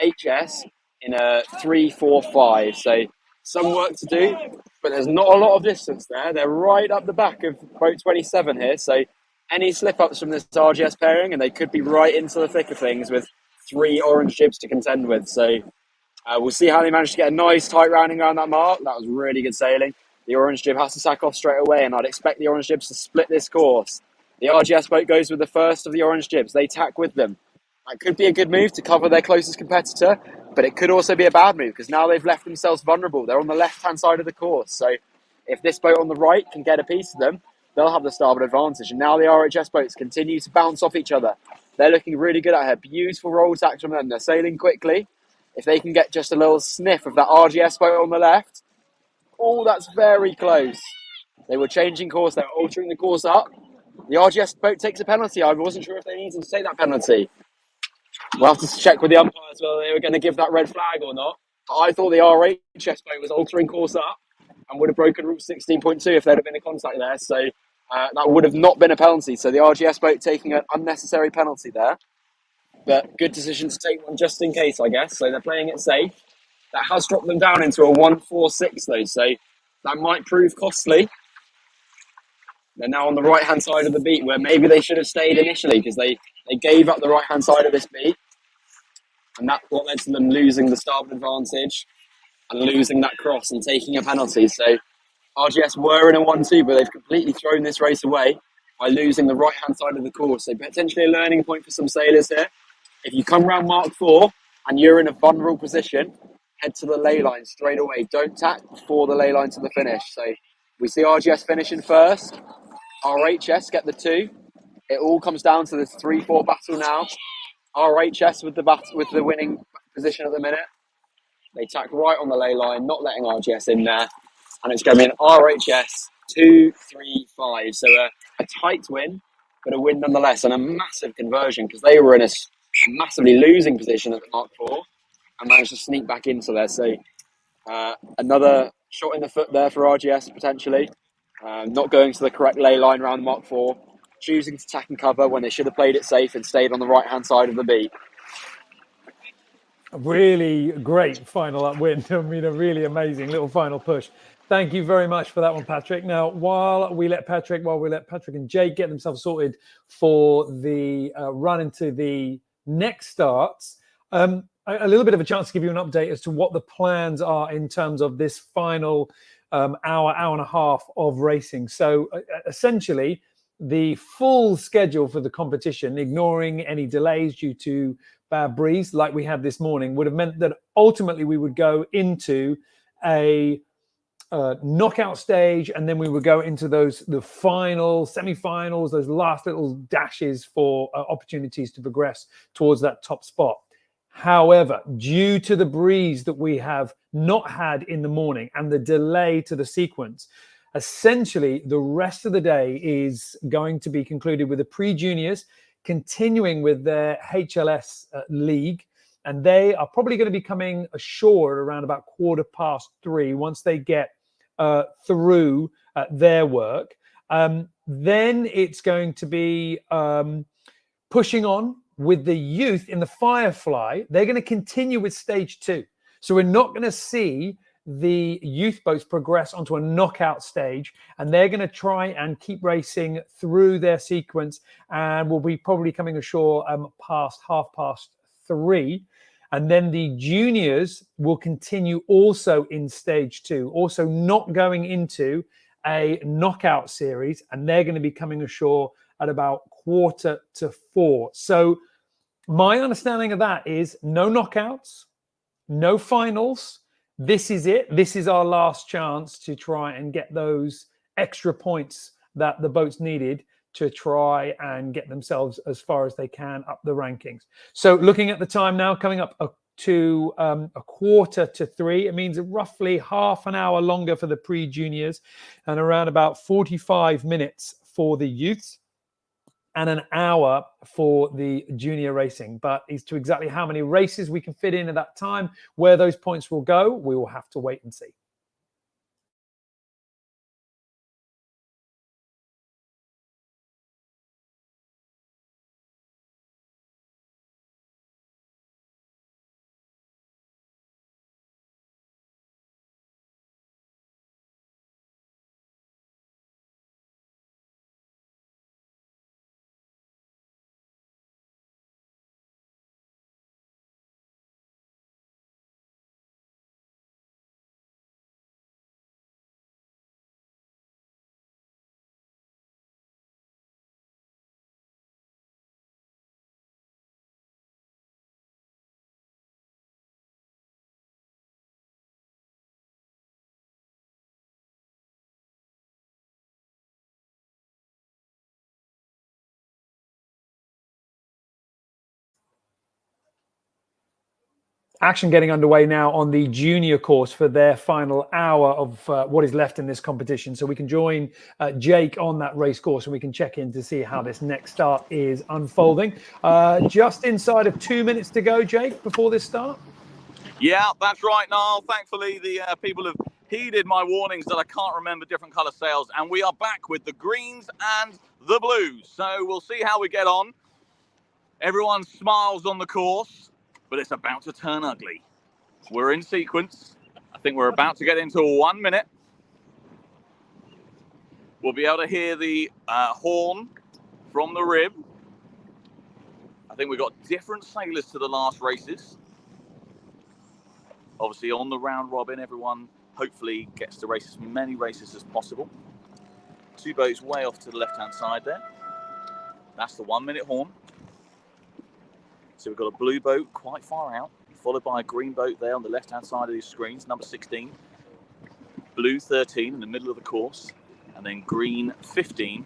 HS in a 3-4-5. So some work to do, but there's not a lot of distance there. They're right up the back of boat 27 here. So any slip-ups from this RGS pairing, and they could be right into the thick of things with 3 orange jibs to contend with. So we'll see how they manage to get a nice tight rounding around that mark. That was really good sailing. The orange jib has to sack off straight away, and I'd expect the orange jibs to split this course. The RGS boat goes with the first of the orange jibs. They tack with them. That could be a good move to cover their closest competitor, but it could also be a bad move because now they've left themselves vulnerable. They're on the left-hand side of the course. So if this boat on the right can get a piece of them, they'll have the starboard advantage. And now the RHS boats continue to bounce off each other. They're looking really good at her. Beautiful roll tacks from them. They're sailing quickly. If they can get just a little sniff of that RGS boat on the left, oh, that's very close. They were changing course. They were altering the course up. The RGS boat takes a penalty. I wasn't sure if they needed to take that penalty. We'll have to check with the umpires whether they were going to give that red flag or not. But I thought the RHS boat was altering course up and would have broken Rule 16.2 if there'd have been a contact there. So that would have not been a penalty. So the RGS boat taking an unnecessary penalty there. But good decision to take one just in case, I guess. So they're playing it safe. That has dropped them down into a 1-4-6 though. So that might prove costly. They're now on the right-hand side of the beat where maybe they should have stayed initially because they gave up the right-hand side of this beat. And that's what led to them losing the starboard advantage and losing that cross and taking a penalty. So RGS were in a 1-2, but they've completely thrown this race away by losing the right-hand side of the course. So potentially a learning point for some sailors here. If you come round Mark 4 and you're in a vulnerable position, head to the ley line straight away. Don't tack before the ley line to the finish. So we see RGS finishing first. RHS get the 2. It all comes down to this 3-4 battle now. RHS with the winning position at the minute. They tack right on the ley line, not letting RGS in there. And it's going to be an RHS 2-3-5. So a tight win, but a win nonetheless. And a massive conversion because they were in a massively losing position at the Mark 4 and managed to sneak back into there. So another shot in the foot there for RGS potentially. Not going to the correct ley line around Mark 4. choosing to tack and cover when they should have played it safe and stayed on the right-hand side of the beat. A really great final upwind. I mean, a really amazing little final push. Thank you very much for that one, Patrick. Now, while we let Patrick and Jake get themselves sorted for the run into the next starts, a little bit of a chance to give you an update as to what the plans are in terms of this final hour and a half of racing. So essentially, the full schedule for the competition, ignoring any delays due to bad breeze like we had this morning, would have meant that ultimately we would go into a knockout stage, and then we would go into the final semi-finals, those last little dashes for opportunities to progress towards that top spot. However, due to the breeze that we have not had in the morning and the delay to the sequence, essentially the rest of the day is going to be concluded with the pre-juniors continuing with their HLS league, and they are probably going to be coming ashore at around about 3:15 once they get through their work. Then it's going to be pushing on with the youth in the Firefly. They're going to continue with stage 2. So we're not going to see the youth boats progress onto a knockout stage, and they're going to try and keep racing through their sequence, and will be probably coming ashore past 3:30. And then the juniors will continue also in stage 2, also not going into a knockout series, and they're going to be coming ashore at about 3:45. So my understanding of that is no knockouts, no finals. This is it. This is our last chance to try and get those extra points that the boats needed to try and get themselves as far as they can up the rankings. So looking at the time now, coming up to 2:45, it means roughly half an hour longer for the pre-juniors and around about 45 minutes for the youths, and an hour for the junior racing. But as to exactly how many races we can fit in at that time, where those points will go, we will have to wait and see. Action getting underway now on the junior course for their final hour of what is left in this competition. So we can join Jake on that race course, and we can check in to see how this next start is unfolding. Just inside of 2 minutes to go, Jake, before this start. Yeah, that's right, Niall. Thankfully, the people have heeded my warnings that I can't remember different colour sails, and we are back with the greens and the blues. So we'll see how we get on. Everyone smiles on the course, but it's about to turn ugly. We're in sequence. I think we're about to get into 1 minute. We'll be able to hear the horn from the rib. I think we've got different sailors to the last races. Obviously, on the round robin, everyone hopefully gets to race as many races as possible. 2 boats way off to the left-hand side there. That's the 1 minute horn. So we've got a blue boat quite far out, followed by a green boat there on the left-hand side of these screens, number 16. Blue 13 in the middle of the course, and then green 15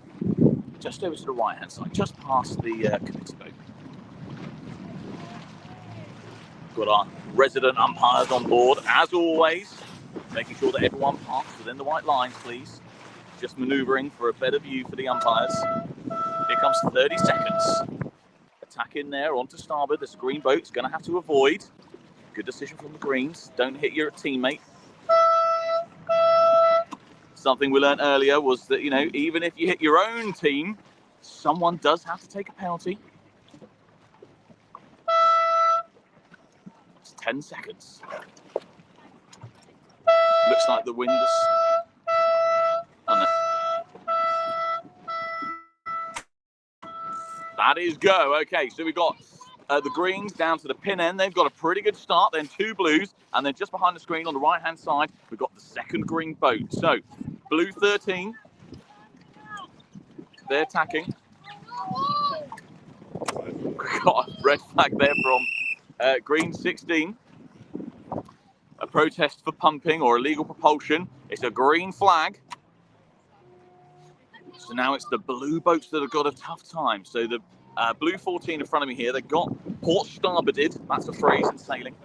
just over to the right-hand side, just past the committee boat. Got our resident umpires on board, as always, making sure that everyone parks within the white lines, please. Just manoeuvring for a better view for the umpires. Here comes 30 seconds. Attack in there onto starboard. This green boat's going to have to avoid. Good decision from the greens. Don't hit your teammate. Something we learned earlier was that, you know, even if you hit your own team, Someone does have to take a penalty. It's 10 seconds. Looks like the wind is... Oh, no. That is go. Okay, so we've got the greens down to the pin end. They've got a pretty good start. Then 2 blues, and then just behind the screen on the right-hand side, we've got the second green boat. So, blue 13, they're attacking. Got a red flag there from green 16. A protest for pumping or illegal propulsion. It's a green flag. So now it's the blue boats that have got a tough time. So the blue 14 in front of me here, they've got port starboarded, that's a phrase in sailing,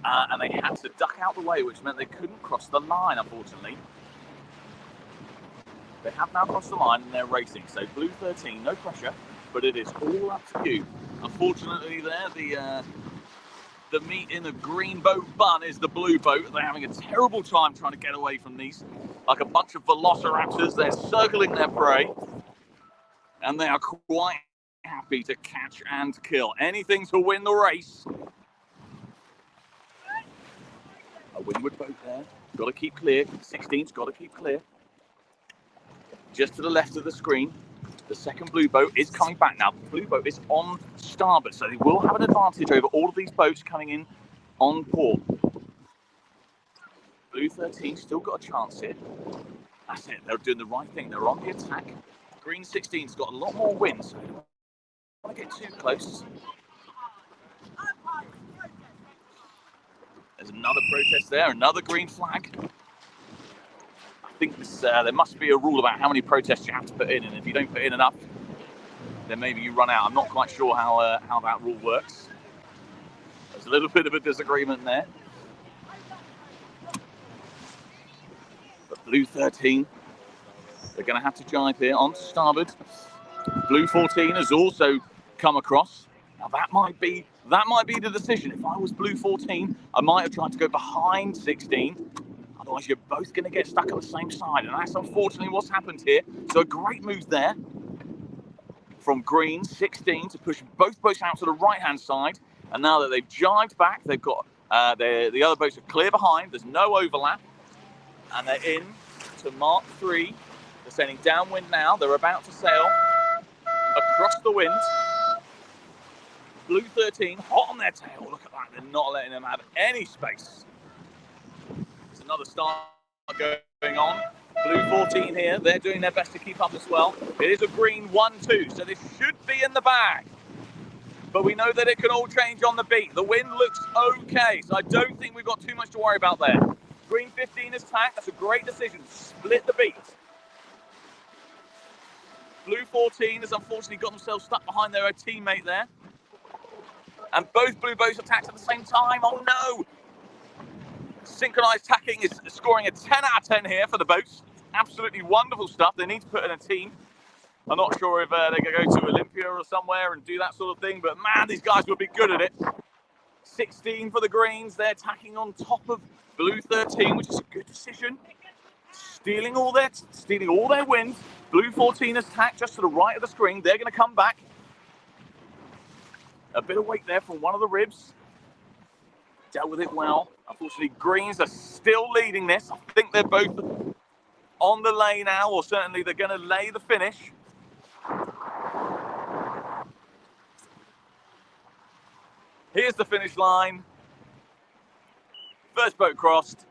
and they had to duck out the way, which meant they couldn't cross the line, unfortunately. They have now crossed the line and they're racing. So blue 13, no pressure, but it is all up to you. Unfortunately there, the meat in the green boat bun is the blue boat. They're having a terrible time trying to get away from these. Like a bunch of velociraptors, they're circling their prey. And they are quite happy to catch and kill. Anything to win the race. A windward boat there. Got to keep clear. 16's got to keep clear. Just to the left of the screen, the second blue boat is coming back now. The blue boat is on starboard, so they will have an advantage over all of these boats coming in on port. Blue 13 still got a chance here. That's it, they're doing the right thing. They're on the attack. Green 16's got a lot more wind, so they don't want to get too close. There's another protest there, another green flag. I think this, there must be a rule about how many protests you have to put in, and if you don't put in enough, then maybe you run out. I'm not quite sure how that rule works. There's a little bit of a disagreement there. But blue 13, they're going to have to jibe here onto starboard. Blue 14 has also come across. Now that might be the decision. If I was blue 14, I might have tried to go behind 16. Otherwise, you're both going to get stuck on the same side. And that's unfortunately what's happened here. So a great move there from green 16 to push both boats out to the right-hand side. And now that they've jibed back, they've got the other boats are clear behind. There's no overlap. And they're in to Mark 3. They're sailing downwind now. They're about to sail across the wind. Blue 13, hot on their tail. Look at that. They're not letting them have any space. Another start going on. Blue 14 here, they're doing their best to keep up as well. It is a green 1-2, so this should be in the bag. But we know that it can all change on the beat. The wind looks okay, so I don't think we've got too much to worry about there. Green 15 is tacked, that's a great decision. Split the beat. Blue 14 has unfortunately got themselves stuck behind their teammate there. And both blue boats attacked at the same time. Oh no! Synchronized tacking is scoring a 10 out of 10 here for the boats. Absolutely wonderful stuff. They need to put in a team. I'm not sure if they're going to go to Olympia or somewhere and do that sort of thing, but man, these guys will be good at it. 16 for the greens. They're tacking on top of blue 13, which is a good decision. Stealing all their wind. Blue 14 has tacked just to the right of the screen. They're going to come back. A bit of weight there from one of the ribs. Dealt with it well. Unfortunately, greens are still leading this. I think they're both on the lay now, or certainly they're going to lay the finish. Here's the finish line. First boat crossed.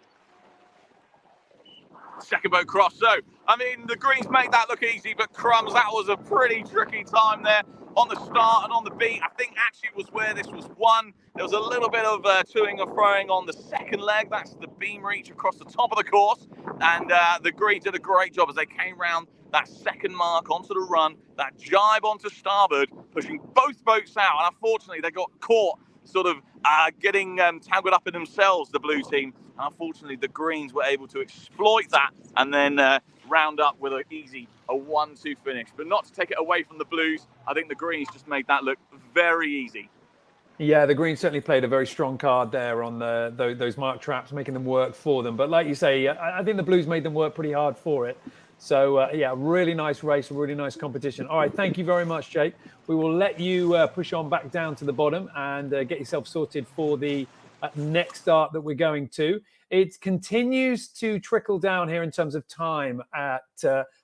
Second boat crossed. So, I mean, the greens made that look easy, but crumbs, that was a pretty tricky time there on the start and on the beat. I think actually it was where this was won. There was a little bit of toing and froing on the second leg. That's the beam reach across the top of the course. And the greens did a great job as they came round that second mark onto the run, that jibe onto starboard, pushing both boats out. And unfortunately, they got caught sort of getting tangled up in themselves, the blue team. And unfortunately, the greens were able to exploit that and then round up with a 1-2 finish. But not to take it away from the blues, I think the greens just made that look very easy. Yeah, the Greens certainly played a very strong card there on those mark traps, making them work for them. But like you say, I think the Blues made them work pretty hard for it. So yeah, really nice race, really nice competition. All right, thank you very much, Jake. We will let you push on back down to the bottom and get yourself sorted for the next start that we're going to. It continues to trickle down here in terms of time at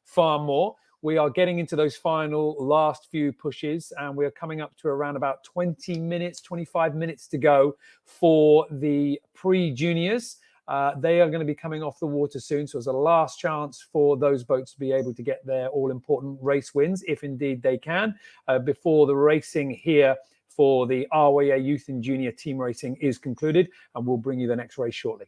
Farmore. We are getting into those final last few pushes, and we're coming up to around about 20 minutes, 25 minutes to go for the pre-juniors. They are going to be coming off the water soon. So it's a last chance for those boats to be able to get their all-important race wins, if indeed they can, before the racing here for the RYA Youth and Junior Team Racing is concluded. And we'll bring you the next race shortly.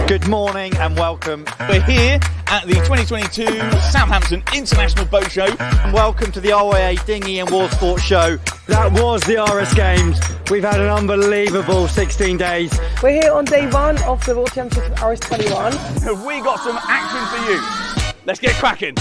Good morning and welcome. We're here at the 2022 Southampton International Boat Show. And welcome to the RYA Dinghy and Water Sports Show. That was the RS Games. We've had an unbelievable 16 days. We're here on day one of the World Championship of RS21. Have we got some action for you? Let's get cracking.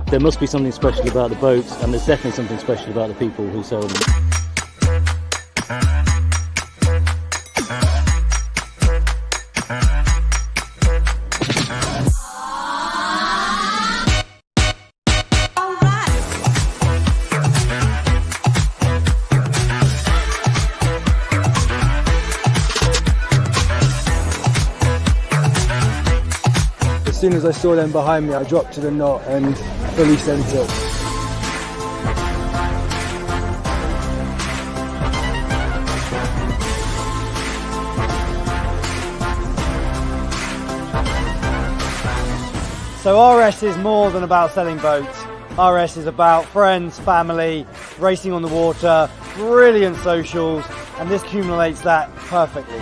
There must be something special about the boats, and there's definitely something special about the people who sail them. As soon as I saw them behind me, I dropped to the knot and fully sent it. So RS is more than about selling boats. RS is about friends, family, racing on the water, brilliant socials, and this accumulates that perfectly.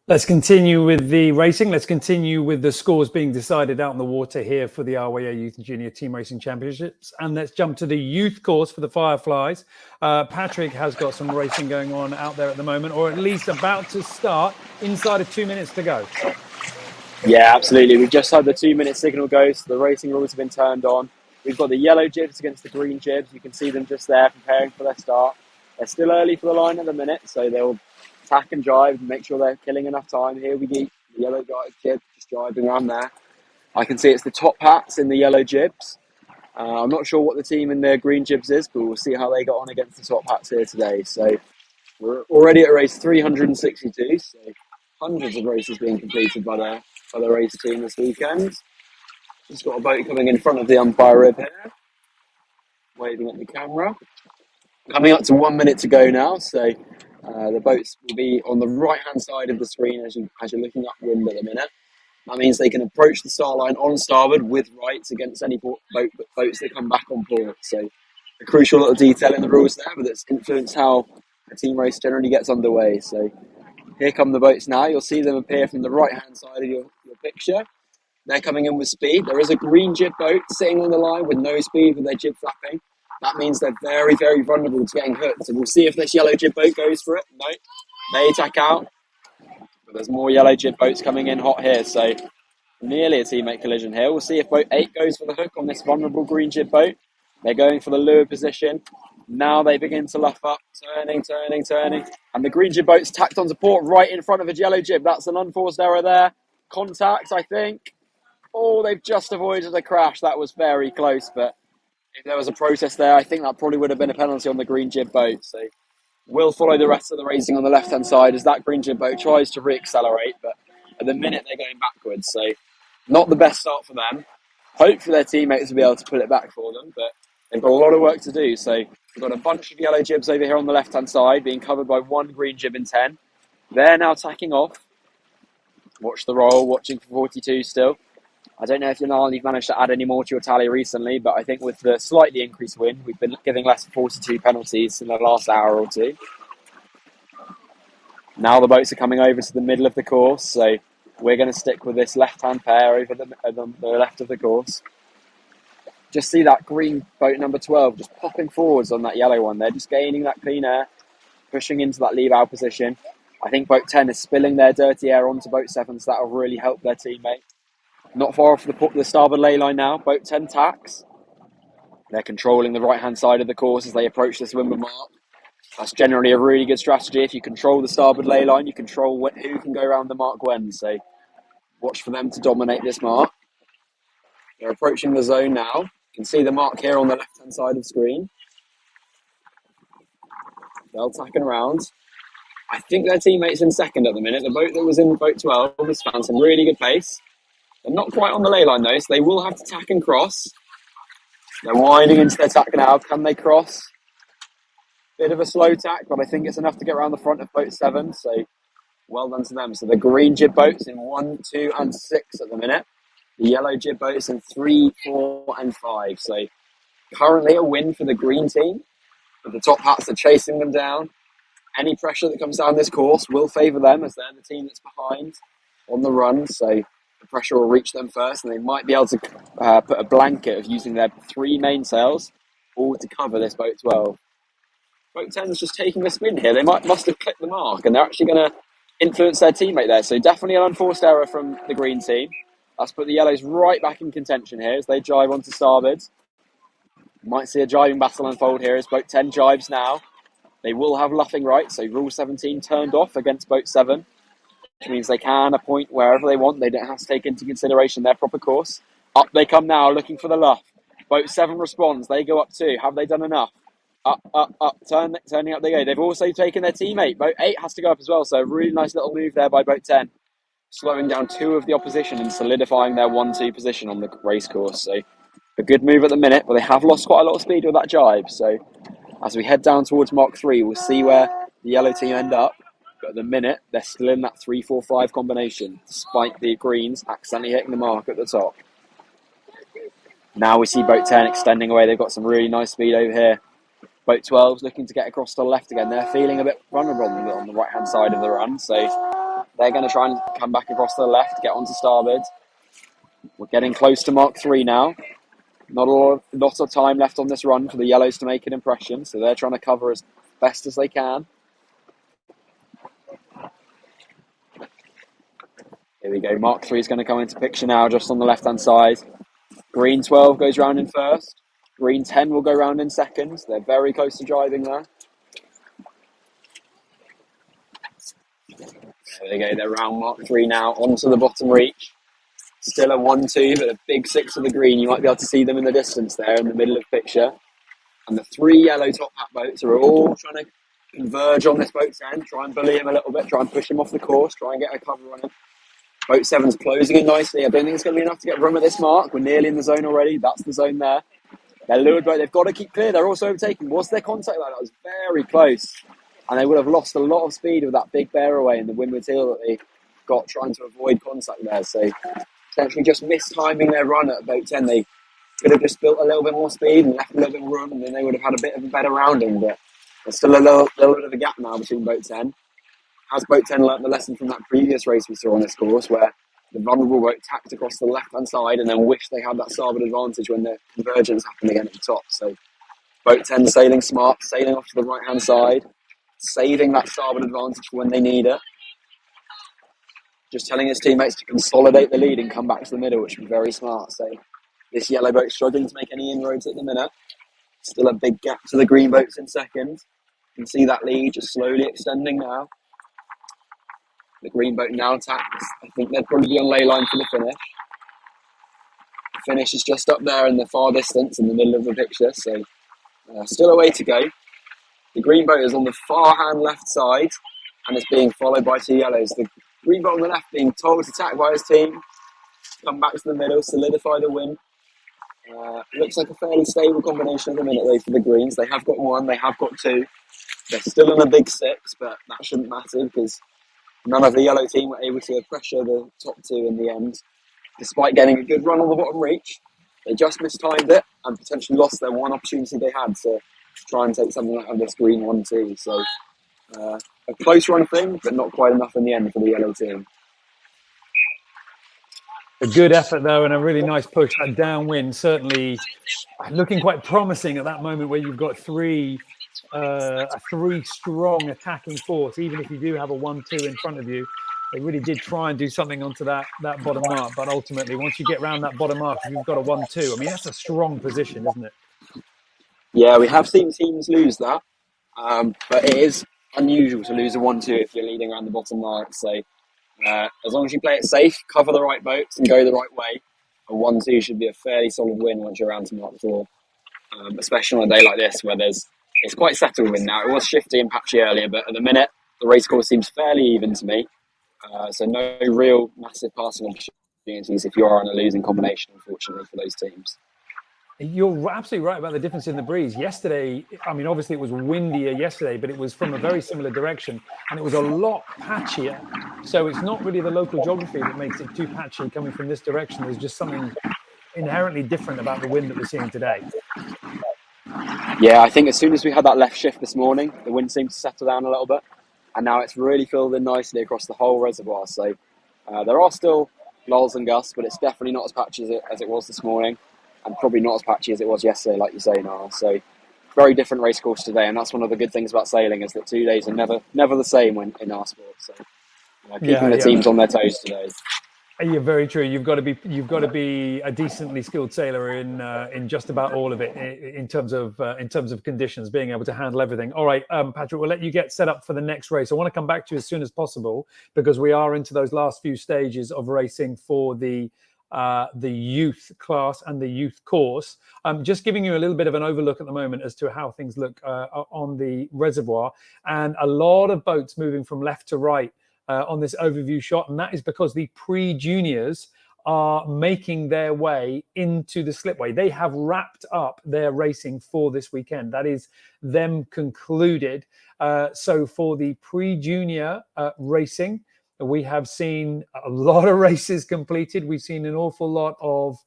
Let's continue with the racing. Let's continue with the scores being decided out on the water here for the RYA Youth and Junior Team Racing Championships. And let's jump to the youth course for the Fireflies. Patrick has got some racing going on out there at the moment, or at least about to start, inside of 2 minutes to go. Yeah, absolutely. We've just had the 2-minute signal go, so the racing rules have been turned on. We've got the yellow jibs against the green jibs. You can see them just there preparing for their start. They're still early for the line at the minute, so they'll tack and drive and make sure they're killing enough time. Here we go, the yellow jib just driving around there. I can see it's the top hats in the yellow jibs. I'm not sure what the team in the green jibs is, but we'll see how they got on against the top hats here today. So we're already at race 362, so hundreds of races being completed by the race team this weekend. Just got a boat coming in front of the umpire rib here, waving at the camera. Coming up to 1 minute to go now, so the boats will be on the right-hand side of the screen as you're looking upwind at the minute. That means they can approach the start line on starboard with rights against any boats that come back on port. So a crucial little detail in the rules there, but it's influenced how a team race generally gets underway. So here come the boats now. You'll see them appear from the right-hand side of your picture. They're coming in with speed. There is a green jib boat sitting on the line with no speed with their jib flapping. That means they're very, very vulnerable to getting hooked. So we'll see if this yellow jib boat goes for it. No, they attack out. But there's more yellow jib boats coming in hot here. So nearly a teammate collision here. We'll see if boat 8 goes for the hook on this vulnerable green jib boat. They're going for the lure position. Now they begin to luff up, turning. And the green jib boat's tacked onto port right in front of a yellow jib. That's an unforced error there. Contact, I think. Oh, they've just avoided a crash. That was very close, but if there was a protest there, I think that probably would have been a penalty on the green jib boat. So we'll follow the rest of the racing on the left-hand side as that green jib boat tries to re-accelerate, but at the minute they're going backwards. So not the best start for them. Hopefully their teammates will be able to pull it back for them, but they've got a lot of work to do. So we've got a bunch of yellow jibs over here on the left-hand side being covered by one green jib in 10. They're now tacking off. Watch the roll, watching for 42 still. I don't know if you've managed to add any more to your tally recently, but I think with the slightly increased wind, we've been giving less than 42 penalties in the last hour or two. Now the boats are coming over to the middle of the course, so we're going to stick with this left-hand pair over the left of the course. Just see that green boat number 12 just popping forwards on that yellow one. They're just gaining that clean air, pushing into that leave-out position. I think boat 10 is spilling their dirty air onto boat 7, so that will really help their teammate. Not far off the starboard ley line now. Boat 10 tacks. They're controlling the right-hand side of the course as they approach this windward mark. That's generally a really good strategy. If you control the starboard ley line, you control who can go around the mark when. So watch for them to dominate this mark. They're approaching the zone now. You can see the mark here on the left-hand side of the screen. They're tacking around. I think their teammate's in second at the minute. The boat that was in boat 12 has found some really good pace. They're not quite on the ley line though, so they will have to tack and cross. They're winding into their tack now. Can they cross? Bit of a slow tack, but I think it's enough to get around the front of boat 7. So well done to them. So the green jib boats in 1, 2, and 6 at the minute. The yellow jib boats in 3, 4, and 5. So currently a win for the green team. But the top hats are chasing them down. Any pressure that comes down this course will favour them as they're the team that's behind on the run. So the pressure will reach them first, and they might be able to put a blanket of using their 3 mainsails all to cover this boat 12. Boat 10 is just taking a spin here. They must have clipped the mark, and they're actually going to influence their teammate there. So definitely an unforced error from the green team. That's put the yellows right back in contention here as they jibe onto starboard. Might see a jibing battle unfold here as boat 10 jibes now. They will have luffing rights, so rule 17 turned off against boat 7, which means they can appoint wherever they want. They don't have to take into consideration their proper course. Up they come now, looking for the luff. Boat 7 responds. They go up too. Have they done enough? Up. Turning up they go. They've also taken their teammate. Boat 8 has to go up as well, so a really nice little move there by boat 10. Slowing down 2 of the opposition and solidifying their 1-2 position on the race course. So a good move at the minute, but they have lost quite a lot of speed with that jibe. So as we head down towards Mark 3, we'll see where the yellow team end up. But at the minute, they're still in that 3-4-5 combination, despite the greens accidentally hitting the mark at the top. Now we see boat 10 extending away. They've got some really nice speed over here. Boat 12's looking to get across to the left again. They're feeling a bit vulnerable on the right-hand side of the run, so they're going to try and come back across to the left, get onto starboard. We're getting close to Mark 3 now. Not a lot of time left on this run for the yellows to make an impression, so they're trying to cover as best as they can. Here we go. Mark 3 is going to come into picture now, just on the left-hand side. Green 12 goes round in first. Green 10 will go round in second. They're very close to driving there. There they go. They're round Mark 3 now, onto the bottom reach. Still a 1-2, but a big 6 of the green. You might be able to see them in the distance there in the middle of the picture. And the 3 yellow top hat boats are all trying to converge on this boat 10, try and bully him a little bit, try and push him off the course, try and get a cover on him. Boat 7's closing in nicely. I don't think it's going to be enough to get room at this mark. We're nearly in the zone already. That's the zone there. They're lured boat. They've got to keep clear. They're also overtaking. Was their contact like that? Was very close. And they would have lost a lot of speed with that big bear away and the windward heel that they got trying to avoid contact there. So potentially just mistiming their run at boat 10. They could have just built a little bit more speed and left a little bit more room, and then they would have had a bit of a better rounding. But there's still a little bit of a gap now between boat 10. Has boat 10 learnt the lesson from that previous race we saw on this course, where the vulnerable boat tacked across the left-hand side and then wished they had that starboard advantage when the convergence happened again at the top. So boat 10 sailing smart, sailing off to the right-hand side, saving that starboard advantage for when they need it. Just telling his teammates to consolidate the lead and come back to the middle, which would be very smart. So this yellow boat struggling to make any inroads at the minute. Still a big gap to the green boats in second. You can see that lead just slowly extending now. The green boat now tacks. I think they'd probably be on ley line for the finish. The finish is just up there in the far distance in the middle of the picture, so still a way to go. The green boat is on the far hand left side and is being followed by 2 yellows. The green boat on the left being told to tack by his team, come back to the middle, solidify the win. Looks like a fairly stable combination at the minute though for the greens. They have got 1, they have got 2. They're still in a big 6, but that shouldn't matter because none of the yellow team were able to pressure the top 2 in the end. Despite getting a good run on the bottom reach, they just mistimed it and potentially lost their one opportunity they had to try and take something out of this green 1-2. So a close run thing, but not quite enough in the end for the yellow team. A good effort though, and a really nice push. That downwind certainly looking quite promising at that moment where you've got a 3 strong attacking force. Even if you do have a 1-2 in front of you, they really did try and do something onto that bottom mark. But ultimately, once you get around that bottom mark, if you've got a 1-2, I mean that's a strong position, isn't it? Yeah, we have seen teams lose that. But it is unusual to lose a 1-2 if you're leading around the bottom mark. So as long as you play it safe, cover the right boats and go the right way, a 1-2 should be a fairly solid win once you're around to mark 4. Especially on a day like this where it's quite settled wind now. It was shifty and patchy earlier, but at the minute the race course seems fairly even to me. So no real massive passing opportunities if you are on a losing combination, unfortunately, for those teams. You're absolutely right about the difference in the breeze. Yesterday, I mean, obviously it was windier yesterday, but it was from a very similar direction and it was a lot patchier. So it's not really the local geography that makes it too patchy coming from this direction. There's just something inherently different about the wind that we're seeing today. Yeah, I think as soon as we had that left shift this morning, the wind seemed to settle down a little bit. And now it's really filled in nicely across the whole reservoir. So there are still lulls and gusts, but it's definitely not as patchy as it was this morning. And probably not as patchy as it was yesterday, like you say, Niall. So very different race course today. And that's one of the good things about sailing is that 2 days are never the same in our sport. So keeping the teams on their toes today. You're very true. You've got to be a decently skilled sailor in just about all of it in terms of conditions, being able to handle everything. All right, Patrick, we'll let you get set up for the next race. I want to come back to you as soon as possible because we are into those last few stages of racing for the youth class and the youth course. Just giving you a little bit of an overlook at the moment as to how things look on the reservoir, and a lot of boats moving from left to right on this overview shot, and that is because the pre-juniors are making their way into the slipway. They have wrapped up their racing for this weekend. That is them concluded. So for the pre-junior racing, we have seen a lot of races completed. We've seen an awful lot of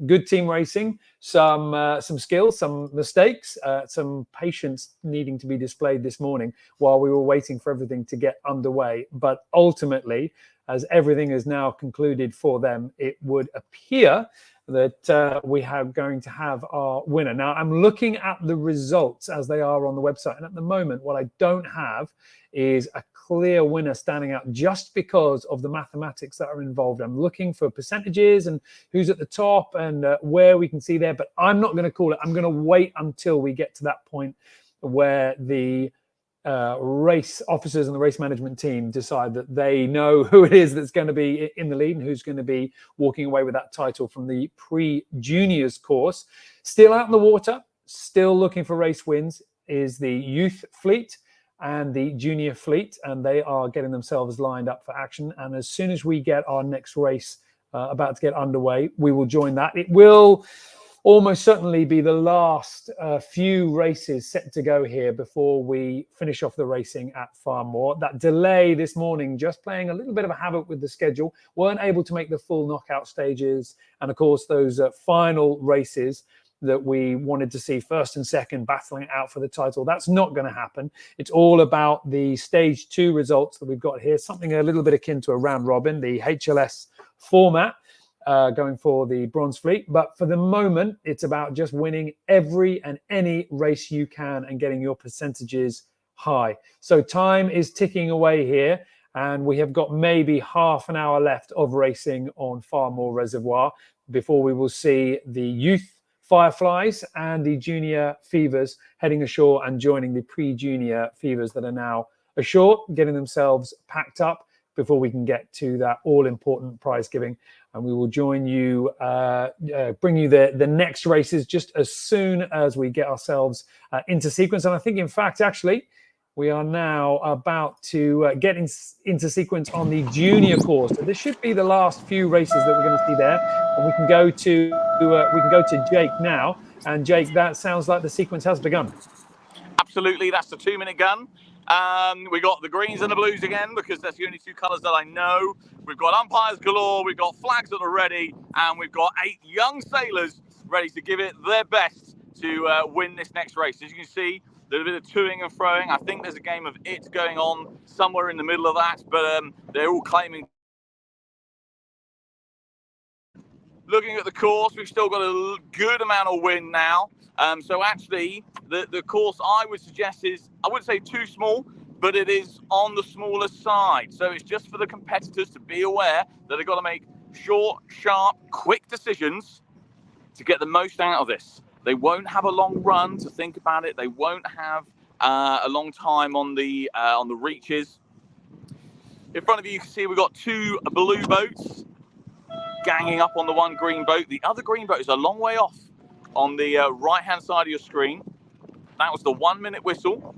good team racing, some skills, some mistakes, some patience needing to be displayed this morning while we were waiting for everything to get underway. But ultimately, as everything is now concluded for them, it would appear that we are going to have our winner. Now, I'm looking at the results as they are on the website. And at the moment, what I don't have is a clear winner standing out just because of the mathematics that are involved. I'm looking for percentages and who's at the top and where we can see there, but I'm not going to call it. I'm going to wait until we get to that point where the race officers and the race management team decide that they know who it is that's going to be in the lead and who's going to be walking away with that title from the pre-juniors course. Still out in the water, still looking for race wins is the youth fleet and the junior fleet, and they are getting themselves lined up for action. And as soon as we get our next race about to get underway, we will join that. It will almost certainly be the last few races set to go here before we finish off the racing at Farmore. That delay this morning just playing a little bit of a havoc with the schedule. Weren't able to make the full knockout stages, and of course those final races that we wanted to see, first and second, battling it out for the title. That's not going to happen. It's all about the stage 2 results that we've got here, something a little bit akin to a round robin, the HLS format, going for the bronze fleet. But for the moment, it's about just winning every and any race you can and getting your percentages high. So time is ticking away here, and we have got maybe half an hour left of racing on Farmore Reservoir before we will see the youth Fireflies and the junior Fevers heading ashore and joining the pre-junior Fevers that are now ashore, getting themselves packed up before we can get to that all-important prize giving. And we will join you, bring you the next races just as soon as we get ourselves into sequence. And I think, in fact, actually, we are now about to get into sequence on the junior course. So this should be the last few races that we're going to see there. And we can go to Jake now. And Jake, that sounds like the sequence has begun. Absolutely, that's the 2-minute gun. We got the greens and the blues again because that's the only 2 colours that I know. We've got umpires galore, we've got flags that are ready, and we've got 8 young sailors ready to give it their best to win this next race. As you can see, there's a bit of toing and throwing. I think there's a game of it going on somewhere in the middle of that, but they're all claiming. Looking at the course, we've still got a good amount of wind now. So actually, the course I would suggest is, I wouldn't say too small, but it is on the smaller side. So it's just for the competitors to be aware that they've got to make short, sharp, quick decisions to get the most out of this. They won't have a long run to think about it. They won't have a long time on the reaches. In front of you, you can see we've got two blue boats ganging up on the one green boat. The other green boat is a long way off on the right-hand side of your screen. That was the 1 minute whistle.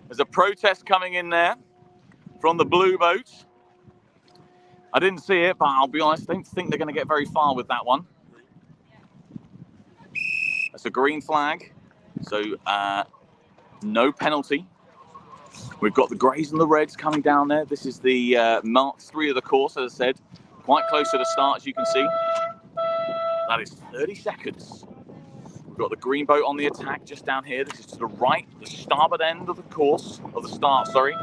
There's a protest coming in there from the blue boats. I didn't see it, but I'll be honest, I don't think they're going to get very far with that one. That's a green flag, so no penalty. We've got the greys and the reds coming down there. This is the Mark 3 of the course, as I said, quite close to the start, as you can see. That is 30 seconds. We've got the green boat on the attack just down here. This is to the right, the starboard end of the course, of the start, sorry.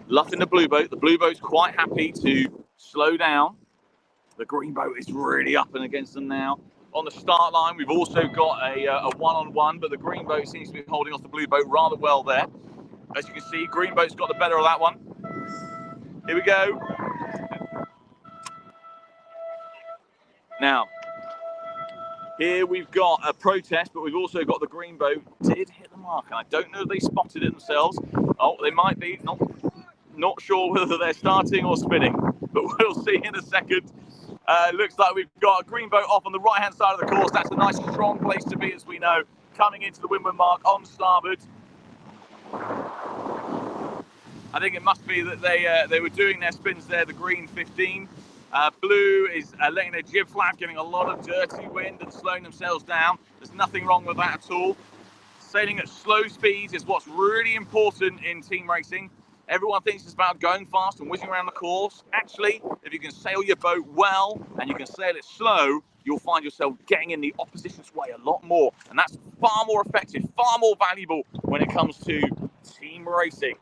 Luffing the blue boat. The blue boat's quite happy to slow down. The green boat is really up and against them now. On the start line, we've also got a one-on-one, but the green boat seems to be holding off the blue boat rather well there. As you can see, green boat's got the better of that one. Here we go. Now, here we've got a protest, but we've also got the green boat did hit the mark, and I don't know if they spotted it themselves. Oh, they might be. Not sure whether they're starting or spinning, but we'll see in a second. Looks like we've got a green boat off on the right-hand side of the course. That's a nice, strong place to be, as we know, coming into the windward mark on starboard. I think it must be that they were doing their spins there, the green 15. Blue is letting their jib flap, getting a lot of dirty wind and slowing themselves down. There's nothing wrong with that at all. Sailing at slow speeds is what's really important in team racing. Everyone thinks it's about going fast and whizzing around the course. Actually, if you can sail your boat well and you can sail it slow, you'll find yourself getting in the opposition's way a lot more. And that's far more effective, far more valuable when it comes to team racing.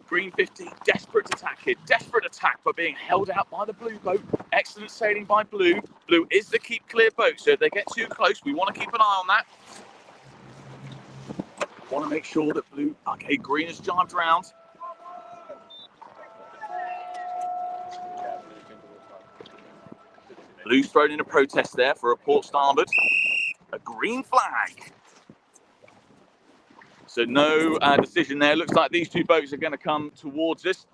Green 15, desperate attack here. Desperate attack, but being held out by the blue boat. Excellent sailing by blue. Blue is the keep clear boat, so if they get too close, we want to keep an eye on that. Want to make sure that blue, okay, green has jibed round. Blue's thrown in a protest there for a port starboard. A green flag. So no decision there. Looks like these two boats are going to come towards us.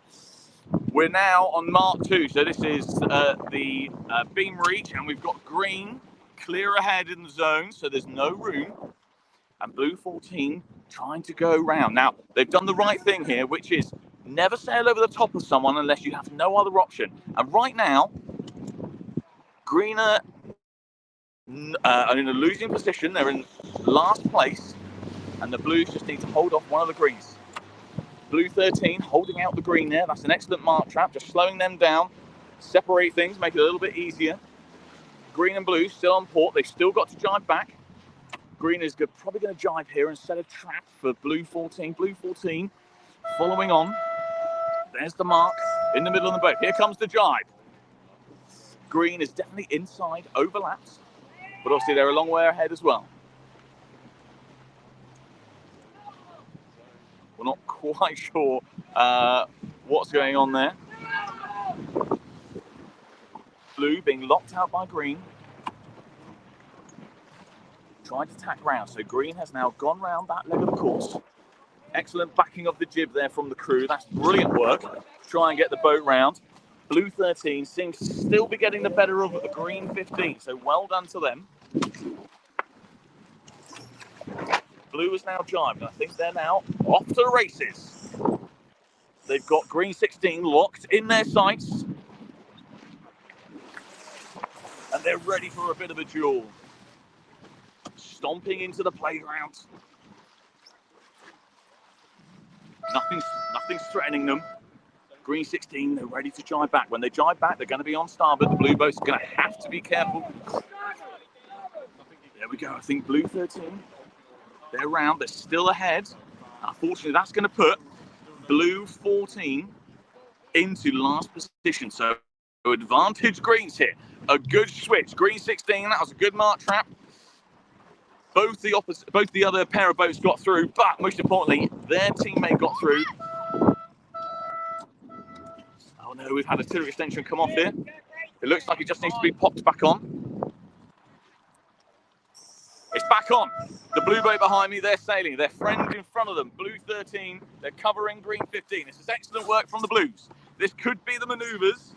We're now on Mark 2, so this is the beam reach, and we've got green clear ahead in the zone, so there's no room. And blue 14 trying to go round. Now, they've done the right thing here, which is never sail over the top of someone unless you have no other option. And right now, green are in a losing position. They're in last place, and the blues just need to hold off one of the greens. Blue 13 holding out the green there. That's an excellent mark trap, just slowing them down, separate things, make it a little bit easier. Green and blue still on port. They've still got to jibe back. Green is probably going to jibe here and set a trap for blue 14. Blue 14 following on. There's the mark in the middle of the boat. Here comes the jibe. Green is definitely inside, overlaps, but obviously they're a long way ahead as well. We're not quite sure what's going on there. Blue being locked out by green. Trying to tack round. So green has now gone round that leg of the course. Excellent backing of the jib there from the crew. That's brilliant work to try and get the boat round. Blue 13 seems to still be getting the better of the green 15. So well done to them. Blue is now jibed. I think they're now off to the races. They've got green 16 locked in their sights. And they're ready for a bit of a duel. Stomping into the playground. Nothing's threatening them. Green 16, they're ready to jibe back. When they jibe back, they're going to be on starboard. The blue boats are going to have to be careful. There we go. I think blue 13, they're round. They're still ahead. Unfortunately, that's going to put blue 14 into last position. So advantage greens here. A good switch. Green 16, that was a good mark trap. Both the other pair of boats got through, but most importantly, their teammate got through. Oh no, we've had a tiller extension come off here. It looks like it just needs to be popped back on. It's back on. The blue boat behind me, they're sailing. Their friend in front of them, blue 13, they're covering green 15. This is excellent work from the blues. This could be the manoeuvres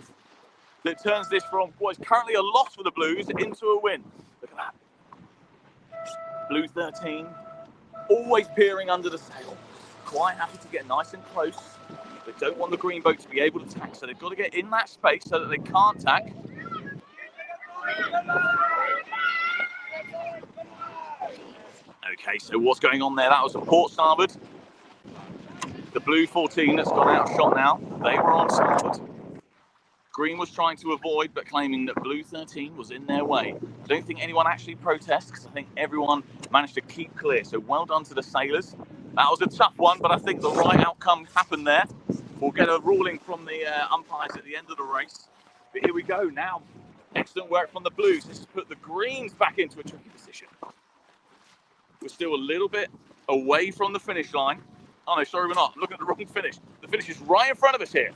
that turns this from what is currently a loss for the blues into a win. Look at that. Blue 13, always peering under the sail. Quite happy to get nice and close. They don't want the green boat to be able to tack, so they've got to get in that space so that they can't tack. Okay, so what's going on there? That was a port starboard. The blue 14 that's gone out shot now, they were on starboard. Green was trying to avoid, but claiming that blue 13 was in their way. I don't think anyone actually protests, because I think everyone managed to keep clear. So well done to the sailors. That was a tough one, but I think the right outcome happened there. We'll get a ruling from the umpires at the end of the race. But here we go now. Excellent work from the blues. This has put the greens back into a tricky position. We're still a little bit away from the finish line. Oh no, sorry, we're not. I'm looking at the wrong finish. The finish is right in front of us here.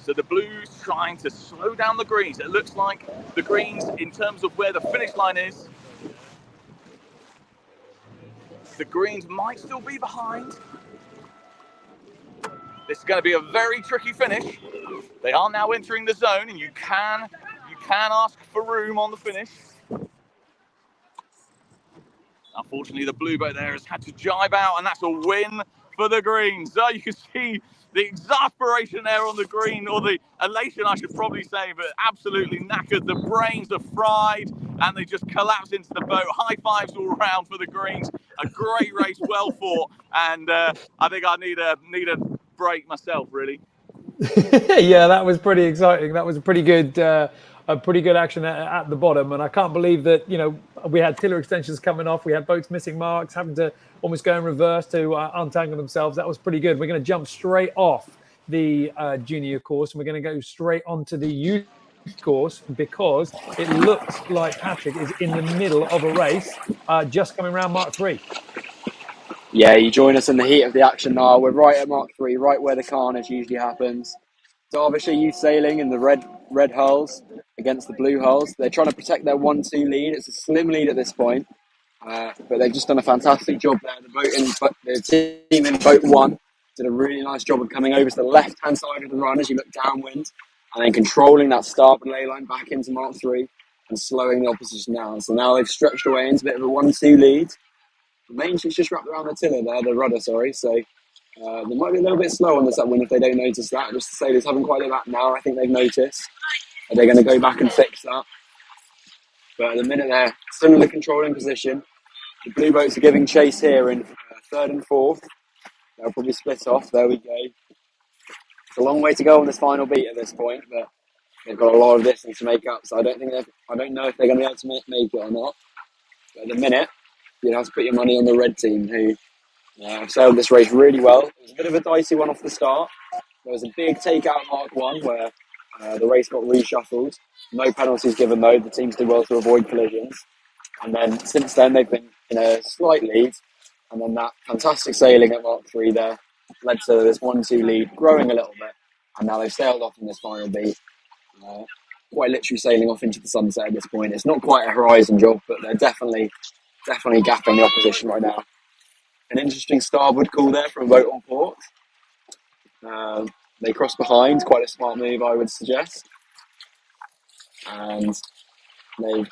So the blues trying to slow down the greens. It looks like the greens, in terms of where the finish line is, the greens might still be behind. This is going to be a very tricky finish. They are now entering the zone, and you can ask for room on the finish. Unfortunately, the blue boat there has had to jibe out, and that's a win for the greens. So you can see the exasperation there on the green, or the elation, I should probably say, but absolutely knackered. The brains are fried, and they just collapse into the boat. High fives all around for the greens. A great race, well fought, and I think I need a break myself, really. Yeah, that was pretty exciting. That was a pretty good action at the bottom, and I can't believe that, you know, we had tiller extensions coming off, we had boats missing marks, having to almost go in reverse to untangle themselves. That was pretty good. We're going to jump straight off the junior course, and we're going to go straight onto the youth course, because it looks like Patrick is in the middle of a race, just coming around Mark 3. Yeah, you join us in the heat of the action now. We're right at Mark 3, right where the carnage usually happens. Derbyshire youth sailing in the red hulls against the blue hulls. They're trying to protect their 1-2 lead. It's a slim lead at this point, but they've just done a fantastic job there. The team in boat 1 did a really nice job of coming over to the left-hand side of the run as you look downwind, and then controlling that starboard ley line back into Mark 3 and slowing the opposition down. So now they've stretched away into a bit of a 1-2 lead. The main sheet's just wrapped around the tiller there, the rudder, sorry. So they might be a little bit slow on this upwind if they don't notice that. Just the sailors haven't quite got that now. I think they've noticed. They're going to go back and fix that. But at the minute they're still in the controlling position. The blue boats are giving chase here in 3rd and 4th. They'll probably split off. There we go. It's a long way to go on this final beat at this point, but they've got a lot of distance to make up. So I don't know if they're going to be able to make it or not. But at the minute, you'd have to put your money on the red team, who sailed this race really well. It was a bit of a dicey one off the start. There was a big takeout Mark 1 where the race got reshuffled. No penalties given though. The teams did well to avoid collisions. And then since then they've been in a slight lead. And then that fantastic sailing at Mark 3 there led to this 1-2 lead growing a little bit. And now they've sailed off in this final beat. Quite literally sailing off into the sunset at this point. It's not quite a horizon job, but they're definitely gapping the opposition right now. An interesting starboard call there from a boat on port. They cross behind, quite a smart move, I would suggest. And they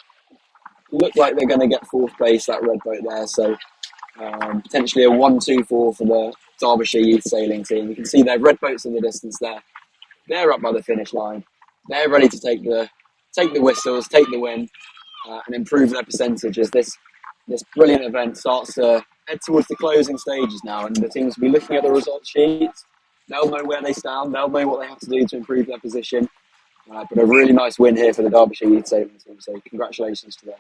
look like they're going to get 4th place, that red boat there. So potentially a 1-2-4 for the Derbyshire youth sailing team. You can see their red boats in the distance there. They're up by the finish line. They're ready to take the whistles, take the win, and improve their percentage as this brilliant event starts to head towards the closing stages now, and the teams will be looking at the results sheets. They'll know where they stand. They'll know what they have to do to improve their position. But a really nice win here for the Derbyshire youth sailing team. So congratulations to them.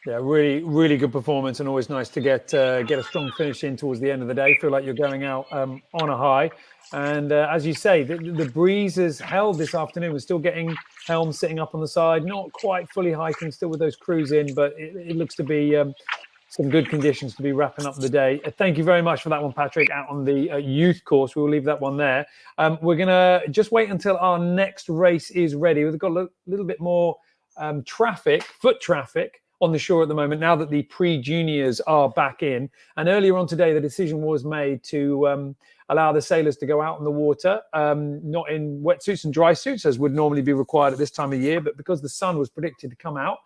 Yeah, really, really good performance, and always nice to get a strong finish in towards the end of the day. Feel like you're going out on a high. And as you say, the breeze has held this afternoon. We're still getting helms sitting up on the side, not quite fully hiking, still with those crews in, but it looks to be some good conditions to be wrapping up the day. Thank you very much for that one, Patrick, out on the youth course. We'll leave that one there. We're going to just wait until our next race is ready. We've got a little bit more foot traffic on the shore at the moment, now that the pre-juniors are back in. And earlier on today, the decision was made to allow the sailors to go out in the water, not in wetsuits and dry suits, as would normally be required at this time of year, but because the sun was predicted to come out,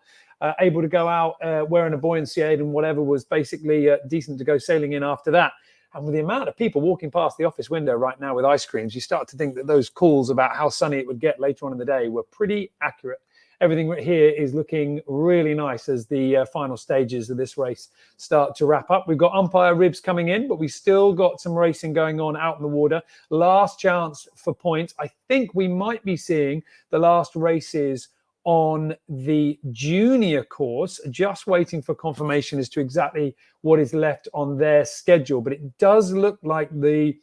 able to go out wearing a buoyancy aid and whatever was basically decent to go sailing in after that. And with the amount of people walking past the office window right now with ice creams, you start to think that those calls about how sunny it would get later on in the day were pretty accurate. Everything here is looking really nice as the final stages of this race start to wrap up. We've got umpire ribs coming in, but we've still got some racing going on out in the water. Last chance for points. I think we might be seeing the last races on the junior course, just waiting for confirmation as to exactly what is left on their schedule. But it does look like the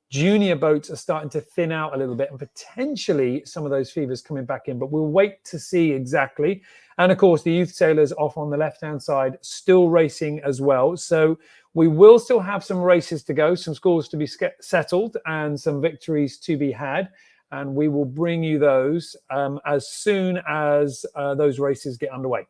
junior boats are starting to thin out a little bit, and potentially some of those fevers coming back in, but we'll wait to see exactly. And of course, the youth sailors off on the left-hand side still racing as well. So we will still have some races to go, some scores to be settled and some victories to be had. And we will bring you those as soon as those races get underway.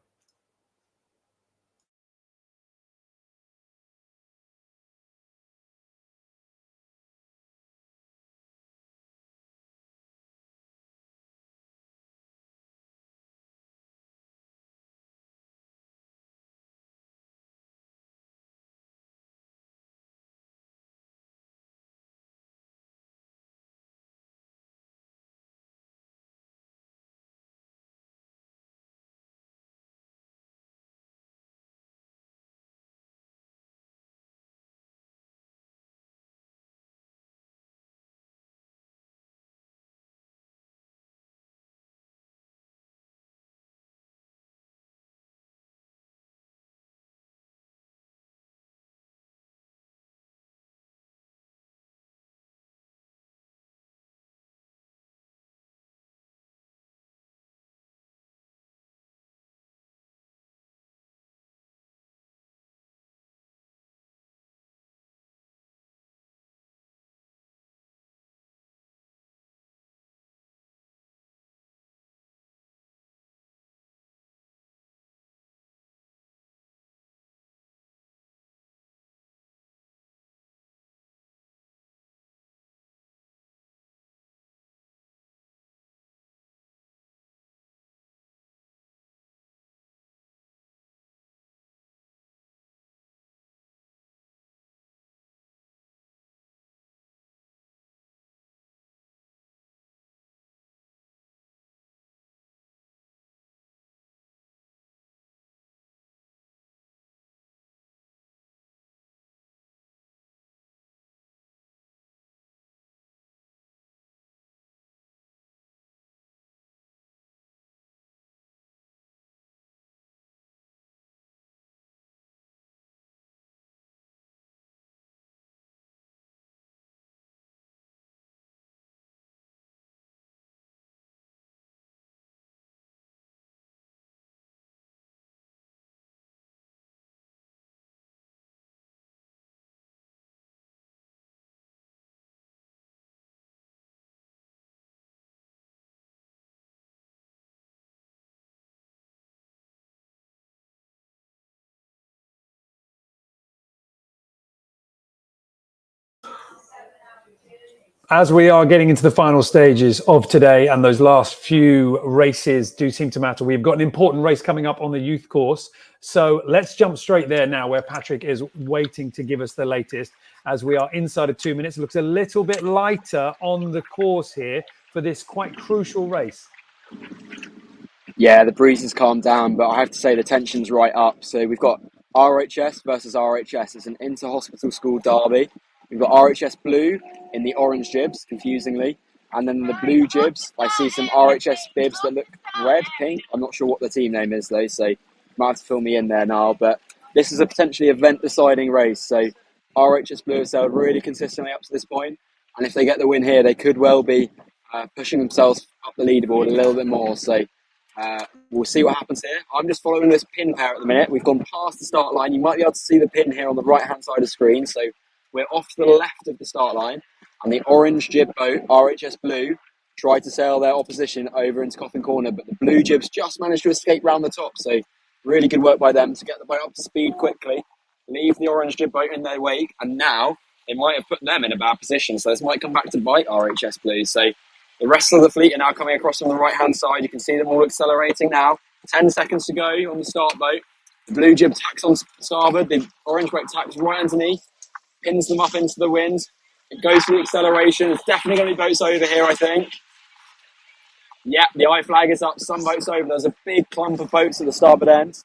As we are getting into the final stages of today, and those last few races do seem to matter, we've got an important race coming up on the youth course. So let's jump straight there now, where Patrick is waiting to give us the latest, as we are inside of 2 minutes. It looks a little bit lighter on the course here for this quite crucial race. Yeah, the breeze has calmed down, but I have to say the tension's right up. So we've got RHS versus RHS. It's an inter-hospital school derby. We've got RHS Blue in the orange jibs, confusingly. And then the blue jibs, I see some RHS bibs that look red, pink. I'm not sure what the team name is, though, so you might have to fill me in there, Niall. But this is a potentially event-deciding race. So RHS Blue have sailed really consistently up to this point. And if they get the win here, they could well be pushing themselves up the leaderboard a little bit more. So we'll see what happens here. I'm just following this pin pair at the minute. We've gone past the start line. You might be able to see the pin here on the right-hand side of the screen. So we're off to the left of the start line. And the orange jib boat, RHS Blue, tried to sail their opposition over into Coffin Corner, but the Blue Jibs just managed to escape round the top. So really good work by them to get the boat up to speed quickly, leave the Orange Jib boat in their wake, and now they might have put them in a bad position. So this might come back to bite RHS Blue. So the rest of the fleet are now coming across on the right-hand side. You can see them all accelerating now. 10 seconds to go on the start boat. The Blue Jib tacks on starboard. The Orange boat tacks right underneath, pins them up into the wind. It goes for the acceleration. It's definitely going to be boats over here, I think. Yep, the I flag is up. Some boats over. There's a big clump of boats at the starboard end.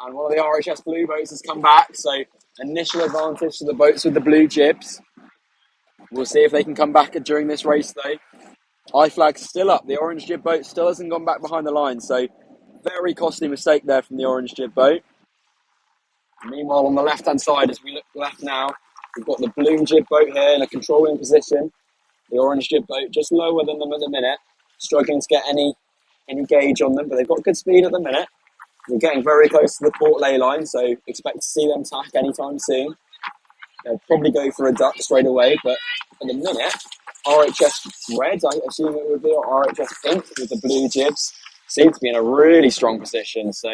And one of the RHS Blue boats has come back. So initial advantage to the boats with the Blue Jibs. We'll see if they can come back during this race, though. I flag's still up. The Orange Jib boat still hasn't gone back behind the line. So very costly mistake there from the Orange Jib boat. Meanwhile, on the left-hand side, as we look left now, we've got the Blue Jib boat here in a controlling position. The Orange Jib boat just lower than them at the minute, struggling to get any gauge on them, but they've got good speed at the minute. We're getting very close to the port ley line, so expect to see them tack anytime soon. They'll probably go for a duck straight away, but at the minute, RHS Red, I assume it would be, or RHS Pink with the Blue Jibs, seem to be in a really strong position. So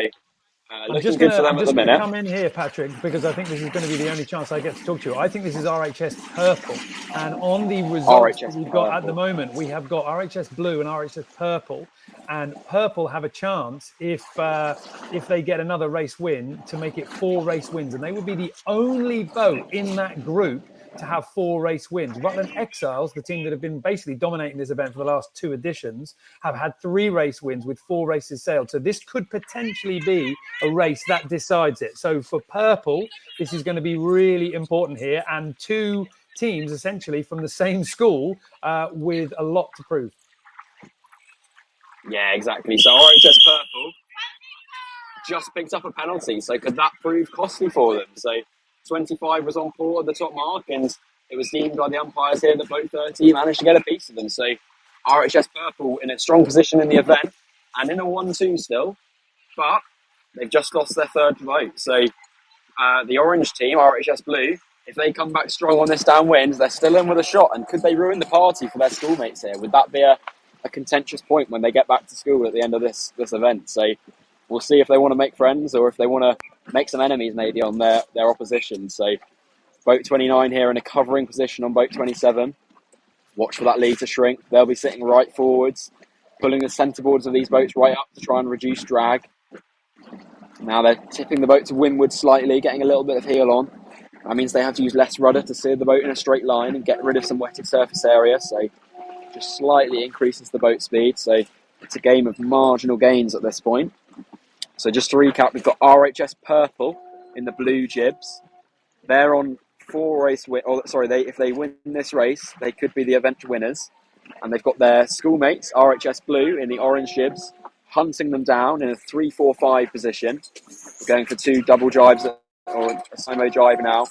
looking good for them at the minute. Come in here, Patrick, because I think this is going to be the only chance I get to talk to you. I think this is RHS Purple, and on the results that we've got at the moment, we have got RHS Blue and RHS Purple, and Purple have a chance if they get another race win to make it 4 race wins, and they will be the only boat in that group to have 4 race wins. Rutland Exiles, the team that have been basically dominating this event for the last 2 editions, have had 3 race wins with 4 races sailed. So this could potentially be a race that decides it. So for Purple, this is going to be really important here. And 2 teams essentially from the same school with a lot to prove. Yeah, exactly. So RHS Purple just picked up a penalty. So could that prove costly for them? So 25 was on port at the top mark, and it was deemed by the umpires here that boat 30 managed to get a piece of them. So RHS Purple in a strong position in the event and in a 1-2 still, but they've just lost their 3rd boat. So the orange team, RHS Blue, if they come back strong on this downwind, they're still in with a shot. And could they ruin the party for their schoolmates here? Would that be a contentious point when they get back to school at the end of this event? So we'll see if they want to make friends or if they want to make some enemies maybe on their opposition. So boat 29 here in a covering position on boat 27. Watch for that lead to shrink. They'll be sitting right forwards, pulling the centreboards of these boats right up to try and reduce drag. Now they're tipping the boat to windward slightly, getting a little bit of heel on. That means they have to use less rudder to steer the boat in a straight line and get rid of some wetted surface area. So just slightly increases the boat speed. So it's a game of marginal gains at this point. So just to recap, we've got RHS Purple in the Blue Jibs. They're on 4 race win. If they win this race, they could be the event winners. And they've got their schoolmates, RHS Blue, in the Orange Jibs, hunting them down in a 3-4-5 position. We're going for 2 double jives or a Somo jive now.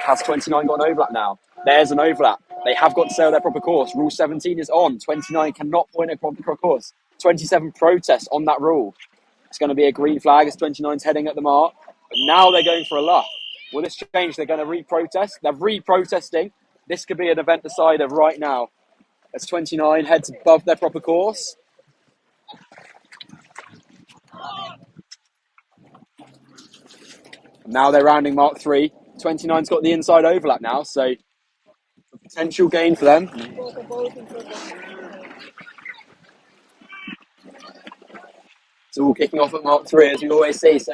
Has 29 got an overlap now? There's an overlap. They have got to sail their proper course. Rule 17 is on. 29 cannot point a proper course. 27 protests on that rule. It's going to be a green flag as 29's heading at the mark. But now they're going for a luff. Will this change? They're going to re-protest. They're re-protesting. This could be an event decider right now. As 29 heads above their proper course. Now they're rounding Mark 3. 29's got the inside overlap now, so a potential gain for them. It's all kicking off at Mark 3, as we always see. So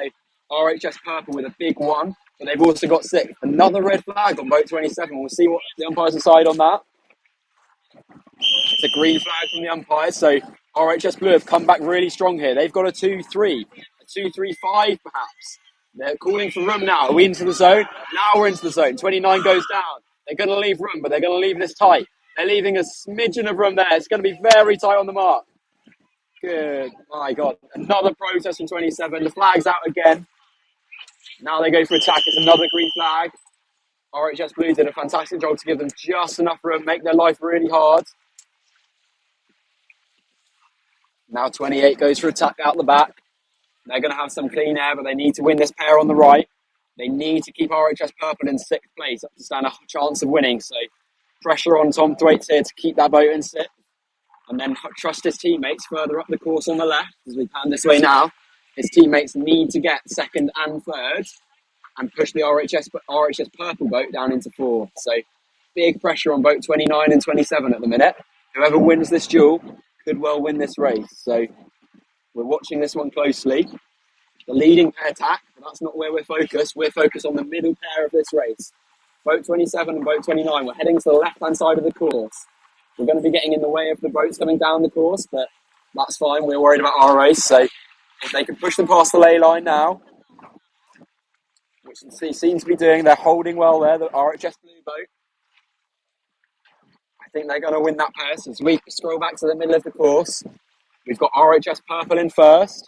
RHS Purple with a big 1, but they've also got 6. Another red flag on boat 27. We'll see what the umpires decide on that. It's a green flag from the umpires, so RHS Blue have come back really strong here. They've got a 2-3, a 2-3-5 perhaps. They're calling for room now. Are we into the zone? Now we're into the zone. 29 goes down. They're going to leave room, but they're going to leave this tight. They're leaving a smidgen of room there. It's going to be very tight on the mark. Good. My God. Another protest from 27. The flag's out again. Now they go for attack. It's another green flag. RHS Blue did a fantastic job to give them just enough room, make their life really hard. Now 28 goes for attack out the back. They're going to have some clean air, but they need to win this pair on the right. They need to keep RHS Purple in 6th place up to stand a chance of winning. So pressure on Tom Thwaites here to keep that boat in 6th. and then trust his teammates further up the course on the left as we pan this way now. His teammates need to get second and third and push the RHS purple boat down into fourth. So big pressure on boat 29 and 27 at the minute. Whoever wins this duel could well win this race. So we're watching this one closely. The leading pair attack, but that's not where we're focused. We're focused on the middle pair of this race. Boat 27 and boat 29, we're heading to the left-hand side of the course. We're going to be getting in the way of the boats coming down the course, but that's fine. We're worried about our race. So if they can push them past the ley line now, which they seem to be doing, they're holding well there, the RHS blue boat. I think they're going to win that pair. So as we scroll back to the middle of the course, we've got RHS purple in first.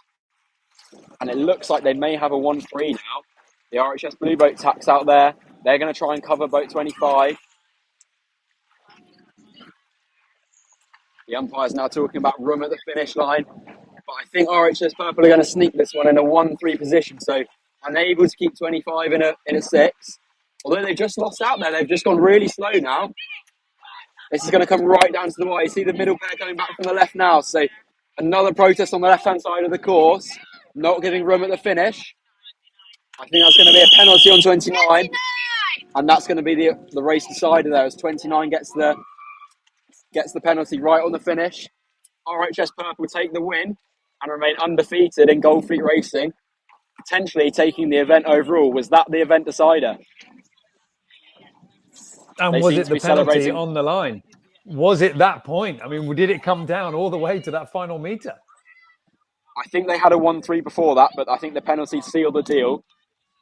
And it looks like they may have a 1-3 now. The RHS blue boat tacks out there. They're going to try and cover boat 25. The umpire's now talking about room at the finish line. But I think RHS purple are going to sneak this one in a 1-3 position. So unable to keep 25 in a 6. Although they've just lost out there. They've just gone really slow now. This is going to come right down to the wire. You see the middle pair coming back from the left now. So another protest on the left-hand side of the course. Not giving room at the finish. I think that's going to be a penalty on 29. And that's going to be the race decider there as 29 gets the penalty right on the finish. RHS Purple take the win and remain undefeated in Gold Fleet Racing, potentially taking the event overall. Was that the event decider? And was it the penalty on the line? Was it that point? I mean, did it come down all the way to that final metre? I think they had a 1-3 before that, but I think the penalty sealed the deal.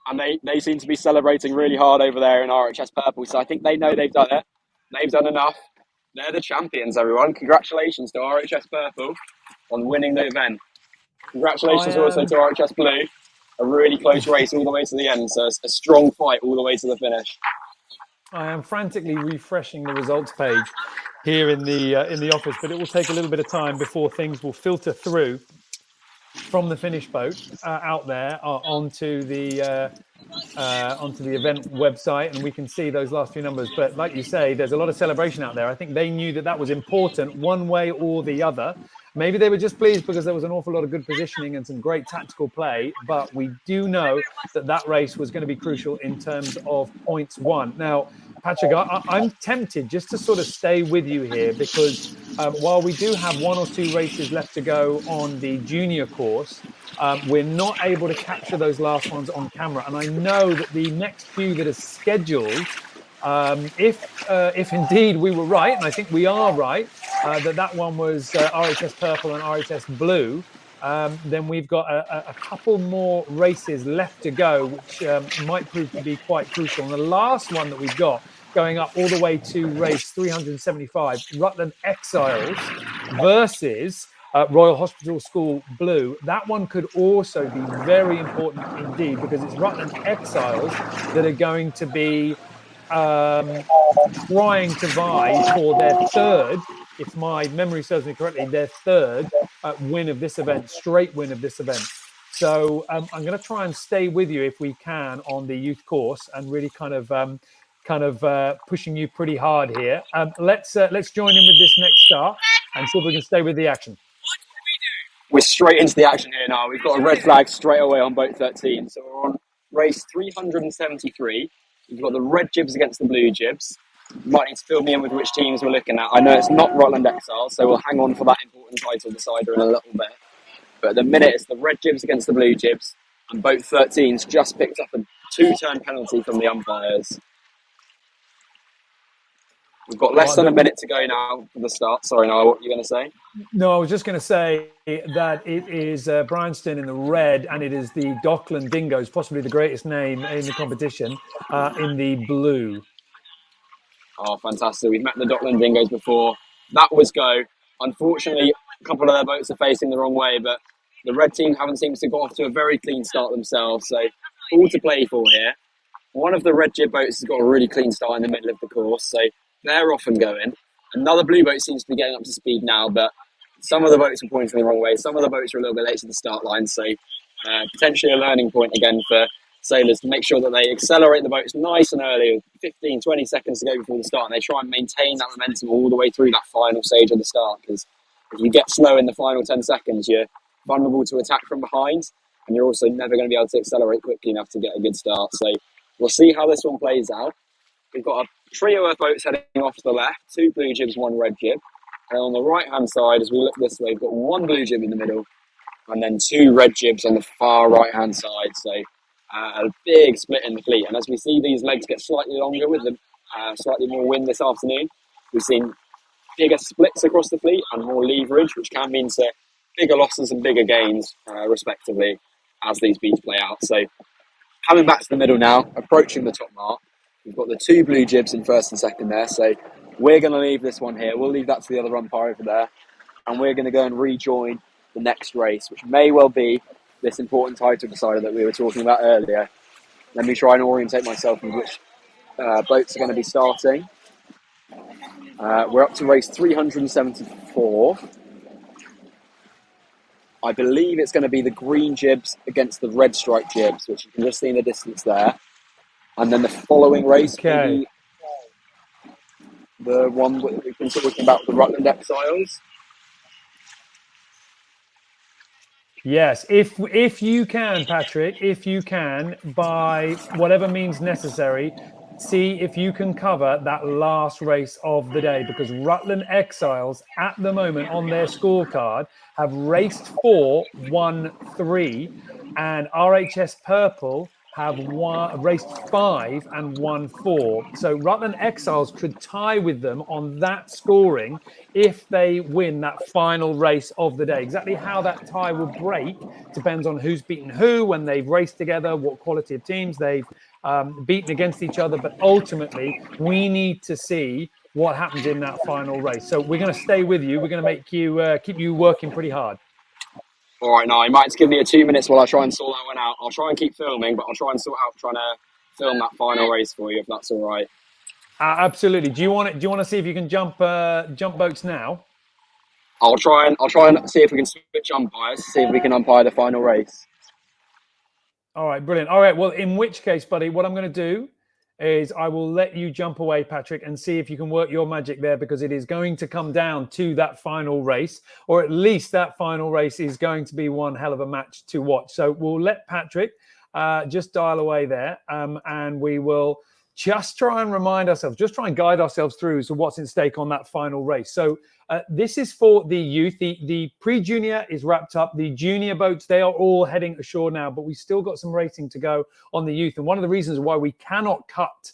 And they seem to be celebrating really hard over there in RHS Purple. So I think they know they've done it. They've done enough. They're the champions, everyone. Congratulations to RHS Purple on winning the event. Congratulations also to RHS Blue. A really close race all the way to the end. So it's a strong fight all the way to the finish. I am frantically refreshing the results page here in the office, but it will take a little bit of time before things will filter through from the finish boat out there onto the event website, and we can see those last few numbers. But like you say, there's a lot of celebration out there. I think they knew that was important one way or the other. Maybe they were just pleased because there was an awful lot of good positioning and some great tactical play, but we do know that race was going to be crucial in terms of points won. Now, Patrick, I'm tempted just to sort of stay with you here because while we do have 1 or 2 races left to go on the junior course, we're not able to capture those last ones on camera. And I know that the next few that are scheduled, if indeed we were right, and I think we are right, that one was RHS Purple and RHS Blue, then we've got a couple more races left to go, which might prove to be quite crucial. And the last one that we've got going up all the way to race 375, Rutland Exiles versus Royal Hospital School Blue. That one could also be very important indeed because it's Rutland Exiles that are going to be trying to vie for their third, if my memory serves me correctly, their third win of this event, straight win of this event. So I'm going to try and stay with you if we can on the youth course and really kind of pushing you pretty hard here. Let's join in with this next start and see if we can stay with the action. We're straight into the action here now. We've got a red flag straight away on boat 13. So we're on race 373. We've got the red jibs against the blue jibs. You might need to fill me in with which teams we're looking at. I know it's not Rutland Exiles, so we'll hang on for that important title decider in a little bit. But at the minute, it's the red jibs against the blue jibs. And boat 13's just picked up a 2-turn penalty from the umpires. We've got less than a minute to go now for the start. Sorry, Niall, what were you going to say? No, I was just going to say that it is Bryanston in the red and it is the Dockland Dingoes, possibly the greatest name in the competition, in the blue. Oh, fantastic. We've met the Dockland Dingoes before. That was go. Unfortunately, a couple of their boats are facing the wrong way, but the red team haven't seemed to got off to a very clean start themselves. So all to play for here. One of the red jib boats has got a really clean start in the middle of the course, so they're off and going. Another blue boat seems to be getting up to speed now, but some of the boats are pointing the wrong way. Some of the boats are a little bit late to the start line, so potentially a learning point again for sailors to make sure that they accelerate the boats nice and early, 15, 20 seconds to go before the start, and they try and maintain that momentum all the way through that final stage of the start, because If you get slow in the final 10 seconds, you're vulnerable to attack from behind, and you're also never going to be able to accelerate quickly enough to get a good start. So we'll see how this one plays out. We've got a trio of boats heading off to the left, 2 blue jibs, 1 red jib. And on the right-hand side, as we look this way, we've got 1 blue jib in the middle, and then 2 red jibs on the far right-hand side. So a big split in the fleet. And as we see these legs get slightly longer with the slightly more wind this afternoon, we've seen bigger splits across the fleet and more leverage, which can mean to bigger losses and bigger gains, respectively, as these beats play out. So coming back to the middle now, approaching the top mark, we've got the 2 blue jibs in first and second there. So we're going to leave this one here. We'll leave that to the other umpire over there. And we're going to go and rejoin the next race, which may well be this important title decider that we were talking about earlier. Let me try and orientate myself in which boats are going to be starting. We're up to race 374. I believe it's going to be the green jibs against the red stripe jibs, which you can just see in the distance there. And then the following race will be the one that we've been talking about, the Rutland Exiles. Yes, if you can, Patrick, if you can, by whatever means necessary, see if you can cover that last race of the day, because Rutland Exiles at the moment on their scorecard have raced 4, won 3, and RHS Purple have raced 5 and won 4. So Rutland Exiles could tie with them on that scoring if they win that final race of the day. Exactly how that tie will break depends on who's beaten who, when they've raced together, what quality of teams they've beaten against each other. But ultimately, we need to see what happens in that final race. So we're going to stay with you. We're going to make you keep you working pretty hard. All right, now you might just give me a 2 minutes while I try and sort that one out. I'll try and keep filming, but I'll try and sort out trying to film that final race for you, if that's all right. Absolutely. Do you want to see if you can jump boats now? I'll try and see if we can switch umpires to see if we can umpire the final race. All right, brilliant. All right, well, in which case, buddy, what I'm going to do is I will let you jump away, Patrick, and see if you can work your magic there, because it is going to come down to that final race, or at least that final race is going to be one hell of a match to watch. So we'll let Patrick just dial away there, and we will just try and remind ourselves, just try and guide ourselves through as to what's in stake on that final race. So this is for the youth. The pre-junior is wrapped up. The junior boats, they are all heading ashore now, but we still got some racing to go on the youth. And one of the reasons why we cannot cut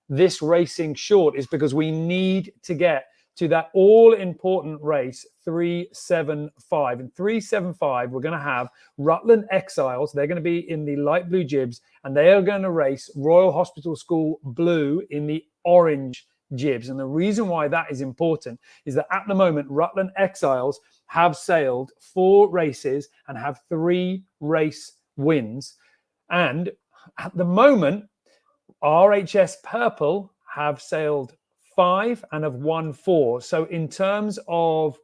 this racing short is because we need to get to that all-important race 375. In 375, we're going to have Rutland Exiles. They're going to be in the light blue jibs, and they are going to race Royal Hospital School Blue in the orange jibs. And the reason why that is important is that at the moment, Rutland Exiles have sailed 4 races and have 3 race wins. And at the moment, RHS Purple have sailed 5 and have won 4. So in terms of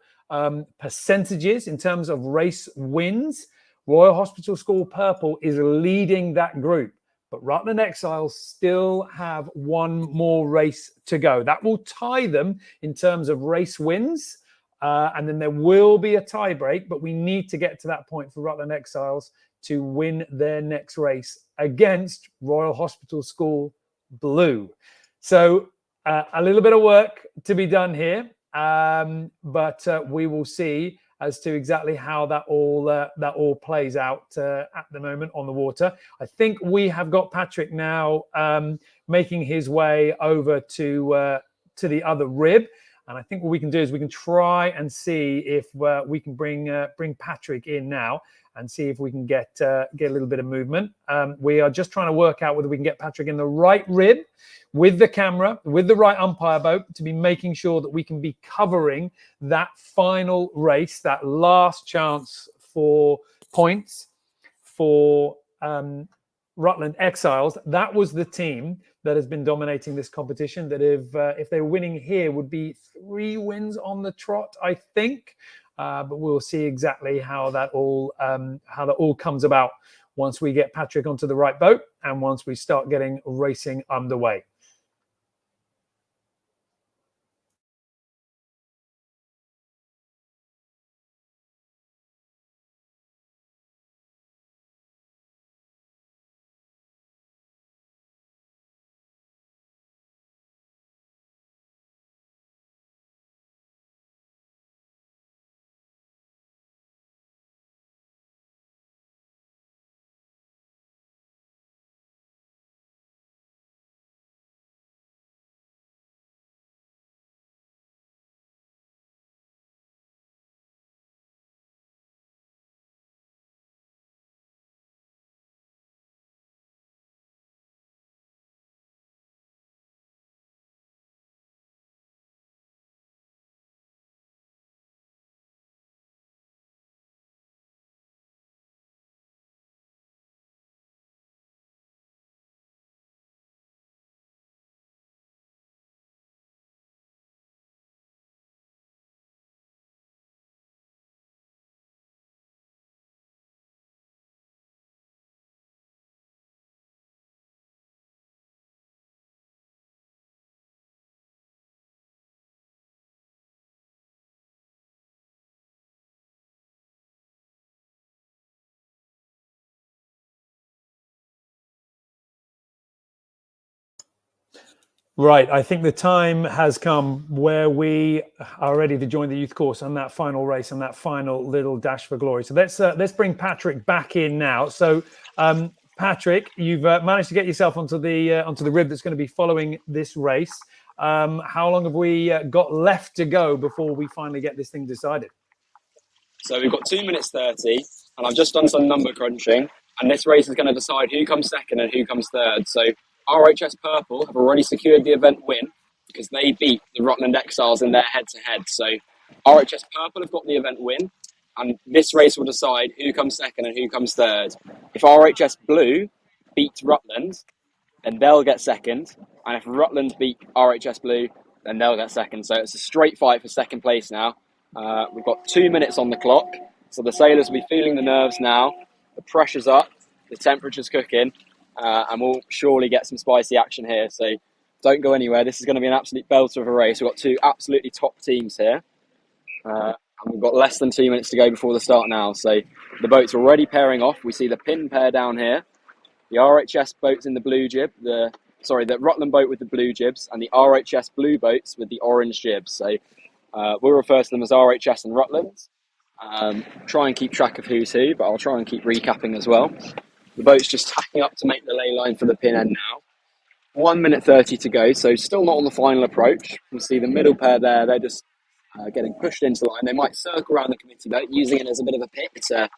percentages, in terms of race wins, Royal Hospital School Purple is leading that group. But Rutland Exiles still have 1 more race to go. That will tie them in terms of race wins. And then there will be a tie break, but we need to get to that point for Rutland Exiles to win their next race against Royal Hospital School Blue. So a little bit of work to be done here, but we will see as to exactly how that all plays out at the moment on the water. I think we have got Patrick now making his way over to the other rib, and I think what we can do is we can try and see if we can bring Patrick in now and see if we can get a little bit of movement. We are just trying to work out whether we can get Patrick in the right rib with the camera, with the right umpire boat, to be making sure that we can be covering that final race, that last chance for points for Rutland Exiles. That was the team that has been dominating this competition, that if they were winning here would be 3 wins on the trot, I think. But we'll see exactly how that all comes about once we get Patrick onto the right boat and once we start getting racing underway. Right, I think the time has come where we are ready to join the youth course on that final race and that final little dash for glory. So let's bring Patrick back in now. So Patrick, you've managed to get yourself onto the rib that's going to be following this race. How long have we got left to go before we finally get this thing decided? So we've got 2 minutes 30, and I've just done some number crunching, and this race is going to decide who comes second and who comes third. So RHS Purple have already secured the event win because they beat the Rutland Exiles in their head-to-head. So RHS Purple have got the event win, and this race will decide who comes second and who comes third. If RHS Blue beats Rutland, then they'll get second, and if Rutland beat RHS Blue, then they'll get second. So it's a straight fight for second place now. We've got 2 minutes on the clock, so the sailors will be feeling the nerves now. The pressure's up, the temperature's cooking, and we'll surely get some spicy action here. So don't go anywhere. This is going to be an absolute belter of a race. We've got two absolutely top teams here, and we've got less than 2 minutes to go before the start now. So the boats are already pairing off. We see the pin pair down here. The RHS boats in the blue jib, the Rutland boat with the blue jibs, and the RHS blue boats with the orange jibs. So we'll refer to them as RHS and Rutland. Try and keep track of who's who, but I'll try and keep recapping as well. The boat's just tacking up to make the ley line for the pin end now. 1 minute 30 to go, so still not on the final approach. You see the middle pair there, they're just getting pushed into the line. They might circle around the committee boat, using it as a bit of a pick to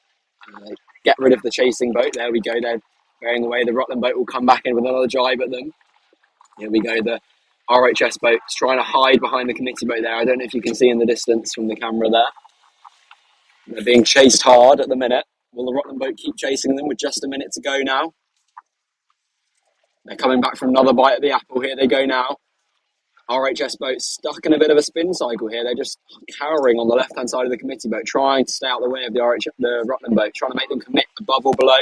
get rid of the chasing boat. There we go, they're going away. The Rutland boat will come back in with another jibe at them. Here we go, the RHS boat's trying to hide behind the committee boat there. I don't know if you can see in the distance from the camera there. They're being chased hard at the minute. Will the Rutland boat keep chasing them with just a minute to go now? They're coming back for another bite at the apple. Here they go now. RHS boat stuck in a bit of a spin cycle here. They're just cowering on the left-hand side of the committee boat, trying to stay out the way of the Rutland boat, trying to make them commit above or below.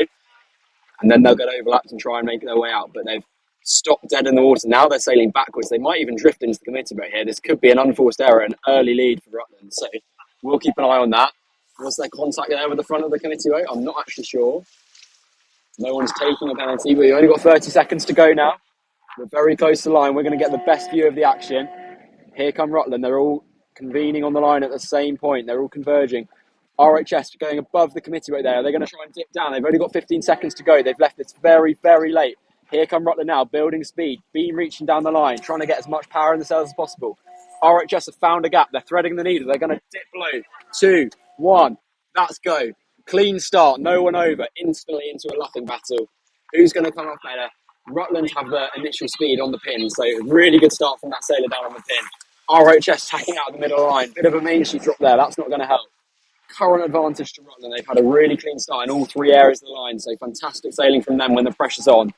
And then they'll get overlapped and try and make their way out. But they've stopped dead in the water. Now they're sailing backwards. They might even drift into the committee boat here. This could be an unforced error, an early lead for Rutland. So we'll keep an eye on that. Was there contact there with the front of the committee boat? I'm not actually sure. No one's taking a penalty. We've only got 30 seconds to go now. We're very close to the line. We're going to get the best view of the action. Here come Rutland. They're all convening on the line at the same point. They're all converging. RHS going above the committee boat there. They're going to try and dip down. They've only got 15 seconds to go. They've left this very, very late. Here come Rutland now, building speed, beam reaching down the line, trying to get as much power in the sails as possible. RHS have found a gap. They're threading the needle. They're going to dip below. 2, 1. That's go. Clean start. No one over. Instantly into a luffing battle. Who's going to come off better? Rutland have the initial speed on the pin, so really good start from that sailor down on the pin. RHS tacking out of the middle line. Bit of a main sheet drop there. That's not going to help. Current advantage to Rutland. They've had a really clean start in all three areas of the line, so fantastic sailing from them when the pressure's on.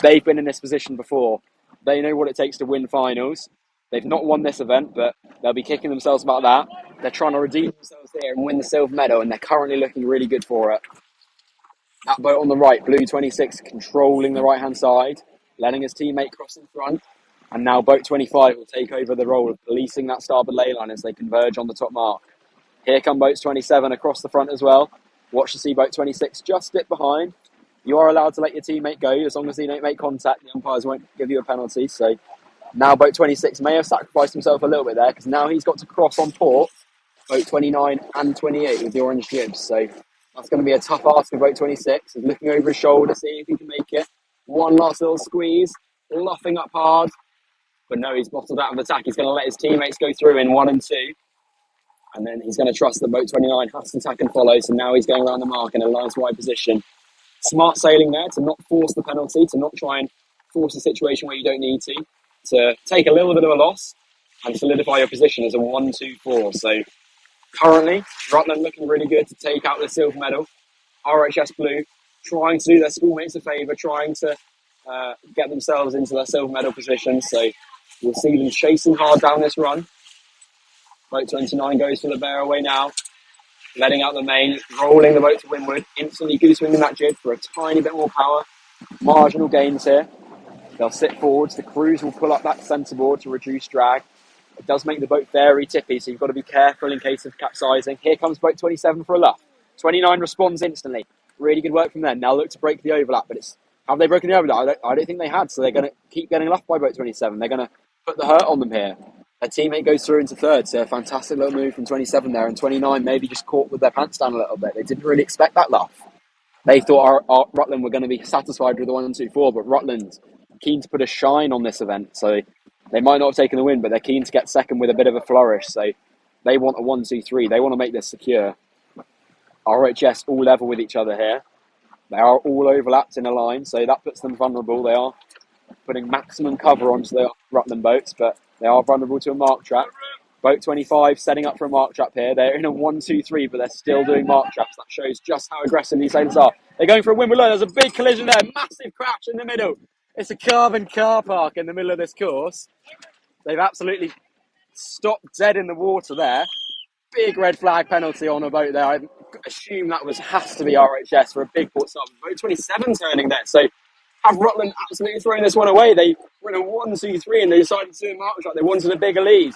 They've been in this position before. They know what it takes to win finals. They've not won this event, but they'll be kicking themselves about that. They're trying to redeem themselves here and win the silver medal, and they're currently looking really good for it. That boat on the right, Blue 26, controlling the right-hand side, letting his teammate cross in front. And now boat 25 will take over the role of policing that starboard ley line as they converge on the top mark. Here come boats 27 across the front as well. Watch to see boat 26 just dip behind. You are allowed to let your teammate go as long as they don't make contact. The umpires won't give you a penalty. So now boat 26 may have sacrificed himself a little bit there because now he's got to cross on port boat 29 and 28 with the orange jibs. So that's going to be a tough ask for boat 26. He's looking over his shoulder, seeing if he can make it. One last little squeeze, luffing up hard. But no, he's bottled out of attack. He's going to let his teammates go through in 1 and 2. And then he's going to trust that boat 29 has to tack and follow. So now he's going around the mark in a nice wide position. Smart sailing there to not force the penalty, to not try and force a situation where you don't need to take a little bit of a loss and solidify your position as a 1-2-4. So currently, Rutland looking really good to take out the silver medal. RHS Blue trying to do their schoolmates a favour, trying to get themselves into their silver medal position. So we'll see them chasing hard down this run. Boat 29 goes for the bear away now, letting out the main, rolling the boat to windward, instantly goose-winging that jib for a tiny bit more power. Marginal gains here. They'll sit forwards. The crews will pull up that centreboard to reduce drag. It does make the boat very tippy, so you've got to be careful in case of capsizing. Here comes boat 27 for a luff. 29 responds instantly. Really good work from them. Now look to break the overlap, but it's Have they broken the over? I don't think they had. So they're going to keep getting left by boat 27. They're going to put the hurt on them here. Their teammate goes through into third. So a fantastic little move from 27 there. And 29 maybe just caught with their pants down a little bit. They didn't really expect that luff. They thought our Rutland were going to be satisfied with the 1, 2, 4. But Rutland keen to put a shine on this event. So they might not have taken the win, but they're keen to get second with a bit of a flourish. So they want a 1, 2, 3. They want to make this secure. RHS all level with each other here. They are all overlapped in a line, so that puts them vulnerable. They are putting maximum cover onto the Rutland boats, but they are vulnerable to a mark trap. Boat 25 setting up for a mark trap here. They're in a 1, 2, 3, but they're still doing mark traps. That shows just how aggressive these sailors are. They're going for a win. There's a big collision there. Massive crash in the middle. It's a carbon car park in the middle of this course. They've absolutely stopped dead in the water there. Big red flag penalty on a boat there. I assume that has to be RHS for a big port stop. Boat 27 turning there. So have Rutland absolutely thrown this one away. They were in a 1, 2, 3 and they decided to do a mark trap. They wanted a bigger lead.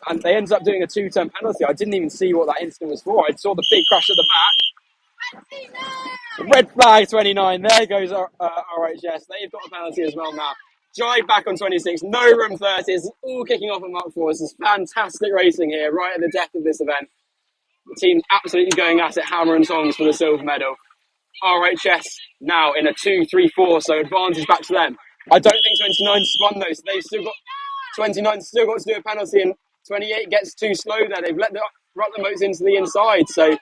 And they ended up doing a 2-turn penalty. I didn't even see what that incident was for. I saw the big crash at the back. Red flag 29. There goes RHS. They've got a penalty as well now. Drive back on 26. No room 30. It's all kicking off at Mark 4. This is fantastic racing here, right at the death of this event. The team's absolutely going at it, hammer and tongs for the silver medal. RHS now in a 2, 3, 4, so advantage back to them. I don't think 29 spun though, so they've still got 29 still got to do a penalty, and 28 gets too slow there. They've let the Rutland boats into the inside, so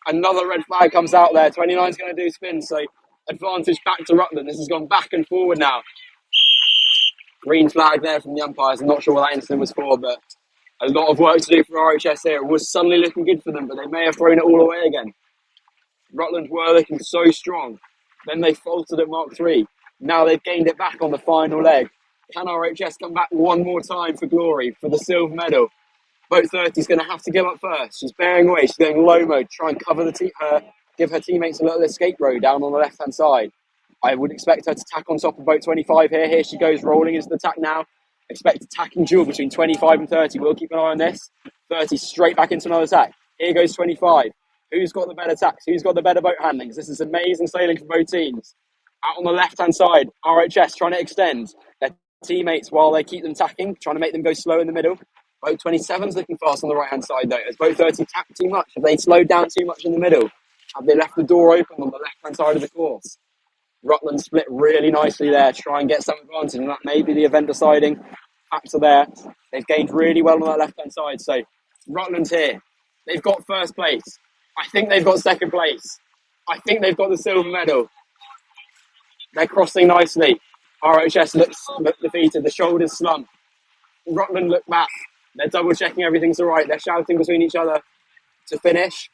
another red flag comes out there. 29's going to do spin, so advantage back to Rutland. This has gone back and forward now. Green flag there from the umpires. I'm not sure what that incident was for, but a lot of work to do for RHS here. It was suddenly looking good for them, but they may have thrown it all away again. Rutland were looking so strong. Then they faltered at Mark 3. Now they've gained it back on the final leg. Can RHS come back one more time for glory, for the silver medal? Boat 30 is going to have to give up first. She's bearing away. She's going low mode, try and cover give her teammates a little escape row down on the left-hand side. I would expect her to tack on top of boat 25 here. Here she goes, rolling into the tack now. Expect a tacking duel between 25 and 30. We'll keep an eye on this. 30 straight back into another tack. Here goes 25. Who's got the better tacks? Who's got the better boat handlings? This is amazing sailing for both teams. Out on the left-hand side, RHS trying to extend their teammates while they keep them tacking, trying to make them go slow in the middle. Boat 27's looking fast on the right-hand side, though. Has boat 30 tacked too much? Have they slowed down too much in the middle? Have they left the door open on the left-hand side of the course? Rutland split really nicely there, try and get some advantage, and that may be the event deciding factor there. They've gained really well on that left-hand side, so Rutland's here. They've got first place. I think they've got second place. I think they've got the silver medal. They're crossing nicely. RHS looks defeated. The shoulders slump. Rutland look back. They're double-checking everything's all right. They're shouting between each other to finish.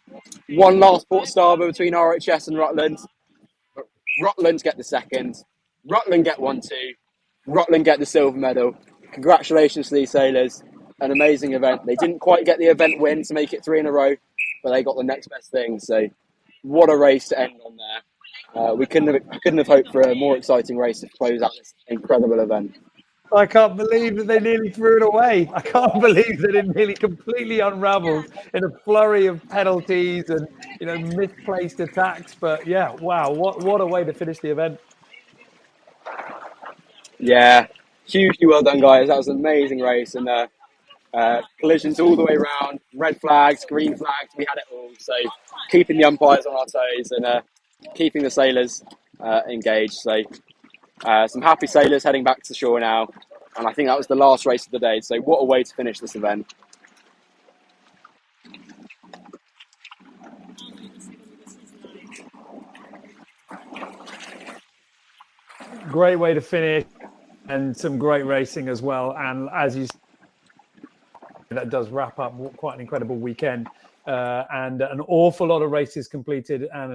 One last port starboard between RHS and Rutland. Rutland get the second. Rutland get 1, 2. Rutland get the silver medal. Congratulations to these sailors. An amazing event. They didn't quite get the event win to make it 3 in a row, but they got the next best thing. So what a race to end on there. We couldn't have hoped for a more exciting race to close out this incredible event. I can't believe that they nearly threw it away. I can't believe that it nearly completely unraveled in a flurry of penalties and misplaced attacks. But yeah, wow, what a way to finish the event. Yeah, hugely well done, guys. That was an amazing race, and collisions all the way around, red flags, green flags, we had it all. So keeping the umpires on our toes and keeping the sailors engaged. So some happy sailors heading back to shore now, and I think that was the last race of the day. So what a way to finish this event. Great way to finish, and some great racing as well. And as you said, that does wrap up quite an incredible weekend, and an awful lot of races completed, and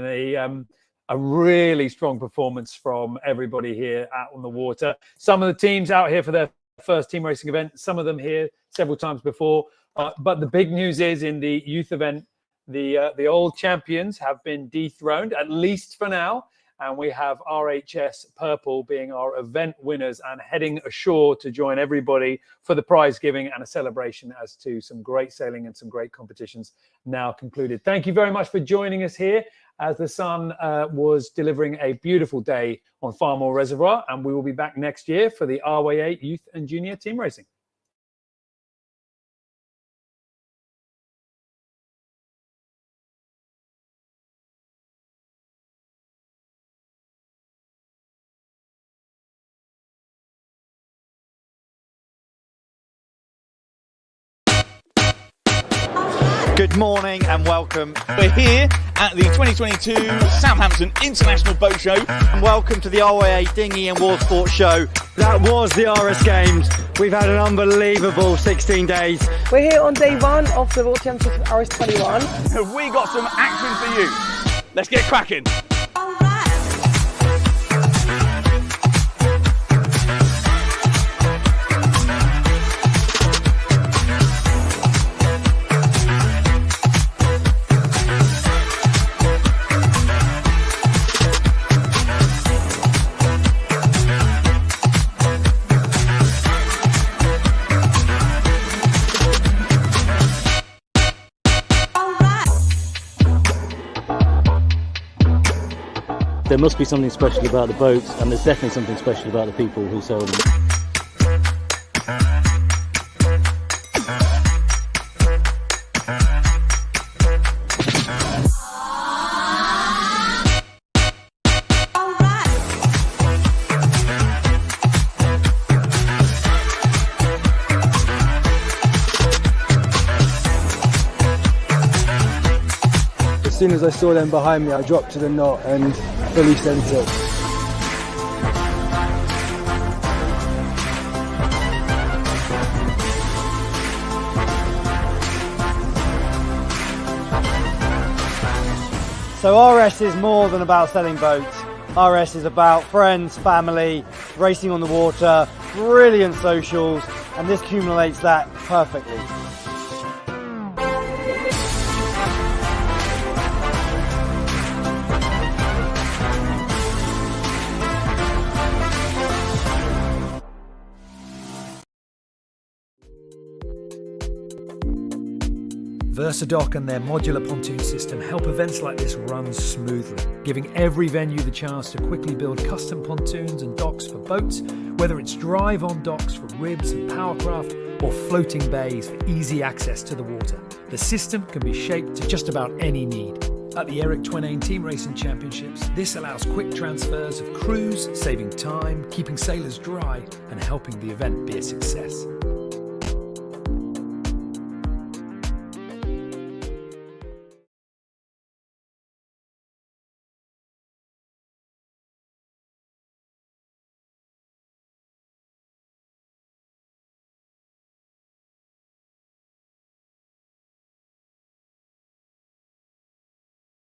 a really strong performance from everybody here out on the water. Some of the teams out here for their first team racing event, some of them here several times before. But the big news is in the youth event, the old champions have been dethroned, at least for now. and we have RHS Purple being our event winners and heading ashore to join everybody for the prize giving and a celebration as to some great sailing and some great competitions now concluded. Thank you very much for joining us here as the sun was delivering a beautiful day on Farmore Reservoir, and we will be back next year for the RWA Youth and Junior Team Racing. Good morning and welcome. We're here at the 2022 Southampton International Boat Show. And welcome to the RWA Dinghy and Water Sports Show. That was the RS Games. We've had an unbelievable 16 days. We're here on day 1 of the World Championship of RS21. Have we got some action for you? Let's get cracking. There must be something special about the boats, and there's definitely something special about the people who sail them. As soon as I saw them behind me, I dropped to the knot and fully sent it. So RS is more than about selling boats. RS is about friends, family, racing on the water, brilliant socials, and this accumulates that perfectly. Versadock and their modular pontoon system help events like this run smoothly, giving every venue the chance to quickly build custom pontoons and docks for boats, whether it's drive-on docks for ribs and powercraft or floating bays for easy access to the water. The system can be shaped to just about any need. At the Eric Twiname Team Racing Championships, this allows quick transfers of crews, saving time, keeping sailors dry, and helping the event be a success.